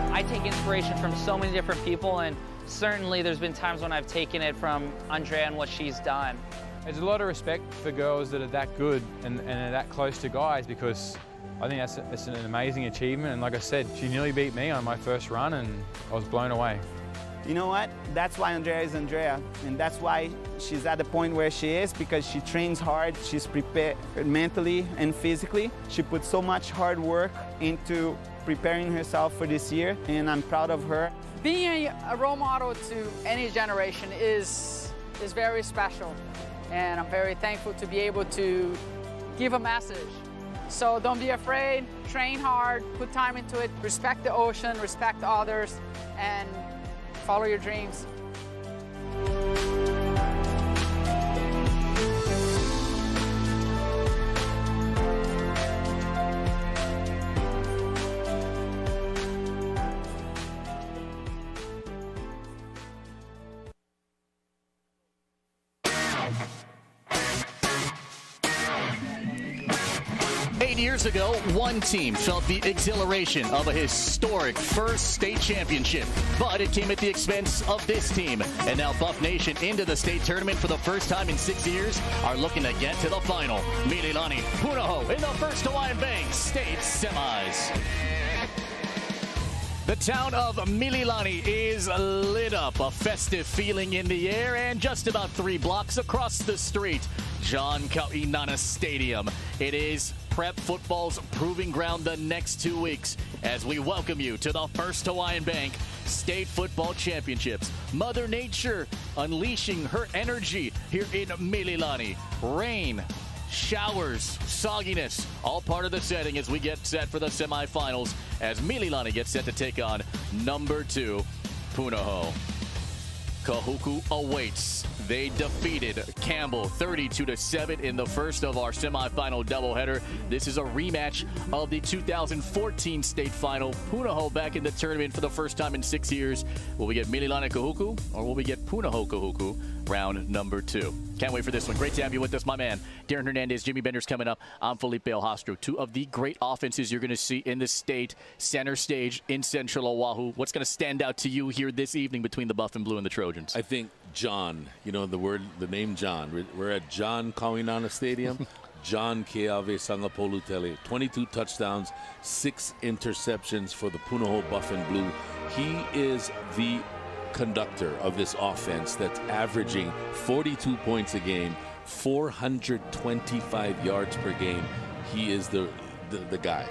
[SPEAKER 4] I take inspiration from so many different people, and certainly there's been times when I've taken it from Andrea and what she's done.
[SPEAKER 14] There's a lot of respect for girls that are that good and are that close to guys, because I think that's an amazing achievement. And like I said, she nearly beat me on my first run, and I was blown away.
[SPEAKER 17] you know what? That's why Andrea is Andrea, and that's why she's at the point where she is, because she trains hard, she's prepared mentally and physically. She put so much hard work into preparing herself for this year, and I'm proud of her.
[SPEAKER 2] Being a role model to any generation is very special, and I'm very thankful to be able to give a message. So don't be afraid, train hard, put time into it, respect the ocean, respect others, and follow your dreams.
[SPEAKER 5] 8 years ago, one team felt the exhilaration of a historic first state championship, but it came at the expense of this team. And now Buff Nation, into the state tournament for the first time in 6 years, are looking to get to the final. Mililani Punahou in the first Hawaiian Bank State Semis. The town of Mililani is lit up, a festive feeling in the air, and just about 3 blocks across the street, John Kahuku Stadium. It is prep football's proving ground the next 2 weeks as we welcome you to the first Hawaiian Bank State Football Championships. Mother Nature unleashing her energy here in Mililani. Rain, showers, sogginess, all part of the setting as we get set for the semifinals as Mililani gets set to take on number 2, Punahou. Kahuku awaits. They defeated Campbell 32-7 in the first of our semifinal doubleheader. This is a rematch of the 2014 state final. Punahou back in the tournament for the first time in 6 years. Will we get Mililani Kahuku or will we get Punahou Kahuku round number 2? Can't wait for this one. Great to have you with us, my man. Darren Hernandez, Jimmy Bender's coming up. I'm Felipe Alhastro. 2 of the great offenses you're going to see in the state center stage in Central Oahu. What's going to stand out to you here this evening between the Buff and Blue and the Trojans?
[SPEAKER 15] I think John, you know, the name John. We're at John Kahuku Stadium. John Keave Sangapolutele, 22 touchdowns, 6 interceptions for the Punahou Buff and Blue. He is the conductor of this offense that's averaging 42 points a game, 425 yards per game. He is the guy.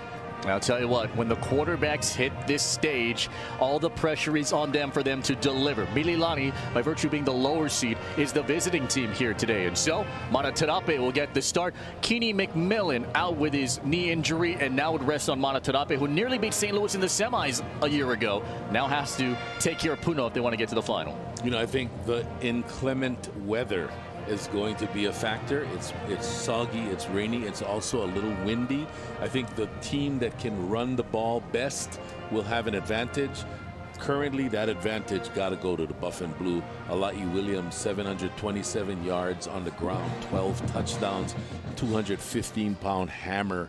[SPEAKER 5] I'll tell you what, when the quarterbacks hit this stage, all the pressure is on them for them to deliver. Mililani, by virtue of being the lower seed, is the visiting team here today. And so, Manatarape will get the start. Keeney McMillan out with his knee injury and now would rest on Manatarape, who nearly beat St. Louis in the semis a year ago. Now has to take care of Punahou if they want to get to the final.
[SPEAKER 15] You know, I think the inclement weather is going to be a factor. It's soggy, it's rainy, it's also a little windy. I think the team that can run the ball best will have an advantage. Currently, that advantage got to go to the Buff and Blue. Ala'i Williams, 727 yards on the ground, 12 touchdowns, 215-pound hammer.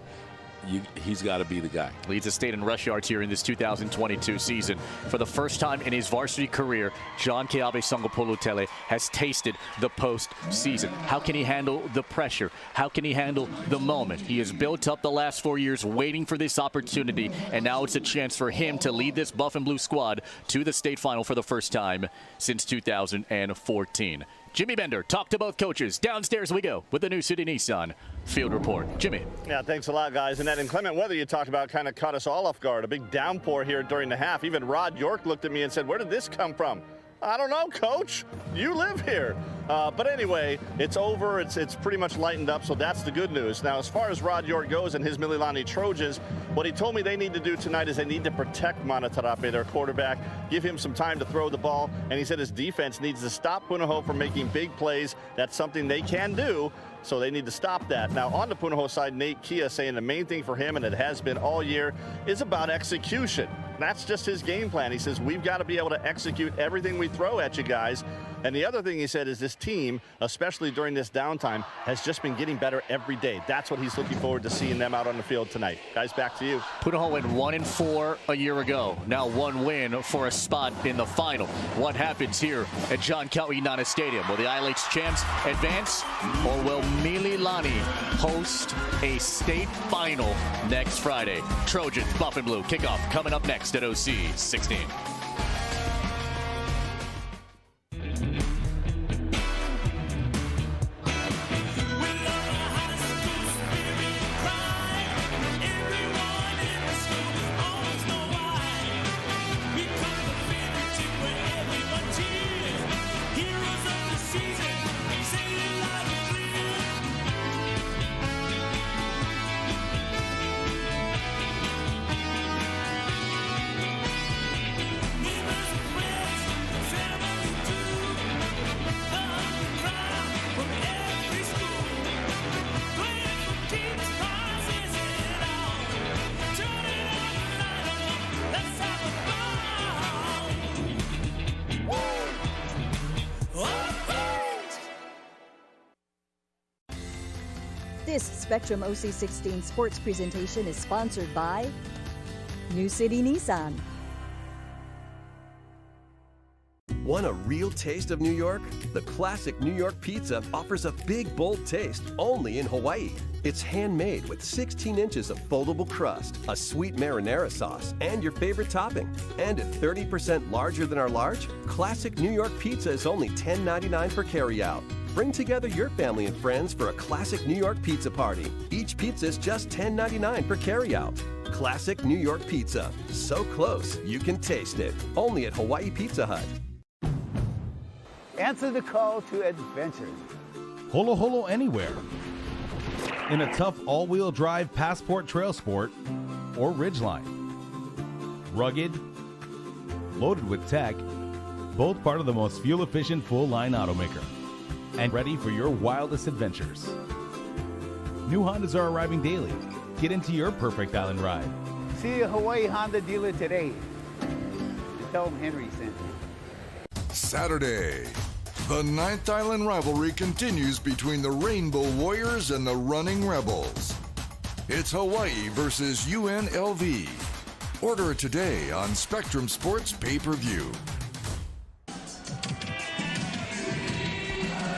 [SPEAKER 15] He's got to be the guy.
[SPEAKER 5] Leads the state in rush yards here in this 2022 season. For the first time in his varsity career, John Keave Sangapolutele has tasted the postseason. How can he handle the pressure? How can he handle the moment? He has built up the last 4 years waiting for this opportunity, and now it's a chance for him to lead this Buff and Blue squad to the state final for the first time since 2014. Jimmy Bender talked to both coaches. Downstairs we go with the New City Nissan Field Report. Jimmy.
[SPEAKER 18] Yeah, thanks a lot, guys. And that inclement weather you talked about kind of caught us all off guard. A big downpour here during the half. Even Rod York looked at me and said, "Where did this come from?" I don't know, Coach. You live here. But anyway, it's over. It's pretty much lightened up, so that's the good news. Now, as far as Rod York goes and his Mililani Trojans, what he told me they need to do tonight is they need to protect Manatarape, their quarterback, give him some time to throw the ball, and he said his defense needs to stop Punahou from making big plays. That's something they can do, so they need to stop that. Now, on the Punahou side, Nate Kia saying the main thing for him, and it has been all year, is about execution. That's just his game plan. He says, we've got to be able to execute everything we throw at you guys. And the other thing he said is this team, especially during this downtime, has just been getting better every day. That's what he's looking forward to seeing them out on the field tonight. Guys, back to you.
[SPEAKER 5] Punahou went 1-4 a year ago. Now 1 win for a spot in the final. What happens here at John Kahuku Stadium? Will the ILH champs advance, or will Mililani host a state final next Friday? Trojans, Buff and Blue kickoff coming up next at OC 16.
[SPEAKER 19] This Spectrum OC16 sports presentation is sponsored by New City Nissan.
[SPEAKER 20] Want a real taste of New York? The classic New York pizza offers a big, bold taste only in Hawaii. It's handmade with 16 inches of foldable crust, a sweet marinara sauce, and your favorite topping. And at 30% larger than our large, classic New York pizza is only $10.99 for carryout. Bring together your family and friends for a classic New York pizza party. Each pizza is just $10.99 for carryout. Classic New York pizza. So close, you can taste it. Only at Hawaii Pizza Hut.
[SPEAKER 21] Answer the call to adventure.
[SPEAKER 22] Holo Holo Anywhere. In a tough all-wheel drive Passport Trail Sport or Ridgeline. Rugged, loaded with tech, both part of the most fuel-efficient full-line automaker. And ready for your wildest adventures. New Hondas are arriving daily. Get into your perfect island ride.
[SPEAKER 21] See a Hawaii Honda dealer today. Tell them Henry sent you.
[SPEAKER 23] Saturday, the 9th Island rivalry continues between the Rainbow Warriors and the Running Rebels. It's Hawaii versus UNLV. Order it today on Spectrum Sports pay-per-view.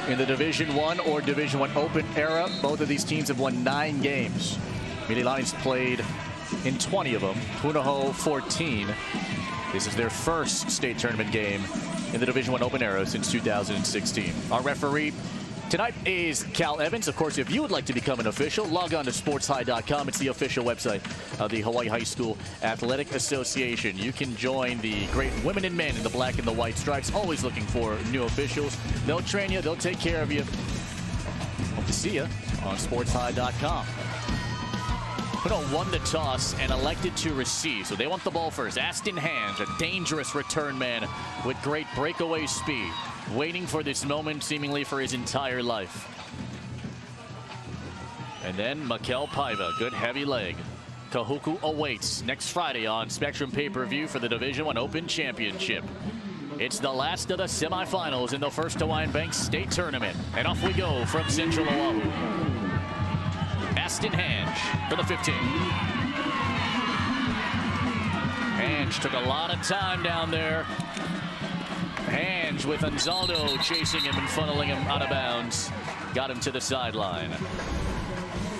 [SPEAKER 5] In the Division I or Division I Open era, both of these teams have won 9 games. Mililani's played in 20 of them, Punahou 14. This is their first state tournament game in the Division I Open era since 2016. Our referee tonight is Cal Evans. Of course, if you would like to become an official, log on to sportshigh.com. It's the official website of the Hawaii High School Athletic Association. You can join the great women and men in the black and the white stripes, always looking for new officials. They'll train you, they'll take care of you. Hope to see you on sportshigh.com. Puno won the toss and elected to receive, so they want the ball first. Aston Hands, a dangerous return man with great breakaway speed, waiting for this moment seemingly for his entire life. And then Mikel Paiva, good heavy leg. Kahuku awaits next Friday on Spectrum pay-per-view for the Division I Open Championship. It's the last of the semifinals in the first Hawaiian Bank State Tournament. And off we go from Central Oahu. Aston Hange for the 15. Hange took a lot of time down there. Hange with Anzaldo chasing him and funneling him out of bounds. Got him to the sideline.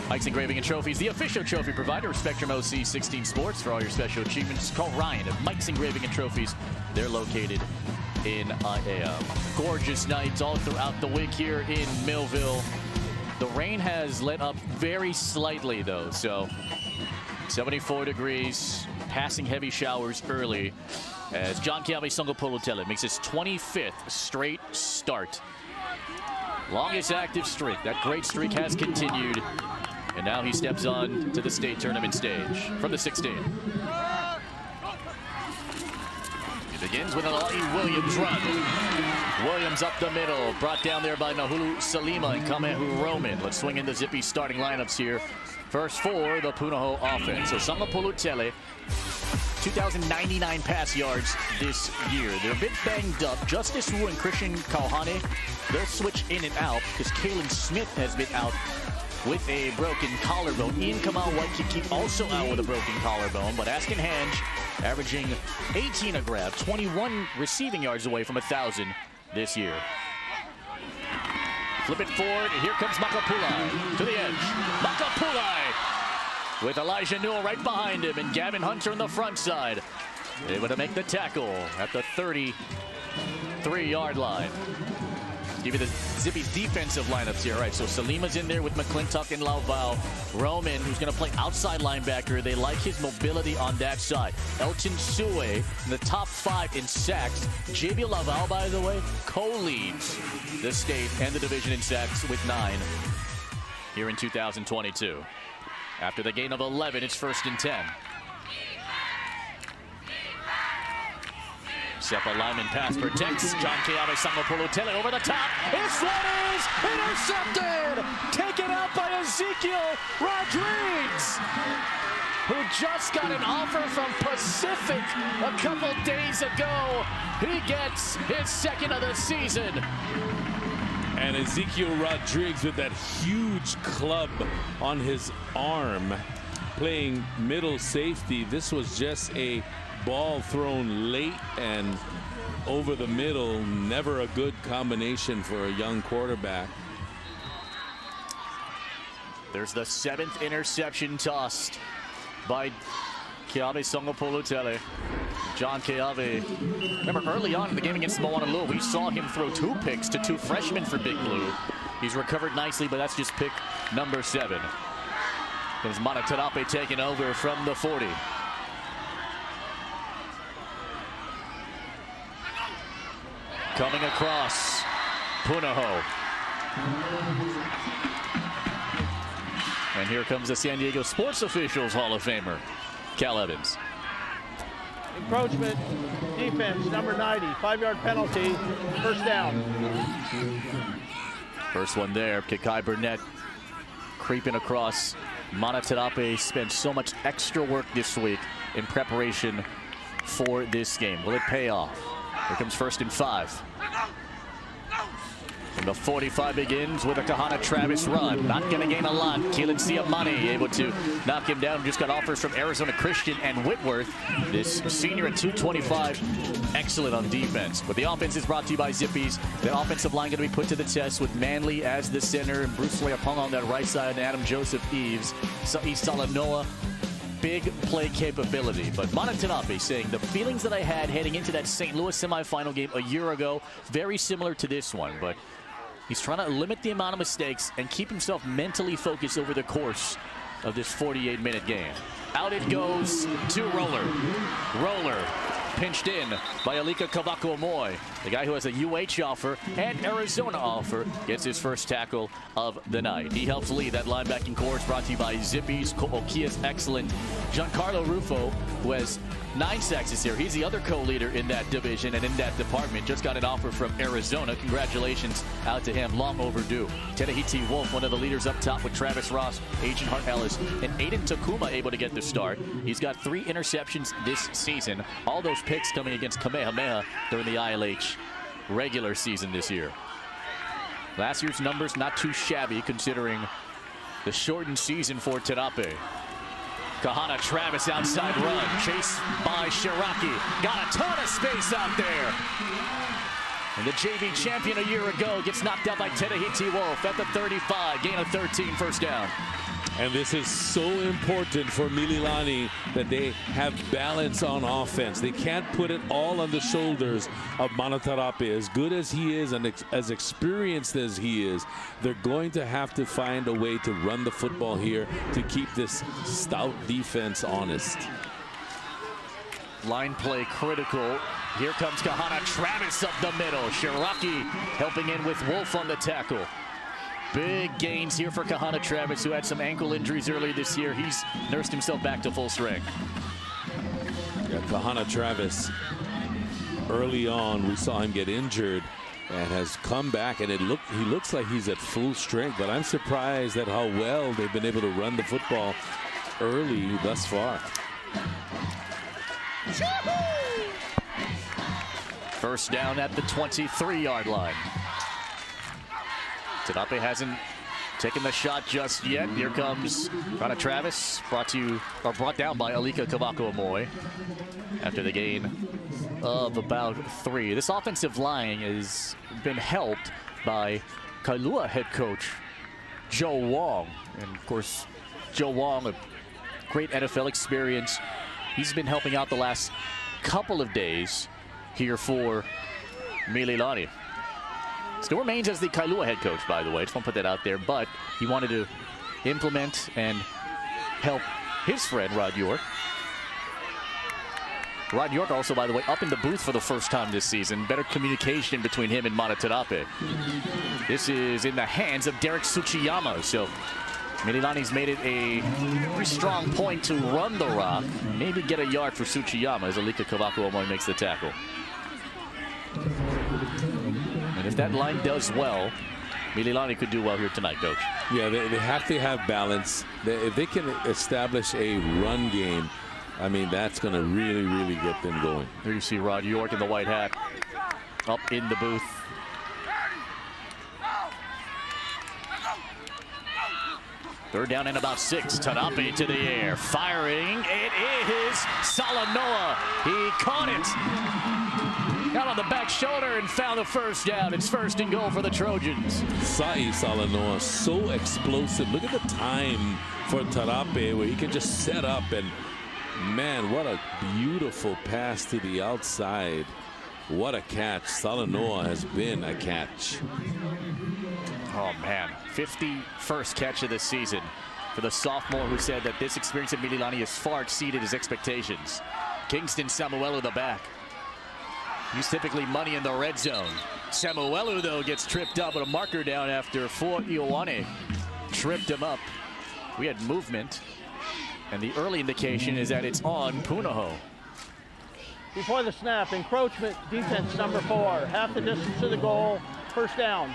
[SPEAKER 5] Mike's Engraving and Trophies, the official trophy provider of Spectrum OC 16 Sports. For all your special achievements, call Ryan at Mike's Engraving and Trophies. They're located in Aiea. Gorgeous nights all throughout the week here in Millville. The rain has let up very slightly, though, so 74 degrees, passing heavy showers early as John Campbell Songopolutele makes his 25th straight start. Longest active streak. That great streak has continued, and now he steps on to the state tournament stage from the 16. He begins with an Ala'i Williams run. Williams up the middle, brought down there by Nahulu Salima and Kamehu Roman. Let's swing into Zippy's starting lineups here. First for the Punahou offense. So Songopolutele, 2,099 pass yards this year. They're a bit banged up. Justice Wu and Christian Kauhane, they'll switch in and out because Kalen Smith has been out with a broken collarbone. Ian Kamal Waikiki also out with a broken collarbone, but Aston Hange averaging 18 a grab, 21 receiving yards away from 1,000 this year. Flip it forward, and here comes Makapulai to the edge. Makapulai with Elijah Newell right behind him and Gavin Hunter on the front side. Able to make the tackle at the 33-yard line. Give you the Zippy's defensive lineups here. All right, so Salima's in there with McClintock and Lauvao. Roman, who's going to play outside linebacker. They like his mobility on that side. Elton Sue in the top 5 in sacks. JB Lauvao, by the way, co-leads the state and the division in sacks with 9 here in 2022. After the gain of 11, it's 1st and 10. Sepa Lyman pass protects. John Keawe Songopolutele over the top. This one is intercepted! Taken out by Ezekiel Rodriguez, who just got an offer from Pacific a couple days ago. He gets his 2nd of the season.
[SPEAKER 15] And Ezekiel Rodriguez with that huge club on his arm, playing middle safety. This was just a ball thrown late and over the middle. Never a good combination for a young quarterback.
[SPEAKER 5] There's the 7th interception tossed by Keawe Songopolutele. John Keawe, remember early on in the game against Moanalua, we saw him throw 2 picks to 2 freshmen for Big Blue. He's recovered nicely, but that's just pick number 7. Comes Manatarape taking over from the 40. Coming across, Punahou. And here comes the San Diego Sports Officials Hall of Famer, Cal Evans.
[SPEAKER 3] Encroachment, defense, number 90, 5-yard penalty, first down.
[SPEAKER 5] First one there, Kekai Burnett creeping across. Manatarape spent so much extra work this week in preparation for this game. Will it pay off? Here comes 1st and 5. And the 45 begins with a Kahana Travis run. Not going to gain a lot. Keelan Siamani able to knock him down. Just got offers from Arizona Christian and Whitworth. This senior at 225, excellent on defense. But the offense is brought to you by Zippies. The offensive line going to be put to the test with Manley as the center and Bruce Leapong on that right side and Adam Joseph Eves. Salanoa. Big play capability, but Manatarape saying the feelings that I had heading into that St. Louis semifinal game a year ago, very similar to this one, but he's trying to limit the amount of mistakes and keep himself mentally focused over the course of this 48-minute game. Out it goes to Roller. Roller pinched in by Alika Kavaku-Amoy. The guy who has a UH offer and Arizona offer gets his first tackle of the night. He helps lead that linebacking corps, brought to you by Zippies. Ko'okia's excellent. Giancarlo Rufo, who has 9 sacks this year. He's the other co-leader in that division and in that department. Just got an offer from Arizona. Congratulations out to him. Long overdue. Tedahiti Wolf, one of the leaders up top with Travis Ross, Agent Hart Ellis, and Aiden Takuma able to get the start. He's got 3 interceptions this season. All those picks coming against Kamehameha during the ILH regular season this year. Last year's numbers not too shabby considering the shortened season for Terape. Kahana Travis outside run, chased by Shiraki. Got a ton of space out there. And the JV champion a year ago gets knocked out by Tedahiti Wolf at the 35, gain of 13, first down.
[SPEAKER 15] And this is so important for Mililani that they have balance on offense. They can't put it all on the shoulders of Manatarape. As good as he is and as experienced as he is, they're going to have to find a way to run the football here to keep this stout defense honest.
[SPEAKER 5] Line play critical. Here comes Kahana Travis up the middle. Shiraki helping in with Wolf on the tackle. Big gains here for Kahana Travis, who had some ankle injuries earlier this year. He's nursed himself back to full strength.
[SPEAKER 15] Yeah, Kahana Travis, early on, we saw him get injured and has come back, and he looks like he's at full strength. But I'm surprised at how well they've been able to run the football early thus far.
[SPEAKER 5] First down at the 23-yard line. Terape hasn't taken the shot just yet. Here comes Kahana Travis, brought down by Alika Kavaku-Amoy after the gain of about 3. This offensive line has been helped by Kailua head coach Joe Wong. And of course, Joe Wong, a great NFL experience. He's been helping out the last couple of days here for Mililani. Still remains as the Kailua head coach, by the way. Just want to put that out there. But he wanted to implement and help his friend, Rod York. Rod York also, by the way, up in the booth for the first time this season. Better communication between him and Manatarape. This is in the hands of Derek Tsuchiyama. So Mililani's made it a pretty strong point to run the rock. Maybe get a yard for Tsuchiyama as Alika Kavaku-Amoy makes the tackle. And if that line does well, Mililani could do well here tonight, Coach.
[SPEAKER 15] Yeah, they have to have balance. If they can establish a run game, I mean, that's going to really, really get them going.
[SPEAKER 5] Here you see Rod York in the white hat up in the booth. Third down and about 6. Tanape to the air. Firing. It is Salanoa. He caught it. Got on the back shoulder and found the first down. It's 1st and goal for the Trojans.
[SPEAKER 15] Sai Salanoa, so explosive. Look at the time for Tanape where he can just set up. And, man, what a beautiful pass to the outside. What a catch. Salanoa has been a catch.
[SPEAKER 5] Oh, man. 51st catch of the season for the sophomore who said that this experience at Mililani has far exceeded his expectations. Kingston Samuelu the back. He's typically money in the red zone. Samuelu, though, gets tripped up with a marker down after Ioane tripped him up. We had movement, and the early indication is that it's on Punahou.
[SPEAKER 3] Before the snap, encroachment, defense number 4. Half the distance to the goal, 1st down.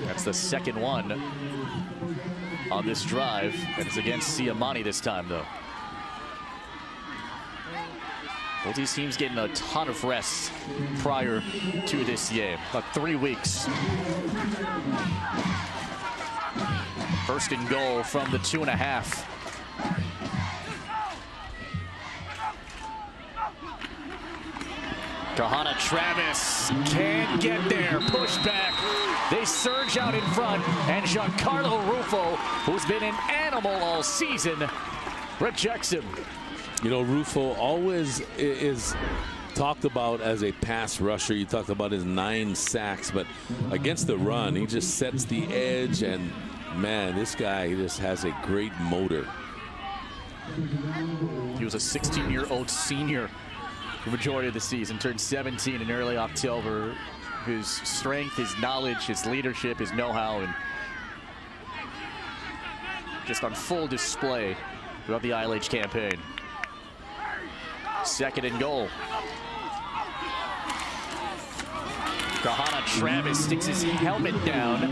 [SPEAKER 5] That's the second one on this drive, and it's against Siamani this time, though. Both these teams getting a ton of rest prior to this game, about 3 weeks. 1st and goal from the 2.5. Kahana Travis can't get there. Push back. They surge out in front. And Giancarlo Rufo, who's been an animal all season, rejects him.
[SPEAKER 15] You know, Rufo always is talked about as a pass rusher. You talked about his 9 sacks, but against the run, he just sets the edge. And, man, this guy just has a great motor.
[SPEAKER 5] He was a 16-year-old senior the majority of the season, turned 17 in early October. His strength, his knowledge, his leadership, his know-how, and just on full display throughout the ILH campaign. 2nd and goal. Kahana Travis sticks his helmet down,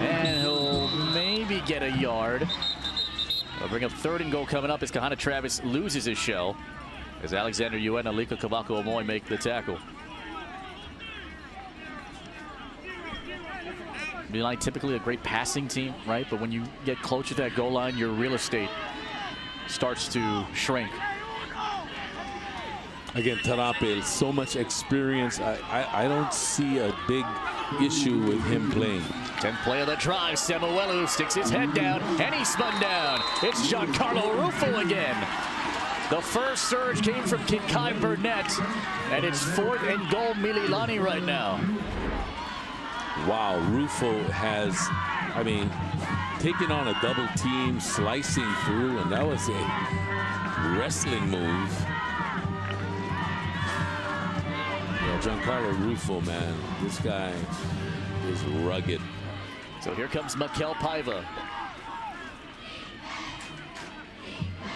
[SPEAKER 5] and he'll maybe get a yard. They'll bring up 3rd and goal coming up as Kahana Travis loses his shell, as Alexander Yuen and Alika Kabako Omoy make the tackle. Mililani typically a great passing team, right? But when you get close to that goal line, your real estate starts to shrink.
[SPEAKER 15] Again, Tanape, so much experience. I don't see a big issue with him playing.
[SPEAKER 5] 10th play of the drive. Samuelu sticks his head down, and he's spun down. It's Giancarlo Rufo again. The first surge came from Kinkai Burnett, and it's 4th and goal Mililani right now.
[SPEAKER 15] Wow, Rufo has, I mean, taken on a double team, slicing through, and that was a wrestling move. Yeah, Giancarlo Rufo, man, this guy is rugged.
[SPEAKER 5] So here comes Mikel Paiva.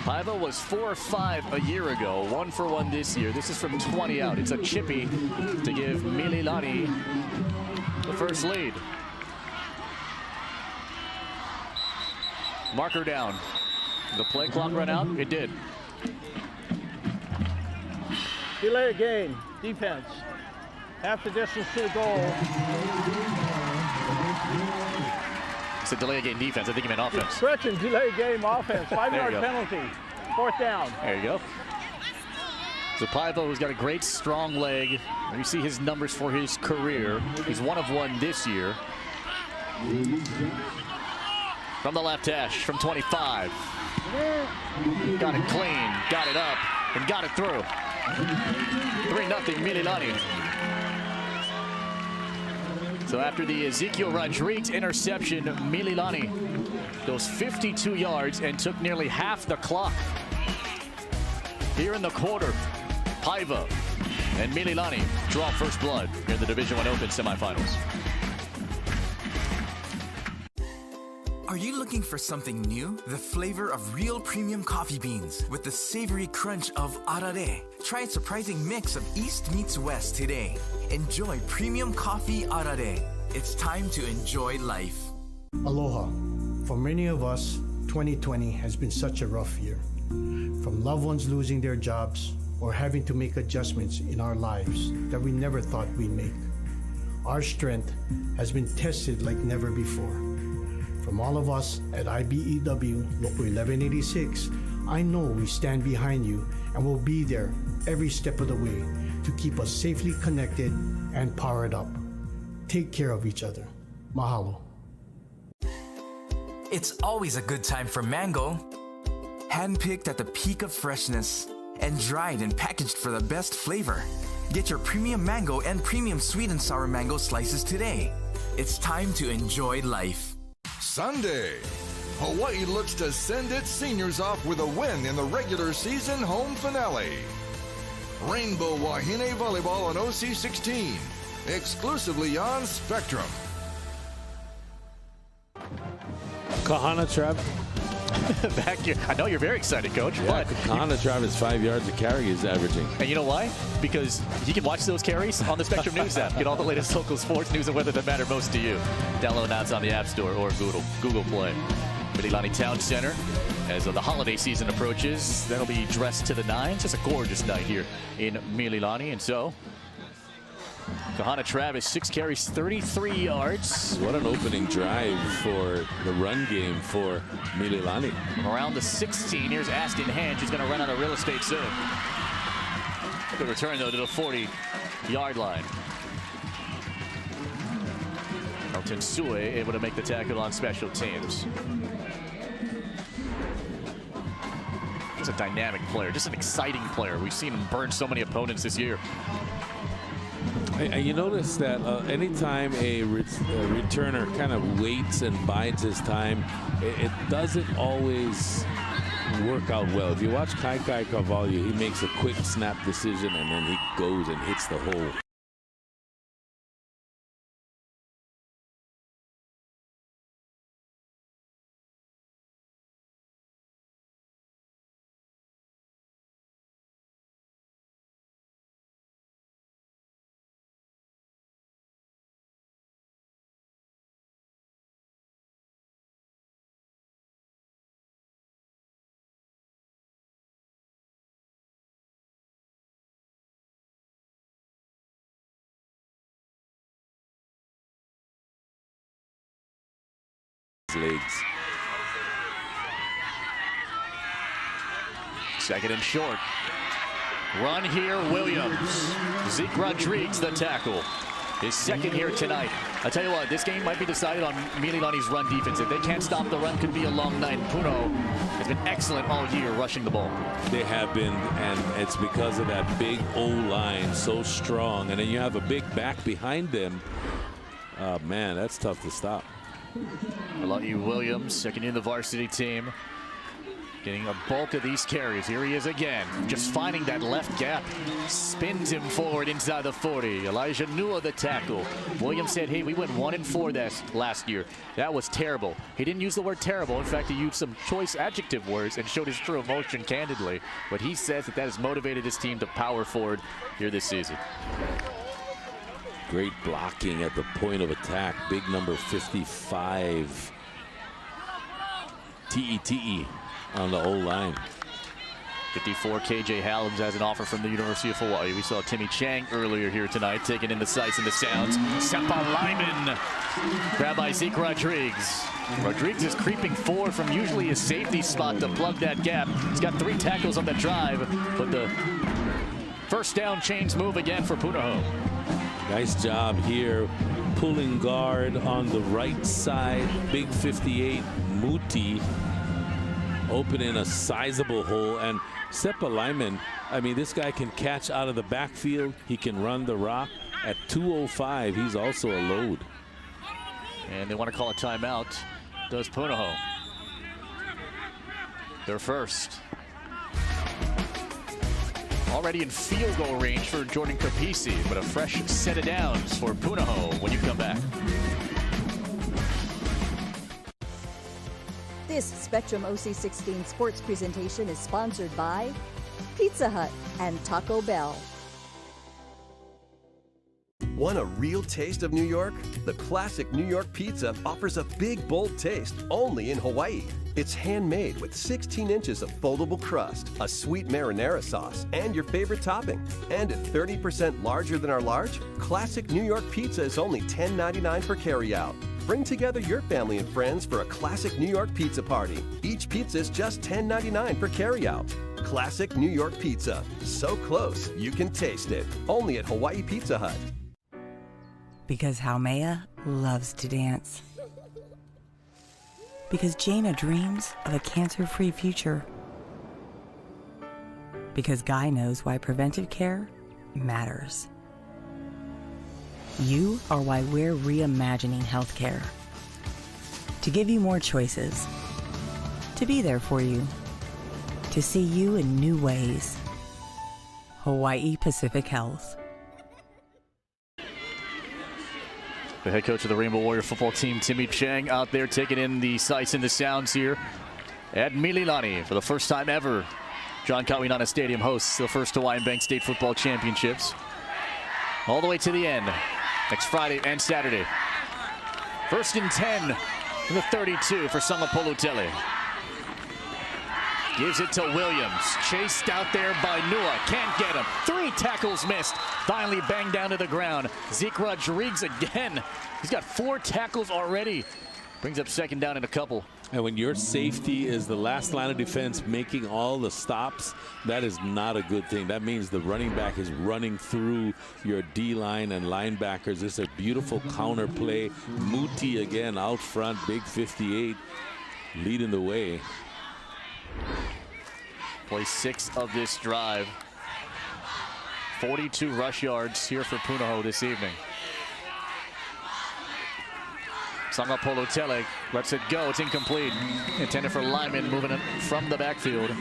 [SPEAKER 5] Paiva was 4-5 a year ago, 1 for 1 this year. This is from 20 out. It's a chippy to give Mililani the first lead. Marker down. The play clock run out? It did.
[SPEAKER 3] Delay game, defense. Half the distance to the goal.
[SPEAKER 5] It's a delay game defense. I think he meant offense.
[SPEAKER 3] Stretching, delay game offense. 5-yard penalty. 4th down.
[SPEAKER 5] There you go. So Paiva, who's got a great strong leg. You see his numbers for his career. He's 1 of 1 this year. From the left hash, from 25. Got it clean, got it up, and got it through. 3-0 Mililani. So after the Ezekiel Rodriguez interception, Mililani goes 52 yards and took nearly half the clock. Here in the quarter, Paiva and Mililani draw first blood in the Division I Open semifinals.
[SPEAKER 6] Are you looking for something new? The flavor of real premium coffee beans with the savory crunch of arare. Try a surprising mix of East meets West today. Enjoy premium coffee arare. It's time to enjoy life.
[SPEAKER 7] Aloha. For many of us, 2020 has been such a rough year. From loved ones losing their jobs or having to make adjustments in our lives that we never thought we'd make. Our strength has been tested like never before. From all of us at IBEW Local 1186, I know we stand behind you and will be there every step of the way to keep us safely connected and powered up. Take care of each other. Mahalo.
[SPEAKER 6] It's always a good time for mango. Hand-picked at the peak of freshness and dried and packaged for the best flavor. Get your premium mango and premium sweet and sour mango slices today. It's time to enjoy life.
[SPEAKER 23] Sunday, Hawaii looks to send its seniors off with a win in the regular season home finale. Rainbow Wahine Volleyball on OC16, exclusively on Spectrum.
[SPEAKER 15] Kahana Trav.
[SPEAKER 5] Back here. I know you're very excited, Coach.
[SPEAKER 15] Yeah,
[SPEAKER 5] but
[SPEAKER 15] Kahana Travis 5 yards a carry is averaging.
[SPEAKER 5] And you know why? Because you can watch those carries on the Spectrum News app. Get all the latest local sports news and weather that matter most to you. Download now on the App Store or Google Play. Mililani Town Center, as the holiday season approaches, that'll be dressed to the nines. It's a gorgeous night here in Mililani, and so Kahana Travis, 6 carries, 33 yards.
[SPEAKER 15] What an opening drive for the run game for Mililani.
[SPEAKER 5] Around the 16, here's Aston Hand. She's going to run out of real estate soon. Good return, though, to the 40-yard line. Elton Sue able to make the tackle on special teams. He's a dynamic player, just an exciting player. We've seen him burn so many opponents this year.
[SPEAKER 15] And you notice that anytime a returner kind of waits and bides his time, it doesn't always work out well. If you watch Kai Carvalho, he makes a quick snap decision and then he goes and hits the hole. Legs.
[SPEAKER 5] Second and short. Run here, Williams. Zeke Rodriguez, the tackle. His second here tonight. I tell you what, this game might be decided on Mililani's run defense. If they can't stop the run, could be a long night. Puno has been excellent all year rushing the ball.
[SPEAKER 15] They have been, and it's because of that big O-line, so strong. And then you have a big back behind them. Man, that's tough to stop.
[SPEAKER 5] Malaki Williams, second in the varsity team, getting a bulk of these carries. Here he is again, just finding that left gap, spins him forward inside the 40. Elijah Nua the tackle. Williams said, hey, we went 1-4 last year. That was terrible. He didn't use the word terrible. In fact, he used some choice adjective words and showed his true emotion candidly. But he says that has motivated his team to power forward here this season.
[SPEAKER 15] Great blocking at the point of attack. Big number 55. T.E. on the O-line.
[SPEAKER 5] 54, KJ Halams has an offer from the University of Hawaii. We saw Timmy Chang earlier here tonight, taking in the sights and the sounds. Sepa Lyman, grabbed by Zeke Rodriguez. Rodriguez is creeping forward from usually his safety spot to plug that gap. He's got 3 tackles on the drive, but the first down chains move again for Punahou.
[SPEAKER 15] Nice job here, pulling guard on the right side. Big 58, Muti, opening a sizable hole. And Sepa Lyman, I mean, this guy can catch out of the backfield. He can run the rock. At 205, he's also a load.
[SPEAKER 5] And they want to call a timeout. Does Punahou. Their first. Already in field goal range for Jordan Capisi, but a fresh set of downs for Punahou when you come back.
[SPEAKER 19] This Spectrum OC16 sports presentation is sponsored by Pizza Hut and Taco Bell.
[SPEAKER 20] Want a real taste of New York? The classic New York pizza offers a big, bold taste only in Hawaii. It's handmade with 16 inches of foldable crust, a sweet marinara sauce, and your favorite topping. And at 30% larger than our large, classic New York pizza is only $10.99 for carryout. Bring together your family and friends for a classic New York pizza party. Each pizza is just $10.99 for carryout. Classic New York pizza. So close, you can taste it. Only at Hawaii Pizza Hut.
[SPEAKER 10] Because Haumea loves to dance. Because Jaina dreams of a cancer-free future. Because Guy knows why preventive care matters. You are why we're reimagining healthcare. To give you more choices. To be there for you. To see you in new ways. Hawaii Pacific Health.
[SPEAKER 5] The head coach of the Rainbow Warrior football team, Timmy Chang, out there taking in the sights and the sounds here at Mililani for the first time ever. John Kauinana Stadium hosts the first Hawaiian Bank State Football Championships. All the way to the end, next Friday and Saturday. 1st and 10 from the 32 for Sangapolutele. Gives it to Williams. Chased out there by Nua. Can't get him. 3 tackles missed. Finally banged down to the ground. Zeke Rodriguez again. He's got 4 tackles already. Brings up 2nd down and a couple.
[SPEAKER 15] And when your safety is the last line of defense making all the stops, that is not a good thing. That means the running back is running through your D-line and linebackers. It's a beautiful counter play. Muti again out front, big 58, leading the way.
[SPEAKER 5] Play 6 of this drive. 42 rush yards here for Punahou this evening. Sangapolutele lets it go. It's incomplete. Intended for Lyman, moving it from the backfield.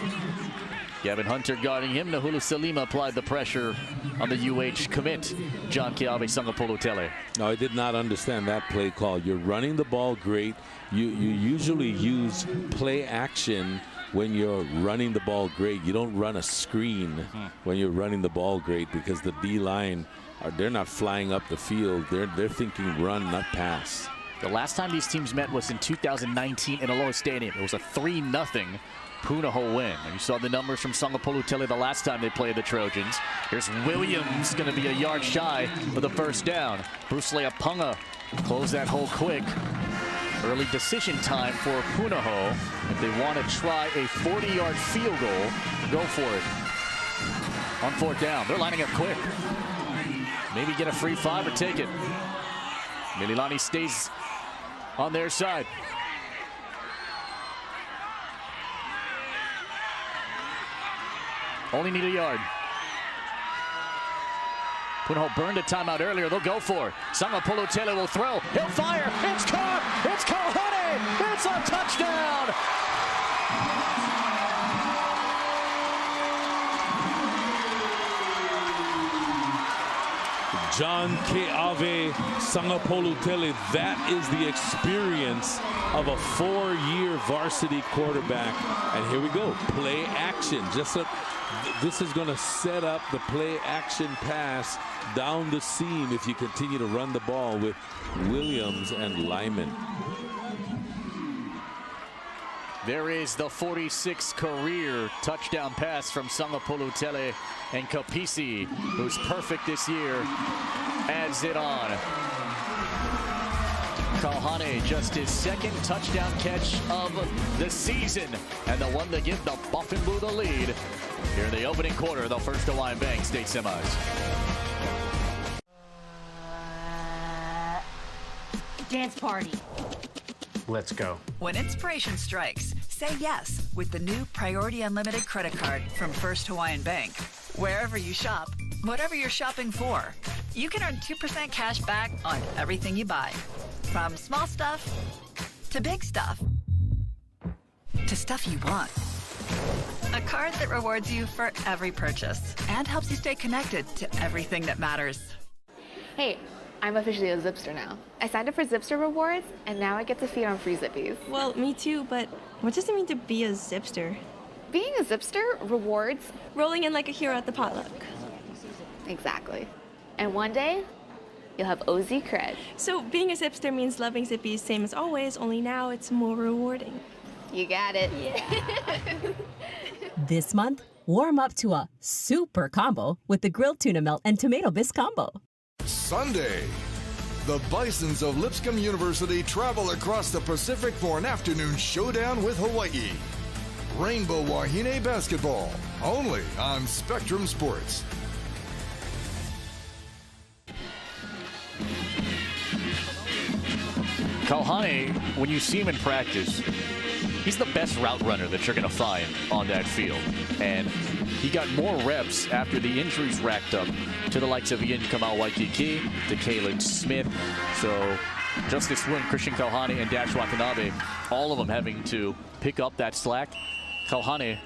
[SPEAKER 5] Gavin Hunter guarding him. Nahulu Salima applied the pressure on the UH commit. John Keawe Sangapolutele.
[SPEAKER 15] No, I did not understand that play call. You're running the ball great. You usually use play action when you're running the ball great. You don't run a screen when you're running the ball great, because the D-line, they're not flying up the field. They're thinking run, not pass.
[SPEAKER 5] The last time these teams met was in 2019 in Aloha Stadium. It was a 3-0 Punahou win. And you saw the numbers from Sangapolutele the last time they played the Trojans. Here's Williams, going to be a yard shy of the 1st down. Bruce Leapunga closed that hole quick. Early decision time for Punahou. If they want to try a 40-yard field goal, go for it. On 4th down, they're lining up quick. Maybe get a free 5 or take it. Mililani stays on their side. Only need a yard. Punahou burned a timeout earlier. They'll go for it. Sangapolutele will throw. He'll fire. It's caught. It's Kohane. It's a touchdown.
[SPEAKER 15] John Keawe Sangapolutele, that is the experience of a 4-year varsity quarterback. And here we go, play action. This is going to set up the play action pass down the seam if you continue to run the ball with Williams and Lyman.
[SPEAKER 5] There is the 46th career touchdown pass from Sangapolutele, and Kapisi, who's perfect this year, adds it on. Kauhane, just his 2nd touchdown catch of the season, and the one to give the Buffin Blue the lead here in the opening quarter of the first Hawaiian Bank State Semis.
[SPEAKER 11] Dance party.
[SPEAKER 16] Let's go.
[SPEAKER 24] When inspiration strikes, say yes with the new Priority Unlimited credit card from First Hawaiian Bank. Wherever you shop, whatever you're shopping for, you can earn 2% cash back on everything you buy. From small stuff to big stuff to stuff you want. A card that rewards you for every purchase and helps you stay connected to everything that matters.
[SPEAKER 25] Hey, I'm officially a Zipster now. I signed up for Zipster Rewards, and now I get to feed on free Zippies.
[SPEAKER 26] Well, me too, but what does it mean to be a Zipster?
[SPEAKER 25] Being a Zipster rewards
[SPEAKER 26] rolling in like a hero at the potluck.
[SPEAKER 25] Exactly. And one day, you'll have OZ cred.
[SPEAKER 26] So being a Zipster means loving Zippies same as always, only now it's more rewarding.
[SPEAKER 25] You got it.
[SPEAKER 26] Yeah.
[SPEAKER 27] This month, warm up to a super combo with the grilled tuna melt and tomato bisque combo.
[SPEAKER 23] Sunday, The Bisons of Lipscomb University travel across the Pacific for an afternoon showdown with Hawaii. Rainbow Wahine basketball, only on Spectrum Sports.
[SPEAKER 5] Kauhane, when you see him in practice, he's the best route runner that you're going to find on that field. And he got more reps after the injuries racked up to the likes of Ian Kamau Waikiki, to Kalen Smith. So Justice Wynn, Christian Kauhane, and Dash Watanabe, all of them having to pick up that slack. Kauhane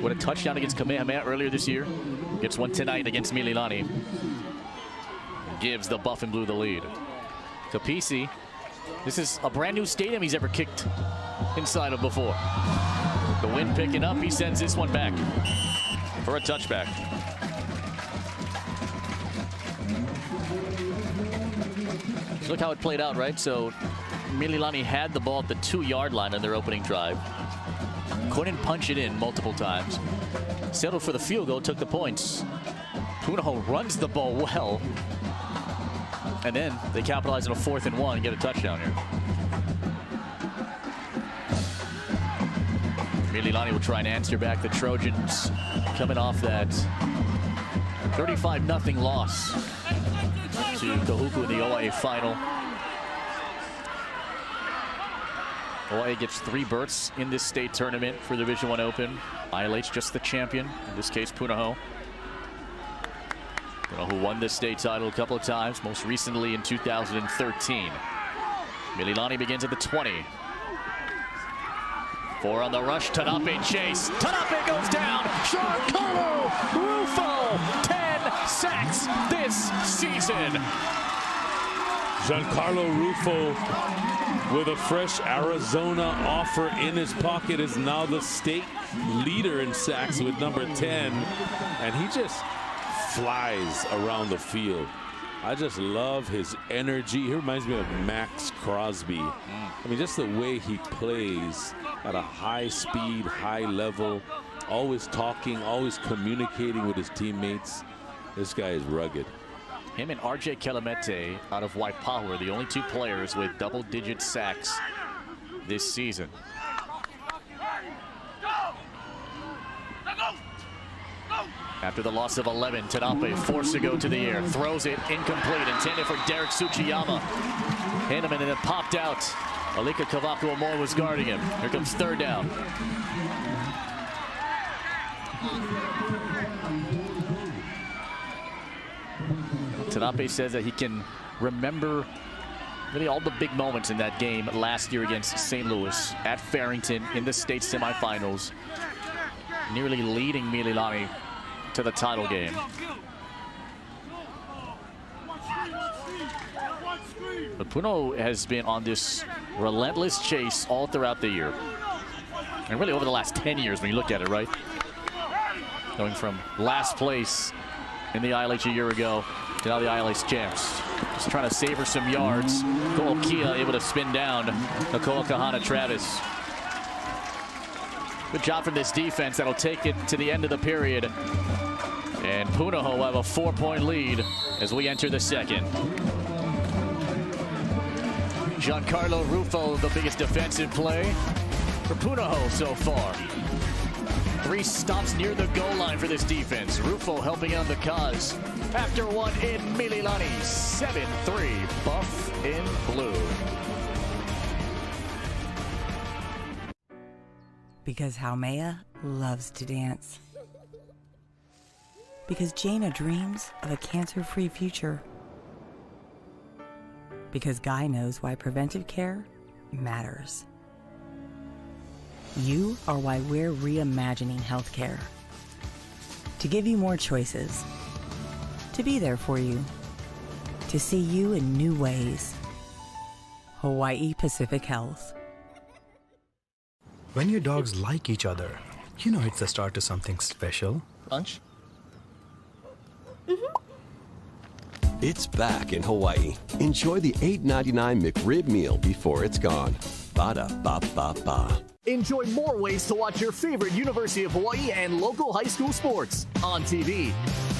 [SPEAKER 5] with a touchdown against Kamehameha earlier this year. Gets one tonight against Mililani. Gives the Buff and Blue the lead. Kapisi. This is a brand new stadium he's ever kicked inside of before. The wind picking up, he sends this one back for a touchback. So look how it played out, right? So Mililani had the ball at the 2-yard line on their opening drive. Couldn't punch it in multiple times. Settled for the field goal, took the points. Punahou runs the ball well. And then they capitalize on a 4th and 1 and get a touchdown here. Mililani will try and answer back. The Trojans coming off that 35-0 loss to Kahuku in the OIA final. OIA gets 3 berths in this state tournament for the Division I Open. ILH just the champion, in this case Punahou. Who won this state title a couple of times, most recently in 2013. Mililani begins at the 20. 4 on the rush, Tanape chase. Tanape goes down. Giancarlo Rufo, 10 sacks this season.
[SPEAKER 15] Giancarlo Rufo with a fresh Arizona offer in his pocket is now the state leader in sacks with number 10. And he just flies around the field. I just love his energy. He reminds me of Max Crosby. I mean, just the way he plays at a high speed, high level, always talking, always communicating with his teammates. This guy is rugged.
[SPEAKER 5] Him and RJ Kelemete out of Waipahu are the only 2 players with double-digit sacks this season. After the loss of 11, Tanape forced to go to the air, throws it incomplete, intended for Derek Tsuchiyama. Hit him and then it popped out. Alika Kawaku Amor was guarding him. Here comes 3rd down. Tanape says that he can remember really all the big moments in that game last year against St. Louis at Farrington in the state semifinals, nearly leading Mililani to the title game. But Punahou has been on this relentless chase all throughout the year. And really over the last 10 years when you look at it, right? Going from last place in the ILH a year ago to now the ILH champs. Just trying to savor some yards. Cole Kia able to spin down Nakoa Kahana Travis. Good job from this defense that'll take it to the end of the period. And Punahou have a 4-point lead as we enter the second. Giancarlo Rufo, the biggest defensive play for Punahou so far. 3 stops near the goal line for this defense. Rufo helping on the cause. After 1 in Mililani, 7-3, Buff in Blue.
[SPEAKER 10] Because Haumea loves to dance. Because Jaina dreams of a cancer-free future. Because Guy knows why preventive care matters. You are why we're reimagining healthcare. To give you more choices. To be there for you. To see you in new ways. Hawaii Pacific Health.
[SPEAKER 1] When your dogs like each other, you know it's the start to something special.
[SPEAKER 16] Lunch?
[SPEAKER 20] It's back in Hawaii. Enjoy the $8.99 McRib meal before it's gone. Ba-da-ba-ba-ba.
[SPEAKER 4] Enjoy more ways to watch your favorite University of Hawaii and local high school sports.
[SPEAKER 5] on TV,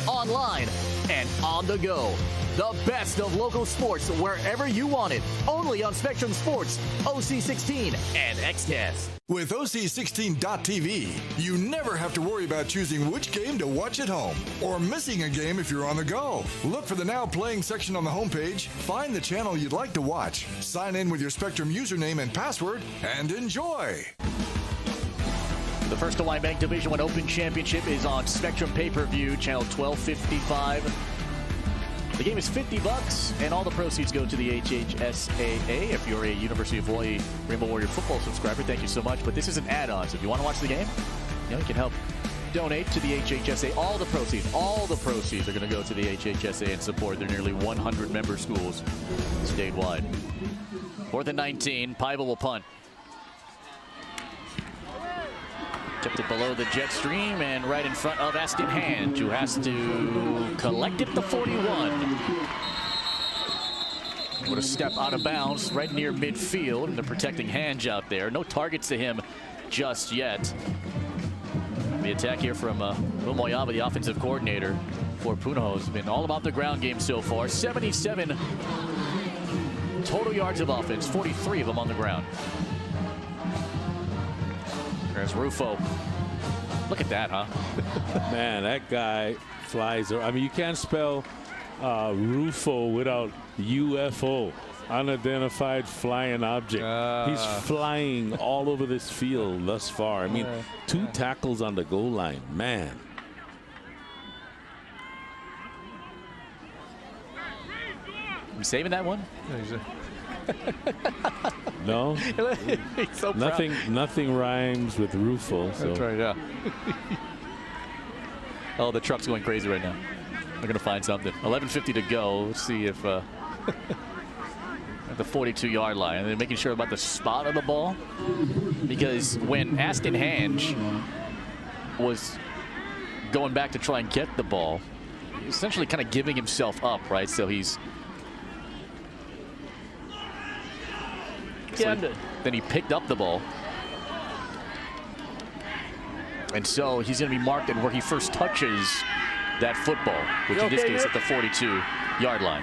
[SPEAKER 5] online, and on the go. The best of local sports wherever you want it. Only on Spectrum Sports, OC16, and XCast.
[SPEAKER 23] With OC16.TV, you never have to worry about choosing which game to watch at home or missing a game if you're on the go. Look for the Now Playing section on the homepage, find the channel you'd like to watch, sign in with your Spectrum username and password, and enjoy.
[SPEAKER 5] The First Hawaiian Bank Division I Open Championship is on Spectrum Pay-Per-View, channel 1255. The game is $50, and all the proceeds go to the HHSAA. If you're a University of Hawaii Rainbow Warrior football subscriber, thank you so much. But this is an add-on, so if you want to watch the game, you can help donate to the HHSAA. All the proceeds are going to go to the HHSAA and support their nearly 100 member schools statewide. 4th and 19, Paiva will punt. Tipped it below the jet stream and right in front of Aston Hand, who has to collect it at the 41. What a step out of bounds right near midfield, and the protecting Hand out there. No targets to him just yet. The attack here from Will Moyaba, the offensive coordinator for Punahou, has been all about the ground game so far. 77 total yards of offense, 43 of them on the ground. There's Rufo. Look at that, huh?
[SPEAKER 15] Man, that guy flies. I mean, you can't spell Rufo without UFO, unidentified flying object. He's flying all over this field thus far. I mean, 2 tackles on the goal line. Man.
[SPEAKER 5] You saving that one?
[SPEAKER 15] No,
[SPEAKER 5] he's so
[SPEAKER 15] nothing rhymes with Rufo. So.
[SPEAKER 5] That's right, yeah. Oh, the truck's going crazy right now. They're going to find something. 11:50 to go. Let's see if at the 42-yard line. And they're making sure about the spot of the ball, because when Aston Hange was going back to try and get the ball, essentially kind of giving himself up, right? So he's then he picked up the ball, and so he's going to be marked at where he first touches that football, which in this case at the 42-yard line.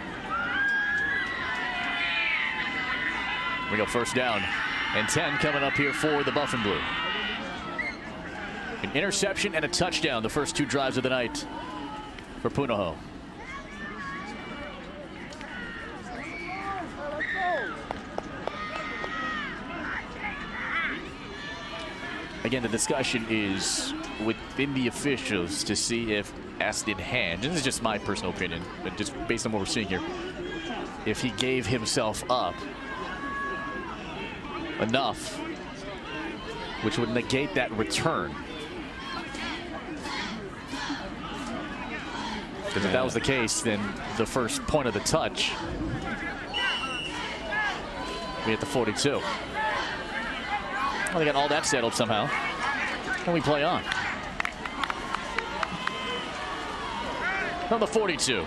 [SPEAKER 5] We go 1st down and 10 coming up here for the Buff and Blue. An interception and a touchdown, the first 2 drives of the night for Punahou. Again, the discussion is within the officials to see if Aston Hand, and this is just my personal opinion, but just based on what we're seeing here, if he gave himself up enough, which would negate that return. Because if that was the case, then the first point of the touch would be at the 42. Well, they got all that settled somehow. And we play on. From the 42.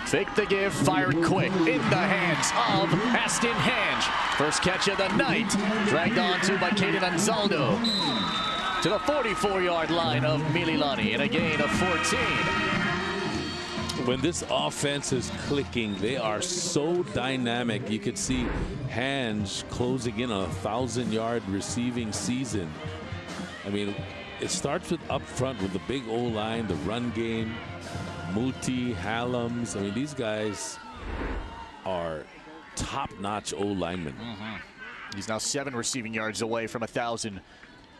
[SPEAKER 5] Fake the give, fired quick in the hands of Aston Hange. First catch of the night, dragged on to by Caden Anzaldo. To the 44-yard line of Mililani, and a gain of 14.
[SPEAKER 15] When this offense is clicking, they are so dynamic. You could see Hange closing in on a 1,000-yard receiving season. I mean, it starts with up front with the big O-line, the run game, Muti, Hallams. I mean, these guys are top-notch O-linemen.
[SPEAKER 5] He's now 7 receiving yards away from 1,000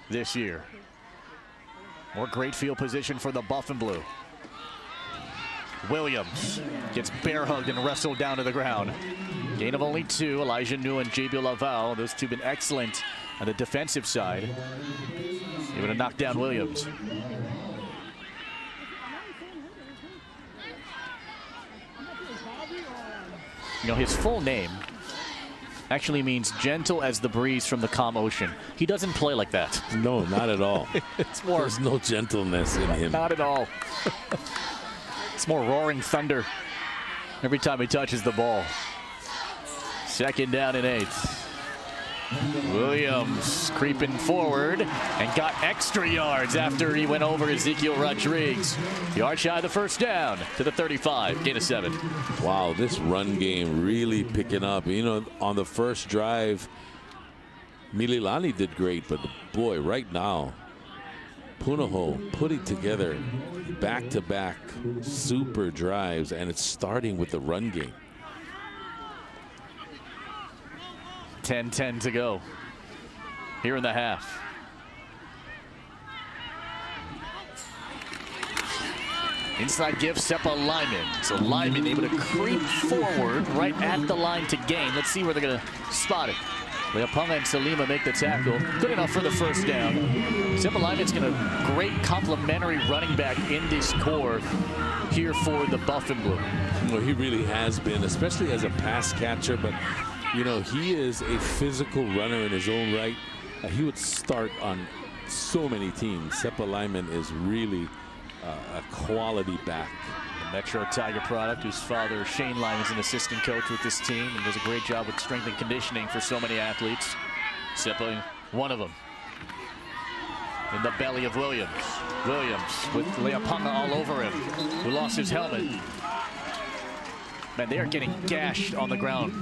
[SPEAKER 5] this year. More great field position for the Buff and Blue. Williams gets bear hugged and wrestled down to the ground. Gain of only 2. Elijah New and J.B. Laval. Those 2 been excellent on the defensive side. Able to knock down Williams. You know, his full name actually means gentle as the breeze from the calm ocean. He doesn't play like that.
[SPEAKER 15] No, not at all.
[SPEAKER 5] It's more.
[SPEAKER 15] There's no gentleness in him.
[SPEAKER 5] Not at all. It's more roaring thunder every time he touches the ball. 2nd down and 8. Williams creeping forward and got extra yards after he went over Ezekiel Rodriguez. Yard shy of the first down to the 35, gain of 7.
[SPEAKER 15] Wow, this run game really picking up. You know, on the first drive, Mililani did great, but boy, right now, Punahou putting together back-to-back super drives, and it's starting with the run game.
[SPEAKER 5] 10-10 to go here in the half. Inside give, Seppa Lyman. So Lyman able to creep forward right at the line to gain. Let's see where they're going to spot it. Leoponga and Salima make the tackle. Good enough for the first down. Seppa Lyman's going to great complementary running back in this core here for the Buff and Blue.
[SPEAKER 15] Well, he really has been, especially as a pass catcher, but you know, he is a physical runner in his own right. He would start on so many teams. Seppa Lyman is really a quality back.
[SPEAKER 5] The Metro Tiger product, whose father, Shane Lyman, is an assistant coach with this team and does a great job with strength and conditioning for so many athletes. Seppa, one of them. In the belly of Williams. Williams with Leoponga all over him, who lost his helmet. Man, they are getting gashed on the ground.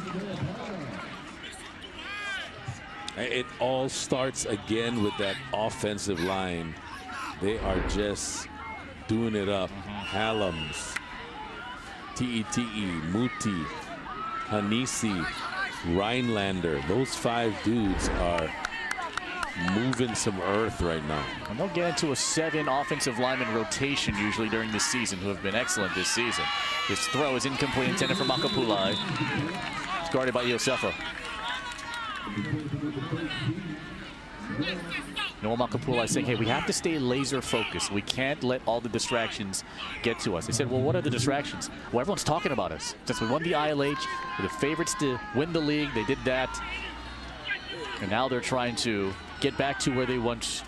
[SPEAKER 15] It all starts again with that offensive line. They are just doing it up. Hallams, T.E.T.E., Muti, Hanisi, Rhinelander. Those 5 dudes are moving some earth right now.
[SPEAKER 5] And they'll get into a 7 offensive lineman rotation usually during this season, who have been excellent this season. This throw is incomplete, intended for Makapulai. It's guarded by Iosefa. Noah Makapulai saying, hey, we have to stay laser focused. We can't let all the distractions get to us. They said, well, what are the distractions? Well, everyone's talking about us. Since we won the ILH, we're the favorites to win the league. They did that. And now they're trying to get back to where they once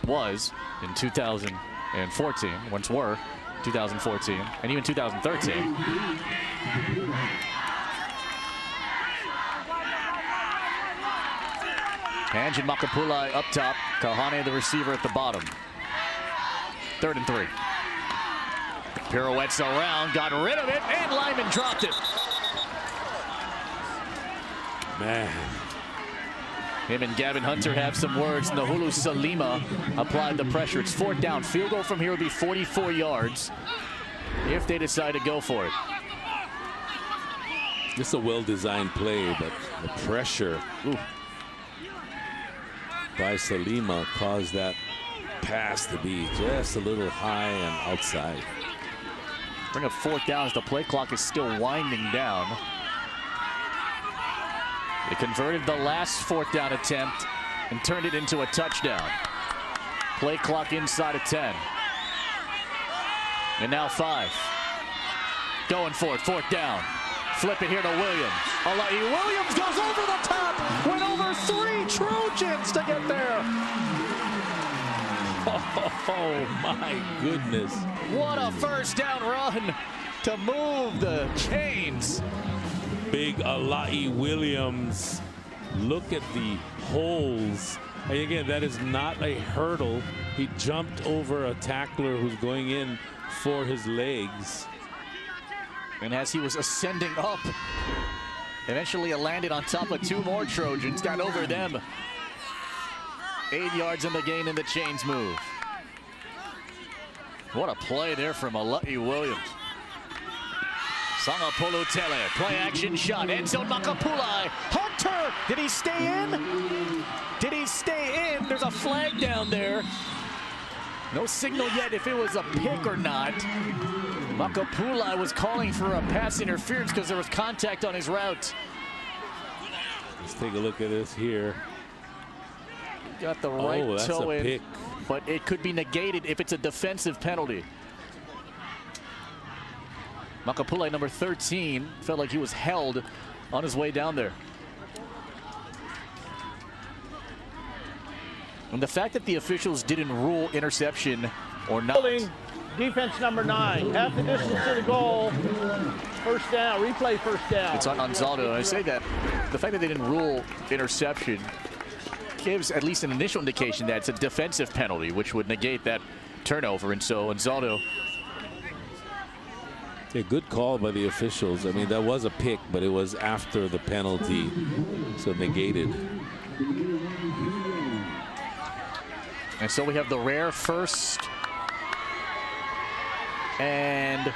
[SPEAKER 5] was in 2014, once were 2014, and even 2013. Anjan Makapulai up top, Kahane the receiver at the bottom. 3rd and 3. Pirouettes around, got rid of it, and Lyman dropped it.
[SPEAKER 15] Man.
[SPEAKER 5] Him and Gavin Hunter have some words. Nahulu Salima applied the pressure. It's 4th down. Field goal from here would be 44 yards if they decide to go for it.
[SPEAKER 15] This is a well-designed play, but the pressure by Salima caused that pass to be just a little high and outside.
[SPEAKER 5] Bring up 4th down as the play clock is still winding down. They converted the last 4th down attempt and turned it into a touchdown. Play clock inside of 10. And now 5. Going for it, 4th down. Flip it here to Williams. Williams goes over the top. Went over 3 Trojans to get there.
[SPEAKER 15] Oh my goodness.
[SPEAKER 5] What a first down run to move the chains.
[SPEAKER 15] Big Alai Williams. Look at the holes. And again, that is not a hurdle. He jumped over a tackler who's going in for his legs.
[SPEAKER 5] And as he was ascending up, eventually it landed on top of 2 more Trojans, got over them. 8 yards in the gain and the chains move. What a play there from Alai Williams. Sangapolo Tele, play action shot, end zone Makapulai. Hunter, did he stay in? Did he stay in? There's a flag down there. No signal yet if it was a pick or not. Makapulai was calling for a pass interference because there was contact on his route.
[SPEAKER 15] Let's take a look at this here.
[SPEAKER 5] Got the right toe in,
[SPEAKER 15] pick.
[SPEAKER 5] but it could be negated if it's a defensive penalty. Makapulai, number 13, felt like he was held on his way down there. And the fact that the officials didn't rule interception or not.
[SPEAKER 3] Defense number 9, half the distance to the goal. First down, replay first down.
[SPEAKER 5] It's on Anzaldo. I say that the fact that they didn't rule interception gives at least an initial indication that it's a defensive penalty, which would negate that turnover. And so Anzaldo.
[SPEAKER 15] A good call by the officials. I mean, that was a pick, but it was after the penalty, so negated.
[SPEAKER 5] And so we have the rare 1st and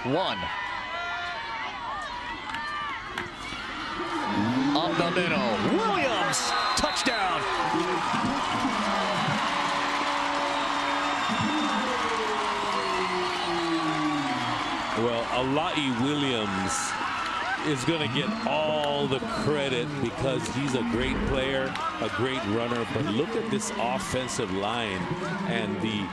[SPEAKER 5] 1. Up the middle, Williams, touchdown.
[SPEAKER 15] Well, Ala'i Williams is going to get all the credit because he's a great player, a great runner. But look at this offensive line and the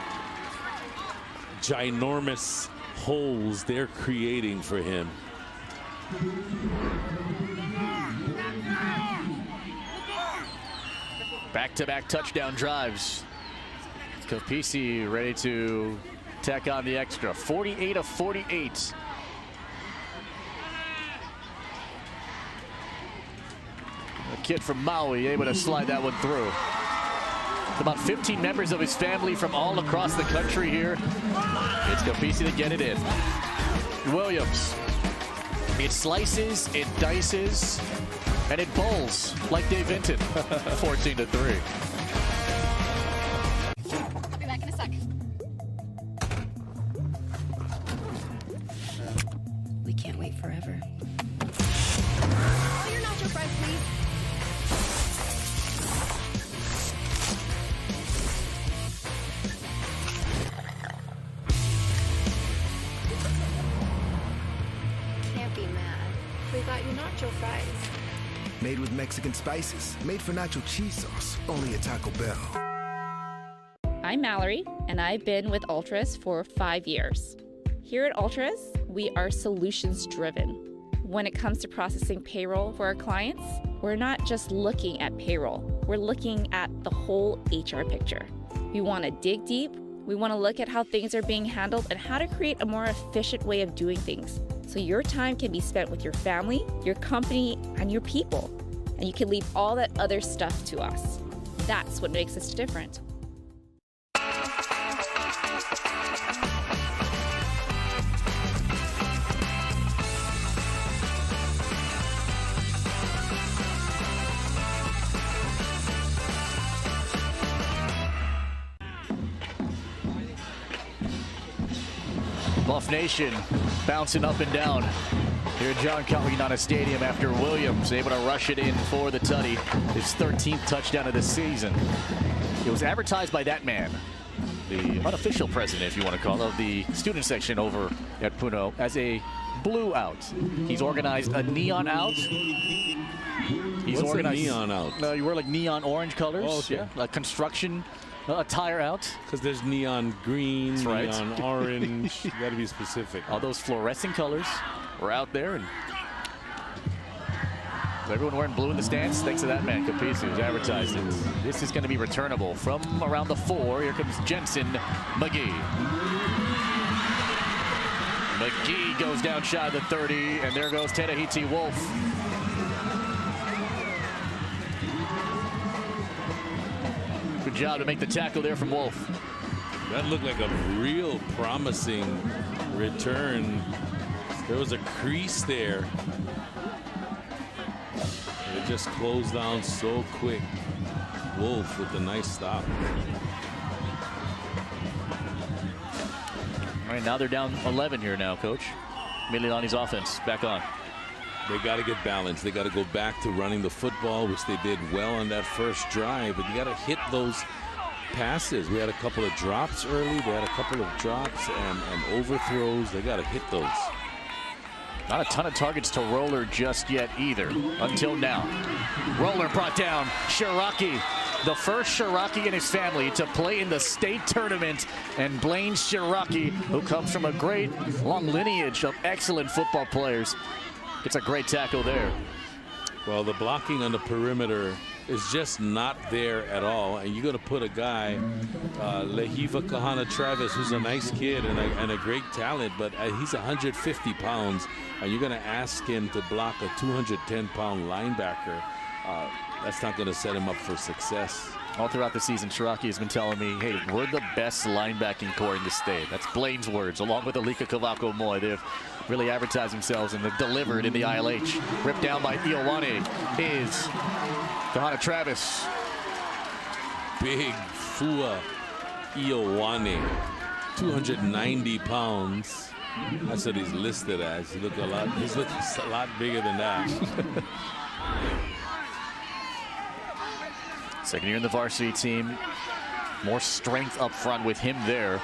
[SPEAKER 15] ginormous holes they're creating for him.
[SPEAKER 5] Back-to-back touchdown drives. Kapisi ready to tack on the extra. 48 of 48. A kid from Maui able to slide that one through. About 15 members of his family from all across the country here. It's Kapisi to get it in. Williams. It slices, it dices, and it bowls like Dave Vinton. 14-3.
[SPEAKER 4] I'll be back in a sec.
[SPEAKER 8] We can't wait forever.
[SPEAKER 4] Oh, you're not your friend, please.
[SPEAKER 8] Can't be mad. We got you nacho fries.
[SPEAKER 9] Made with Mexican spices. Made for nacho cheese sauce. Only at Taco Bell.
[SPEAKER 12] I'm Mallory, and I've been with Ultras for 5 years. Here at Ultras, we are solutions-driven. When it comes to processing payroll for our clients, we're not just looking at payroll. We're looking at the whole HR picture. We want to dig deep. We want to look at how things are being handled and how to create a more efficient way of doing things, so your time can be spent with your family, your company, and your people. And you can leave all that other stuff to us. That's what makes us different.
[SPEAKER 5] Buff Nation bouncing up and down here at John Kahuku Stadium after Williams able to rush it in for the tutty. His 13th touchdown of the season. It was advertised by that man, the unofficial president, if you want to call it, of the student section over at Puno, as a blue out. He's organized a neon out. He's
[SPEAKER 15] What's
[SPEAKER 5] organized
[SPEAKER 15] a neon out?
[SPEAKER 5] You wear like neon orange colors.
[SPEAKER 15] Oh, okay.
[SPEAKER 5] Yeah, construction attire out.
[SPEAKER 15] Because there's neon green,
[SPEAKER 5] right.
[SPEAKER 15] Neon orange. You got to be specific.
[SPEAKER 5] All those fluorescent colors were out there, and everyone wearing blue in the stands. Thanks to that man, Kapisi, who's advertised it. This is going to be returnable from around the 4. Here comes Jensen McGee. McGee goes down shy of the 30, and there goes Tedahiti Wolf. Good job to make the tackle there from Wolf.
[SPEAKER 15] That looked like a real promising return. There was a crease there. It just closed down so quick. Wolf with a nice stop.
[SPEAKER 5] All right, now they're down 11 here now, Coach. Mililani's offense back on.
[SPEAKER 15] They got to get balanced. They got to go back to running the football, which they did well on that first drive. But you got to hit those passes. We had a couple of drops early. They had a couple of drops and overthrows. They got to hit those.
[SPEAKER 5] Not a ton of targets to Roller just yet either, until now. Roller brought down Shiraki, the first Shiraki in his family to play in the state tournament. And Blaine Shiraki, who comes from a great long lineage of excellent football players. It's a great tackle there.
[SPEAKER 15] Well, the blocking on the perimeter is just not there at all. And you're going to put a guy, Lehiva Kahana Travis, who's a nice kid and a great talent, but he's 150 pounds, and you're going to ask him to block a 210-pound linebacker. That's not going to set him up for success.
[SPEAKER 5] All throughout the season, Shiraki has been telling me, hey, we're the best linebacking core in the state. That's Blaine's words, along with Alika Kavako-Moy. They've really advertised themselves, and they've delivered in the ILH. Ripped down by Ioane is Kahana Travis.
[SPEAKER 15] Big Fua Ioane, 290 pounds. That's what he's listed as. He's looking a lot bigger than that.
[SPEAKER 5] Second year in the varsity team. More strength up front with him there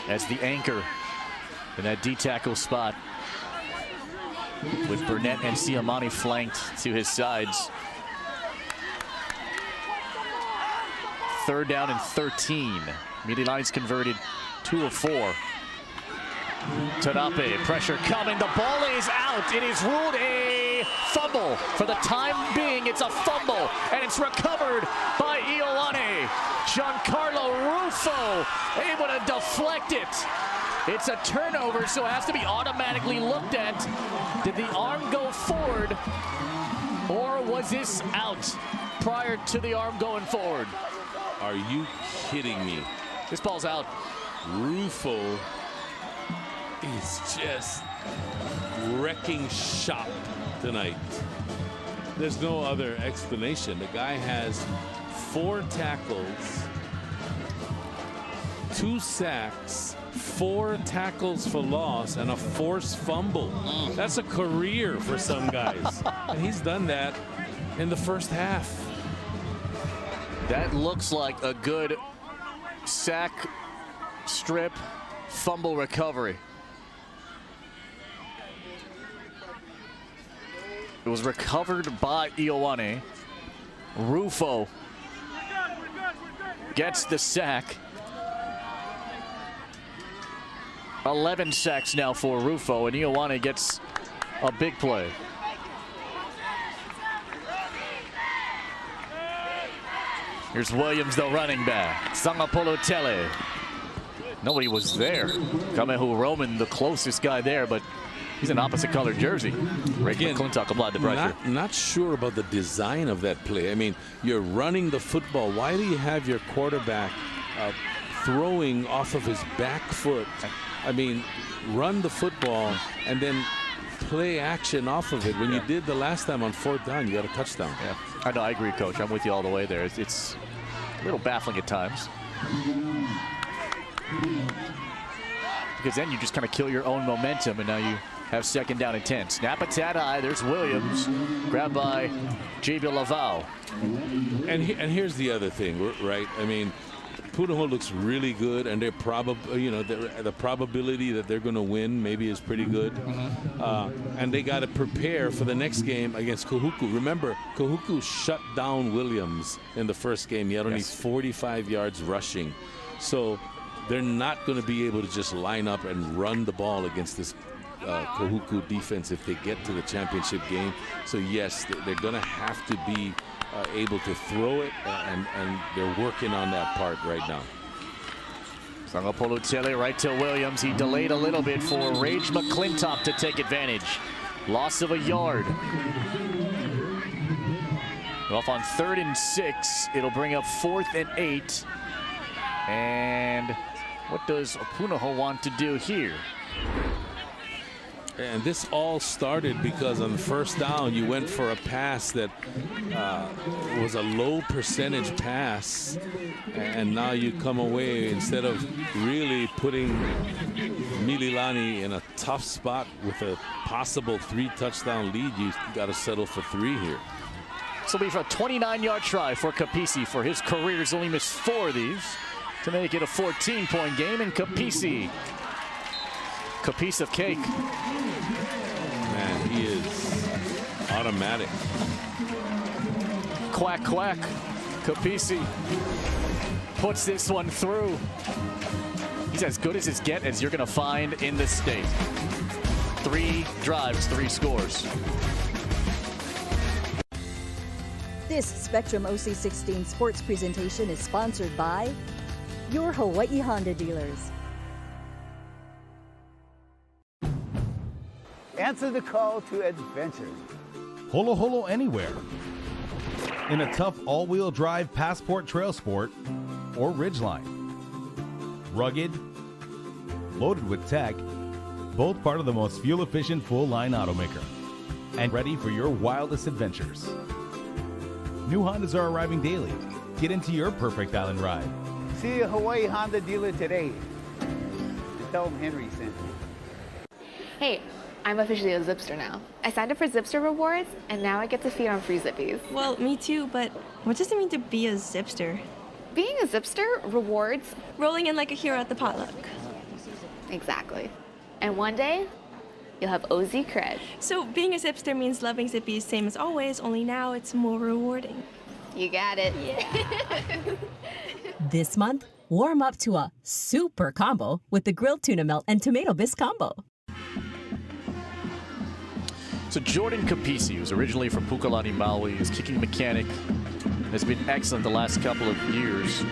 [SPEAKER 5] as the anchor in that D-tackle spot, with Burnett and Siamani flanked to his sides. 3rd down and 13. Mililani's converted 2 of 4. Tarape, pressure coming. The ball is out. It is ruled a fumble. For the time being, it's a fumble, and it's recovered by Ioane. Giancarlo Rufo able to deflect it. It's a turnover, so it has to be automatically looked at. Did the arm go forward, or was this out prior to the arm going forward?
[SPEAKER 15] Are you kidding me?
[SPEAKER 5] This ball's out.
[SPEAKER 15] Rufo is just wrecking shop tonight. There's no other explanation. The guy has 4 tackles, 2 sacks, 4 tackles for loss, and a forced fumble. That's a career for some guys. And he's done that in the first half.
[SPEAKER 5] That looks like a good sack, strip, fumble recovery. It was recovered by Ioane. Rufo gets the sack. 11 sacks now for Rufo, and Ioane gets a big play. Here's Williams, the running back. Sangapolo Tele. Nobody was there. Kamehu Roman, the closest guy there, but he's an opposite colored jersey. Ray McClintock applied the pressure.
[SPEAKER 15] Not sure about the design of that play. I mean, you're running the football. Why do you have your quarterback throwing off of his back foot? I mean, run the football and then play action off of it. When you did the last time on 4th down, you got a touchdown.
[SPEAKER 5] Yeah, I know. I agree, Coach. I'm with you all the way there. It's a little baffling at times, because then you just kind of kill your own momentum, and now you have 2nd down and 10. Snap attack high. There's Williams, grabbed by J.B. Laval.
[SPEAKER 15] And here's the other thing, right? I mean, Punahou looks really good, and they're the probability that they're going to win maybe is pretty good. And they got to prepare for the next game against Kahuku. Remember, Kahuku shut down Williams in the first game. He had only 45 yards rushing. So they're not going to be able to just line up and run the ball against this Kahuku defense if they get to the championship game. So yes, they're going to have to be able to throw it, and they're working on that part right now.
[SPEAKER 5] Sangapolo Tele right to Williams. He delayed a little bit for Rage McClintock to take advantage. Loss of a yard. Off on 3rd and 6. It'll bring up 4th and 8. And what does Punahou want to do here?
[SPEAKER 15] And this all started because on the 1st down, you went for a pass that was a low percentage pass. And now you come away, instead of really putting Mililani in a tough spot with a possible 3-touchdown lead, you got to settle for 3 here.
[SPEAKER 5] This will be for a 29-yard try for Kapisi. For his career, he's only missed 4 of these to make it a 14-point game. And Kapisi, a piece of cake.
[SPEAKER 15] Man, he is automatic.
[SPEAKER 5] Quack, quack. Kapisi puts this one through. He's as good as his get as you're going to find in the state. 3 drives, 3 scores.
[SPEAKER 19] This Spectrum OC16 sports presentation is sponsored by your Hawaii Honda dealers.
[SPEAKER 2] Answer the call to adventure.
[SPEAKER 13] Holo Holo anywhere. In a tough all-wheel drive Passport Trail Sport or Ridgeline. Rugged, loaded with tech, both part of the most fuel-efficient full-line automaker. And ready for your wildest adventures. New Hondas are arriving daily. Get into your perfect island ride.
[SPEAKER 2] See a Hawaii Honda dealer today. And tell them Henry sent you.
[SPEAKER 25] Hey, I'm officially a Zipster now. I signed up for Zipster rewards, and now I get to feed on free Zippies.
[SPEAKER 26] Well, me too, but what does it mean to be a Zipster?
[SPEAKER 25] Being a Zipster rewards
[SPEAKER 26] rolling in like a hero at the potluck.
[SPEAKER 25] Exactly. And one day, you'll have OZ cred.
[SPEAKER 26] So being a Zipster means loving Zippies same as always, only now it's more rewarding.
[SPEAKER 25] You got it.
[SPEAKER 26] Yeah.
[SPEAKER 27] This month, warm up to a super combo with the grilled tuna melt and tomato bisque combo.
[SPEAKER 5] So Jordan Capisi, who's originally from Pukalani, Maui, is kicking mechanic, has been excellent the last couple of years.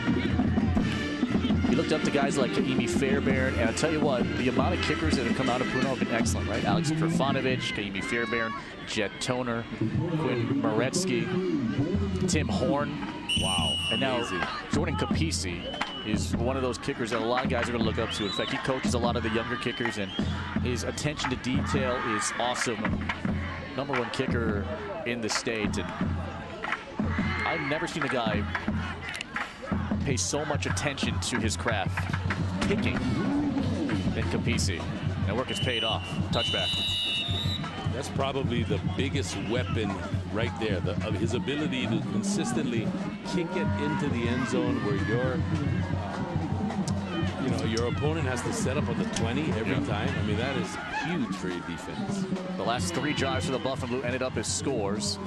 [SPEAKER 5] He looked up to guys like Kaimi Fairbairn, and I'll tell you what, the amount of kickers that have come out of Puno have been excellent, right? Alex Trifanovic, Kaimi Fairbairn, Jet Toner, Quinn Moretsky, Tim Horn. Wow. And now Jordan Capisi is one of those kickers that a lot of guys are going to look up to. In fact, he coaches a lot of the younger kickers, and his attention to detail is awesome. #1 kicker in the state, and I've never seen a guy pay so much attention to his craft, kicking, than Capisi. That work has paid off. Touchback.
[SPEAKER 15] That's probably the biggest weapon right there. His ability to consistently kick it into the end zone where your opponent has to set up on the 20 every time. I mean, that is huge for your defense.
[SPEAKER 5] The last 3 drives for the Buff and Blue ended up as scores.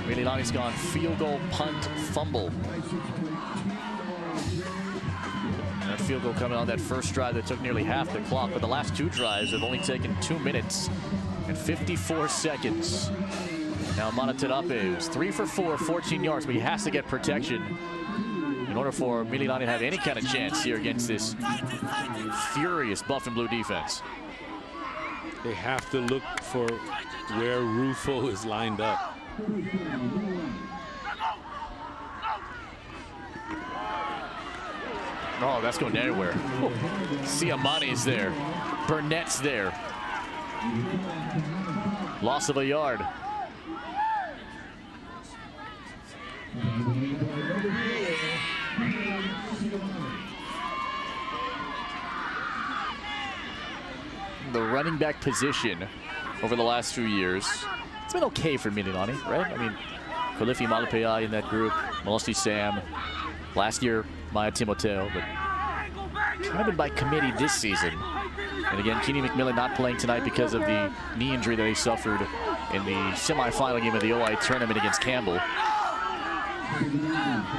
[SPEAKER 5] Mililani's gone field goal, punt, fumble. And that field goal coming on that first drive that took nearly half the clock, but the last 2 drives have only taken 2 minutes and 54 seconds. Now Manatarape was 3 for 4, 14 yards, but he has to get protection in order for Mililani to have any kind of chance here against this furious Buff and Blue defense.
[SPEAKER 15] They have to look for where Rufo is lined up.
[SPEAKER 5] Oh, that's going anywhere. Siamani's there. Burnett's there. Loss of a yard. The running back position over the last few years, it's been okay for Mililani, right? I mean, Kalifi Malapea in that group, mostly Sam. Last year, Maya Timoteo, but kind of been by committee this season. And again, Kenny McMillan not playing tonight because of the knee injury that he suffered in the semifinal game of the OI tournament against Campbell.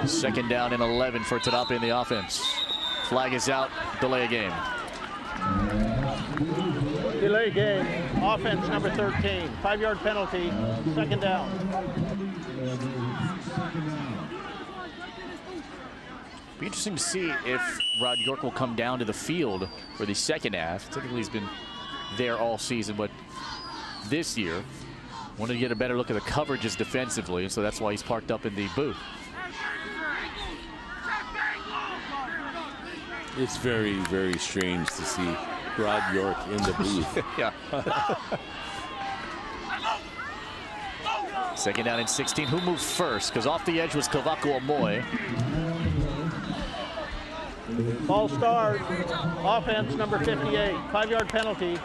[SPEAKER 5] 2nd down and 11 for Tarape in the offense. Flag is out, delay a game.
[SPEAKER 3] Delay game, offense number 13, 5-yard penalty, 2nd down.
[SPEAKER 5] Be interesting to see if Rod York will come down to the field for the second half. Typically he's been there all season, but this year wanted to get a better look at the coverages defensively, so that's why he's parked up in the booth.
[SPEAKER 15] It's very, very strange to see Rod York in the booth.
[SPEAKER 5] Yeah. 2nd down and 16. Who moved first? Because off the edge was Kahuku Amoy.
[SPEAKER 3] Ball start, offense number 58, 5-yard penalty,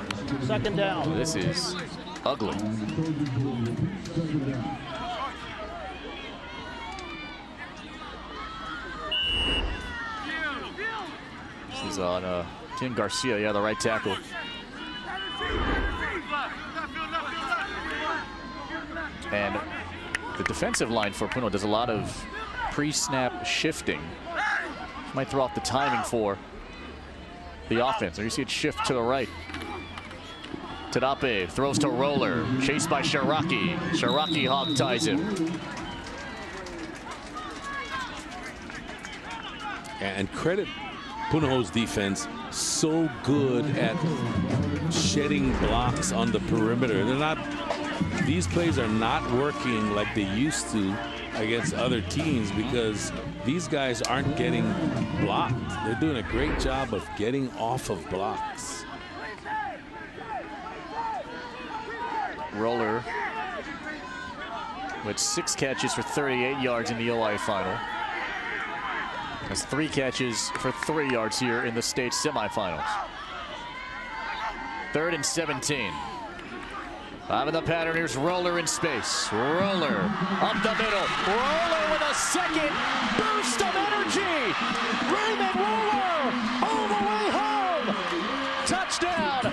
[SPEAKER 3] 2nd down.
[SPEAKER 5] This is ugly. This is on Tim Garcia, yeah, the right tackle. And the defensive line for Puno does a lot of pre-snap shifting. Might throw off the timing for the offense. Or you see it shift to the right. Tadape throws to Roller, chased by Shiraki. Shiraki hog ties him.
[SPEAKER 15] And credit Punahou's defense, so good at shedding blocks on the perimeter. These plays are not working like they used to against other teams because these guys aren't getting blocked. They're doing a great job of getting off of blocks.
[SPEAKER 5] Roller with 6 catches for 38 yards in the OI final. Has 3 catches for 3 yards here in the state semifinals. 3rd and 17. 5 in the pattern. Here's Roller in space. Roller up the middle. Roller with a second burst of energy. Raymond Roller all the way home. Touchdown.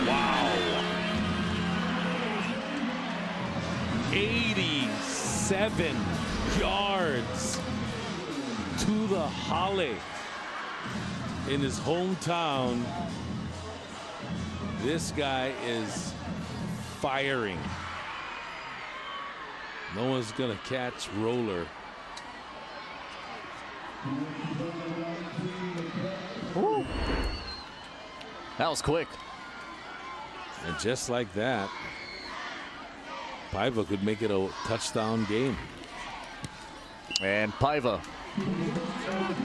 [SPEAKER 15] Wow. 87 yards to the Holly. In his hometown, this guy is firing. No one's gonna catch Roller.
[SPEAKER 5] Ooh. That was quick.
[SPEAKER 15] And just like that, Paiva could make it a touchdown game.
[SPEAKER 5] And Paiva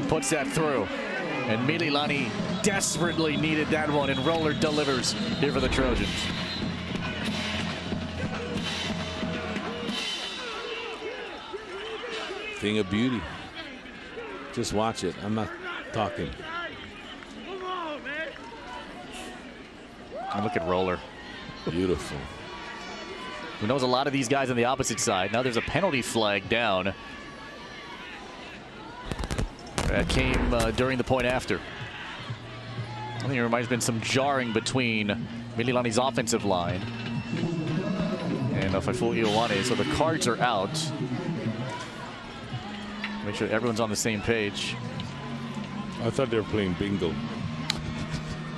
[SPEAKER 5] puts that through. And Mililani desperately needed that one, and Roller delivers here for the Trojans.
[SPEAKER 15] Thing of beauty. Just watch it. I'm not talking.
[SPEAKER 5] And look at Roller.
[SPEAKER 15] Beautiful.
[SPEAKER 5] Who knows a lot of these guys on the opposite side. Now there's a penalty flag down. That came during the point after. I think there might have been some jarring between Mililani's offensive line and Faifu Ioane, so the cards are out. Make sure everyone's on the same page.
[SPEAKER 15] I thought they were playing bingo.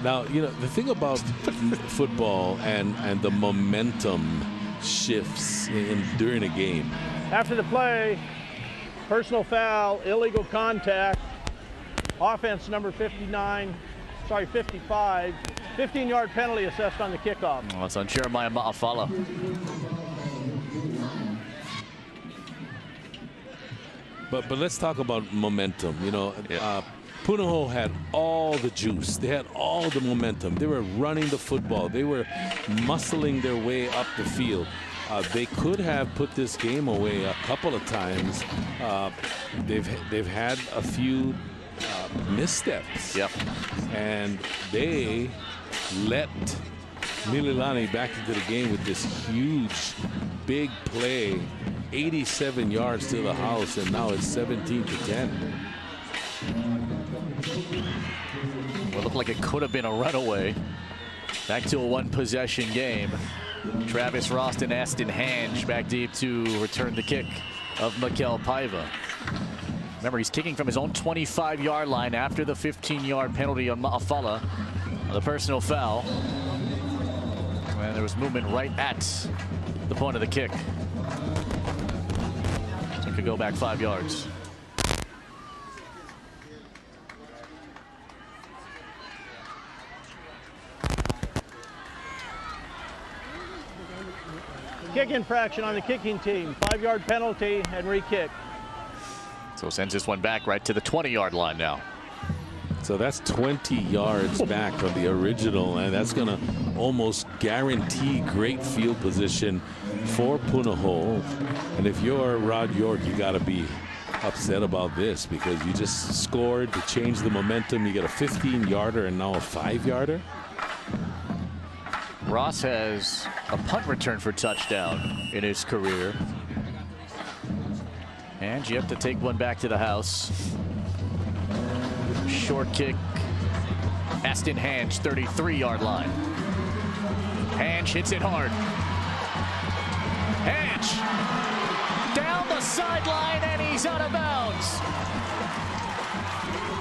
[SPEAKER 15] Now, you know, the thing about football and the momentum shifts during a game.
[SPEAKER 3] After the play, personal foul, illegal contact, offense number 55, 15-yard penalty assessed on the kickoff.
[SPEAKER 5] Oh, it's on Jeremiah Ma'afala.
[SPEAKER 15] But let's talk about momentum. You know, Punahou had all the juice. They had all the momentum. They were running the football. They were muscling their way up the field. They could have put this game away a couple of times. They've had a few missteps.
[SPEAKER 5] Yep.
[SPEAKER 15] And they let Mililani back into the game with this huge, big play. 87 yards to the house, and now it's 17-10.
[SPEAKER 5] Well, it looked like it could have been a runaway. Back to a one-possession game. Travis Rost and Aston Hange back deep to return the kick of Mikel Paiva. Remember, he's kicking from his own 25-yard line after the 15-yard penalty on Ma'afala. The personal foul. And there was movement right at the point of the kick. So it could go back 5 yards.
[SPEAKER 3] Kick infraction on the kicking team. 5-yard penalty and re-kick.
[SPEAKER 5] So sends this one back right to the 20-yard line now.
[SPEAKER 15] So that's 20 yards back from the original, and that's going to almost guarantee great field position for Punahou. And if you're Rod York, you got to be upset about this because you just scored to change the momentum. You get a 15-yarder and now a 5-yarder.
[SPEAKER 5] Ross has a punt return for touchdown in his career. And you have to take one back to the house. Short kick. Aston Hange, 33-yard line. Hange hits it hard. Hange down the sideline, and he's out of bounds.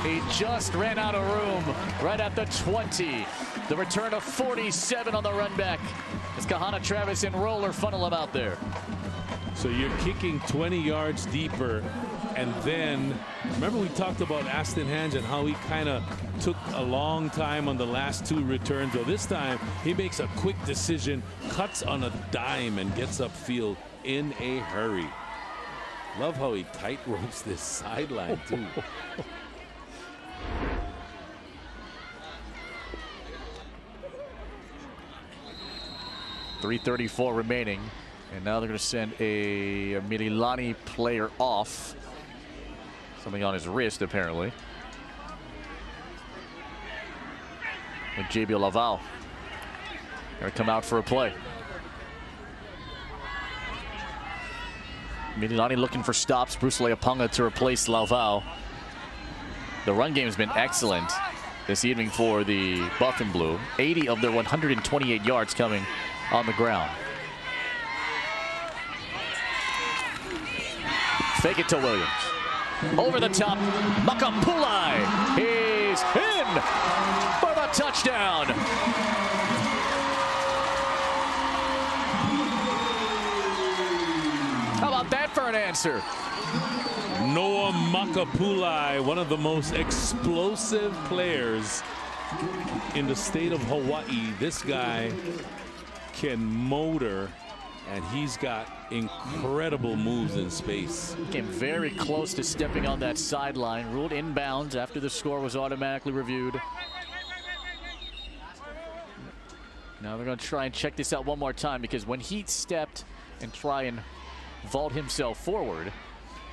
[SPEAKER 5] He just ran out of room right at the 20. The return of 47 on the run back as Kahana, Travis, and Roller funnel him out there.
[SPEAKER 15] So you're kicking 20 yards deeper, and then remember we talked about Aston Hange and how he kind of took a long time on the last 2 returns. Well, this time he makes a quick decision, cuts on a dime, and gets upfield in a hurry. Love how he tight ropes this sideline too.
[SPEAKER 5] 3:34 remaining, and now they're going to send a Mililani player off. Something on his wrist, apparently. With JB Laval. Going to come out for a play. Mililani looking for stops. Bruce Leapunga to replace Laval. The run game has been excellent this evening for the Buff and Blue. 80 of their 128 yards coming on the ground. Fake it to Williams. Over the top, Makapulai is in for the touchdown. How about that for an answer?
[SPEAKER 15] Noah Makapulai, one of the most explosive players in the state of Hawaii. This guy can motor, and he's got incredible moves in space.
[SPEAKER 5] Came very close to stepping on that sideline. Ruled inbounds after the score was automatically reviewed. Now they're going to try and check this out one more time, because when he stepped and try and vault himself forward,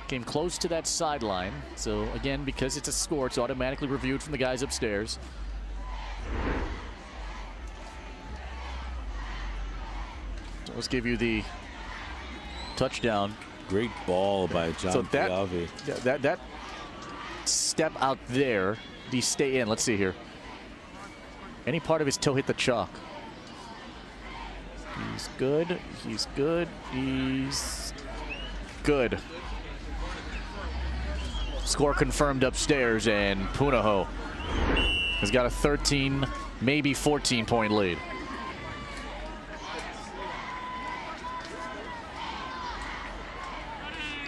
[SPEAKER 5] came close to that sideline. So again, because it's a score, it's automatically reviewed from the guys upstairs. So let's give you the touchdown.
[SPEAKER 15] Great ball by John
[SPEAKER 5] so
[SPEAKER 15] Piave.
[SPEAKER 5] that step out there, did he stay in? Let's see here. Any part of his toe hit the chalk? He's good. He's good. He's good. Score confirmed upstairs, and Punahou has got a 13, maybe 14-point lead.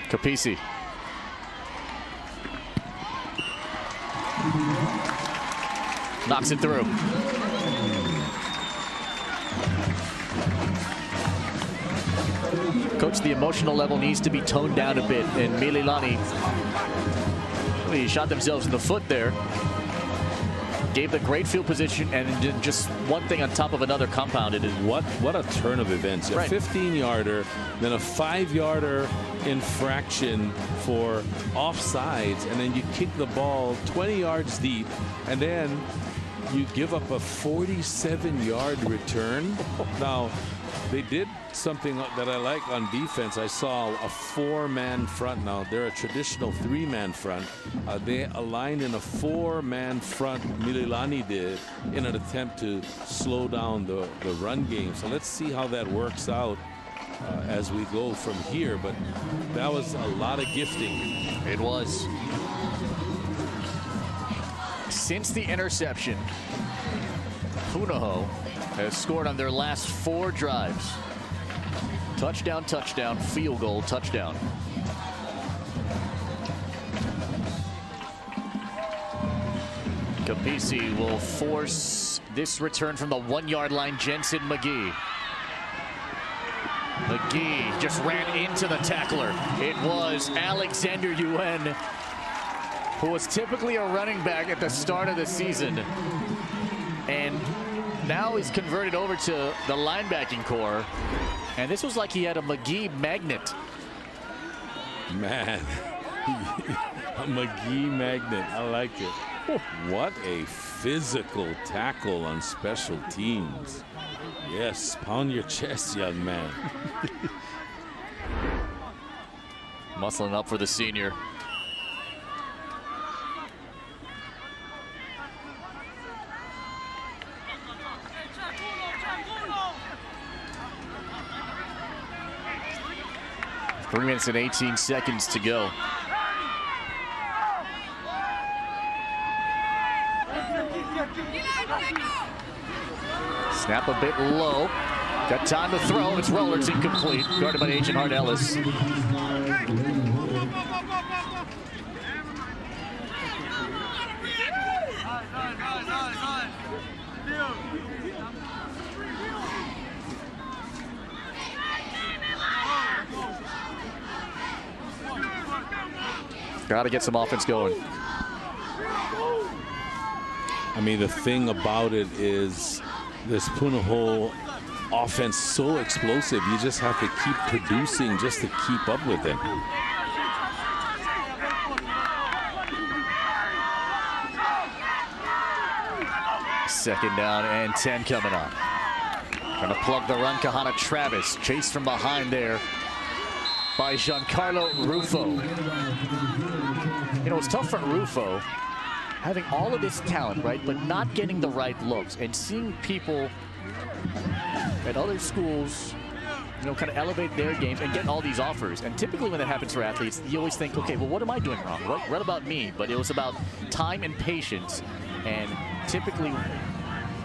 [SPEAKER 5] Kapisi. Knocks it through. Coach, the emotional level needs to be toned down a bit, and Mililani, he shot themselves in the foot there. Gave the great field position, and did just one thing on top of another compounded.
[SPEAKER 15] What a turn of events. A 15-yarder, then a 5-yarder infraction for offsides, and then you kick the ball 20 yards deep, and then you give up a 47-yard return. Now, they did something that I like on defense. I saw a 4-man front. Now, they're a traditional 3-man front. They aligned in a 4-man front, Mililani did, in an attempt to slow down the run game. So let's see how that works out as we go from here. But that was a lot of gifting.
[SPEAKER 5] It was. Since the interception, Punahou has scored on their last 4 drives. Touchdown, touchdown, field goal, touchdown. Kapisi will force this return from the 1-yard line. Jensen McGee. McGee just ran into the tackler. It was Alexander Yuen, who was typically a running back at the start of the season, and now he's converted over to the linebacking core. And this was like he had a McGee magnet.
[SPEAKER 15] Man, a McGee magnet. I like it. What a physical tackle on special teams. Yes, pound your chest, young man.
[SPEAKER 5] Muscling up for the senior. Three minutes and 18 seconds to go. Snap a bit low. Got time to throw. It's rollers incomplete. Guarded by Agent Hart Ellis. Got to get some offense going.
[SPEAKER 15] I mean, the thing about it is this Punahou offense so explosive. You just have to keep producing just to keep up with it.
[SPEAKER 5] Second down and 10 coming up. Trying to plug the run, Kahana Travis. Chased from behind there by Giancarlo Rufo. You know, it's tough for Rufo having all of this talent, right, but not getting the right looks and seeing people at other schools, you know, kind of elevate their games and get all these offers. And typically when that happens for athletes, you always think, okay, well, what am I doing wrong? What about me? But it was about time and patience. And typically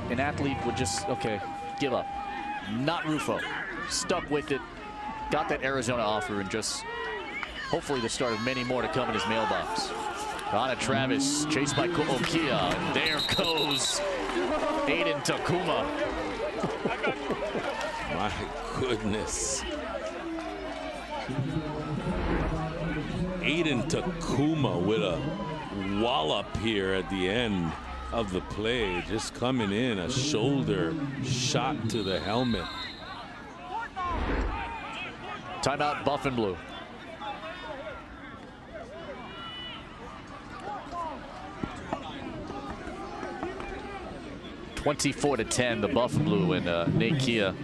[SPEAKER 5] an athlete would just, okay, give up. Not Rufo. Stuck with it. Got that Arizona offer and just hopefully the start of many more to come in his mailbox. Kahana Travis chased by Ku'okia. And there goes Aiden Takuma.
[SPEAKER 15] My goodness. Aiden Takuma with a wallop here at the end of the play. Just coming in, a shoulder shot to the helmet.
[SPEAKER 5] Timeout, Buff and Blue. (24-10), the Buff and Blue and Nate Kia.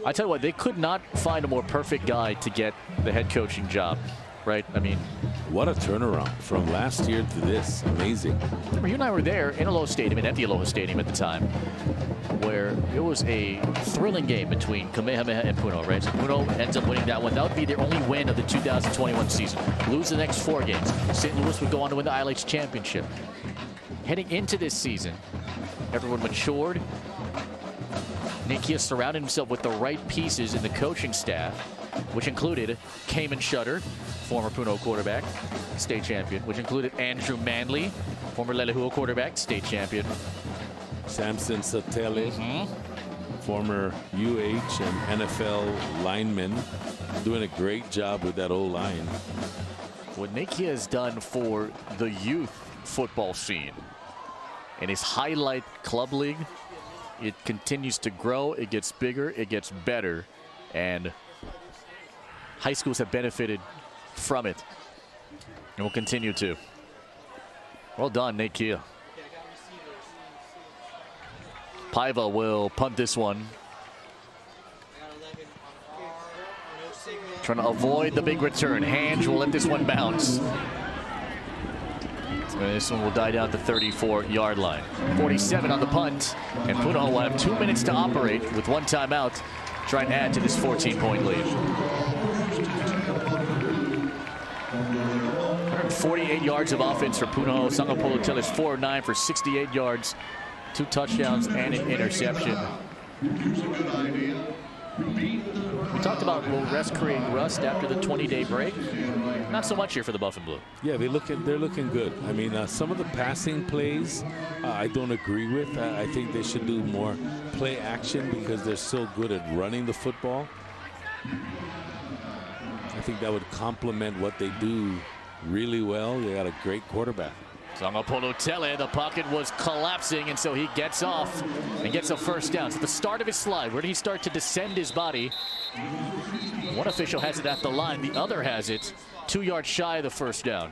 [SPEAKER 5] I tell you what, they could not find a more perfect guy to get the head coaching job, right? I mean,
[SPEAKER 15] what a turnaround from last year to this. Amazing.
[SPEAKER 5] Remember, you and I were there in Aloha Stadium, at the Aloha Stadium at the time, where it was a thrilling game between Kamehameha and Puno, right? So Puno ends up winning that one. That would be their only win of the 2021 season. Lose the next 4 games. St. Louis would go on to win the ILH championship. Heading into this season, everyone matured. Nick Kia surrounded himself with the right pieces in the coaching staff, which included Cayman Shutter, former Puno quarterback, state champion, which included Andrew Manley, former Lelehua quarterback, state champion.
[SPEAKER 15] Samson Satele, former UH and NFL lineman, doing a great job with that O-line.
[SPEAKER 5] What Nick Kia has done for the youth football scene in his highlight club league, it continues to grow, it gets bigger, it gets better, and high schools have benefited from it and will continue to. Well done, Nate Kia. Paiva will punt this one. Trying to avoid the big return. Hange will let this one bounce. This one will die down at the 34-yard line. 47 on the punt, and Puno will have 2 minutes to operate with 1 timeout. Try and add to this 14-point lead. 148 yards of offense for Puno. Sangapolo Tellers 4-9 for 68 yards, 2 touchdowns and an interception. We talked about will rest create rust after the 20-day break. Not so much here for the Buff and Blue.
[SPEAKER 15] Yeah, they're looking good. I mean, some of the passing plays I don't agree with. I think they should do more play action because they're so good at running the football. I think that would complement what they do really well. They got a great quarterback.
[SPEAKER 5] Sangapolo Tele, the pocket was collapsing, and so he gets off and gets a first down. So at the start of his slide, where did he start to descend his body? One official has it at the line, the other has it 2 yards shy of the first down.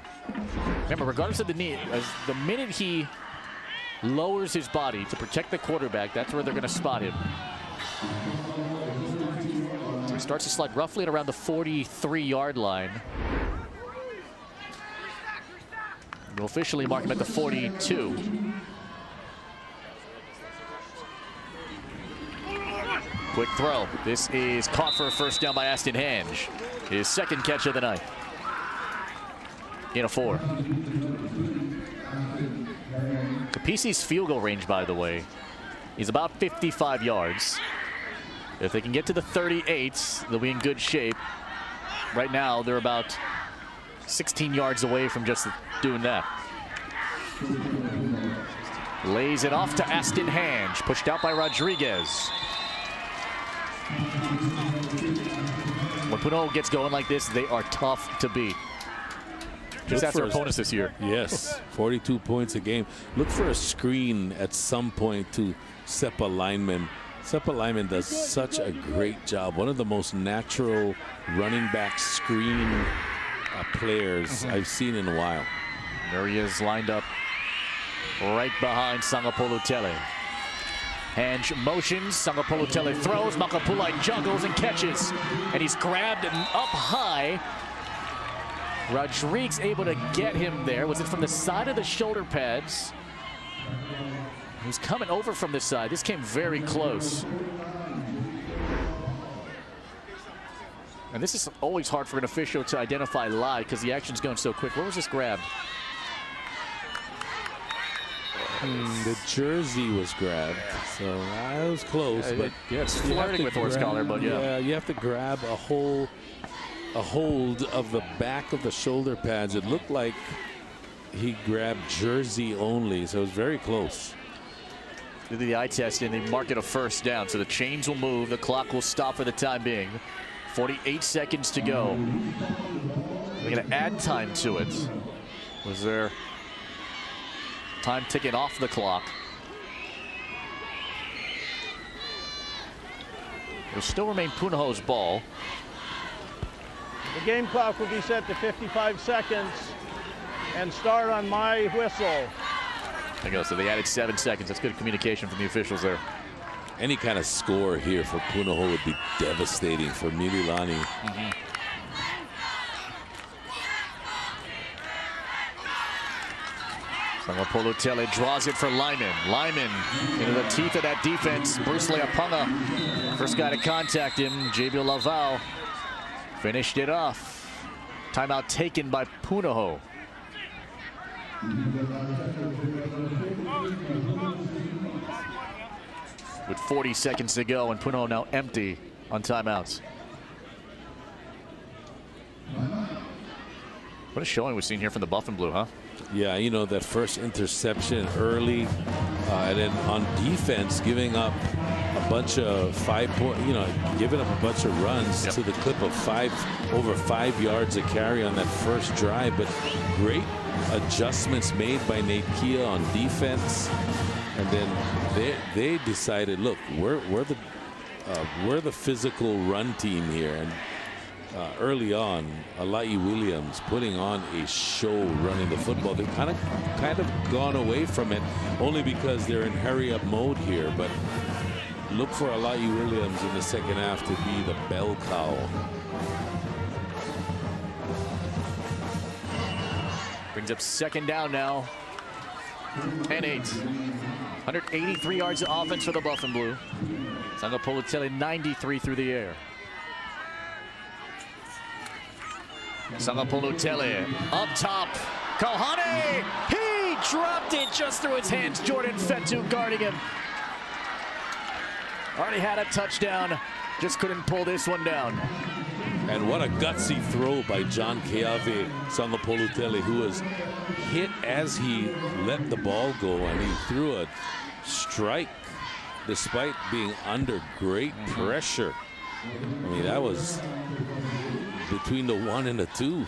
[SPEAKER 5] Remember, regardless of the knee, the minute he lowers his body to protect the quarterback, that's where they're going to spot him. So he starts to slide roughly at around the 43-yard line. We'll officially mark him at the 42. Quick throw. This is caught for a first down by Aston Hange. His second catch of the night. Gain of 4. Capici's field goal range, by the way, is about 55 yards. If they can get to the 38, they'll be in good shape. Right now, they're about 16 yards away from just doing that. Lays it off to Aston Hange, pushed out by Rodriguez. When Punahou gets going like this, they are tough to beat. Just that's their opponents this year.
[SPEAKER 15] Yes, 42 points a game. Look for a screen at some point to Seppa Lineman. Seppa Lineman does such a great job. One of the most natural running back screen players I've seen in a while.
[SPEAKER 5] There he is, lined up right behind Sangapolutele. Hange motions, Sangapolutele throws, Makapulai juggles and catches. And he's grabbed up high. Rodriguez able to get him there. Was it from the side of the shoulder pads? He's coming over from this side. This came very close. And this is always hard for an official to identify live because the action's going so quick. Where was this grabbed?
[SPEAKER 15] The jersey was grabbed, so that was close. But
[SPEAKER 5] yeah, it's flirting with horse collar, but yeah,
[SPEAKER 15] you have to grab a hold of the back of the shoulder pads. It looked like he grabbed jersey only, so it was very close.
[SPEAKER 5] Do the eye test and they mark it a first down, so the chains will move, the clock will stop for the time being. 48 seconds to go. We're going to add time to it. Was there time ticking off the clock? It'll still remain Punahou's ball.
[SPEAKER 3] The game clock will be set to 55 seconds and start on my whistle.
[SPEAKER 5] There you go, so they added 7 seconds. That's good communication from the officials there.
[SPEAKER 15] Any kind of score here for Punahou would be devastating for Mililani.
[SPEAKER 5] Sangapolutele draws it for Lyman. Lyman into the teeth of that defense. Bruce Leapunga, first guy to contact him. Jabiel Laval finished it off. Timeout taken by Punahou. With 40 seconds to go, and Punahou now empty on timeouts. What a showing we've seen here from the Buff and Blue, huh?
[SPEAKER 15] Yeah, you know, that first interception early, and then on defense, giving up a bunch of giving up a bunch of runs to the clip of over 5 yards a carry on that first drive. But great adjustments made by Nate Kia on defense. And then they decided, look, we're the physical run team here. And early on, Alai Williams putting on a show running the football. They've kind of gone away from it only because they're in hurry-up mode here. But look for Alai Williams in the second half to be the bell cow.
[SPEAKER 5] Brings up second down now. And 8. 183 yards of offense for the Buff and Blue. Sangapolutele 93 through the air. Sangapolutele up top. Kohane! He dropped it just through his hands. Jordan Fetu guarding him. Already had a touchdown. Just couldn't pull this one down.
[SPEAKER 15] And what a gutsy throw by John Keave Sangapolutele, who was hit as he let the ball go, and he threw a strike despite being under great pressure. I mean, that was between the 1 and the 2.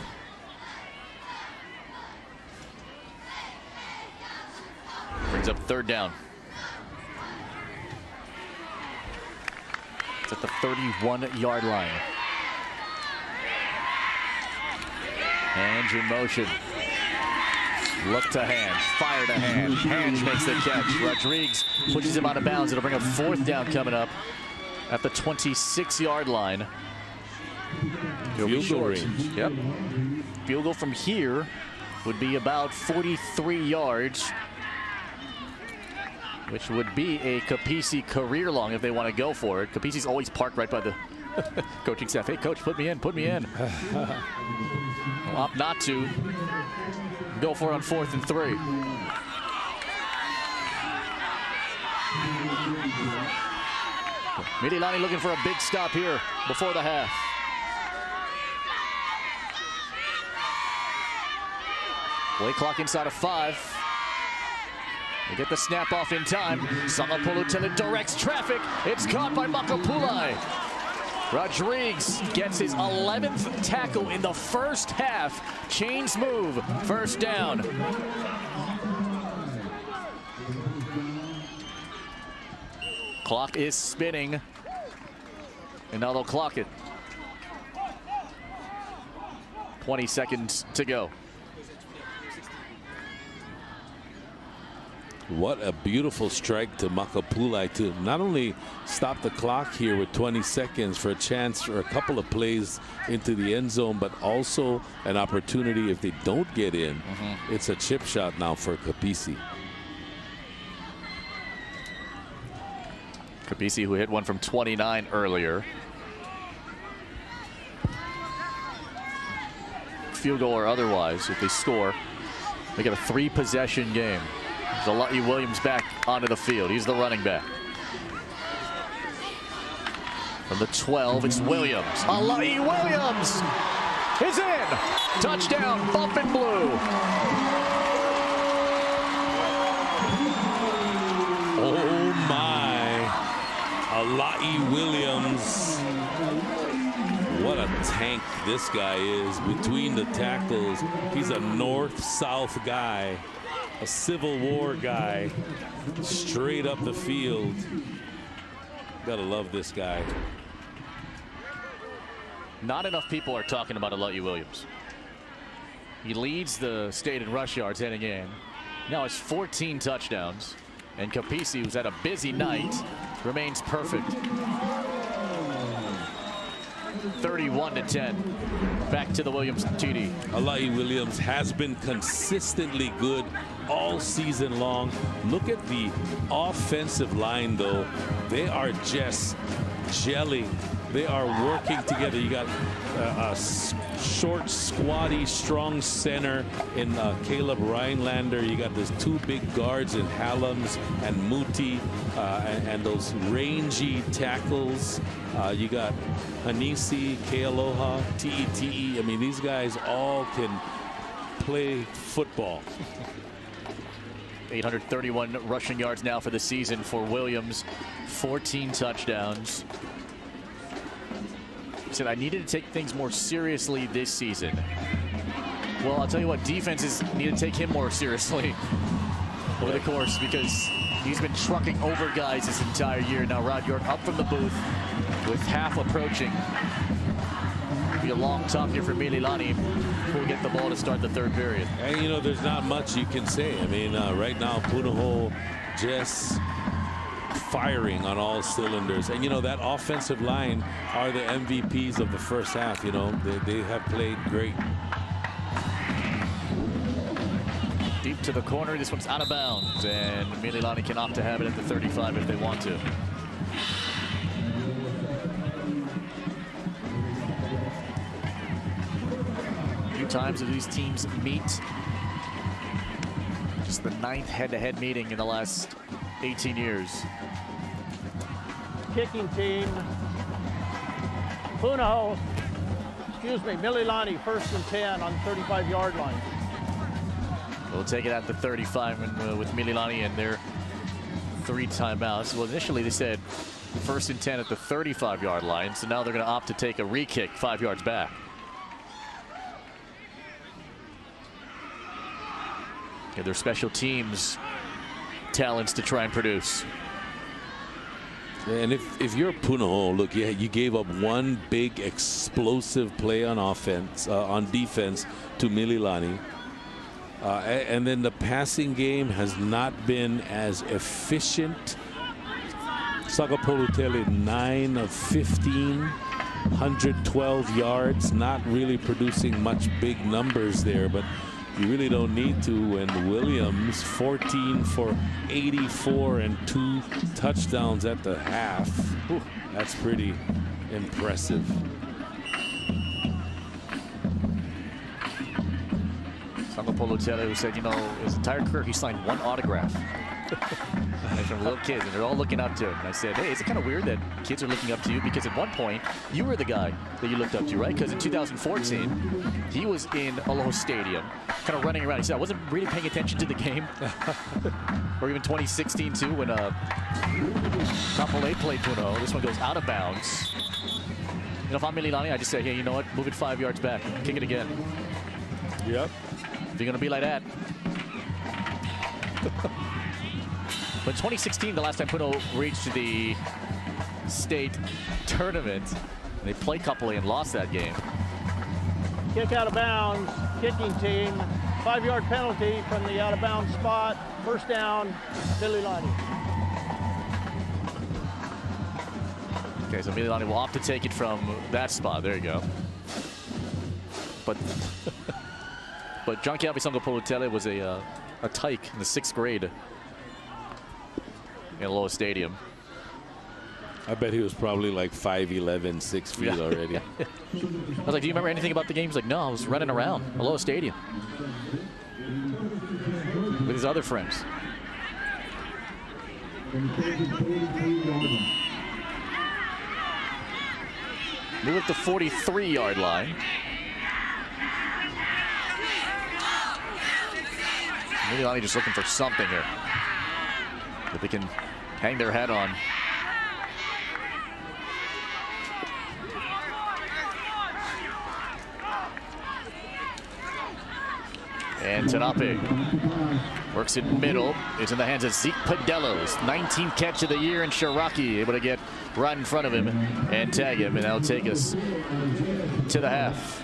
[SPEAKER 5] Brings up third down. It's at the 31-yard line. Hange in motion. Look to Hange. Fire to Hange. Hange makes the catch. Rodriguez pushes him out of bounds. It'll bring up fourth down coming up at the 26-yard line.
[SPEAKER 15] Field goal range.
[SPEAKER 5] Yep. Field goal from here would be about 43 yards, which would be a Capisi career long if they want to go for it. Capisi's always parked right by the coaching staff. Hey, coach, put me in, put me in. Opt not to. Go for it on 4th and 3. Mililani looking for a big stop here before the half. Play clock inside of 5. They get the snap off in time. Sagapolutele directs traffic. It's caught by Makapulai. Rodriguez gets his 11th tackle in the first half. Chains move. First down. Clock is spinning. And now they'll clock it. 20 seconds to go.
[SPEAKER 15] What a beautiful strike to Makapulai to not only stop the clock here with 20 seconds for a chance for a couple of plays into the end zone, but also an opportunity if they don't get in. It's a chip shot now for Kapisi.
[SPEAKER 5] Kapisi, who hit one from 29 earlier. Field goal or otherwise, if they score, they get a 3-possession game. Zalai Williams back onto the field. He's the running back. From the 12, it's Williams. Zalai Williams is in. Touchdown, Bump and Blue.
[SPEAKER 15] Oh my. Zalai Williams. What a tank this guy is between the tackles. He's a north-south guy. A Civil War guy, straight up the field. Gotta love this guy.
[SPEAKER 5] Not enough people are talking about Zalai Williams. He leads the state in rush yards heading in. Now it's 14 touchdowns. And Kapisi, who's had a busy night, remains perfect. 31-10. Back to the Williams TD.
[SPEAKER 15] Zalai Williams has been consistently good all season long. Look at the offensive line, though. They are just gelling. They are working together. You got a short, squatty, strong center in Caleb Rhinelander. You got those 2 big guards in Hallams and Muti, and those rangy tackles. You got Hanisi, Kealoha, Te'e. I mean, these guys all can play football.
[SPEAKER 5] 831 rushing yards now for the season for Williams. 14 touchdowns. He said, I needed to take things more seriously this season. Well, I'll tell you what, defenses need to take him more seriously over the course, because he's been trucking over guys this entire year. Now Rod York up from the booth with half approaching. Be a long talk here for Mililani before we get the ball to start the 3rd period.
[SPEAKER 15] And you know, there's not much you can say. I mean, right now Punahou just firing on all cylinders, and you know, that offensive line are the MVPs of the first half. You know, they have played great.
[SPEAKER 5] Deep to the corner. This one's out of bounds, and Mililani can opt to have it at the 35 if they want to. A few times that these teams meet. Just the 9th head-to-head meeting in the last 18 years.
[SPEAKER 3] Kicking team. Punahou, Mililani, 1st and 10 on the 35-yard line.
[SPEAKER 5] We'll take it at the 35 and, with Mililani and their 3 timeouts. Well, initially they said 1st and 10 at the 35-yard line, so now they're going to opt to take a re-kick 5 yards back. Yeah, their special teams talents to try and produce.
[SPEAKER 15] And if you're Punahou, look, you gave up 1 big explosive play on offense, on defense to Mililani. And then the passing game has not been as efficient. Sagapolutele 9 of 15, 112 yards, not really producing much big numbers there, but you really don't need to. And Williams 14 for 84 and 2 touchdowns at the half. Whew, that's pretty impressive.
[SPEAKER 5] Sangapolo-Tele, who said, you know, his entire career he signed one autograph. From little kids, and they're all looking up to him. And I said, hey, is it kind of weird that kids are looking up to you? Because at one point, you were the guy that you looked up to, right? Because in 2014, he was in Aloha Stadium, kind of running around. He said, I wasn't really paying attention to the game. Or even 2016, too, when Kapolei played Puno. This one goes out of bounds. You know, if I'm Mililani, I just say, hey, you know what? Move it 5 yards back. Kick it again.
[SPEAKER 15] Yep.
[SPEAKER 5] If you're going to be like that. But 2016, the last time Puno reached the state tournament, they played Kapolei and lost that game.
[SPEAKER 3] Kick out of bounds, kicking team, 5-yard penalty from the out of bounds spot. First down, Mililani.
[SPEAKER 5] Okay, so Mililani will opt to take it from that spot. There you go. But John Calvi Sangapolo-Tele was a tyke in the 6th grade in Aloha Stadium.
[SPEAKER 15] I bet he was probably like 5'11", 6 feet already.
[SPEAKER 5] I was like, do you remember anything about the game? He's like, no, I was running around Aloha Stadium with his other friends. Move it to 43-yard line. Mililani just looking for something here that they can hang their head on. And Tanape works it middle. It's in the hands of Zeke Padelos. 19th catch of the year, and Shiraki able to get right in front of him and tag him, and that'll take us to the half.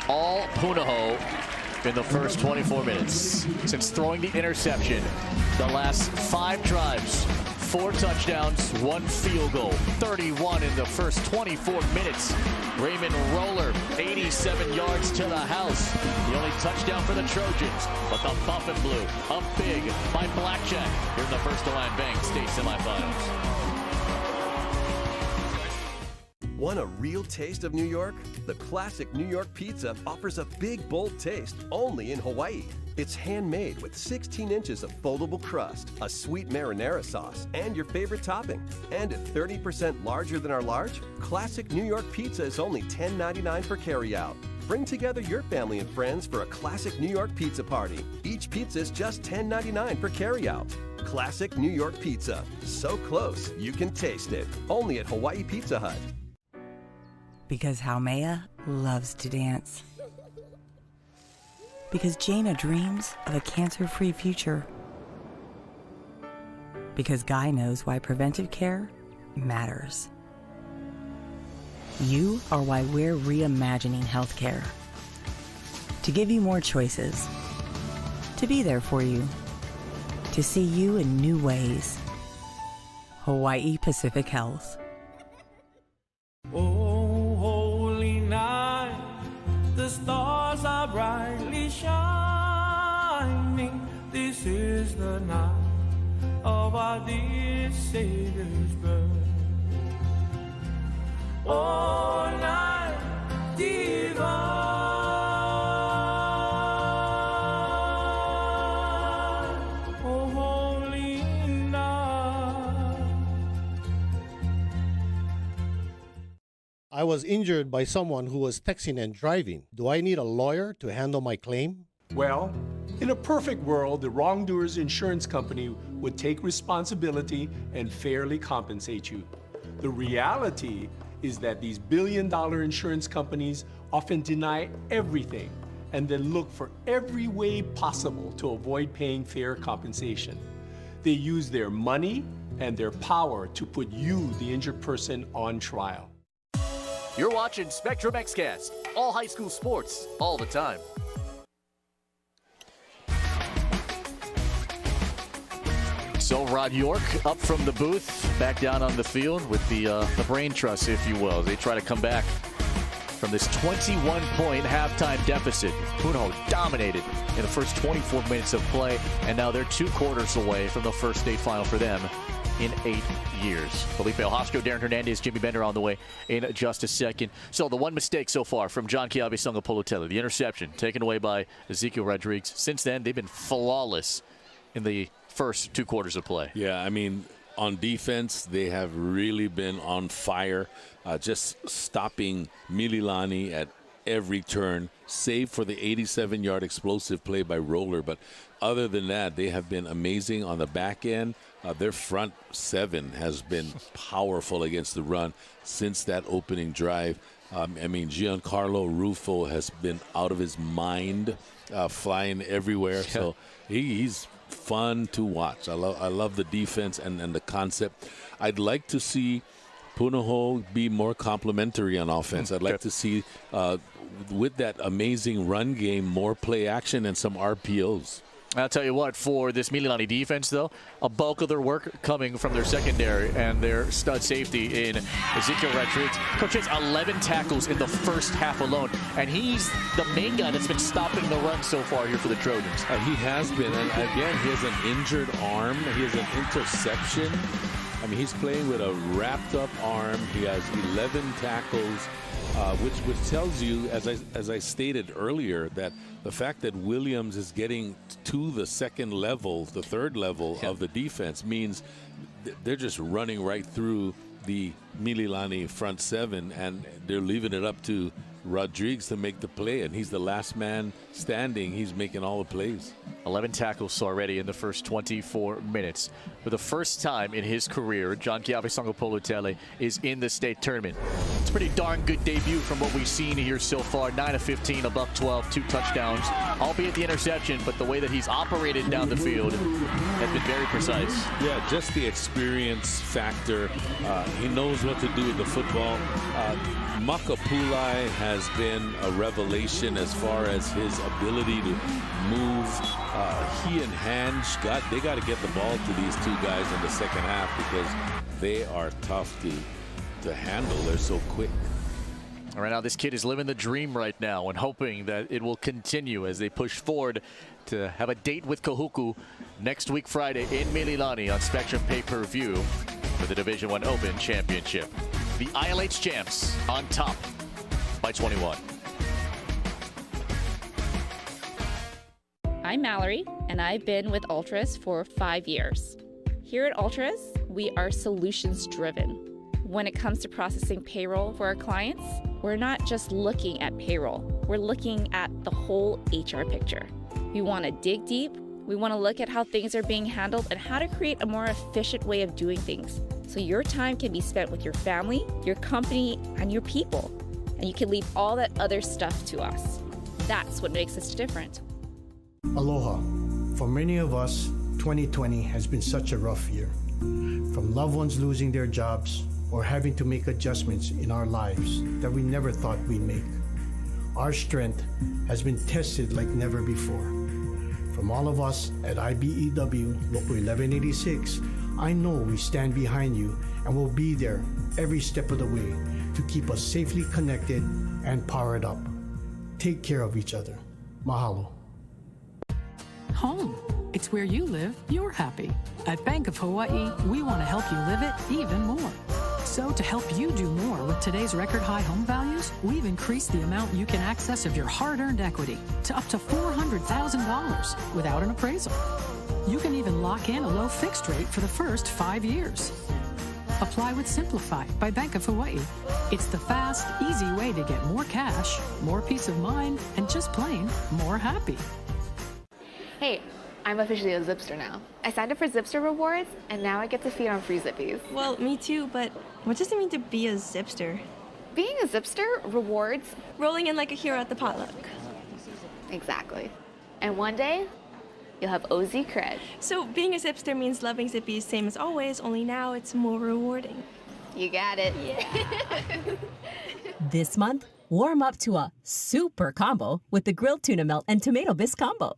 [SPEAKER 5] All Punahou in the first 24 minutes. Since throwing the interception, the last 5 drives, 4 touchdowns, 1 field goal, 31 in the first 24 minutes. Raymond Roller, 87 yards to the house. The only touchdown for the Trojans, but the Buff and Blue up big by Blackjack here in the First Hawaiian Bank State Semifinals.
[SPEAKER 20] Want a real taste of New York? The classic New York pizza offers a big, bold taste only in Hawaii. It's handmade with 16 inches of foldable crust, a sweet marinara sauce, and your favorite topping. And at 30% larger than our large, classic New York pizza is only $10.99 for carryout. Bring together your family and friends for a classic New York pizza party. Each pizza is just $10.99 for carryout. Classic New York pizza. So close, you can taste it. Only at Hawaii Pizza Hut.
[SPEAKER 10] Because Haumea loves to dance. Because Jaina dreams of a cancer-free future. Because Guy knows why preventive care matters. You are why we're reimagining healthcare. To give you more choices. To be there for you. To see you in new ways. Hawaii Pacific Health.
[SPEAKER 6] Oh, holy night, the stars are brightly shining. This is the night of our dear Savior's birth. Oh, night divine, oh, holy night.
[SPEAKER 7] I was injured by someone who was texting and driving. Do I need a lawyer to handle my claim?
[SPEAKER 14] Well, in a perfect world, the wrongdoer's insurance company would take responsibility and fairly compensate you. The reality is that these billion-dollar insurance companies often deny everything and then look for every way possible to avoid paying fair compensation. They use their money and their power to put you, the injured person, on trial.
[SPEAKER 5] You're watching Spectrum XCast, all high school sports, all the time. So Rod York up from the booth, back down on the field with the brain trust, if you will. They try to come back from this 21-point halftime deficit. Puno dominated in the first 24 minutes of play, and now they're 2 quarters away from the first state final for them in 8 years. Felipe Ojasco, Darren Hernandez, Jimmy Bender on the way in just a second. So the one mistake so far from John Kiabi-Sanga-Polutele, the interception taken away by Ezekiel Rodriguez. Since then, they've been flawless in the first 2 quarters of play.
[SPEAKER 15] Yeah, I mean, on defense, they have really been on fire, just stopping Mililani at every turn, save for the 87-yard explosive play by Roller. But other than that, they have been amazing on the back end. Their front 7 has been powerful against the run since that opening drive. I mean, Giancarlo Rufo has been out of his mind, flying everywhere. Yeah. So he's fun to watch. I love the defense and the concept. I'd like to see Punahou be more complimentary on offense. I'd like to see, with that amazing run game, more play action and some RPOs.
[SPEAKER 5] I'll tell you what, for this Mililani defense, though, a bulk of their work coming from their secondary and their stud safety in Ezekiel Rodriguez. Coach has 11 tackles in the first half alone, and he's the main guy that's been stopping the run so far here for the Trojans.
[SPEAKER 15] He has been, and again, he has an injured arm. He has an interception. I mean, he's playing with a wrapped-up arm. He has 11 tackles, which tells you, as I stated earlier, that the fact that Williams is getting to the second level, the third level of the defense means they're just running right through the Mililani front 7, and they're leaving it up to Rodriguez to make the play, and he's the last man standing. He's making all the plays.
[SPEAKER 5] 11 tackles already in the first 24 minutes. For the first time in his career, John Kiabi-Sanga-Polutele is in the state tournament. It's a pretty darn good debut from what we've seen here so far. 9 of 15, $112, 2 touchdowns, albeit the interception, but the way that he's operated down the field has been very precise.
[SPEAKER 15] Yeah, just the experience factor. He knows what to do with the football. Makapulai has been a revelation as far as his ability to move. He and Hange they got to get the ball to these 2 guys in the second half because they are tough to handle. They're so quick.
[SPEAKER 5] All right, now this kid is living the dream right now and hoping that it will continue as they push forward to have a date with Kahuku next week Friday in Mililani on Spectrum pay-per-view for the Division I Open Championship. The ILH champs on top by 21.
[SPEAKER 12] I'm Mallory, and I've been with Ultras for 5 years. Here at Ultras, we are solutions-driven. When it comes to processing payroll for our clients, we're not just looking at payroll. We're looking at the whole HR picture. We want to dig deep. We want to look at how things are being handled and how to create a more efficient way of doing things, so your time can be spent with your family, your company, and your people. And you can leave all that other stuff to us. That's what makes us different.
[SPEAKER 1] Aloha. For many of us, 2020 has been such a rough year. From loved ones losing their jobs or having to make adjustments in our lives that we never thought we'd make. Our strength has been tested like never before. From all of us at IBEW Local 1186, I know we stand behind you and will be there every step of the way to keep us safely connected and powered up. Take care of each other. Mahalo.
[SPEAKER 11] Home. It's where you live, you're happy. At Bank of Hawaii, we want to help you live it even more. So to help you do more with today's record high home values, we've increased the amount you can access of your hard-earned equity to up to $400,000 without an appraisal. You can even lock in a low fixed rate for the first 5 years. Apply with Simplify by Bank of Hawaii. It's the fast, easy way to get more cash, more peace of mind, and just plain more happy.
[SPEAKER 25] Hey, I'm officially a Zipster now. I signed up for Zipster rewards, and now I get to feed on free Zippies.
[SPEAKER 26] Well, me too, but what does it mean to be a Zipster?
[SPEAKER 25] Being a Zipster rewards
[SPEAKER 26] rolling in like a hero at the potluck.
[SPEAKER 25] Exactly. And one day, you'll have OZ cred.
[SPEAKER 26] So being a Zipster means loving Zippies same as always, only now it's more rewarding.
[SPEAKER 25] You got it.
[SPEAKER 26] Yeah.
[SPEAKER 27] This month, warm up to a super combo with the grilled tuna melt and tomato bisque combo.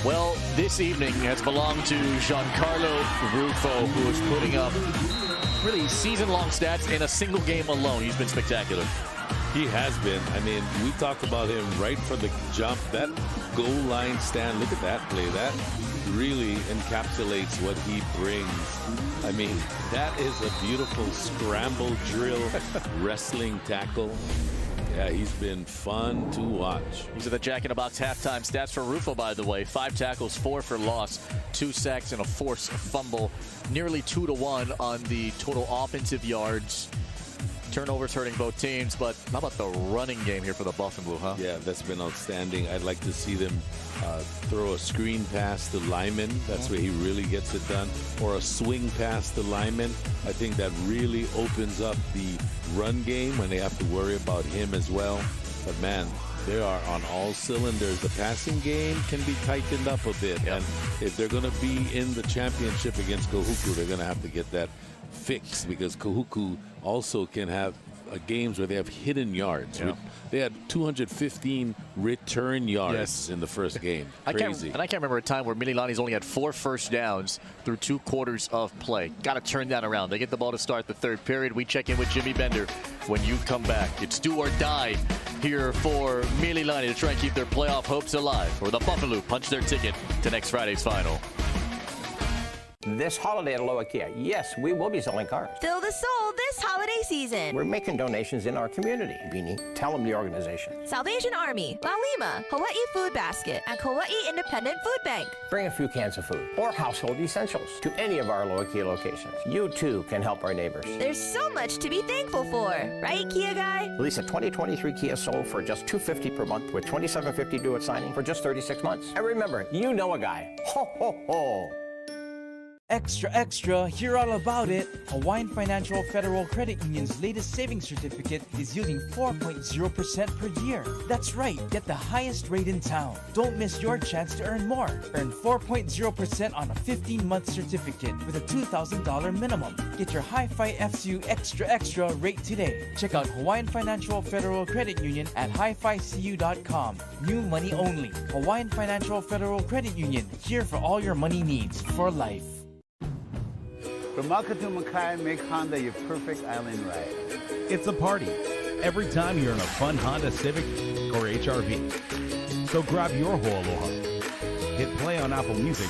[SPEAKER 5] Well, this evening has belonged to Giancarlo Rufo, who is putting up really season-long stats in a single game alone. He's been spectacular.
[SPEAKER 15] He has been. I mean, we talked about him right from the jump. That goal line stand, look at that play. really encapsulates what he brings. I mean, that is a beautiful scramble drill wrestling tackle. Yeah, he's been fun to watch.
[SPEAKER 5] These are the Jack in the Box halftime stats for Rufo, by the way. 5 tackles, 4 for loss, 2 sacks, and a forced fumble. Nearly 2-to-1 on the total offensive yards. Turnovers hurting both teams, but how about the running game here for the Buff and Blue, huh?
[SPEAKER 15] Yeah, that's been outstanding. I'd like to see them throw a screen pass to Lyman. That's where he really gets it done. Or a swing pass to Lyman. I think that really opens up the run game when they have to worry about him as well. But man, they are on all cylinders. The passing game can be tightened up a bit. And if they're going to be in the championship against Kahuku, they're going to have to get that fixed, because Kahuku also can have games where they have hidden yards. They had 215 return yards in the first game. Crazy.
[SPEAKER 5] I can't remember a time where Mililani's only had 4 first downs through 2 quarters of play. Got to turn that around. They get the ball to start the 3rd period. We check in with Jimmy Bender when you come back. It's do or die here for Mililani to try and keep their playoff hopes alive, or the Buffalo punch their ticket to next Friday's final.
[SPEAKER 16] This holiday at Aloha Kia, yes, we will be selling cars.
[SPEAKER 26] Fill the soul this holiday season.
[SPEAKER 16] We're making donations in our community. Beanie, tell them the organization.
[SPEAKER 26] Salvation Army, La Lima, Hawaii Food Basket, and Kauai Independent Food Bank.
[SPEAKER 16] Bring a few cans of food or household essentials to any of our Aloha Kia locations. You too can help our neighbors.
[SPEAKER 26] There's so much to be thankful for, right, Kia Guy?
[SPEAKER 16] Lease a 2023 Kia Soul for just $250 per month with $2,750 due at signing for just 36 months. And remember, you know a guy. Ho, ho, ho.
[SPEAKER 17] Extra, extra, hear all about it. Hawaiian Financial Federal Credit Union's latest savings certificate is yielding 4.0% per year. That's right, get the highest rate in town. Don't miss your chance to earn more. Earn 4.0% on a 15-month certificate with a $2,000 minimum. Get your Hi-Fi FCU Extra, extra rate today. Check out Hawaiian Financial Federal Credit Union at hificu.com. New money only. Hawaiian Financial Federal Credit Union, here for all your money needs for life.
[SPEAKER 2] From Makatu Makai, make Honda your perfect island ride.
[SPEAKER 13] It's a party every time you're in a fun Honda Civic or HRV. So grab your Ho'aloha, hit play on Apple Music,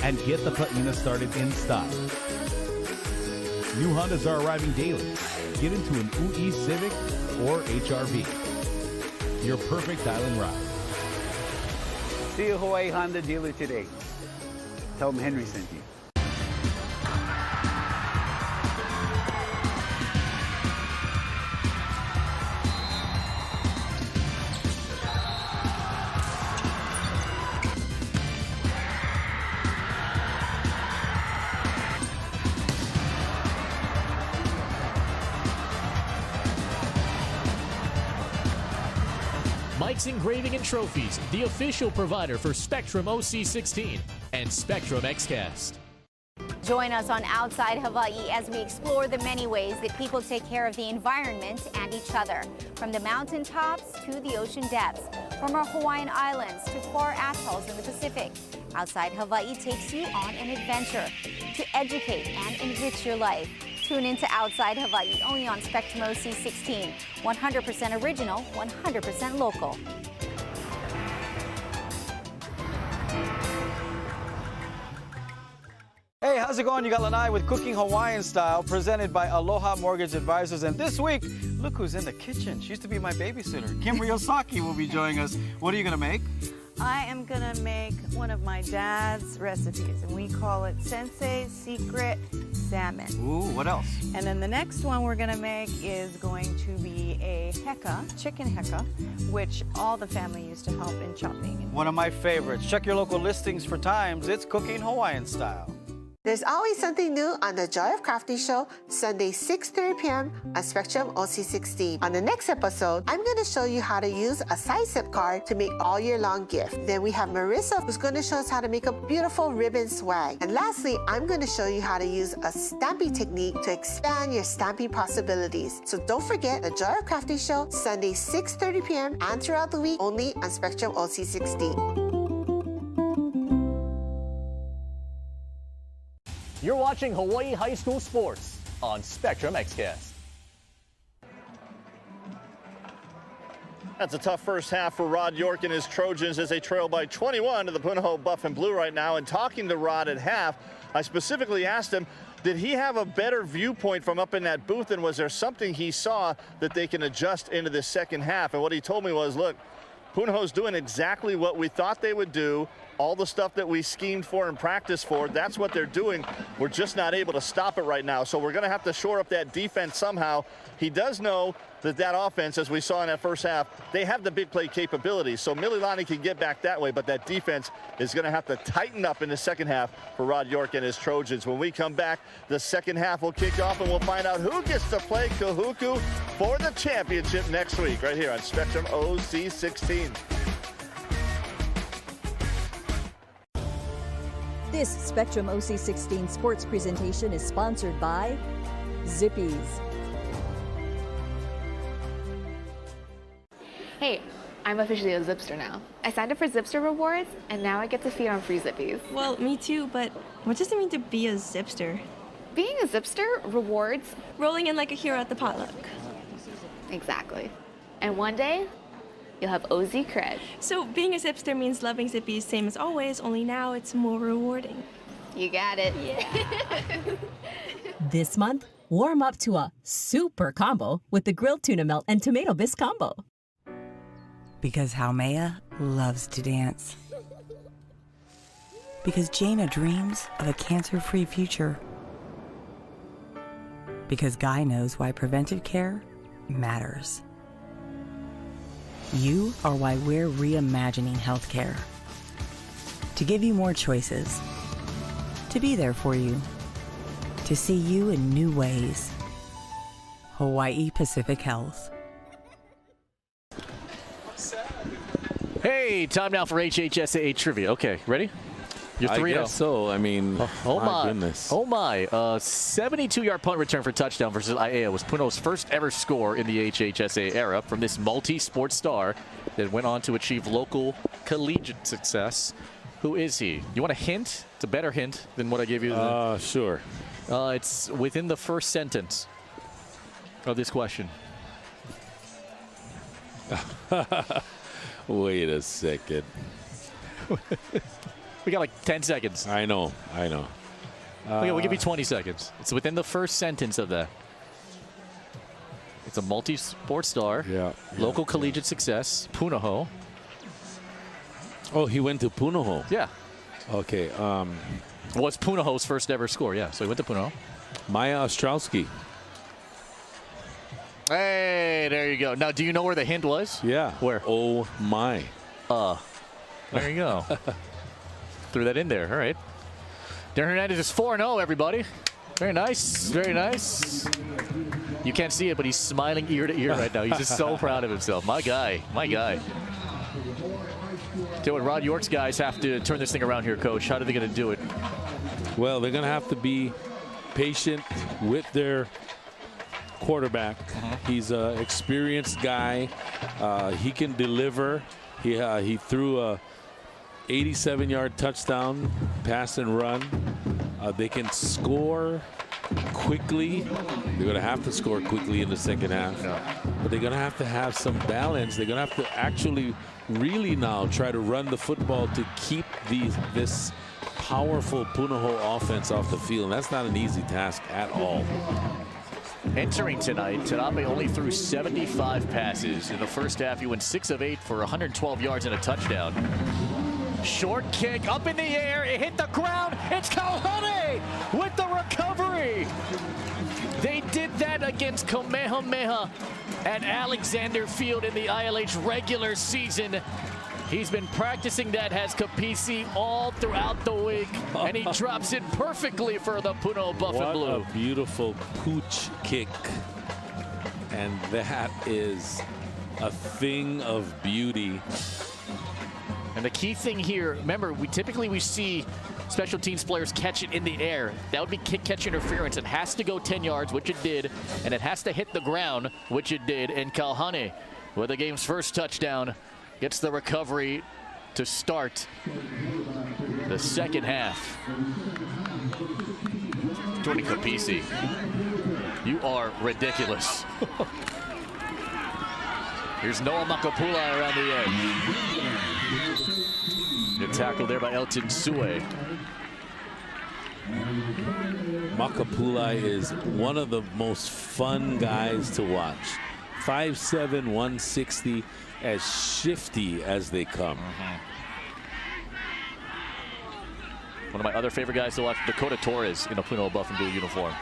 [SPEAKER 13] and get the paina started in style. New Hondas are arriving daily. Get into an UI Civic or HRV. Your perfect island ride.
[SPEAKER 2] See a Hawaii Honda dealer today. Tell them Henry sent you.
[SPEAKER 5] Mike's Engraving and Trophies, the official provider for Spectrum OC16 and Spectrum XCast.
[SPEAKER 18] Join us on Outside Hawaii as we explore the many ways that people take care of the environment and each other. From the mountaintops to the ocean depths, from our Hawaiian islands to far atolls in the Pacific. Outside Hawaii takes you on an adventure to educate and enrich your life. Tune into Outside Hawaii, only on Spectrum OC16. 100% original, 100% local.
[SPEAKER 21] Hey, how's it going? You got Lanai with Cooking Hawaiian Style, presented by Aloha Mortgage Advisors. And this week, look who's in the kitchen. She used to be my babysitter. Kimberly Osaki will be joining us. What are you going to make?
[SPEAKER 22] I am gonna make one of my dad's recipes, and we call it Sensei's Secret Salmon.
[SPEAKER 21] Ooh, what else?
[SPEAKER 22] And then the next one we're gonna make is going to be a heka, chicken heka, which all the family used to help in chopping.
[SPEAKER 21] One of my favorites. Check your local listings for times. It's Cooking Hawaiian Style.
[SPEAKER 23] There's always something new on the Joy of Crafting Show, Sunday 6:30 p.m. on Spectrum OC16. On the next episode, I'm going to show you how to use a side zip card to make all year long gift. Then we have Marissa, who's going to show us how to make a beautiful ribbon swag. And lastly, I'm going to show you how to use a stamping technique to expand your stamping possibilities. So don't forget the Joy of Crafting Show, Sunday 6:30 p.m. and throughout the week, only on Spectrum OC16.
[SPEAKER 5] You're watching Hawaii High School Sports on Spectrum XCast.
[SPEAKER 3] That's a tough first half for Rod York and his Trojans as they trail by 21 to the Punahou Buff and Blue right now. And talking to Rod at half, I specifically asked him, did he have a better viewpoint from up in that booth, and was there something he saw that they can adjust into the second half? And what he told me was, look, Punahou's doing exactly what we thought they would do. All the stuff that we schemed for and practiced for, that's what they're doing. We're just not able to stop it right now. So we're going to have to shore up that defense somehow. He does know that that offense, as we saw in that first half, they have the big play capabilities. So Mililani can get back that way, but that defense is going to have to tighten up in the second half for Rod York and his Trojans. When we come back, the second half will kick off, and we'll find out who gets to play Kahuku for the championship next week, right here on Spectrum OC16.
[SPEAKER 4] This Spectrum OC16 sports presentation is sponsored by Zippies.
[SPEAKER 25] Hey, I'm officially a Zipster now. I signed up for Zipster rewards, and now I get to feed on free Zippies.
[SPEAKER 26] Well, me too, but what does it mean to be a Zipster?
[SPEAKER 25] Being a Zipster rewards
[SPEAKER 26] rolling in like a hero at the potluck.
[SPEAKER 25] Exactly. And one day, you'll have OZ cred.
[SPEAKER 26] So being a Zipster means loving Zippies same as always, only now it's more rewarding.
[SPEAKER 25] You got it.
[SPEAKER 26] Yeah.
[SPEAKER 27] This month, warm up to a super combo with the grilled tuna melt and tomato bisque combo.
[SPEAKER 10] Because Haumea loves to dance. Because Jaina dreams of a cancer-free future. Because Guy knows why preventive care matters. You are why we're reimagining healthcare. To give you more choices. To be there for you. To see you in new ways. Hawaii Pacific Health.
[SPEAKER 5] Hey, time now for HHSAA trivia. Okay, ready? You're 3-0.
[SPEAKER 15] I guess so. I mean,
[SPEAKER 5] oh my
[SPEAKER 15] goodness.
[SPEAKER 5] Oh my. 72-yard punt return for touchdown versus Aiea was Punahou's first ever score in the HHSAA era from this multi-sport star that went on to achieve local collegiate success. Who is he? You want a hint? It's a better hint than what I gave you.
[SPEAKER 15] Sure.
[SPEAKER 5] It's within the first sentence of this question.
[SPEAKER 15] Wait a second.
[SPEAKER 5] We got like 10 seconds.
[SPEAKER 15] I know.
[SPEAKER 5] Okay, we'll give you 20 seconds. It's within the first sentence of that. It's a multi-sport star. Local collegiate success. Punahou.
[SPEAKER 15] Oh, he went to Punahou.
[SPEAKER 5] Yeah.
[SPEAKER 15] Okay.
[SPEAKER 5] Was Punahou's first ever score? Yeah. So he went to Punahou.
[SPEAKER 15] Maya Ostrowski.
[SPEAKER 5] Hey, there you go. Now, do you know where the hint was?
[SPEAKER 15] Yeah.
[SPEAKER 5] Where?
[SPEAKER 15] Oh my.
[SPEAKER 5] There you go. Threw that in there. All right. Darren Hernandez is 4-0, everybody. Very nice. Very nice. You can't see it, but he's smiling ear to ear right now. He's just so proud of himself. My guy. My guy. Tell you what, Rod York's guys have to turn this thing around here, Coach. How are they going to do it?
[SPEAKER 15] Well, they're going to have to be patient with their quarterback. He's an experienced guy. He can deliver. He threw a 87-yard touchdown, pass and run. They can score quickly. They're going to have to score quickly in the second half. But they're going to have some balance. They're going to have to actually really now try to run the football to keep this powerful Punahou offense off the field. And that's not an easy task at all.
[SPEAKER 5] Entering tonight, Tanabe only threw 75 passes. In the first half, he went 6 of 8 for 112 yards and a touchdown. Short kick up in the air. It hit the ground. It's Kauhane with the recovery. They did that against Kamehameha at Alexander Field in the ILH regular season. He's been practicing that, has Kapisi all throughout the week, and he drops it perfectly for the Punahou Buff and Blue.
[SPEAKER 15] What a beautiful pooch kick. And that is a thing of beauty.
[SPEAKER 5] And the key thing here, remember, we typically see special teams players catch it in the air. That would be catch interference. It has to go 10 yards, which it did, and it has to hit the ground, which it did. And Kauhane, with the game's first touchdown, gets the recovery to start the second half. Tony Kapisi, you are ridiculous. Here's Noah Makapulai around the edge. Good tackle there by Elton Sue.
[SPEAKER 15] Makapulai is one of the most fun guys to watch. 5'7", 160, as shifty as they come.
[SPEAKER 5] One of my other favorite guys to watch, Dakota Torres in a Punahou Buff and Blue uniform.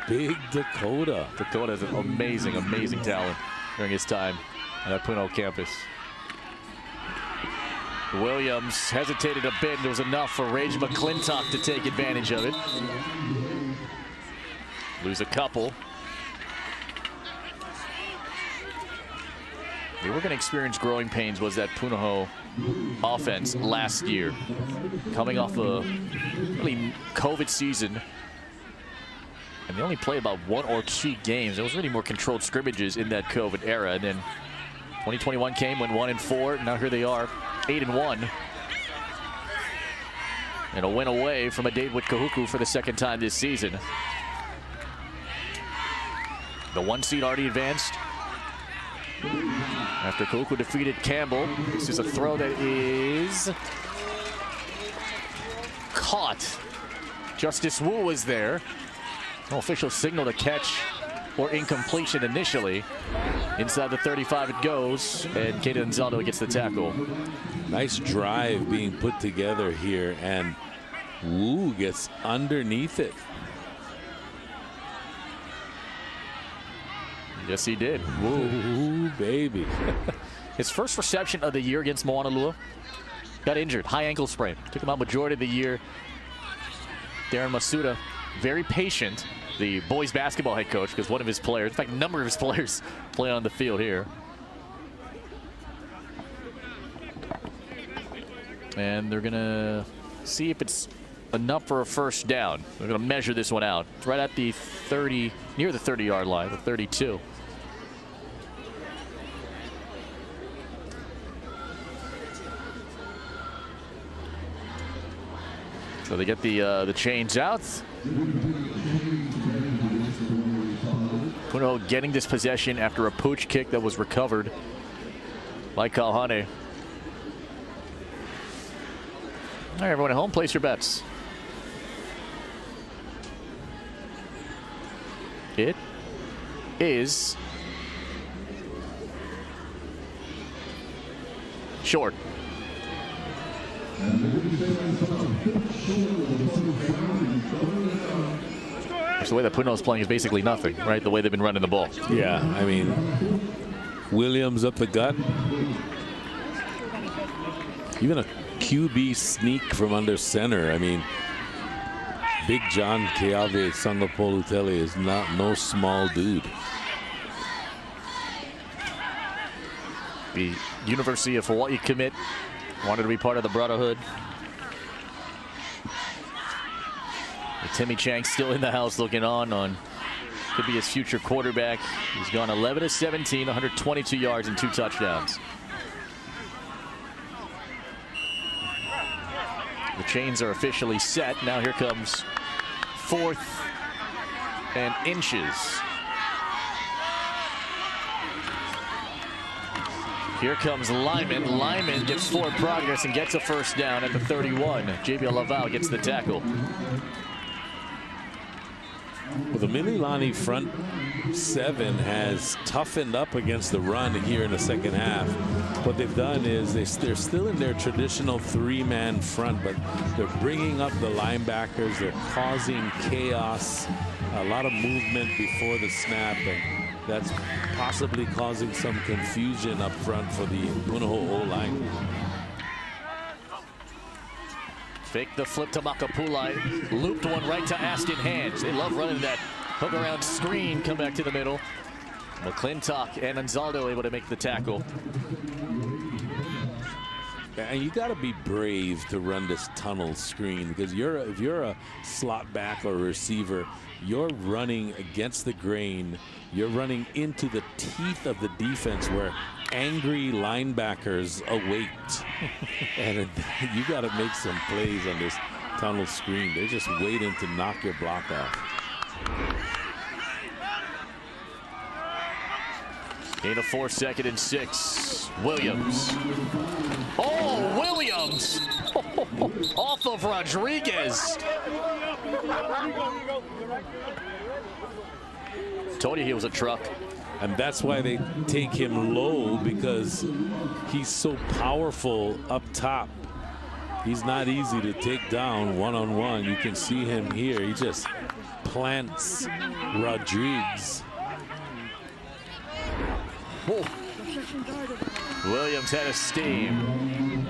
[SPEAKER 15] Big Dakota.
[SPEAKER 5] Dakota is an amazing, amazing talent during his time on that Punahou campus. Williams hesitated a bit, and it was enough for Rage McClintock to take advantage of it. Lose a couple. They were going to experience growing pains, was that Punahou offense last year. Coming off a really COVID season. And they only played about 1 or 2 games. It was really more controlled scrimmages in that COVID era. And then 2021 came, went 1-4. Now here they are, 8-1. And a win away from a date with Kahuku for the 2nd time this season. The 1 seed already advanced. After Kahuku defeated Campbell, this is a throw that is caught. Justice Wu was there. No official signal to catch or incompletion initially. Inside the 35 it goes, and Keita Anzaldo gets the tackle.
[SPEAKER 15] Nice drive being put together here, and Wu gets underneath it.
[SPEAKER 5] Yes, he did.
[SPEAKER 15] Woo, baby.
[SPEAKER 5] His first reception of the year against Moanalua. Got injured, high ankle sprain. Took him out majority of the year. Darren Masuda, very patient. The boys basketball head coach, because one of his players, in fact, a number of his players play on the field here. And they're going to see if it's enough for a first down. They're going to measure this one out. It's right at the 30, near the 30-yard line, the 32. So they get the chains out. Punahou getting this possession after a pooch kick that was recovered by Kalhane. All right, everyone at home, place your bets. It is short. The way that Punahou is playing is basically nothing, right? The way they've been running the ball.
[SPEAKER 15] Yeah, I mean, Williams up the gut. Even a QB sneak from under center. I mean, Big John Keave Sangapolutele is no small dude.
[SPEAKER 5] The University of Hawaii commit wanted to be part of the Brotherhood. Timmy Chang still in the house looking on could be his future quarterback. He's gone 11 of 17, 122 yards and 2 touchdowns. The chains are officially set. Now here comes 4th and inches. Here comes Lyman. Lyman gets forward progress and gets a first down at the 31. JBL Laval gets the tackle.
[SPEAKER 15] Well, the Mililani front 7 has toughened up against the run here in the 2nd half. What they've done is they're still in their traditional 3-man front, but they're bringing up the linebackers. They're causing chaos, a lot of movement before the snap, and that's possibly causing some confusion up front for the Punahou O-line.
[SPEAKER 5] Fake the flip to Makapulai. Looped one right to Aston Hands. They love running that hook around screen. Come back to the middle. McClintock and Anzaldo able to make the tackle.
[SPEAKER 15] And you got to be brave to run this tunnel screen, because if you're a slot back or receiver, you're running against the grain. You're running into the teeth of the defense where angry linebackers await. And you got to make some plays on this tunnel screen. They're just waiting to knock your block off.
[SPEAKER 5] Gain of 4, 2nd and 6. Williams. Oh, Williams! Off of Rodriguez. Told you he was a truck.
[SPEAKER 15] And that's why they take him low, because he's so powerful up top. He's not easy to take down one-on-one. You can see him here. He just plants Rodriguez.
[SPEAKER 5] Oh. Williams had a steam.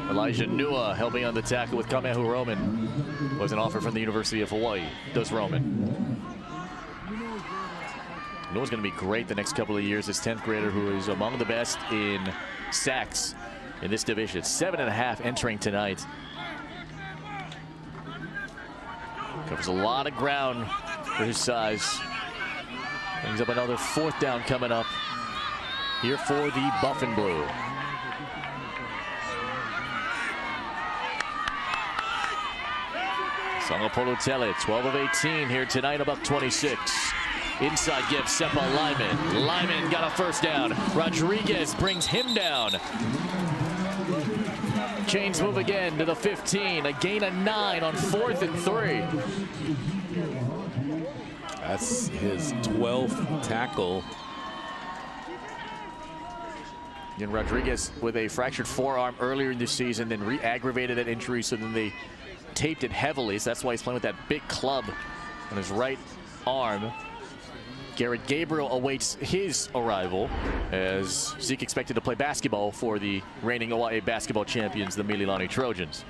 [SPEAKER 5] Elijah Nua helping on the tackle with Kamehu Roman. Was an offer from the University of Hawaii. Does Roman. Nua's going to be great the next couple of years. This 10th grader who is among the best in sacks in this division. 7.5 entering tonight. Covers a lot of ground for his size. Brings up another 4th down coming up here for the Buff and Blue. Sangapolutele, 12 of 18 here tonight, about 26. Inside give, Sepa Lyman. Lyman got a 1st down. Rodriguez brings him down. Chains move again to the 15. A gain of 9 on 4th and 3.
[SPEAKER 15] That's his 12th tackle.
[SPEAKER 5] And Rodriguez with a fractured forearm earlier in the season, then re-aggravated that injury, so then they taped it heavily. So that's why he's playing with that big club on his right arm. Garrett Gabriel awaits his arrival, as Zeke expected to play basketball for the reigning Hawaii basketball champions, the Mililani Trojans.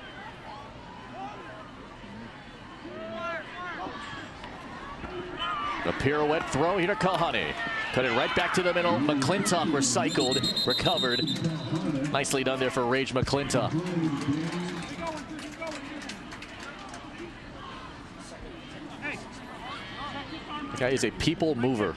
[SPEAKER 5] A pirouette throw here to Kahane. Cut it right back to the middle. McClintock recycled, recovered. Nicely done there for Rage McClintock. The guy is a people mover.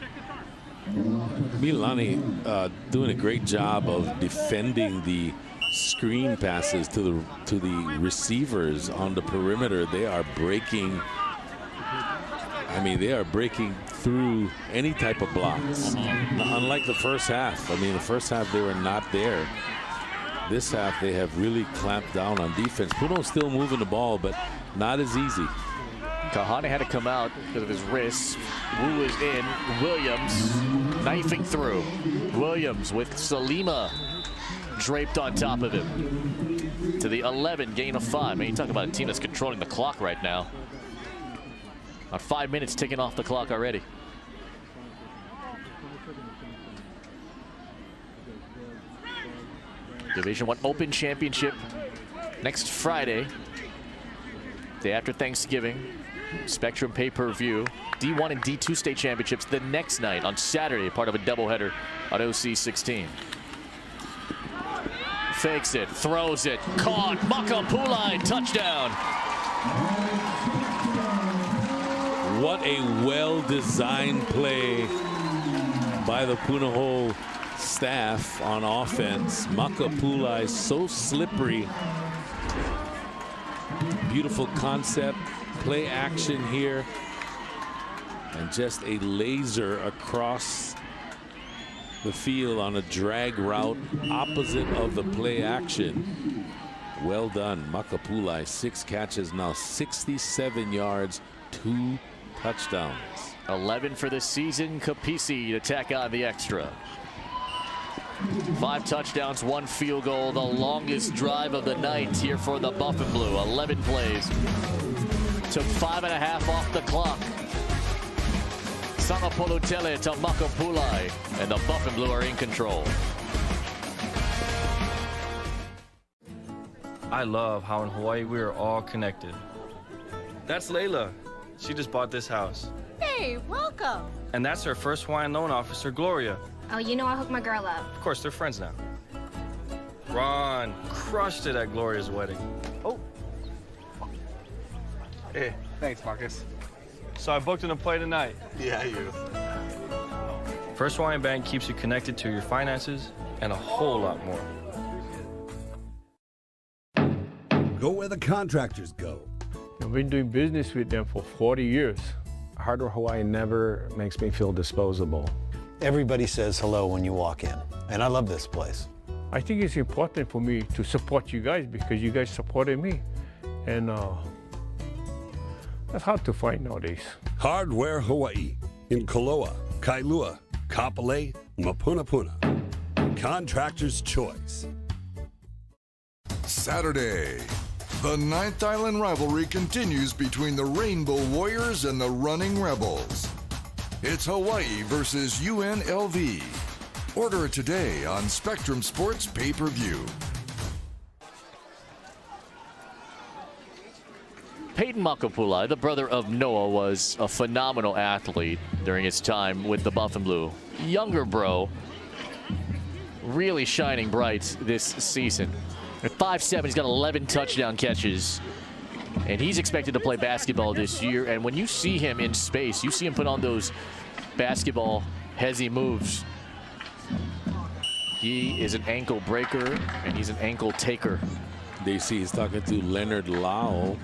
[SPEAKER 15] Mililani doing a great job of defending the screen passes to the receivers on the perimeter. They are breaking. I mean, they are breaking through any type of blocks. Unlike the first half. I mean, the first half they were not there. This half they have really clamped down on defense. Puno's still moving the ball, but not as easy.
[SPEAKER 5] Kahane had to come out because of his wrists. Wu is in. Williams knifing through. Williams with Salima draped on top of him. To the 11, gain of 5. Man, you talk about a team that's controlling the clock right now. About 5 minutes ticking off the clock already. Division I Open Championship next Friday, day after Thanksgiving. Spectrum pay-per-view. D1 and D2 state championships the next night on Saturday, part of a doubleheader on OC 16. Fakes it, throws it, caught. Makapulai, touchdown.
[SPEAKER 15] What a well-designed play by the Punahou staff on offense. Makapulai so slippery. Beautiful concept, play action here, and just a laser across the field on a drag route opposite of the play action. Well done, Makapulai. 6 catches, now 67 yards, 2 touchdowns.
[SPEAKER 5] 11 for the season. Kapisi to tack on the extra. 5 touchdowns, 1 field goal. The longest drive of the night here for the Buff and Blue. 11 plays. Took 5.5 off the clock. Sangapolutele to Makapulai, and the Buff and Blue are in control.
[SPEAKER 6] I love how in Hawaii we are all connected. That's Layla. She just bought this house.
[SPEAKER 7] Hey, welcome.
[SPEAKER 6] And that's her first Hawaiian loan officer, Gloria.
[SPEAKER 7] Oh, you know I hooked my girl up.
[SPEAKER 6] Of course, they're friends now. Ron crushed it at Gloria's wedding.
[SPEAKER 21] Oh. Hey, thanks, Marcus.
[SPEAKER 6] So I booked an play tonight.
[SPEAKER 21] Yeah, you.
[SPEAKER 6] First Hawaiian Bank keeps you connected to your finances and a whole lot more.
[SPEAKER 8] Go where the contractors go.
[SPEAKER 9] I've been doing business with them for 40 years. Hardware Hawaii never makes me feel disposable.
[SPEAKER 1] Everybody says hello when you walk in, and I love this place.
[SPEAKER 9] I think it's important for me to support you guys because you guys supported me. And that's hard to find nowadays.
[SPEAKER 8] Hardware Hawaii in Koloa, Kailua, Kapolei, Mapunapuna. Contractor's Choice.
[SPEAKER 12] Saturday. The Ninth Island rivalry continues between the Rainbow Warriors and the Running Rebels. It's Hawaii versus UNLV. Order it today on Spectrum Sports pay-per-view.
[SPEAKER 5] Peyton Makapulai, the brother of Noah, was a phenomenal athlete during his time with the Buff and Blue. Younger bro, really shining bright this season. At 5'7", he's got 11 touchdown catches. And he's expected to play basketball this year. And when you see him in space, you see him put on those basketball hezzy moves. He is an ankle breaker, and he's an ankle taker.
[SPEAKER 15] They see he's talking to Leonard Lau,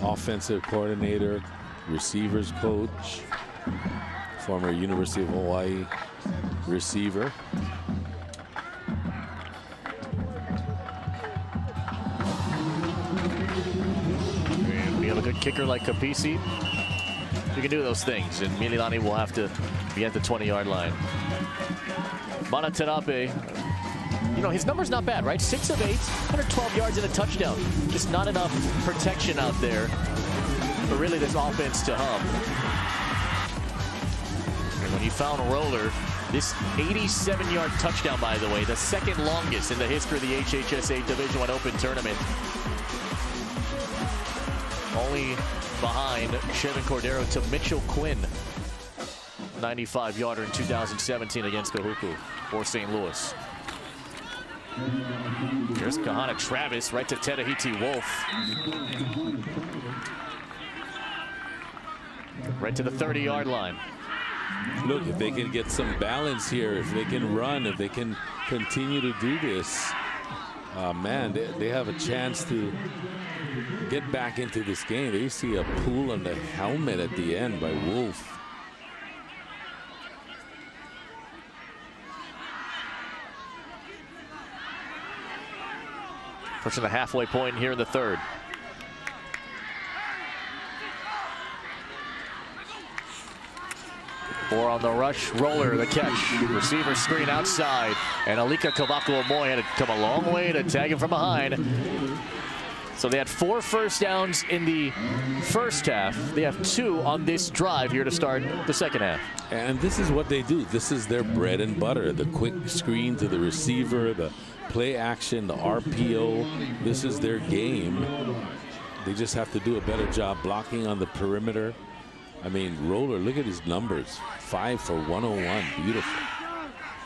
[SPEAKER 15] offensive coordinator, receivers coach, former University of Hawaii receiver.
[SPEAKER 5] And we have a good kicker like Kapisi. You can do those things, and Mililani will have to be at the 20-yard line. Mana Terape, you know, his number's not bad, right? 6 of 8, 112 yards and a touchdown. Just not enough protection out there for really this offense to hum. And when you found Roller, this 87-yard touchdown, by the way, the second longest in the history of the HHSAA Division I Open Tournament. Only behind Chevin Cordero to Mitchell Quinn. 95-yarder in 2017 against Kahuku for St. Louis. Here's Kahana Travis right to Tedahiti Wolf. Right to the 30-yard line.
[SPEAKER 15] Look, if they can get some balance here, if they can run, if they can continue to do this, man, they have a chance to get back into this game. They see a pull on the helmet at the end by Wolf.
[SPEAKER 5] Pushing the halfway point here in the third. Four on the rush, Roller, the catch. Receiver screen outside, and Alika Kawaku-Amoy had to come a long way to tag him from behind. So they had 4 first downs in the first half. They have 2 on this drive here to start the second half.
[SPEAKER 15] And this is what they do. This is their bread and butter. The quick screen to the receiver, the play action, the RPO. This is their game. They just have to do a better job blocking on the perimeter. I mean, Roller, look at his numbers. 5 for 101. Beautiful.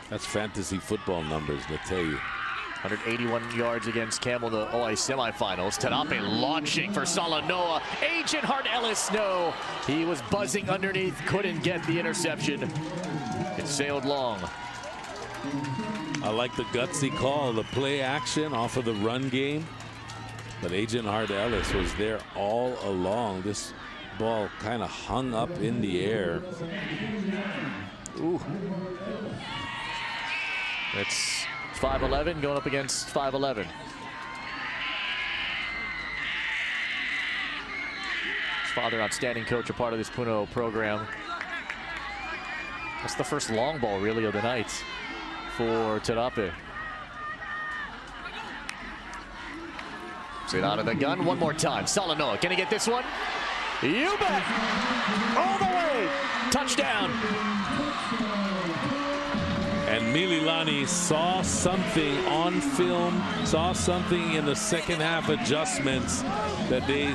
[SPEAKER 15] That's fantasy football numbers, I tell you.
[SPEAKER 5] 181 yards against Campbell in the OI semifinals. Terape launching for Salanoa. Agent Hart Ellis, no. He was buzzing underneath, couldn't get the interception. It sailed long.
[SPEAKER 15] I like the gutsy call, the play action off of the run game. But Agent Hart Ellis was there all along. This ball kind of hung up in the air.
[SPEAKER 5] Ooh. That's 5'11" going up against 5'11". His father, outstanding coach, a part of this Puno program. That's the first long ball, really, of the night for Terape. Sit out of the gun one more time. Salanoa, can he get this one? You bet! All the way! Touchdown!
[SPEAKER 15] And Mililani saw something on film, saw something in the second half adjustments that they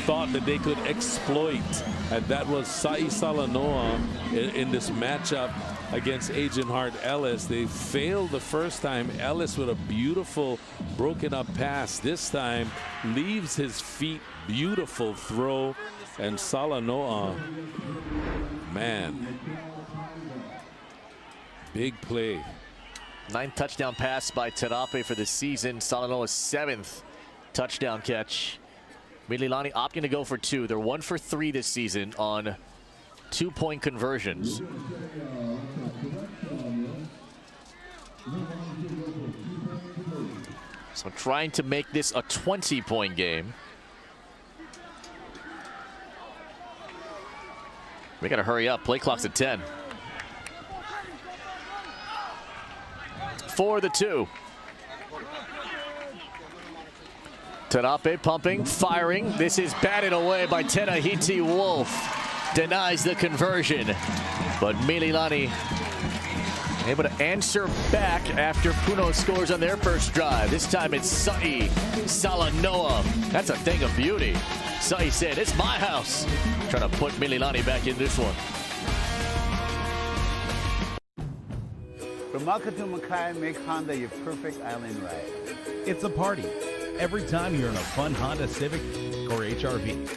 [SPEAKER 15] thought that they could exploit. And that was Sai Salanoa in this matchup against Agent Hart Ellis. They failed the first time. Ellis with a beautiful broken up pass. This time leaves his feet. Beautiful throw. And Salanoa, man, big play.
[SPEAKER 5] 9th touchdown pass by Terape for the season. Salanoa's 7th touchdown catch. Mililani opting to go for 2. They're 1 for 3 this season on 2-point conversions. So trying to make this a 20-point game. We got to hurry up. Play clock's at 10. For the 2. Tanape pumping, firing. This is batted away by Tenahiti Wolf. Denies the conversion. But Mililani able to answer back after Puno scores on their first drive. This time it's Sa'i Salanoa. That's a thing of beauty. Sa'i said, "It's my house." Trying to put Mililani back in this one.
[SPEAKER 2] From Maka to Makai, make Honda your perfect island ride.
[SPEAKER 13] It's a party every time you're in a fun Honda Civic or HRV.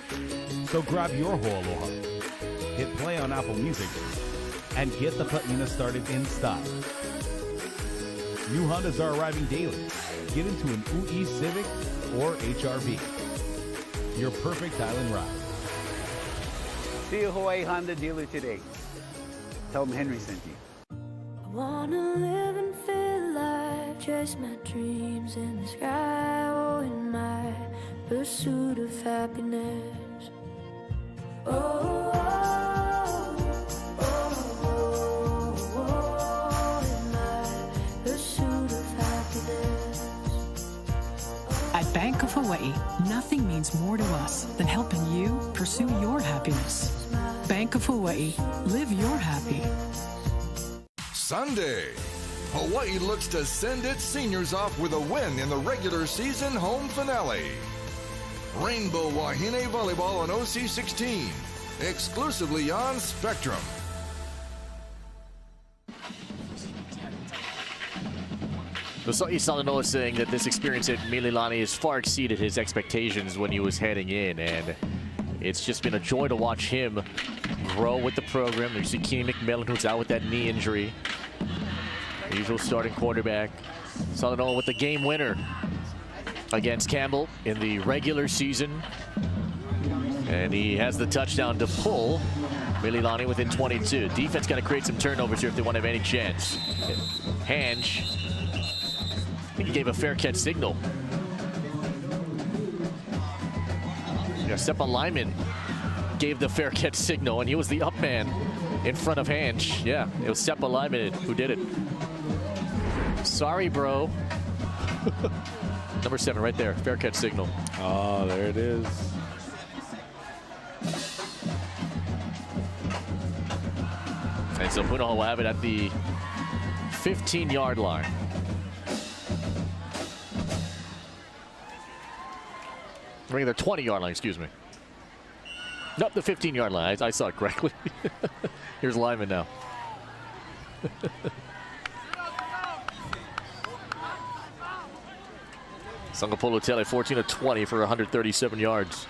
[SPEAKER 13] So grab your Ho'aloha, hit play on Apple Music, and get the patina started in style. New Hondas are arriving daily. Get into an UI Civic or HRV. Your perfect island ride.
[SPEAKER 2] See a Hawaii Honda dealer today. Tell them Henry sent you.
[SPEAKER 11] I wanna live and feel life, chase my dreams in the sky, oh, in my pursuit of happiness. Oh, oh, oh, oh, in my pursuit of happiness.
[SPEAKER 14] At Bank of Hawaii, nothing means more to us than helping you pursue your happiness. Bank of Hawaii, live your happy.
[SPEAKER 12] Sunday, Hawaii looks to send its seniors off with a win in the regular season home finale. Rainbow Wahine Volleyball on OC16, exclusively on Spectrum.
[SPEAKER 5] Sa'i Salanoa saying that this experience at Mililani has far exceeded his expectations when he was heading in, and it's just been a joy to watch him grow with the program. You see Keenan McMillan, who's out with that knee injury. The usual starting quarterback. Salanoa with the game winner against Campbell in the regular season. And he has the touchdown to pull Mililani within 22. Defense got to create some turnovers here if they want to have any chance. Hange, I think he gave a fair catch signal. Yeah, Seppa Lyman gave the fair catch signal, and he was the up man in front of Hange. Yeah, it was Seppa Lyman who did it. Sorry, bro. Number 7 right there, fair catch signal.
[SPEAKER 15] Oh, there it is.
[SPEAKER 5] And so Puno will have it at the 15-yard line. Bring their 20-yard line, excuse me. Nope, the 15-yard line. I saw it correctly. Here's Lyman now. Sangapolo Tele 14 of 20 for 137 yards.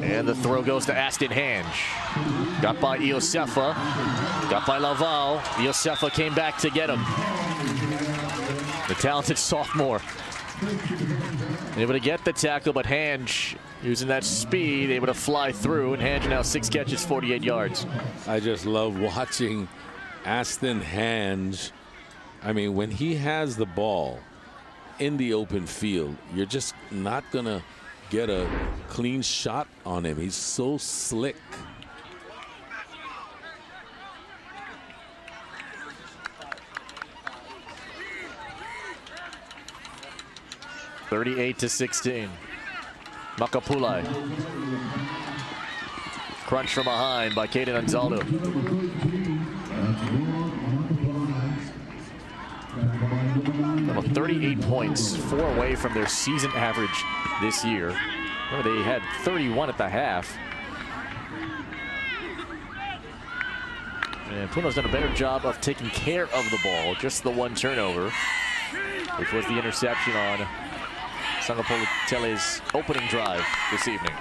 [SPEAKER 5] And the throw goes to Aston Hange. Got by Iosefa. Got by Laval. Iosefa came back to get him. The talented sophomore. Able to get the tackle, but Hange, using that speed, able to fly through. And Hange now 6 catches, 48 yards.
[SPEAKER 15] I just love watching Aston Hange. I mean, when he has the ball in the open field, you're just not going to get a clean shot on him. He's so slick.
[SPEAKER 5] (38-16). Makapulai. Crunch from behind by Caden Anzaldo. Well, 38 points, 4 away from their season average this year. Remember, they had 31 at the half. And Puno's done a better job of taking care of the ball. Just the 1 turnover, which was the interception on Sangapolo Tele's opening drive this evening.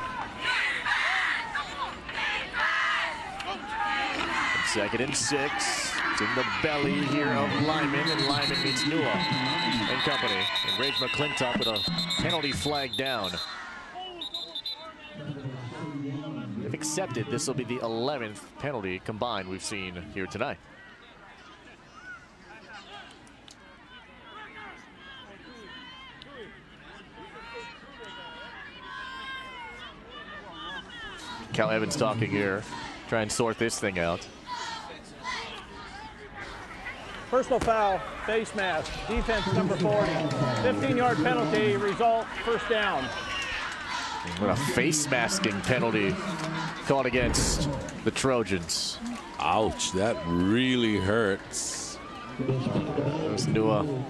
[SPEAKER 5] And 2nd and 6. It's in the belly here of Lyman, and Lyman meets Nua and company. And Rage McClintock with a penalty flag down. If accepted, this will be the 11th penalty combined we've seen here tonight. Cal Evans talking here. Try and sort this thing out.
[SPEAKER 16] Personal foul, face mask, defense number 40. 15-yard penalty, result, first down.
[SPEAKER 5] What a face masking penalty called against the Trojans.
[SPEAKER 15] Ouch, that really hurts.
[SPEAKER 5] There's Nua.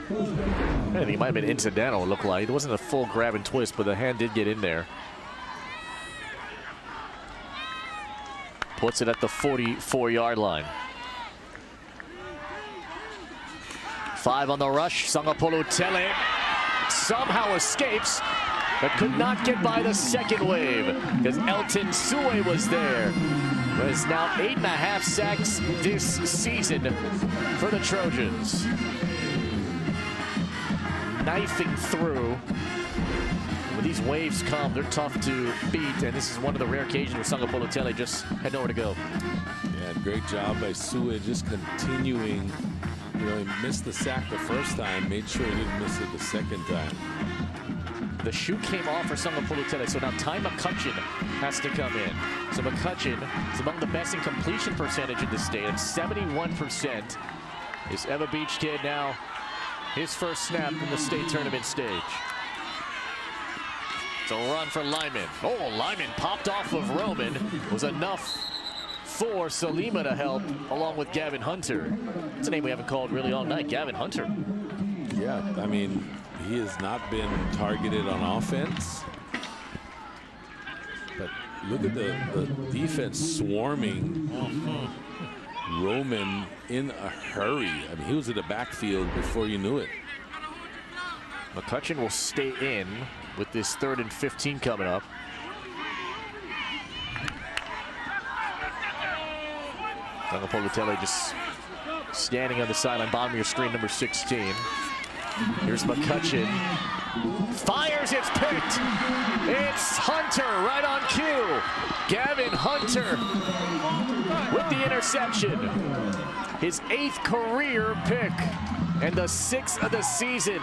[SPEAKER 5] I think it might have been incidental, it looked like. It wasn't a full grab and twist, but the hand did get in there. Puts it at the 44-yard line. 5 on the rush. Sangapolu Tele somehow escapes, but could not get by the second wave because Elton Sue was there. There's now 8.5 sacks this season for the Trojans. Knifing through. When these waves come, they're tough to beat, and this is one of the rare occasions where Sangapolu Tele just had nowhere to go.
[SPEAKER 15] Yeah, great job by Sue, just continuing. You know, he missed the sack the first time, made sure he didn't miss it the second time.
[SPEAKER 5] The shoe came off for Sangapolu Tele, so now Ty McCutcheon has to come in. So McCutcheon is among the best in completion percentage in the state at 71%. Is Eva Beach kid now his first snap in the state tournament stage. It's a run for Lyman. Oh, Lyman popped off of Roman. It was enough for Salima to help, along with Gavin Hunter. It's a name we haven't called really all night, Gavin Hunter.
[SPEAKER 15] Yeah, I mean, he has not been targeted on offense. But look at the defense swarming Roman in a hurry. I mean, he was in the backfield before you knew it.
[SPEAKER 5] McCutcheon will stay in with this 3rd and 15 coming up. Sangapolu Tele just standing on the sideline, bottom of your screen, number 16. Here's McCutcheon. Fires, it's picked. It's Hunter right on cue. Gavin Hunter with the interception. His 8th career pick and the 6th of the season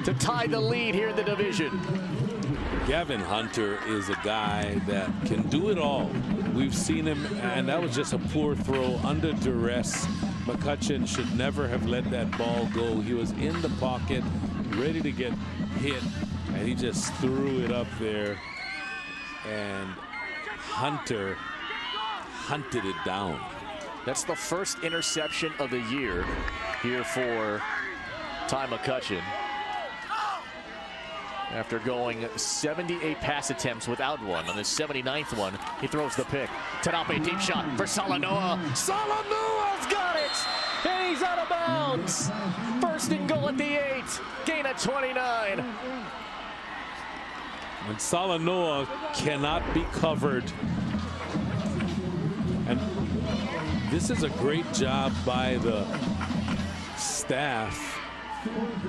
[SPEAKER 5] to tie the lead here in the division.
[SPEAKER 15] Gavin Hunter is a guy that can do it all. We've seen him, and that was just a poor throw under duress. McCutcheon should never have let that ball go. He was in the pocket, ready to get hit, and he just threw it up there. And Hunter hunted it down.
[SPEAKER 5] That's the first interception of the year here for Ty McCutcheon. After going 78 pass attempts without one, on the 79th one, he throws the pick. Tanape deep shot for Salanoa. Salanoa's got it! And he's out of bounds! First and goal at the 8, gain at 29.
[SPEAKER 15] And Salanoa cannot be covered. And this is a great job by the staff.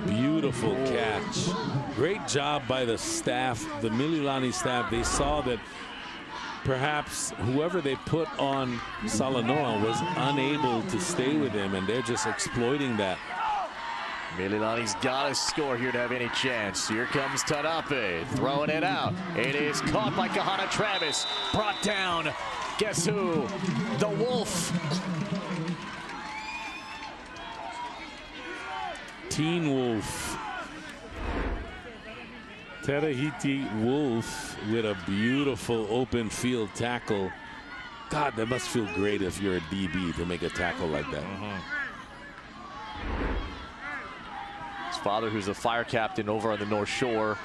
[SPEAKER 15] Beautiful catch. Great job by the staff, the Mililani staff. They saw that perhaps whoever they put on Salanoa was unable to stay with him, and they're just exploiting that.
[SPEAKER 5] Mililani's got to score here to have any chance. Here comes Tanape, throwing it out. It is caught by Kahana Travis. Brought down. Guess who? The Wolf.
[SPEAKER 15] Teen Wolf. Terahiti Wolf with a beautiful open field tackle. God, that must feel great if you're a DB to make a tackle like that.
[SPEAKER 5] His father, who's a fire captain over on the North Shore,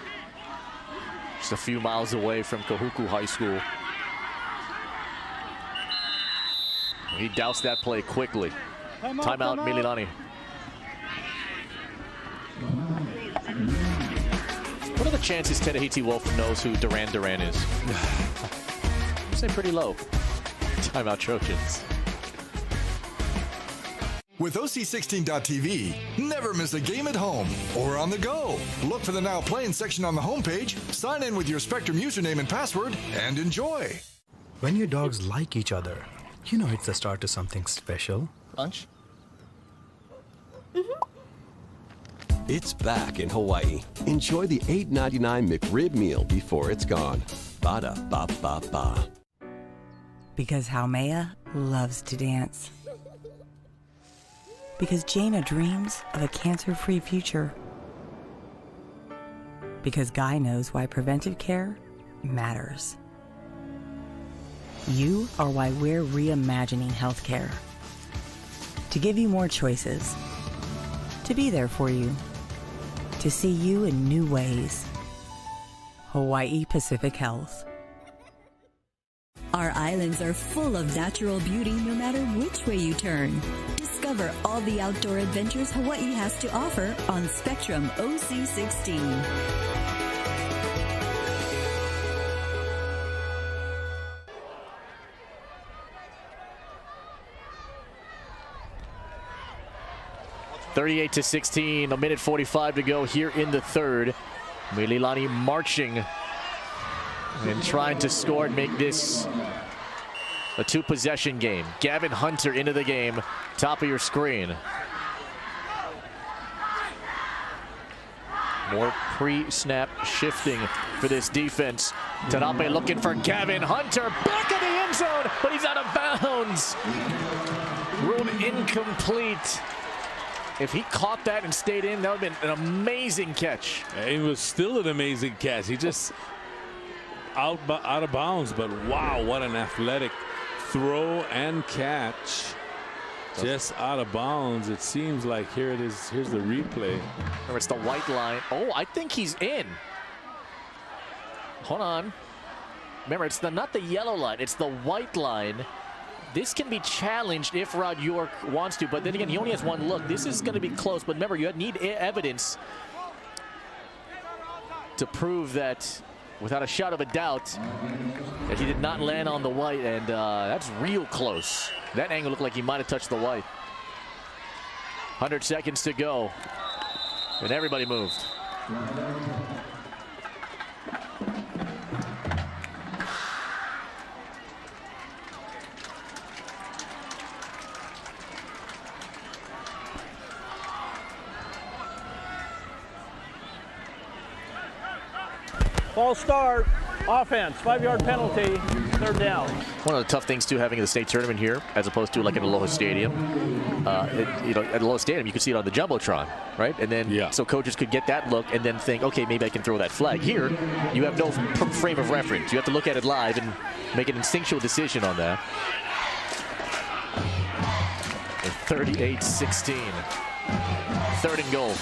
[SPEAKER 5] just a few miles away from Kahuku High School. He doused that play quickly. Timeout, Mililani. What are the chances Terahiti Wolf knows who Duran Duran is? I'd say pretty low. Timeout, Trojans.
[SPEAKER 12] With OC16.TV, never miss a game at home or on the go. Look for the Now Playing section on the homepage, sign in with your Spectrum username and password, and enjoy.
[SPEAKER 17] When your dogs like each other, you know it's the start to something special.
[SPEAKER 5] Lunch?
[SPEAKER 3] It's back in Hawaii. Enjoy the $8.99 McRib meal before it's gone. Ba-da-ba-ba-ba.
[SPEAKER 10] Because Haumea loves to dance. Because Jaina dreams of a cancer-free future. Because Guy knows why preventive care matters. You are why we're reimagining healthcare. To give you more choices. To be there for you. To see you in new ways. Hawaii Pacific Health.
[SPEAKER 4] Our islands are full of natural beauty no matter which way you turn. Discover all the outdoor adventures Hawaii has to offer on Spectrum OC16.
[SPEAKER 5] (38-16), a minute 45 to go here in the third. Mililani marching and trying to score and make this a two-possession game. Gavin Hunter into the game, top of your screen. More pre-snap shifting for this defense. Tarape looking for Gavin Hunter, back in the end zone, but he's out of bounds. Room incomplete. If he caught that and stayed in, that would have been an amazing catch.
[SPEAKER 15] It was still an amazing catch. He just out of bounds, but wow, what an athletic throw and catch. Just out of bounds. It seems like here it is. Here's the replay.
[SPEAKER 5] Or it's the white line. Oh, I think he's in. Hold on. Remember, it's not the yellow line. It's the white line. This can be challenged if Rod York wants to, but then again, he only has one look. This is going to be close, but remember, you need evidence to prove that, without a shadow of a doubt, that he did not land on the white, and that's real close. That angle looked like he might have touched the white. 100 seconds to go, and everybody moved.
[SPEAKER 16] False start, offense, 5-yard penalty, third down.
[SPEAKER 5] One of the tough things too, having the state tournament here, as opposed to like at Aloha Stadium. You know, at Aloha Stadium, you could see it on the jumbotron, right? And then, so coaches could get that look and then think, okay, maybe I can throw that flag. Here, you have no frame of reference. You have to look at it live and make an instinctual decision on that. 38-16, third and goal.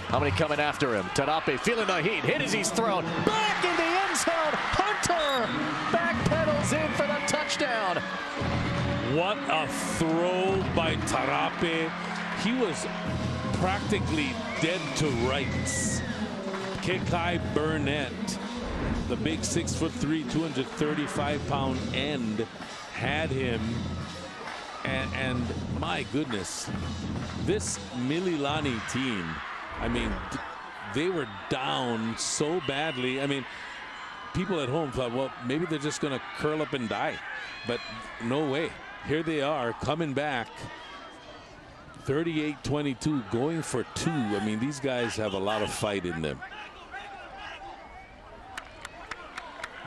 [SPEAKER 5] How many coming after him? Tarape feeling the heat. Hit as he's thrown. Back in the end zone. Hunter back pedals in for the touchdown.
[SPEAKER 15] What a throw by Tarape. He was practically dead to rights. Kekai Burnett, the big 6'3", 235-pound end, had him. And my goodness, this Mililani team, I mean, they were down so badly. I mean, people at home thought, well, maybe they're just going to curl up and die. But no way. Here they are coming back. 38-22, going for two. I mean, these guys have a lot of fight in them.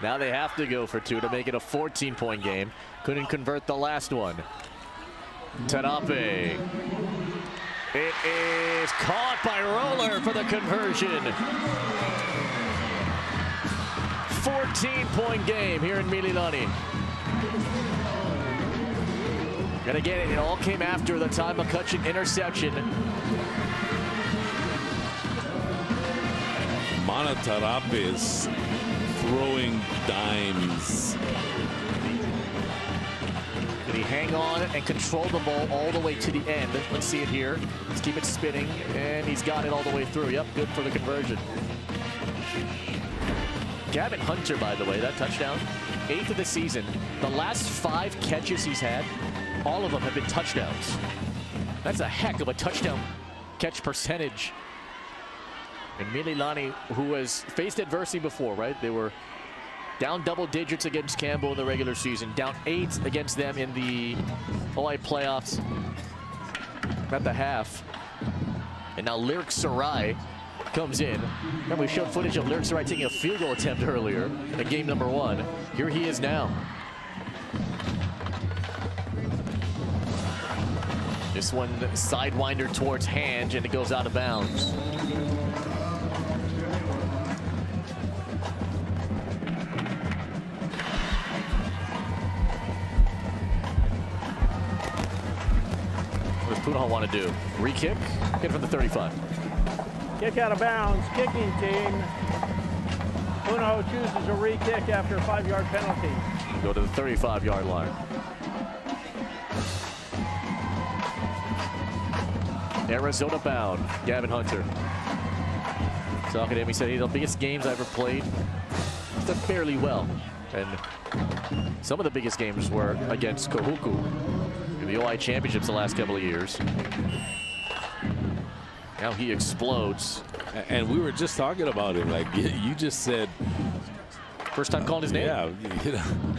[SPEAKER 5] Now they have to go for two to make it a 14-point game. Couldn't convert the last one. Tarape. It is caught by Roller for the conversion. 14-point game here in Mililani. And again, it all came after the Ty McCutcheon interception.
[SPEAKER 15] Mana Tarape is throwing dimes.
[SPEAKER 5] Did he hang on and control the ball all the way to the end? Let's see it here. Let's keep it spinning, and he's got it all the way through. Yep, good for the conversion. Gavin Hunter, by the way, that touchdown, 8th of the season. The last 5 catches he's had, all of them have been touchdowns. That's a heck of a touchdown catch percentage. And Mililani, who has faced adversity before, right? They were down double digits against Campbell in the regular season, down 8 against them in the Hawaii playoffs at the half. And now Lyric Sarai comes in. And we showed footage of Lyric Sarai taking a field goal attempt earlier in game number 1. Here he is now. This one sidewinder towards Hange, and it goes out of bounds. What does Punahou want to do? Re-kick? Get it from the 35.
[SPEAKER 16] Kick out of bounds, kicking team. Punahou chooses a re-kick after a 5-yard penalty.
[SPEAKER 5] Go to the 35-yard line. Arizona bound, Gavin Hunter. Talking to him, he said, the biggest games I ever played, he's done fairly well. And some of the biggest games were against Kahuku in the OI championships the last couple of years. Now he explodes.
[SPEAKER 15] And we were just talking about him, like you just said.
[SPEAKER 5] First time calling his name?
[SPEAKER 15] Yeah,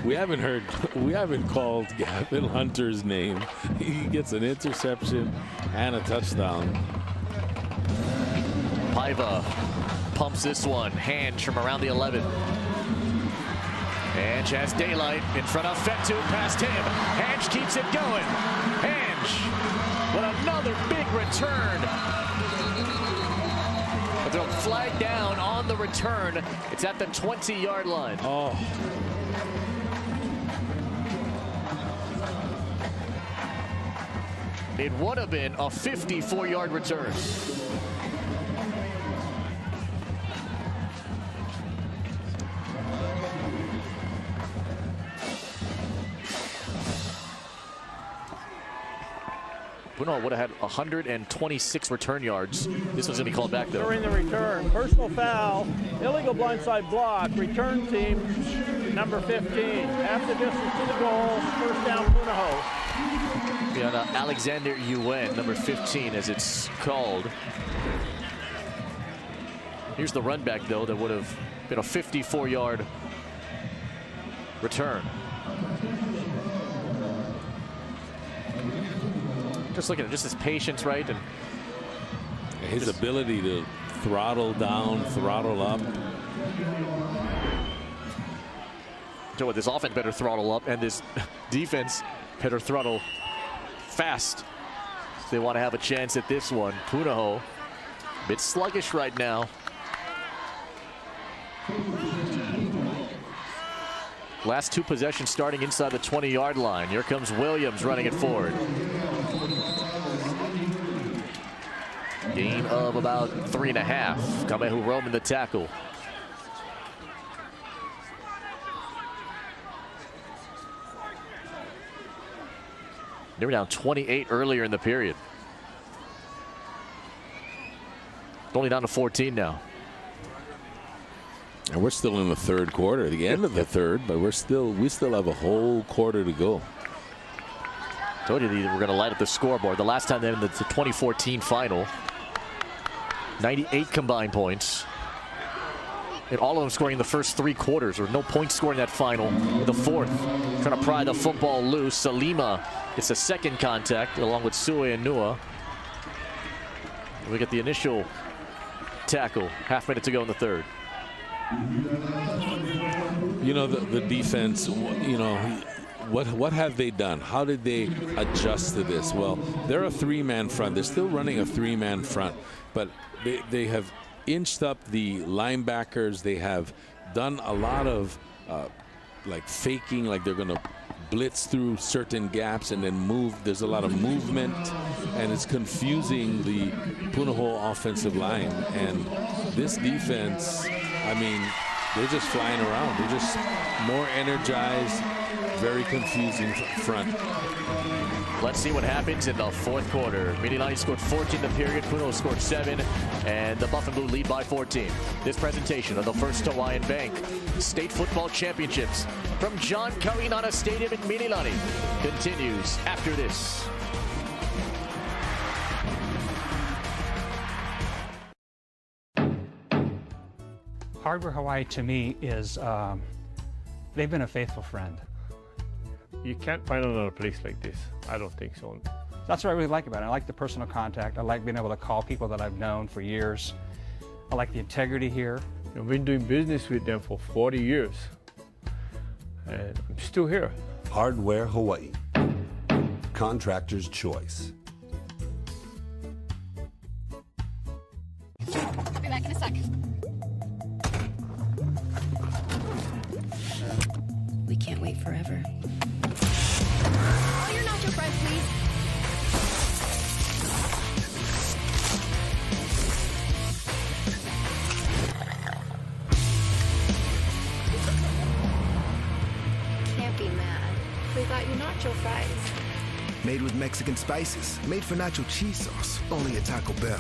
[SPEAKER 15] we haven't called Gavin Hunter's name. He gets an interception and a touchdown.
[SPEAKER 5] Paiva pumps this one. Hange from around the 11. Hange has daylight in front of Fetu, past him. Hange keeps it going. Hange with another big return. But they'll flag down on the return. It's at the 20-yard line.
[SPEAKER 15] Oh.
[SPEAKER 5] It would have been a 54-yard return. Punahou would have had 126 return yards. This one's going to be called back, though.
[SPEAKER 16] During the return, personal foul, illegal blindside block, return team number 15. Half the distance to the goal, first down Punahou.
[SPEAKER 5] Yeah, Alexander Yuen, number 15, as it's called. Here's the run back, though, that would have been a 54-yard return. Just looking at just his patience, right? And
[SPEAKER 15] his ability to throttle down, throttle up.
[SPEAKER 5] So what, this offense better throttle up, and this defense better throttle fast. They want to have a chance at this one. Punahou, a bit sluggish right now. Last 2 possessions starting inside the 20-yard line. Here comes Williams running it forward. Gain of about 3.5. Kamehu roaming the tackle. They were down 28 earlier in the period. Only down to 14 now.
[SPEAKER 15] And we're still in the third quarter, the end of the third, but we still have a whole quarter to go.
[SPEAKER 5] Told you they were going to light up the scoreboard. The last time they were in the 2014 final. 98 combined points. And all of them scoring in the first 3 quarters. There were no points scored in that final. In the fourth, trying to pry the football loose. Salima gets a second contact along with Sue and Nua. We get the initial tackle. Half minute to go in the third.
[SPEAKER 15] You know, the defense, you know, what have they done? How did they adjust to this? Well, they're a 3-man front. They're still running a 3-man front, but they have inched up the linebackers. They have done a lot of like faking, like they're going to blitz through certain gaps and then move. There's a lot of movement, and it's confusing the Punahou offensive line. And this defense, I mean, they're just flying around. They're just more energized, very confusing front.
[SPEAKER 5] Let's see what happens in the fourth quarter. Mililani scored 14 in the period. Punahou scored 7, and the Buff and Blue lead by 14. This presentation of the First Hawaiian Bank State Football Championships from John Kahuku Stadium in Mililani continues after this.
[SPEAKER 18] Hardware Hawaii to me is, they've been a faithful friend.
[SPEAKER 9] You can't find another place like this. I don't think so.
[SPEAKER 18] That's what I really like about it. I like the personal contact. I like being able to call people that I've known for years. I like the integrity here.
[SPEAKER 9] I've been doing business with them for 40 years, and I'm still here.
[SPEAKER 8] Hardware Hawaii. Contractor's choice.
[SPEAKER 7] Be back in a sec.
[SPEAKER 4] We can't wait forever.
[SPEAKER 7] Oh, your nacho fries, please. Can't be mad. We got you nacho fries.
[SPEAKER 19] Made with Mexican spices. Made for nacho cheese sauce. Only at Taco Bell.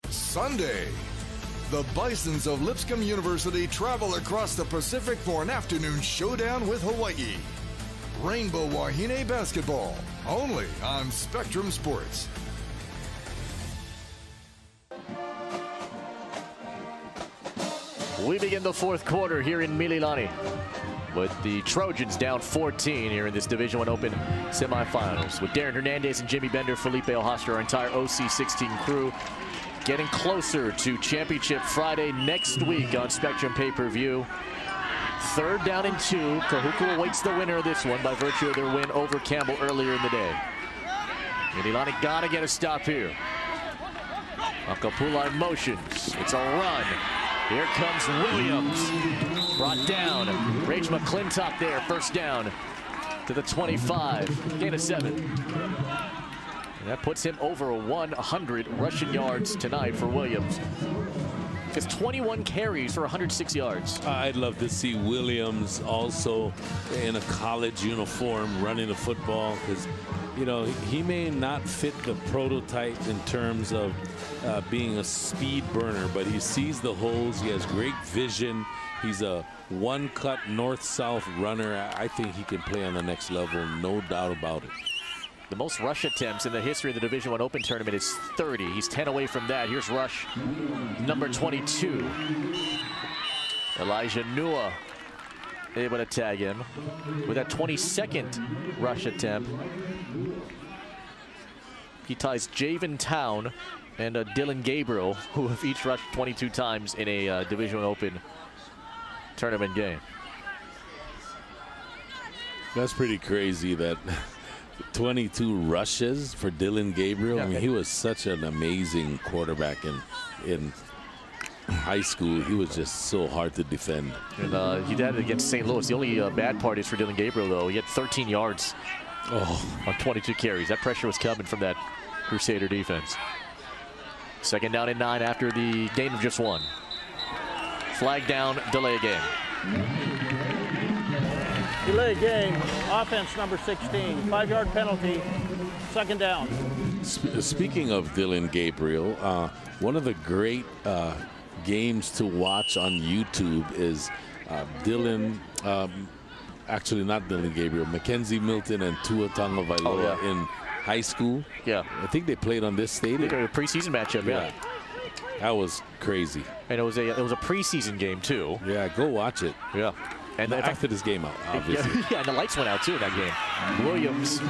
[SPEAKER 12] Sunday, the Bisons of Lipscomb University travel across the Pacific for an afternoon showdown with Hawaii. Rainbow Wahine basketball, only on Spectrum Sports.
[SPEAKER 5] We begin the fourth quarter here in Mililani with the Trojans down 14 here in this Division I Open semifinals. With Darren Hernandez and Jimmy Bender, Felipe Ojastra, our entire OC16 crew getting closer to Championship Friday next week on Spectrum pay-per-view. Third down and 2. Kahuku awaits the winner of this one by virtue of their win over Campbell earlier in the day. Mililani gotta get a stop here. Akapula in motions. It's a run. Here comes Williams. Brought down. Rage McClintock there. First down to the 25. Gain of 7. And that puts him over 100 rushing yards tonight for Williams. Just 21 carries for 106 yards.
[SPEAKER 15] I'd love to see Williams also in a college uniform running the football, because, you know, he may not fit the prototype in terms of being a speed burner, but he sees the holes. He has great vision. He's a one-cut north-south runner. I think he can play on the next level, no doubt about it.
[SPEAKER 5] The most rush attempts in the history of the Division I Open tournament is 30. He's 10 away from that. Here's rush number 22. Elijah Nua able to tag him with that 22nd rush attempt. He ties Javen Town and Dylan Gabriel, who have each rushed 22 times in a Division I Open tournament game.
[SPEAKER 15] That's pretty crazy that 22 rushes for Dylan Gabriel. I mean, he was such an amazing quarterback in high school. He was just so hard to defend.
[SPEAKER 5] And he did it against St. Louis. The only bad part is for Dylan Gabriel, though. He had 13 yards on 22 carries. That pressure was coming from that Crusader defense. Second down and 9 after the gain of just 1. Flag down, delay game.
[SPEAKER 16] Delay game, offense number 16, 5-yard penalty, second down.
[SPEAKER 15] Speaking of Dylan Gabriel, one of the great games to watch on YouTube is Dylan, actually not Dylan Gabriel, Mackenzie Milton and Tua Tagovailoa in high school.
[SPEAKER 5] Yeah.
[SPEAKER 15] I think they played on this stadium.
[SPEAKER 5] A preseason matchup, yeah.
[SPEAKER 15] That was crazy.
[SPEAKER 5] And it was a preseason game, too.
[SPEAKER 15] Yeah, go watch it.
[SPEAKER 5] Yeah. And
[SPEAKER 15] after this game out, obviously.
[SPEAKER 5] Yeah, and the lights went out, too, in that game. Williams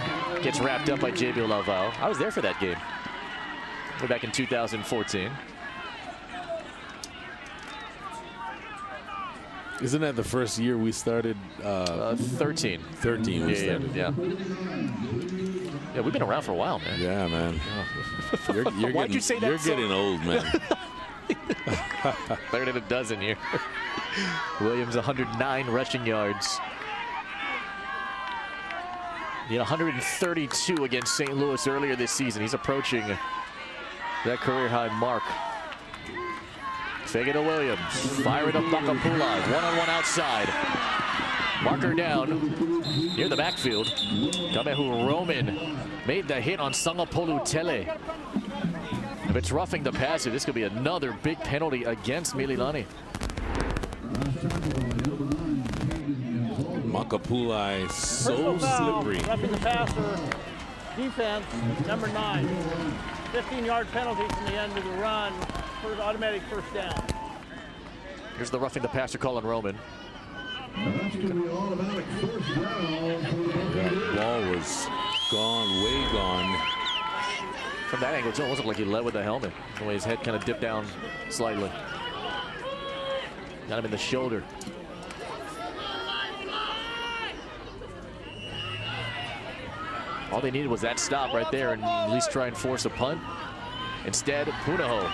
[SPEAKER 5] gets wrapped up by JB Laval. I was there for that game. Way back in 2014.
[SPEAKER 15] Isn't that the first year we started?
[SPEAKER 5] 13.
[SPEAKER 15] 13 we started.
[SPEAKER 5] Yeah. Yeah, we've been around for a while, man.
[SPEAKER 15] Yeah, man.
[SPEAKER 5] Why'd you say that?
[SPEAKER 15] You're getting old, man.
[SPEAKER 5] Better than a dozen here. Williams, 109 rushing yards. He had 132 against St. Louis earlier this season. He's approaching that career high mark. Fake it to Williams. Fire it up Bakapula. One-on-one outside. Marker down near the backfield. Kamehu Roman made the hit on Sangapolu Tele. If it's roughing the passer, this could be another big penalty against Mililani.
[SPEAKER 15] Makapulai so slippery.
[SPEAKER 16] Roughing the passer. Defense, number 9. 15-yard penalty from the end of the run for the automatic first down.
[SPEAKER 5] Here's the roughing the passer call on Roman.
[SPEAKER 15] That ball was gone, way gone.
[SPEAKER 5] From that angle, it almost looked like he led with the helmet. The way his head kind of dipped down slightly. Got him in the shoulder. All they needed was that stop right there and at least try and force a punt. Instead, Punahou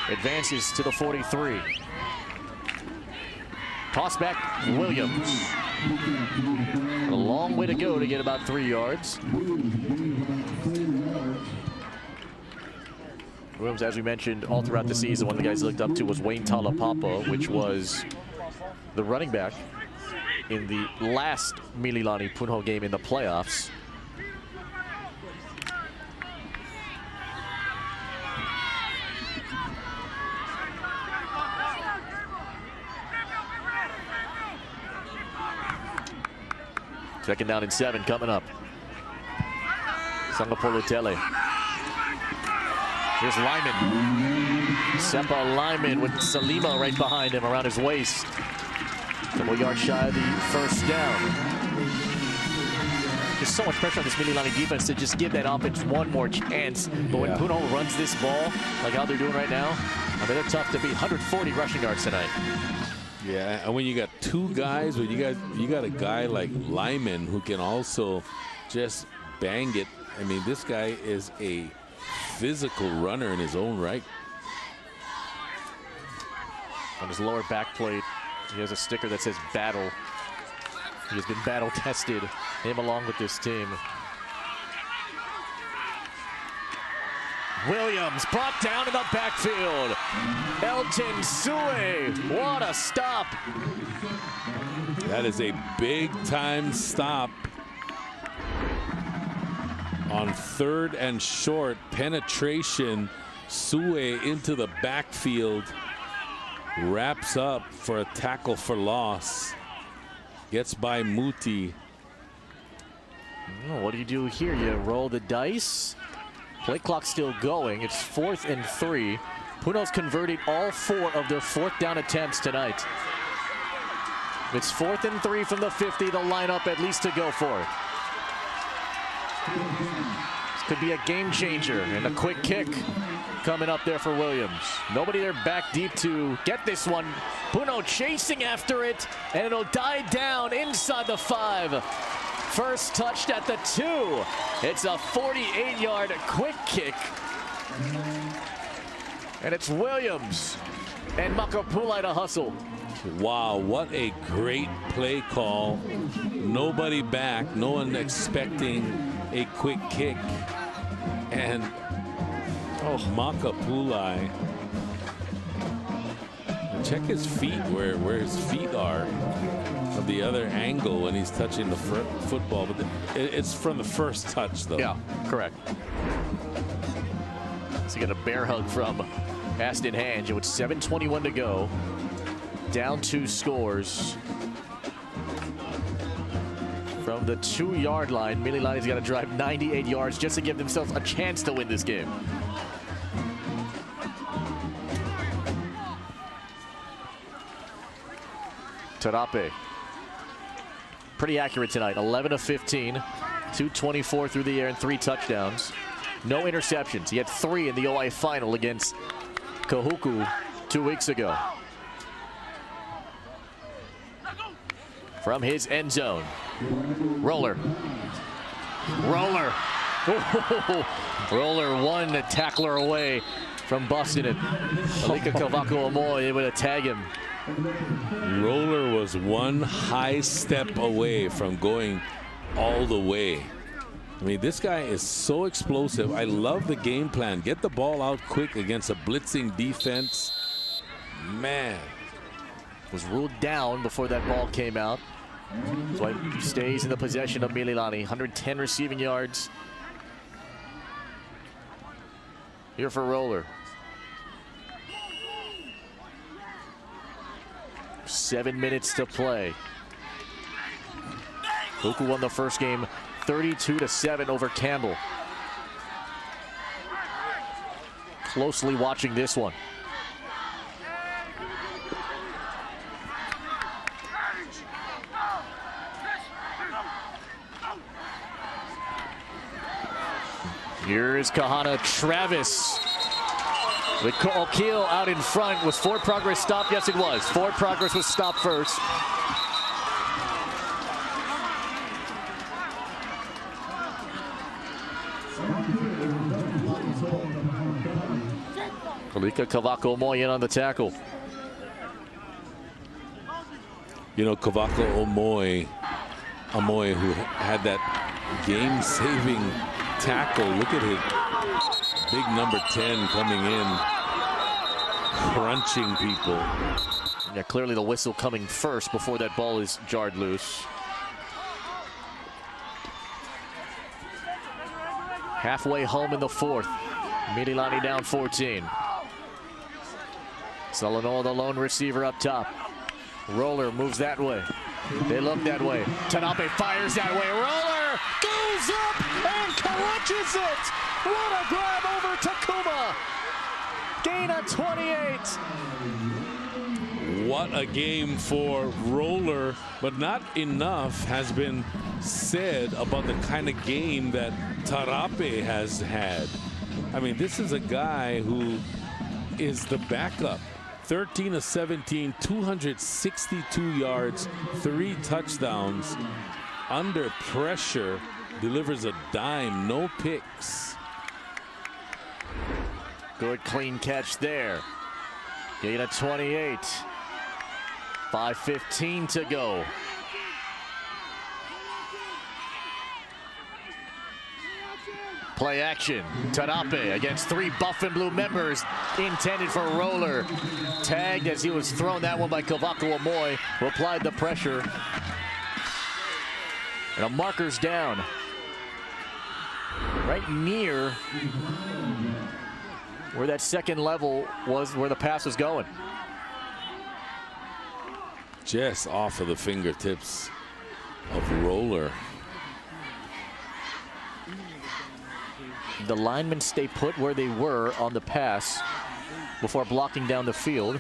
[SPEAKER 5] advances to the 43. Toss back, Williams. A long way to go to get about 3 yards. Williams, as we mentioned, all throughout the season, one of the guys he looked up to was Wayne Talapapa, which was the running back in the last Mililani Punahou game in the playoffs. Second down and 7 coming up. Sangapolo Tele. Here's Lyman. Sepa Lyman with Salima right behind him around his waist. Couple yards shy of the first down. There's so much pressure on this Mililani defense to just give that offense one more chance. But when Punahou runs this ball, like how they're doing right now, I mean, they're tough to beat. 140 rushing yards tonight.
[SPEAKER 15] Yeah, and when you got two guys, when you got a guy like Lyman who can also just bang it. I mean, this guy is a physical runner in his own right.
[SPEAKER 5] On his lower back plate, he has a sticker that says battle. He has been battle tested, him along with this team. Williams brought down in the backfield. Elton Sue, what a stop.
[SPEAKER 15] That is a big time stop. On 3rd and short, penetration, Sue into the backfield, wraps up for a tackle for loss, gets by Muti.
[SPEAKER 5] Oh, what do you do here? You roll the dice. Play clock still going. It's 4th and 3. Punahou's converted all 4 of their 4th down attempts tonight. It's 4th and 3 from the 50. They'll line up at least to go for it. This could be a game changer, and a quick kick coming up there for Williams. Nobody there back deep to get this one. Punahou chasing after it, and it'll die down inside the 5. First touched at the 2. It's a 48-yard quick kick. And it's Williams and Makapulai to hustle.
[SPEAKER 15] Wow, what a great play call. Nobody back, no one expecting a quick kick. And Makapulai. Check his feet, where his feet are. Of the other angle when he's touching the football, but it's from the first touch, though.
[SPEAKER 5] Yeah, correct. So you get a bear hug from Aston Hange with 7:21 to go. Down 2 scores. From the 2-yard line, Mililani's got to drive 98 yards just to give themselves a chance to win this game. Tarape. Pretty accurate tonight. 11 of 15, 224 through the air and 3 touchdowns. No interceptions. He had 3 in the OI final against Kahuku 2 weeks ago. From his end zone. Roller. Roller. Roller one tackler away from busting it. Alika Kahuku Amoy able to tag him.
[SPEAKER 15] Roller was one high step away from going all the way. I mean, this guy is so explosive. I love the game plan. Get the ball out quick against a blitzing defense. Man.
[SPEAKER 5] Was ruled down before that ball came out. So he stays in the possession of Mililani. 110 receiving yards. Here for Roller. 7 minutes to play. Kahuku won the first game 32-7 over Campbell. Closely watching this one. Here's Kahana Travis. With O'Keel out in front. Was forward progress stopped? Yes, it was. Forward progress was stopped first. Kalika Kahuku Omoy in on the tackle.
[SPEAKER 15] You know, Kahuku Omoy, who had that game-saving tackle. Look at his big number 10 coming in, crunching people.
[SPEAKER 5] Yeah, clearly the whistle coming first before that ball is jarred loose. Halfway home in the fourth. Mililani down 14. Salanoa, the lone receiver up top. Roller moves that way. They look that way. Tanape fires that way. Roller goes up and crunches it. What a grab over Takuma. Gain of 28.
[SPEAKER 15] What a game for Roller, but not enough has been said about the kind of game that Tarape has had. I mean, this is a guy who is the backup. 13 of 17, 262 yards, 3 touchdowns. Under pressure, delivers a dime, no picks.
[SPEAKER 5] Good clean catch there. Gain of 28. 5:15 to go. Play action. Tanape against 3 buff and blue members, intended for Roller. Tagged as he was thrown, that one by Kahuku Omoy, who applied the pressure. And a marker's down. Right near where that second level was, where the pass was going.
[SPEAKER 15] Just off of the fingertips of Roller.
[SPEAKER 5] The linemen stay put where they were on the pass before blocking down the field.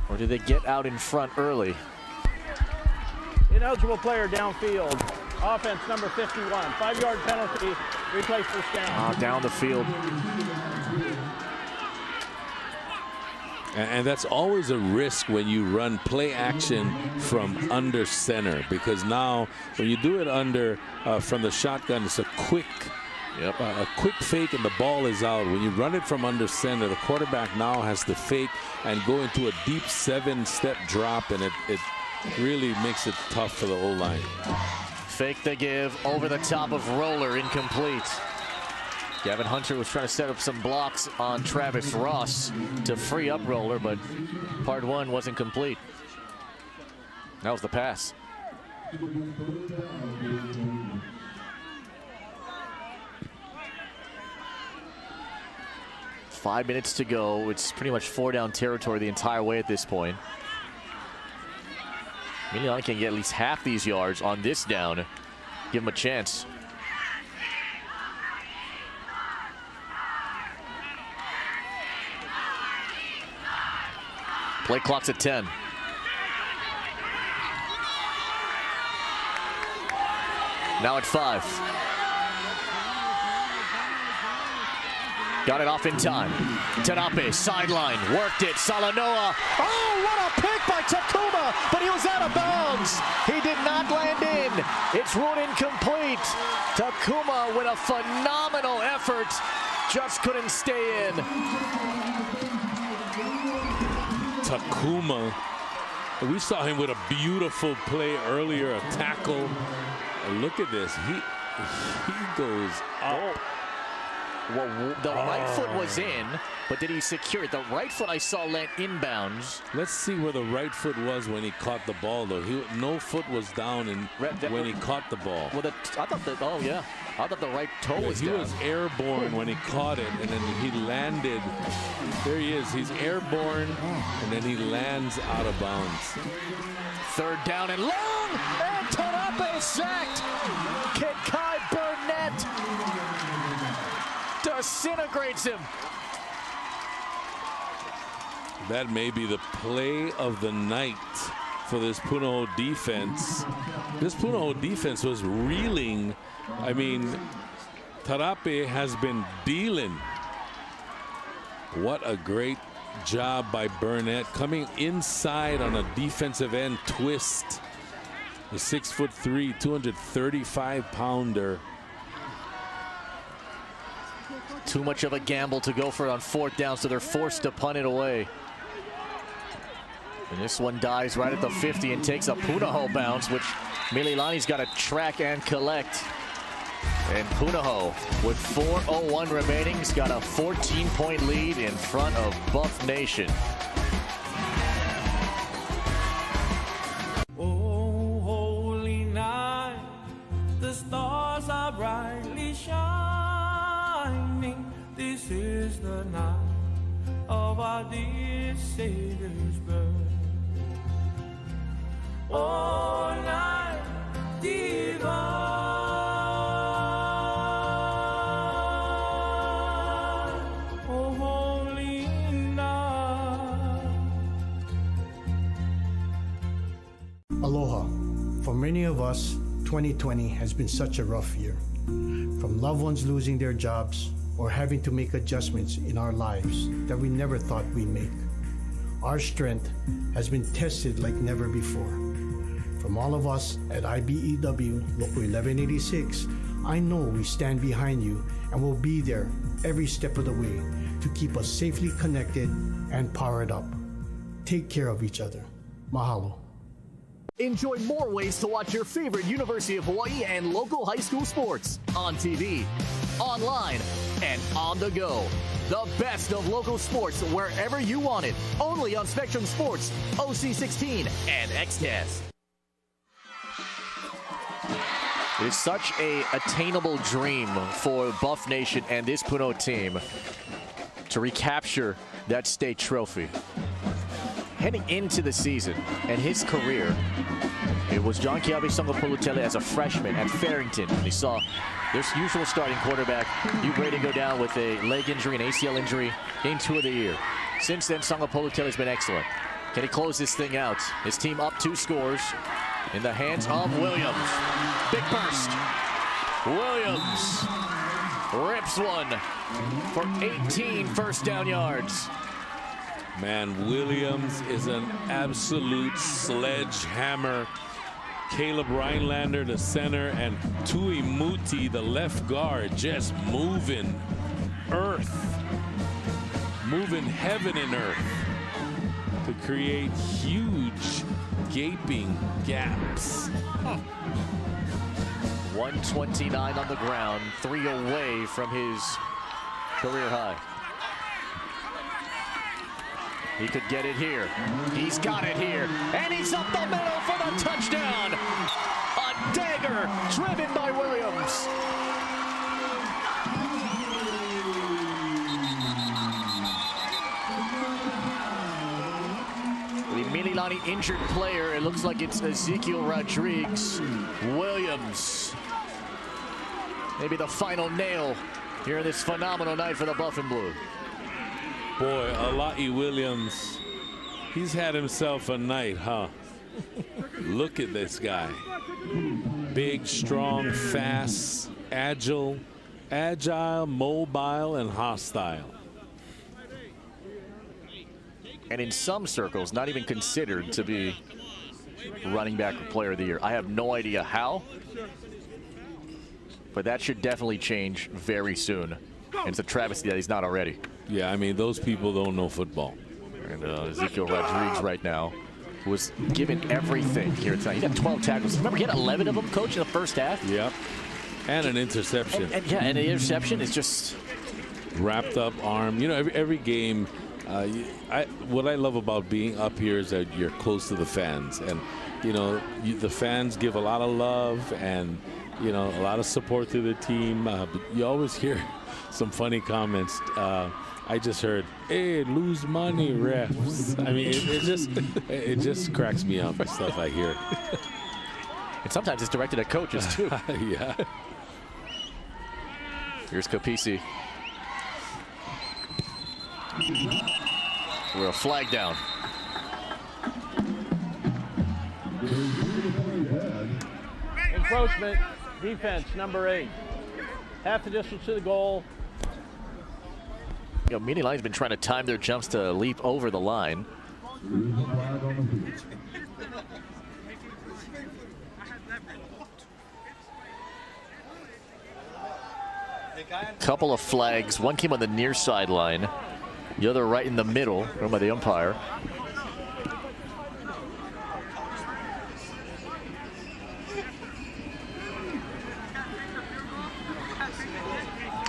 [SPEAKER 5] Or do they get out in front early?
[SPEAKER 16] Ineligible player downfield. Offense number 51. 5-yard penalty. Replay first down.
[SPEAKER 5] Down the field.
[SPEAKER 15] And that's always a risk when you run play action from under center, because now when you do it under from the shotgun, it's a quick fake and the ball is out. When you run it from under center, the quarterback now has to fake and go into a deep 7-step drop, and it really makes it tough for the O-line.
[SPEAKER 5] Fake the give over the top of Roller, incomplete. Gavin Hunter was trying to set up some blocks on Travis Ross to free up Roller, but part one wasn't complete. That was the pass. Five minutes to go. It's pretty much 4-down territory the entire way at this point. Mililani can get at least half these yards on this down. Give him a chance. Play clock's at 10. Now at 5. Got it off in time. Tanape, sideline, worked it. Salanoa. Oh, what a pick by Takuma, but he was out of bounds. He did not land in. It's ruled incomplete. Takuma with a phenomenal effort, just couldn't stay in.
[SPEAKER 15] Takuma, we saw him with a beautiful play earlier, a tackle. And look at this, he goes up.
[SPEAKER 5] Well, the right foot was in, but did he secure it? The right foot I saw land inbounds.
[SPEAKER 15] Let's see where the right foot was when he caught the ball, though. No foot was down when he caught the ball.
[SPEAKER 5] Well, I thought the right toe was down.
[SPEAKER 15] He was airborne when he caught it, and then he landed. There he is. He's airborne, and then he lands out of bounds.
[SPEAKER 5] 3rd down and long, and Tanape sacked. Kai Burnett disintegrates him.
[SPEAKER 15] That may be the play of the night for this Punahou defense. This Punahou defense was reeling I mean, Tarape has been dealing. What a great job by Burnett, coming inside on a defensive end twist. The 6'3", 235-pounder.
[SPEAKER 5] Too much of a gamble to go for it on 4th down, so they're forced to punt it away. And this one dives right at the 50 and takes a Punahou bounce, which Mililani's got to track and collect. And Punahou, with 4:01 remaining, has got a 14-point lead in front of Buff Nation.
[SPEAKER 11] Oh, holy night, the stars are brightly shining. This is the night of our dear Savior's birth. Oh, night divine.
[SPEAKER 20] Aloha. For many of us, 2020 has been such a rough year. From loved ones losing their jobs or having to make adjustments in our lives that we never thought we'd make. Our strength has been tested like never before. From all of us at IBEW Local 1186, I know we stand behind you and will be there every step of the way to keep us safely connected and powered up. Take care of each other. Mahalo.
[SPEAKER 5] Enjoy more ways to watch your favorite University of Hawaii and local high school sports on TV, online, and on the go. The best of local sports wherever you want it. Only on Spectrum Sports, OC16, and XCast. It is such a attainable dream for Buff Nation and this Puno team to recapture that state trophy. Heading into the season and his career, it was John Kiabe Sangapolutele as a freshman at Farrington. And he saw their usual starting quarterback, Hugh Brady, go down with a leg injury, an ACL injury, game 2 of the year. Since then, Sangapolutele has been excellent. Can he close this thing out? His team up 2 scores in the hands of Williams. Big burst. Williams rips one for 18 first down yards.
[SPEAKER 15] Man, Williams is an absolute sledgehammer. Caleb Rhinelander, the center, and Tui Muti, the left guard, just moving earth, moving heaven and earth to create huge gaping gaps.
[SPEAKER 5] 129 on the ground, 3 away from his career high. He could get it here. He's got it here. And he's up the middle for the touchdown. A dagger driven by Williams. The Mililani injured player, it looks like it's Ezekiel Rodriguez. Williams. Maybe the final nail here in this phenomenal night for the Buff and Blue.
[SPEAKER 15] Boy, Ala'i Williams, he's had himself a night, huh? Look at this guy. Big, strong, fast, agile, mobile, and hostile.
[SPEAKER 5] And in some circles, not even considered to be running back or player of the year. I have no idea how, but that should definitely change very soon. And it's a travesty that he's not already.
[SPEAKER 15] Yeah, I mean, those people don't know football.
[SPEAKER 5] And Ezekiel Rodriguez right now was given everything here tonight. He got 12 tackles. Remember, he had 11 of them, coach, in the first half?
[SPEAKER 15] Yep. And an interception.
[SPEAKER 5] And an interception is just...
[SPEAKER 15] wrapped up arm. You know, every game, what I love about being up here is that you're close to the fans. And, you know, the fans give a lot of love and, you know, a lot of support to the team. But you always hear some funny comments. I just heard, "Hey, lose money, refs." I mean, it just cracks me up, the stuff I hear.
[SPEAKER 5] And sometimes it's directed at coaches too.
[SPEAKER 15] Yeah.
[SPEAKER 5] Here's Kapisi. We're a flag down.
[SPEAKER 16] Encroachment. defense, number 8. Half the distance to the goal.
[SPEAKER 5] You know, Mini Line's been trying to time their jumps to leap over the line. Couple of flags. One came on the near sideline. The other right in the middle, run by the umpire.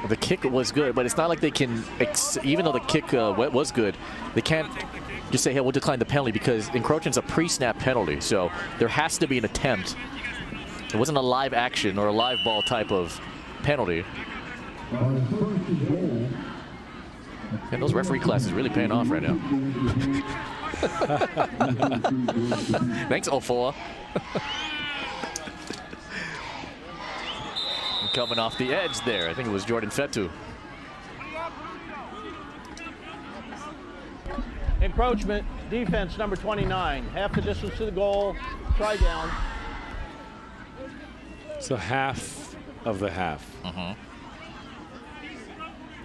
[SPEAKER 5] The kick was good, but it's not like they can, even though the kick was good, they can't just say, hey, we'll decline the penalty, because encroachment's a pre-snap penalty. So there has to be an attempt. It wasn't a live action or a live ball type of penalty. And those referee classes really paying off right now. Thanks, Ofoa. Coming off the edge there. I think it was Jordan Fetu.
[SPEAKER 16] Encroachment, defense, number 29. Half the distance to the goal. Try down.
[SPEAKER 15] So half of the half.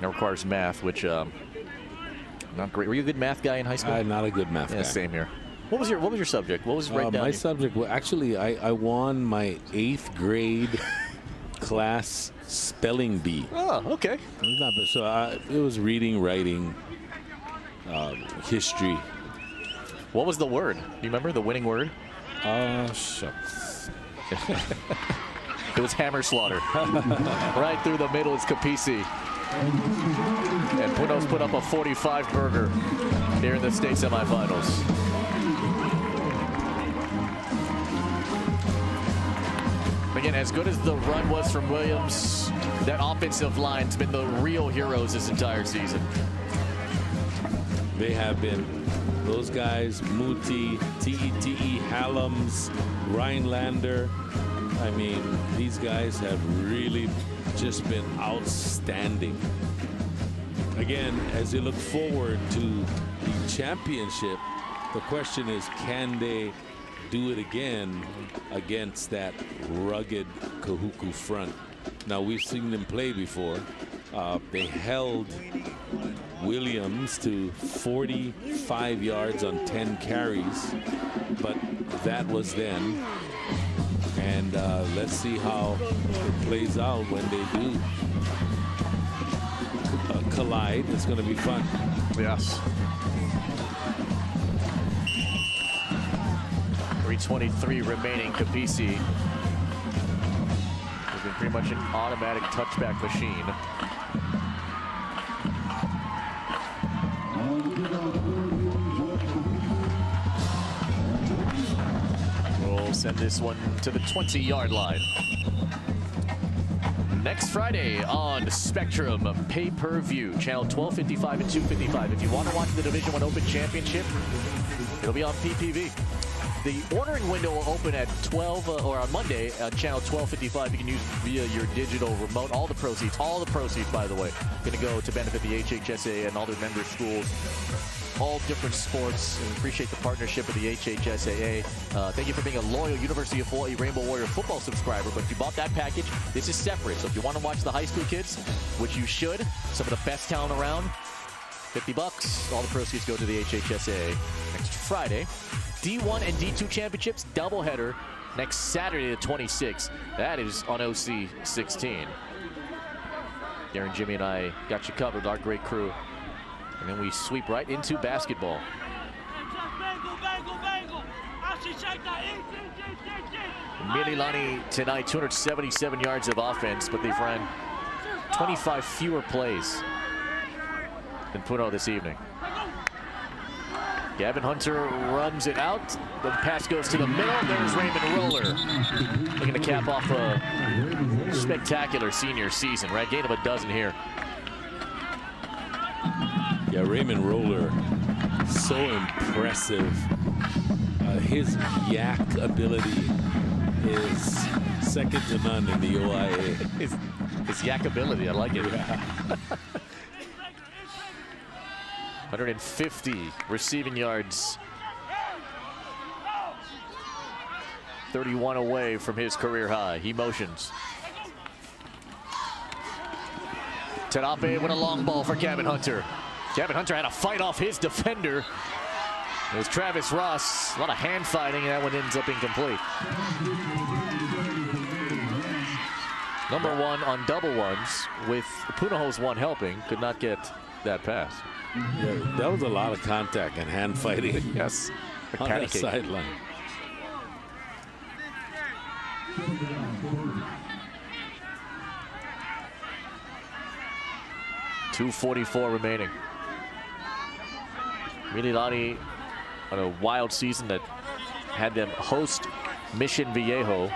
[SPEAKER 5] That requires math, which not great. Were you a good math guy in high school?
[SPEAKER 15] Not a good math guy.
[SPEAKER 5] Same here. What was your subject? What was right down?
[SPEAKER 15] My subject, well, actually, I won my 8th grade class spelling bee.
[SPEAKER 5] Oh, okay.
[SPEAKER 15] So it was reading, writing, history.
[SPEAKER 5] What was the word? Do you remember the winning word?
[SPEAKER 15] Shucks.
[SPEAKER 5] It was hammer slaughter. Right through the middle is Capisi. And Punos put up a 45 burger here in the state semifinals. Again, as good as the run was from Williams, that offensive line's been the real heroes this entire season.
[SPEAKER 15] They have been. Those guys, Muti, T.E. Hallams, Rhinelander. I mean, these guys have really just been outstanding. Again, as you look forward to the championship, the question is, can they do it again against that rugged Kahuku front? Now, we've seen them play before. They held Williams to 45 yards on 10 carries, but that was then. And let's see how it plays out when they do collide. It's going to be fun.
[SPEAKER 5] Yes. 3:23 remaining. Capisi has been pretty much an automatic touchback machine. We'll send this one to the 20-yard line. Next Friday on Spectrum pay-per-view, channel 1255 and 255. If you want to watch the Division I Open Championship, it'll be on PPV. The ordering window will open at 12 or on Monday at channel 1255. You can use via your digital remote. All the proceeds, by the way, going to go to benefit the HHSAA and all their member schools. All different sports. And appreciate the partnership with the HHSAA. Thank you for being a loyal University of Hawaii Rainbow Warrior football subscriber. But if you bought that package, this is separate. So if you want to watch the high school kids, which you should, some of the best talent around, $50. All the proceeds go to the HHSAA. Next Friday, D1 and D2 championships doubleheader next Saturday the 26th. That is on OC 16. Darren, Jimmy, and I got you covered, our great crew. And then we sweep right into basketball. Mililani tonight, 277 yards of offense, but they've run 25 fewer plays than Puno this evening. Gavin Hunter runs it out. The pass goes to the middle. There's Raymond Roller. Looking to cap off a spectacular senior season, right? Gain of a dozen here.
[SPEAKER 15] Yeah, Raymond Roller, so impressive. His yak ability is second to none in the OIA.
[SPEAKER 5] His yak ability, I like it.
[SPEAKER 15] Yeah.
[SPEAKER 5] 150 receiving yards. 31 away from his career high. He motions. Terape with a long ball for Gavin Hunter. Gavin Hunter had to fight off his defender. It was Travis Ross. A lot of hand fighting, and that one ends up incomplete. Number one on double ones with Punahou's one helping. Could not get that pass.
[SPEAKER 15] Yeah, that was a lot of contact and hand fighting.
[SPEAKER 5] Yes.
[SPEAKER 15] On that sideline.
[SPEAKER 5] .244 remaining. Mililani on a wild season that had them host Mission Viejo.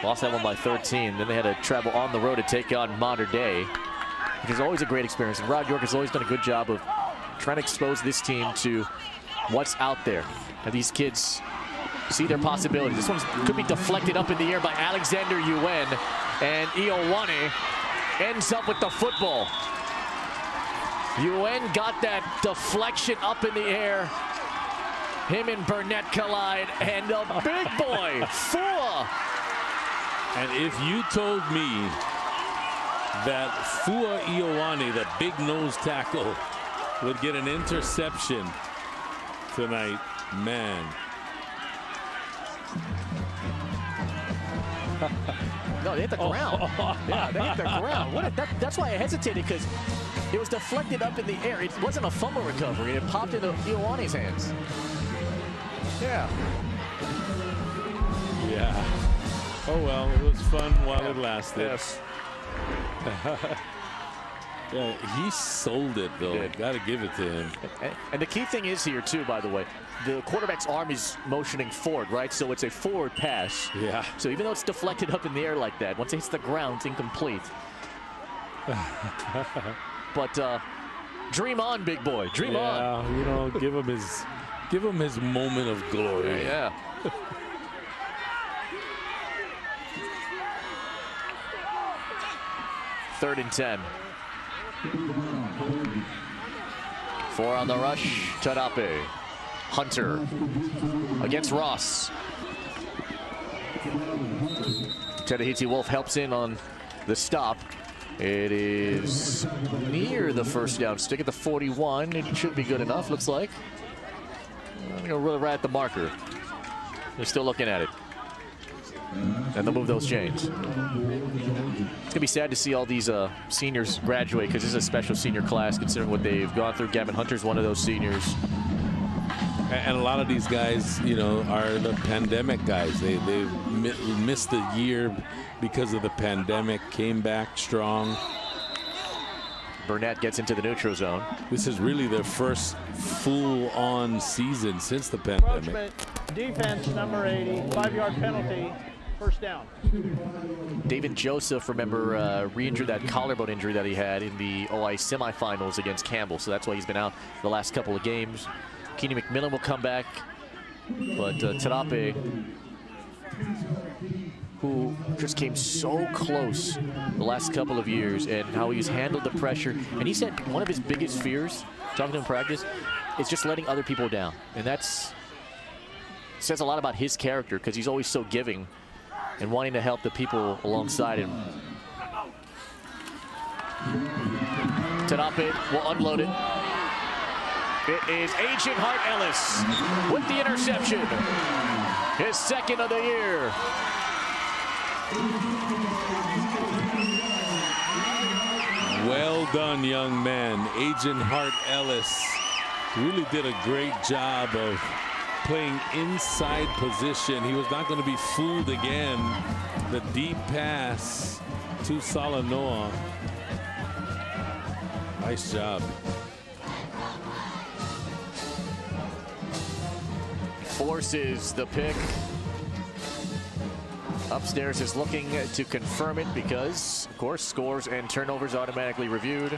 [SPEAKER 5] Lost that one by 13. Then they had to travel on the road to take on Mater Dei, which is always a great experience. And Rod York has always done a good job of trying to expose this team to what's out there. And these kids see their possibilities. This one could be deflected up in the air by Alexander Yuen, and Ioane ends up with the football. Yuen got that deflection up in the air. Him and Burnett collide, and the big boy, Fua.
[SPEAKER 15] And if you told me that Fua Ioane, the big nose tackle, would get an interception tonight, man.
[SPEAKER 5] No, they hit the ground. Yeah, they hit the ground. That's why I hesitated, because it was deflected up in the air. It wasn't a fumble recovery. It popped into Ioane's hands. Yeah.
[SPEAKER 15] Yeah. Oh, well, it was fun while it lasted.
[SPEAKER 5] Yes.
[SPEAKER 15] Yeah, he sold it, though. Got to give it to him.
[SPEAKER 5] And the key thing is here, too, by the way, the quarterback's arm is motioning forward, right? So it's a forward pass.
[SPEAKER 15] Yeah.
[SPEAKER 5] So even though it's deflected up in the air like that, once it hits the ground, it's incomplete. But dream on, big boy. Dream on.
[SPEAKER 15] You know, give him his moment of glory.
[SPEAKER 5] Yeah. Third and 10. 4 on the rush. Terape. Hunter against Ross. Tedahiti Wolf helps in on the stop. It is near the first down stick at the 41. It should be good enough, looks like. I'm going to right at the marker. They're still looking at it. And they'll move those chains. It's going to be sad to see all these seniors graduate, because this is a special senior class considering what they've gone through. Gavin Hunter's one of those seniors.
[SPEAKER 15] And a lot of these guys, you know, are the pandemic guys. They missed a year because of the pandemic, came back strong.
[SPEAKER 5] Burnett gets into the neutral zone.
[SPEAKER 15] This is really their first full-on season since the pandemic.
[SPEAKER 16] Defense, number 80, 5-yard penalty, first down.
[SPEAKER 5] David Joseph, remember, re-injured that collarbone injury that he had in the OI semifinals against Campbell, so that's why he's been out the last couple of games. Keeney McMillan will come back, but Terape, who just came so close the last couple of years, and how he's handled the pressure. And he said one of his biggest fears, talking to him in practice, is just letting other people down. And that's says a lot about his character, because he's always so giving and wanting to help the people alongside him. Terape will unload it. It is Agent Hart Ellis with the interception. His second of the year.
[SPEAKER 15] Well done, young man. Agent Hart Ellis really did a great job of playing inside position. He was not going to be fooled again. The deep pass to Salanoa. Nice job.
[SPEAKER 5] Forces the pick. Upstairs is looking to confirm it because, of course, scores and turnovers automatically reviewed.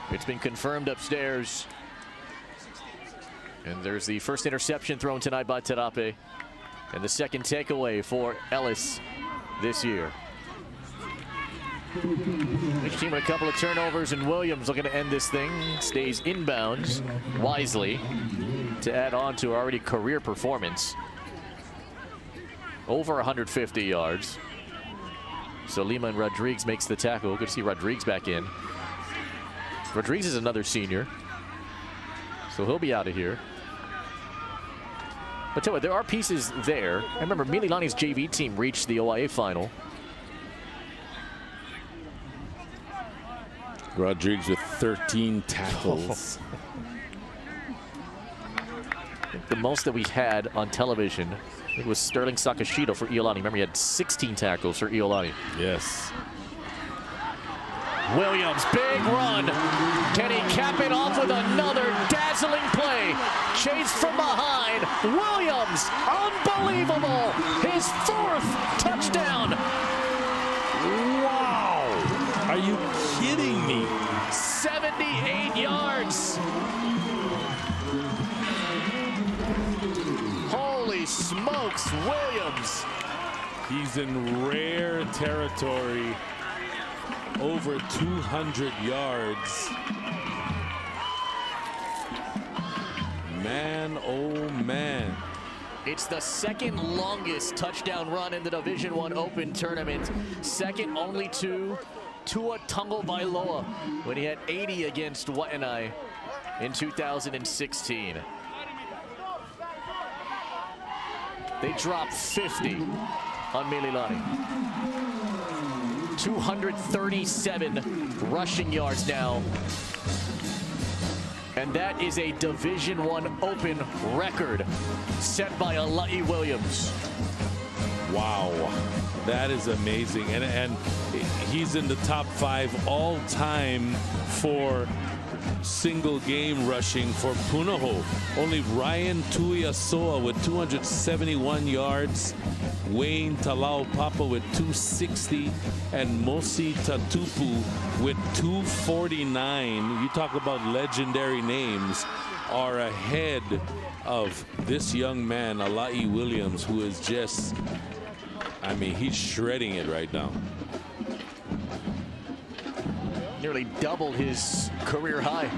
[SPEAKER 5] It's been confirmed upstairs. And there's the first interception thrown tonight by Terape, and the second takeaway for Ellis this year. Each team with a couple of turnovers, and Williams looking to end this thing. Stays inbounds wisely to add on to already career performance. Over 150 yards. So Lima and Rodriguez makes the tackle. Good to see Rodriguez back in. Rodriguez is another senior, so he'll be out of here. But tell you what, there are pieces there. And remember, Mililani's JV team reached the OIA final.
[SPEAKER 15] Rodriguez with 13 tackles.
[SPEAKER 5] I think the most that we had on television, it was Sterling Sakashito for Iolani. Remember, he had 16 tackles for Iolani.
[SPEAKER 15] Yes.
[SPEAKER 5] Williams, big run. Can he cap it off with another dazzling play? Chased from behind. Williams, unbelievable. His 4th touchdown.
[SPEAKER 15] Wow. Are you kidding me?
[SPEAKER 5] 78 yards. Holy smokes, Williams.
[SPEAKER 15] He's in rare territory. Over 200 yards. Man, oh man.
[SPEAKER 5] It's the 2nd longest touchdown run in the Division I Open tournament. Second only to Tua Tagovailoa when he had 80 against Waianae in 2016. They dropped 50 on Mililani. 237 rushing yards now. And that is a Division I Open record set by Alai Williams.
[SPEAKER 15] Wow, that is amazing. And he's in the top 5 all time for single game rushing for Punahou. Only Ryan Tuiasoa with 271 yards, Wayne Talau Papa with 260, and Mosi Tatupu with 249. You talk about legendary names, are ahead of this young man, Alai Williams, who is just, I mean, he's shredding it right now.
[SPEAKER 5] Nearly doubled his career high.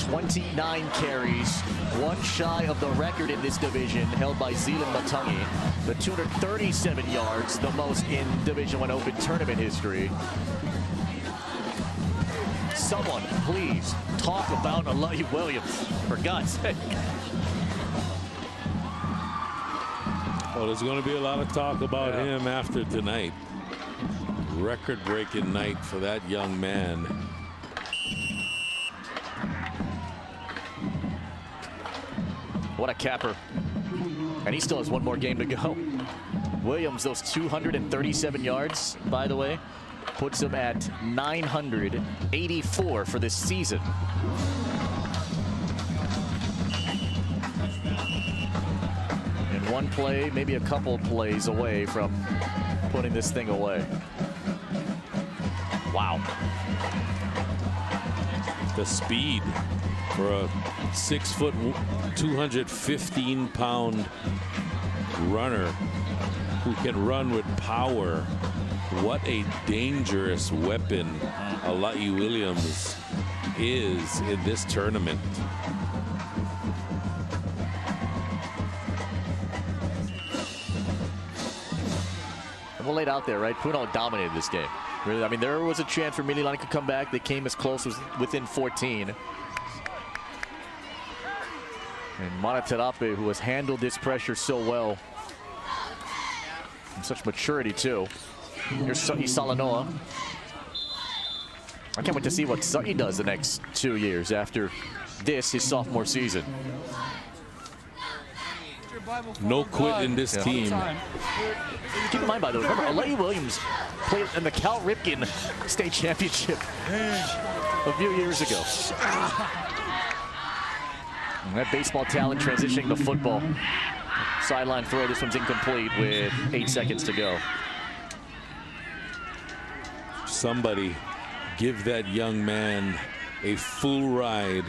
[SPEAKER 5] 29 carries, 1 shy of the record in this division held by Zealand Matangi. The 237 yards, the most in Division I Open tournament history. Someone, please, talk about Alai Williams, for God's sake.
[SPEAKER 15] Well, there's going to be a lot of talk about him after tonight. Record-breaking night for that young man.
[SPEAKER 5] What a capper. And he still has 1 more game to go. Williams, those 237 yards, by the way, puts him at 984 for this season. And 1 play, maybe a couple plays away from putting this thing away. Wow.
[SPEAKER 15] The speed for a 6 foot, 215-pound runner who can run with power. What a dangerous weapon Alai Williams is in this tournament.
[SPEAKER 5] And we'll lay it out there, right? Punahou dominated this game. Really, I mean, there was a chance for Mililani to come back. They came as close as within 14. And Manatarape, who has handled this pressure so well, and such maturity too. Here's Sa'i Salanoa. I can't wait to see what Sa'i does the next 2 years after this, his sophomore season.
[SPEAKER 15] No quit in this team.
[SPEAKER 5] Keep in mind, by the way, remember, Alai Williams played in the Cal Ripken State Championship a few years ago. And that baseball talent transitioning to football. Sideline throw, this one's incomplete with 8 seconds to go.
[SPEAKER 15] Somebody give that young man a full ride.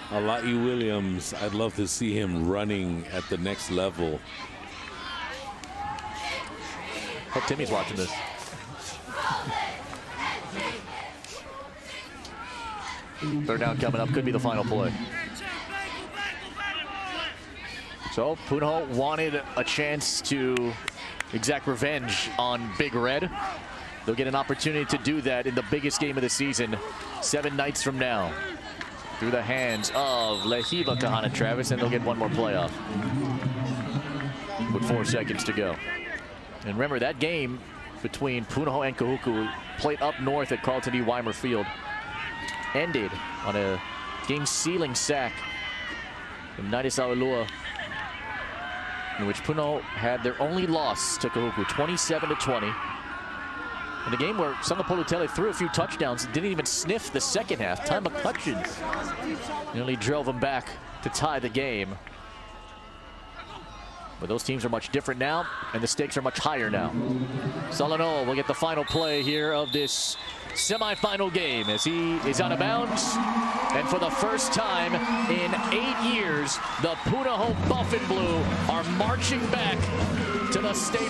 [SPEAKER 15] Alai Williams, I'd love to see him running at the next level.
[SPEAKER 5] Hope Timmy's watching this. Third down coming up, could be the final play. So Punahou wanted a chance to exact revenge on Big Red. They'll get an opportunity to do that in the biggest game of the season 7 nights from now. Through the hands of Lehiba Kahana Travis, and they'll get one more playoff with 4 seconds to go. And remember, that game between Punahou and Kahuku, played up north at Carlton D. Weimer Field, ended on a game-sealing sack from Naidis Aulua, in which Punahou had their only loss to Kahuku, 27-20. In a game where Sanga Polutele threw a few touchdowns and didn't even sniff the second half. Ty McCutcheon nearly drove them back to tie the game. But those teams are much different now, and the stakes are much higher now. Solano will get the final play here of this semifinal game as he is out of bounds. And for the first time in 8 years, the Punahou Buff and Blue are marching back to the state